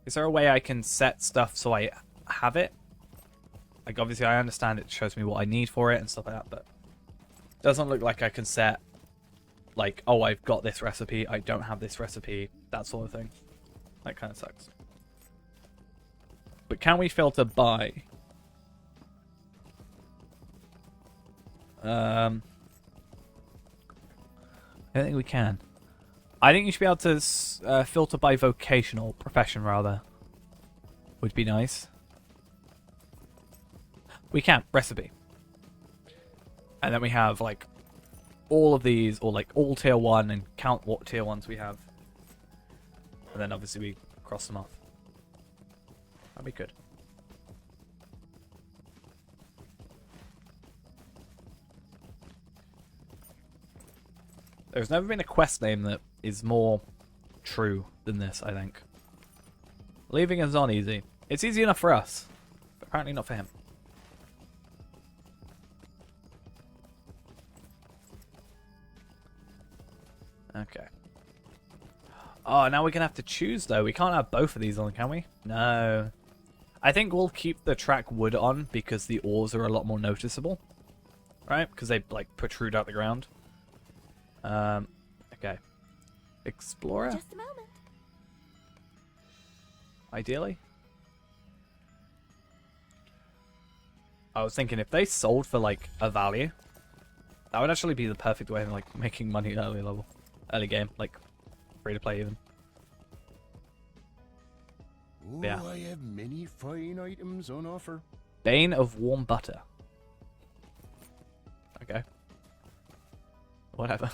Is there a way I can set stuff so I have it? Like, obviously, I understand it shows me what I need for it and stuff like that, but... Doesn't look like I can set... Like, oh, I've got this recipe, I don't have this recipe, that sort of thing. That kind of sucks. But can we filter by... I don't think we can. I think you should be able to filter by vocational, profession rather. Would be nice. We can, recipe. And then we have like all of these, or like all tier 1, and count what tier 1s we have. And then obviously we cross them off. That'd be good. There's never been a quest name that is more true than this, I think. Leaving is not easy. It's easy enough for us, but apparently not for him. Okay. Oh, now we're going to have to choose, though. We can't have both of these on, can we? No. I think we'll keep the track wood on because the ores are a lot more noticeable. Right? Because they, like, protrude out the ground. Okay. Explorer? Just a moment. Ideally. I was thinking if they sold for, like, a value, that would actually be the perfect way of, like, making money early game, like, free to play even. Oh, Yeah. I have many fine items on offer. Bane of warm butter. Okay. Whatever.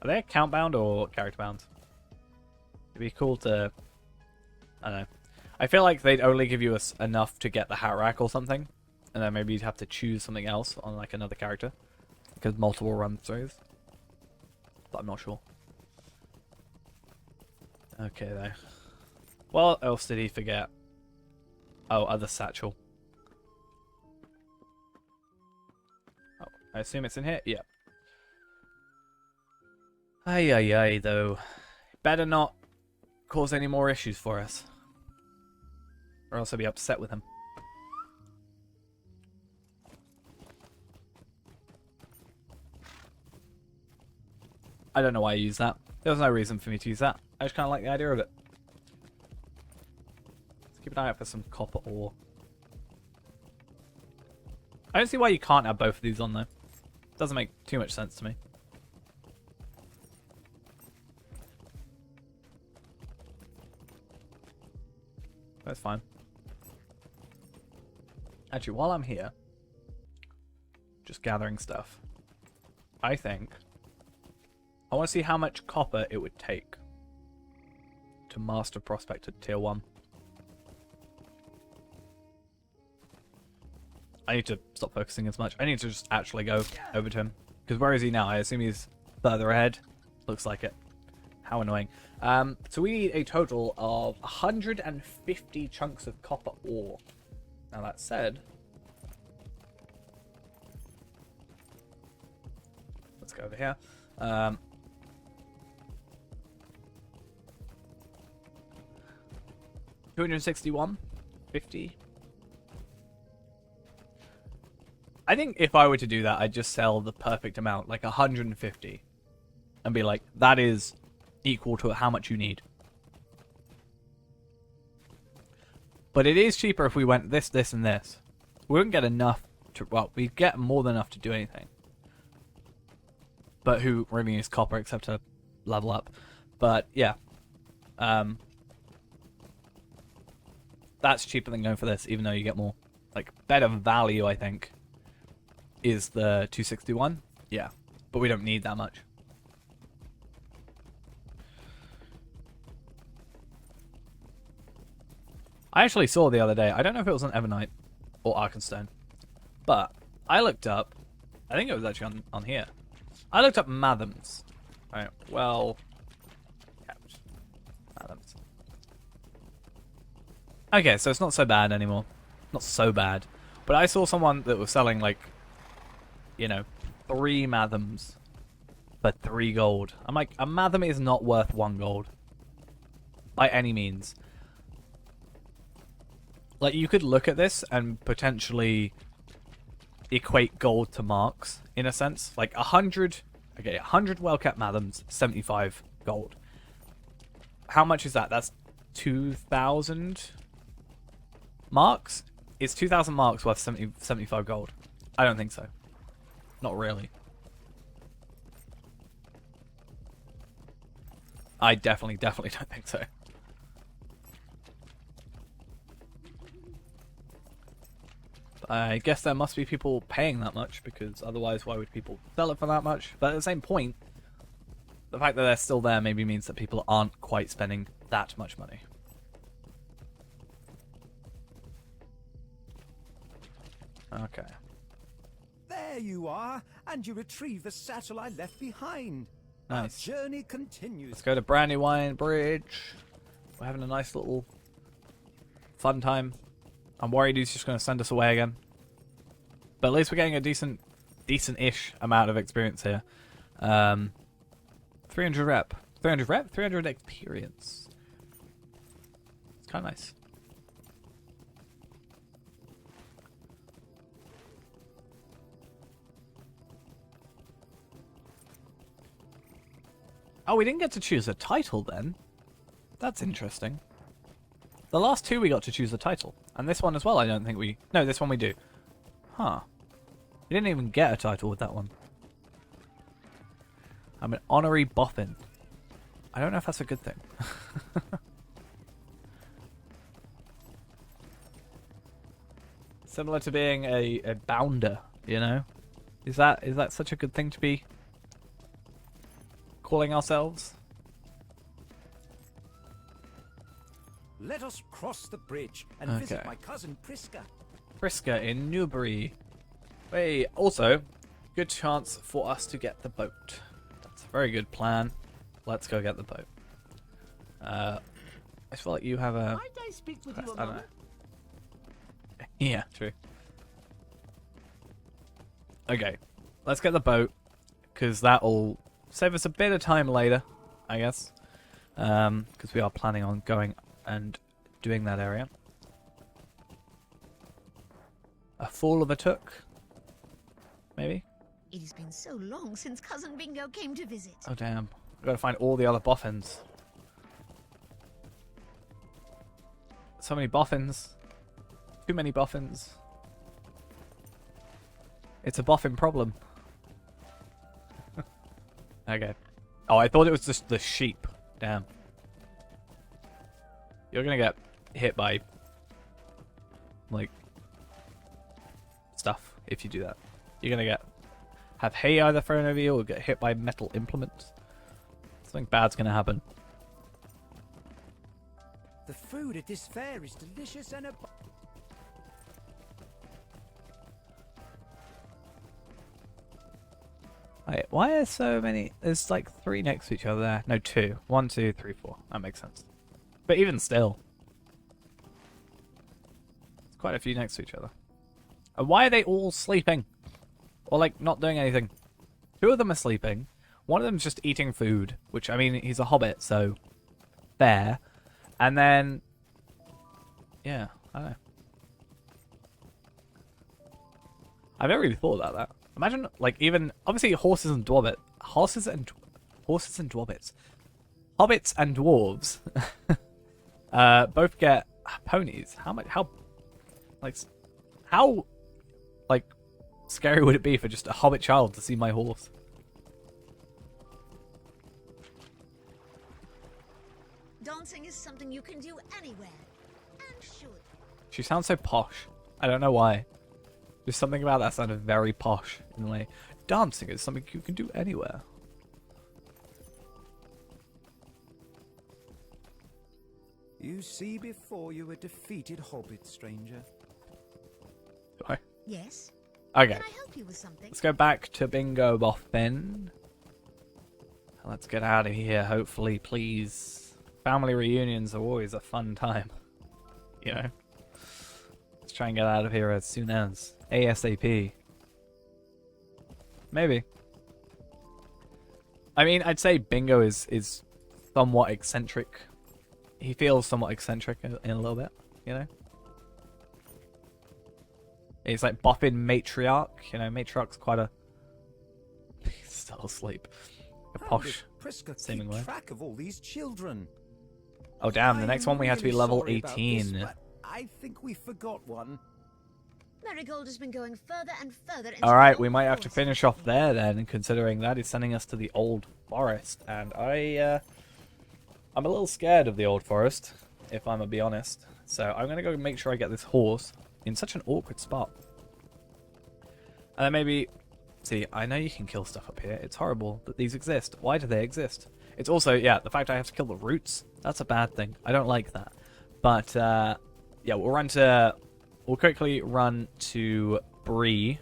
Are they account bound or character bound? It'd be cool to... I don't know. I feel like they'd only give you enough to get the hat rack or something. And then maybe you'd have to choose something else on like another character. Because multiple run-throughs. But I'm not sure. Okay, though. What else did he forget? Oh, other satchel. Oh, I assume it's in here? Yeah. Ay, though. Better not cause any more issues for us. Or else I'll be upset with him. I don't know why I use that. There was no reason for me to use that. I just kind of like the idea of it. Let's keep an eye out for some copper ore. I don't see why you can't have both of these on though. Doesn't make too much sense to me. That's fine. Actually, while I'm here, just gathering stuff, I think I want to see how much copper it would take to Master Prospector Tier 1. I need to stop focusing as much. I need to just actually go over to him. Because where is he now? I assume he's further ahead. Looks like it. How annoying. So we need a total of 150 chunks of copper ore. Now that said, let's go over here. 261, 50. I think if I were to do that, I'd just sell the perfect amount, like 150, and be like, that is equal to how much you need. But it is cheaper if we went this, this, and this. We wouldn't get enough to, well, we'd get more than enough to do anything. But who really needs copper except to level up? But yeah. That's cheaper than going for this, even though you get more. Like, better value, I think, is the 261. Yeah. But we don't need that much. I actually saw the other day, I don't know if it was on Evernight or Arkenstone, but I looked up, I think it was actually on here. I looked up Mathams. Alright, well, Mathams. Okay, so it's not so bad anymore. Not so bad. But I saw someone that was selling, like, you know, 3 Mathams for 3 gold. I'm like, a Matham is not worth 1 gold. By any means. Like, you could look at this and potentially equate gold to marks, in a sense. Like, 100 well-kept Mathams, 75 gold. How much is that? That's 2,000 marks? Is 2,000 marks worth 75 gold? I don't think so. Not really. I definitely don't think so. I guess there must be people paying that much, because otherwise why would people sell it for that much? But at the same point, the fact that they're still there maybe means that people aren't quite spending that much money. Okay. There you are, and you retrieve the satchel I left behind. Nice. Our journey continues. Let's go to Brandywine Bridge. We're having a nice little fun time. I'm worried he's just going to send us away again. But at least we're getting a decent-ish amount of experience here. 300 rep. 300 rep? 300 experience. It's kind of nice. Oh, we didn't get to choose a title then. That's interesting. The last 2 we got to choose a title. And this one as well, I don't think we... No, this one we do. Huh. We didn't even get a title with that one. I'm an honorary boffin. I don't know if that's a good thing. Similar to being a bounder, you know? Is that such a good thing to be calling ourselves? Let us cross the bridge and visit my cousin Priska. Priska in Newbury. Hey, also, good chance for us to get the boat. That's a very good plan. Let's go get the boat. I feel like you have a... Might I speak with you a I don't know. moment? Yeah, true. Okay, let's get the boat, because that'll save us a bit of time later, I guess. Because we are planning on going and doing that area. A fall of a took? Maybe? It has been so long since Cousin Bingo came to visit. Oh damn. We've got to find all the other boffins. So many boffins. Too many boffins. It's a boffin problem. Okay. Oh, I thought it was just the sheep. Damn. You're gonna get hit by, like, stuff if you do that. You're gonna have hay either thrown over you or get hit by metal implements. Something bad's gonna happen. The food at this fair is delicious and Wait, why are so many? There's like 3 next to each other there. No, 2. 1, 2, 3, 4. That makes sense. But even still, it's quite a few next to each other. And why are they all sleeping? Or like not doing anything? 2 of them are sleeping. One of them's just eating food, which, I mean, he's a hobbit, so fair. And then, yeah, I don't know. I've never really thought about that. Imagine, like, even obviously horses and dwarves, hobbits and dwarves, both get ponies. How scary would it be for just a hobbit child to see my horse? Dancing is something you can do anywhere, and should. She sounds so posh. I don't know why. Just something about that sounded very posh in a way. Dancing is something you can do anywhere. You see before you a defeated hobbit, stranger. Do I? Yes. Okay. Can I help you with something? Let's go back to Bingo Boffin. Let's get out of here, hopefully, please. Family reunions are always a fun time. You know? Let's try and get out of here as soon as. ASAP. Maybe. I mean, I'd say Bingo is somewhat eccentric. He feels somewhat eccentric in a little bit, you know? He's like Boffin matriarch. You know, matriarch's quite a... He's still asleep. A posh seeming way. Track of all these children. Oh damn, the next one we have to be level sorry about 18. this, but I think we forgot one. Marigold has been going further and further into Alright, the we old might have to forest. finish off there then, considering that is sending us to the Old Forest. And I'm a little scared of the Old Forest, if I'm gonna be honest. So I'm gonna go make sure I get this horse in such an awkward spot. And then maybe... See, I know you can kill stuff up here. It's horrible that these exist. Why do they exist? It's also, yeah, the fact I have to kill the roots. That's a bad thing. I don't like that. But, yeah, we'll quickly run to Bree.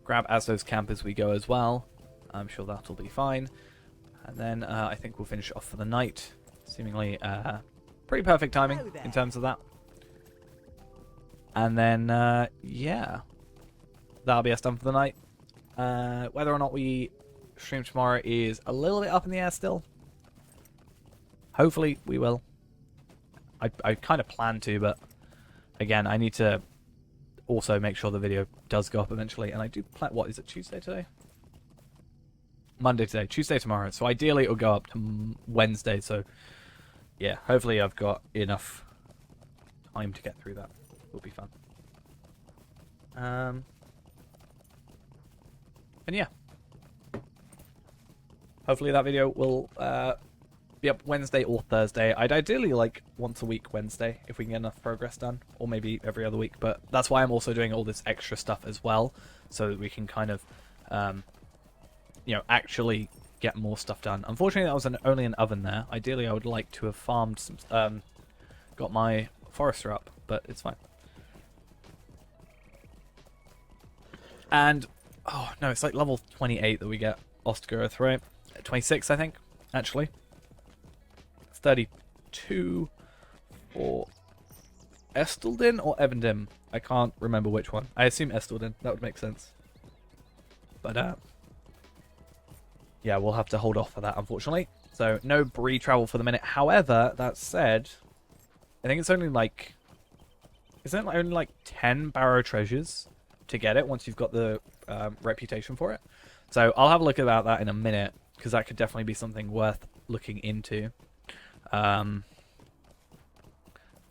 Grab Aslo's camp as we go as well. I'm sure that'll be fine. And then I think we'll finish off for the night. Seemingly pretty perfect timing in terms of that. And then, yeah. That'll be us done for the night. Whether or not we stream tomorrow is a little bit up in the air still. Hopefully we will. I kind of plan to, but again, I need to also make sure the video does go up eventually. And I do plan... What, is it Tuesday today? Monday today. Tuesday tomorrow. So ideally it'll go up to Wednesday. So yeah, hopefully I've got enough time to get through that. It'll be fun. And yeah. Hopefully that video will be up Wednesday or Thursday. I'd ideally like once a week Wednesday if we can get enough progress done, or maybe every other week, but that's why I'm also doing all this extra stuff as well, so that we can kind of you know, actually get more stuff done. Unfortunately that was only an oven there. Ideally I would like to have farmed some got my forester up, but it's fine. And oh no, it's like level 28 that we get Ostgarth, right? 26 I think, actually. 32 for Estelden or Evendim. I can't remember which one. I assume Estelden. That would make sense. But yeah, we'll have to hold off for that, unfortunately. So no Bree travel for the minute. However, that said, I think it's only like... Isn't it only like 10 Barrow treasures to get it once you've got the reputation for it? So I'll have a look about that in a minute, because that could definitely be something worth looking into. And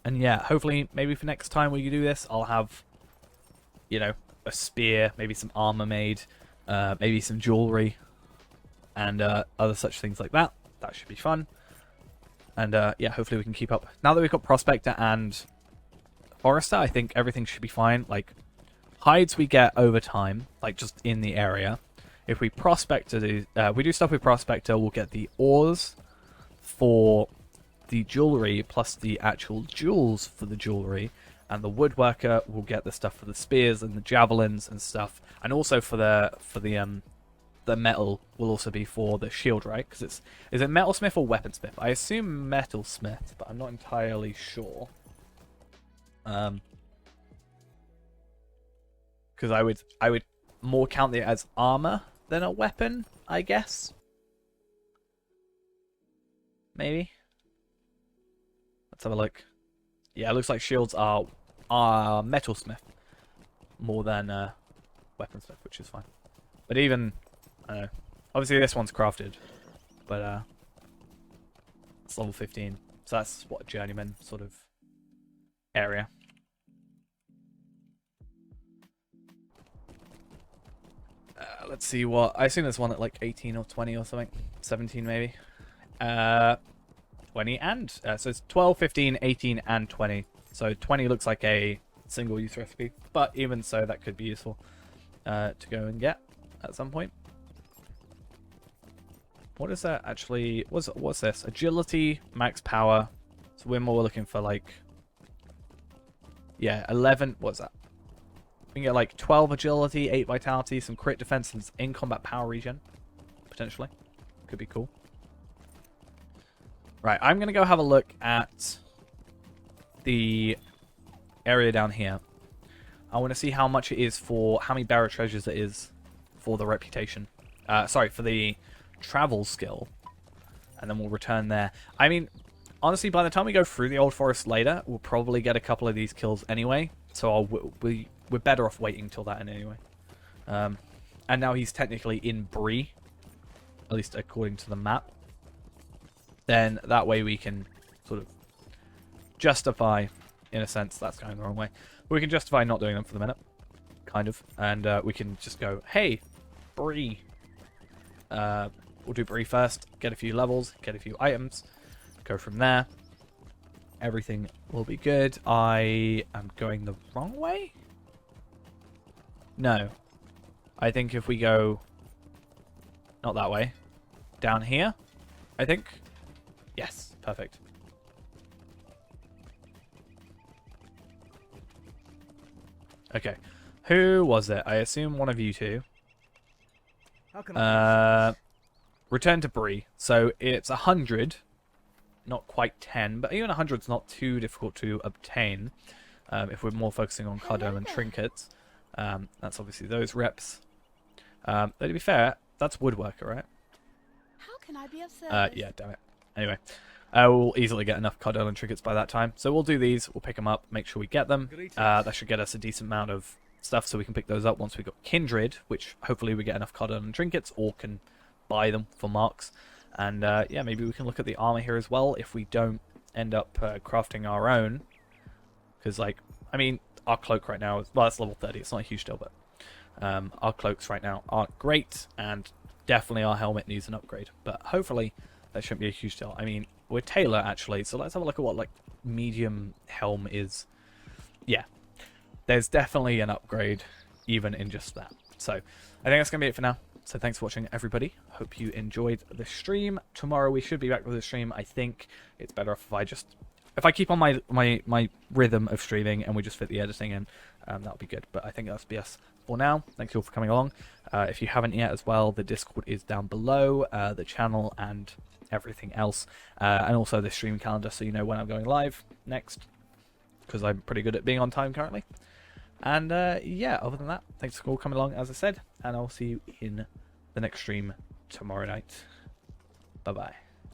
yeah, hopefully, maybe for next time we do this, I'll have, you know, a spear, maybe some armor made, maybe some jewelry, and other such things like that. That should be fun. And yeah, hopefully we can keep up. Now that we've got Prospector and Forester, I think everything should be fine. Like, hides we get over time, like just in the area. If we Prospector, we do stuff with Prospector, we'll get the ores for the jewelry plus the actual jewels for the jewelry, and the woodworker will get the stuff for the spears and the javelins and stuff, and also for the metal will also be for the shield, right? Because is it metalsmith or weaponsmith? I assume metalsmith, but I'm not entirely sure. Because I would more count it as armor than a weapon, I guess. Maybe. Let's have a look. Yeah, it looks like shields are metalsmith more than weaponsmith, which is fine. But even, I don't know. Obviously this one's crafted, but it's level 15, so that's what a journeyman sort of area. Let's see what I assume there's one at like 18 or 20 or something, 17 maybe. 20 and so it's 12, 15, 18, and 20. So 20 looks like a single use recipe, but even so, that could be useful to go and get at some point. What is that actually? What's this? Agility, max power. So we're more looking for like, yeah, 11. What's that? We can get like 12 agility, 8 vitality, some crit defense, and in combat power regen. Potentially. Could be cool. Right, I'm going to go have a look at the area down here. I want to see how much it is for, how many buried treasures it is for the reputation. Sorry, for the travel skill. And then we'll return there. I mean, honestly, by the time we go through the Old Forest later, we'll probably get a couple of these kills anyway. So we're better off waiting till that anyway. And now he's technically in Bree, at least according to the map. Then that way we can sort of justify, in a sense, that's going the wrong way. We can justify not doing them for the minute, kind of. And we can just go, hey, Bree. We'll do Bree first, get a few levels, get a few items, go from there. Everything will be good. I am going the wrong way? No. I think if we go... not that way. Down here, I think. Yes, perfect. Okay. Who was it? I assume one of you two. How can I Return to Bree. So it's 100. Not quite 10, but even 100 is not too difficult to obtain if we're more focusing on cardome and trinkets. That's obviously those reps. But to be fair, that's woodworker, right? How can I be of service? Yeah, damn it. Anyway, we'll easily get enough cardome and trinkets by that time. So we'll do these, we'll pick them up, make sure we get them. That should get us a decent amount of stuff so we can pick those up once we've got Kindred, which hopefully we get enough cardome and trinkets or can buy them for marks. And yeah, maybe we can look at the armor here as well if we don't end up crafting our own. Because, like, I mean, our cloak right now is, well, that's level 30, it's not a huge deal, but our cloaks right now aren't great, and definitely our helmet needs an upgrade. But hopefully that shouldn't be a huge deal. I mean, we're Taylor, actually, so let's have a look at what, like, medium helm is. Yeah, there's definitely an upgrade even in just that. So I think that's going to be it for now. So thanks for watching, everybody. Hope you enjoyed the stream. Tomorrow we should be back with the stream. I think it's better if I keep on my rhythm of streaming and we just fit the editing in, that'll be good. But I think that's BS for now. Thanks you all for coming along. If you haven't yet as well, the Discord is down below, the channel and everything else. And also the stream calendar so you know when I'm going live next. Because I'm pretty good at being on time currently. And yeah, other than that, thanks for all coming along, as I said, and I'll see you in the next stream tomorrow night. Bye-bye.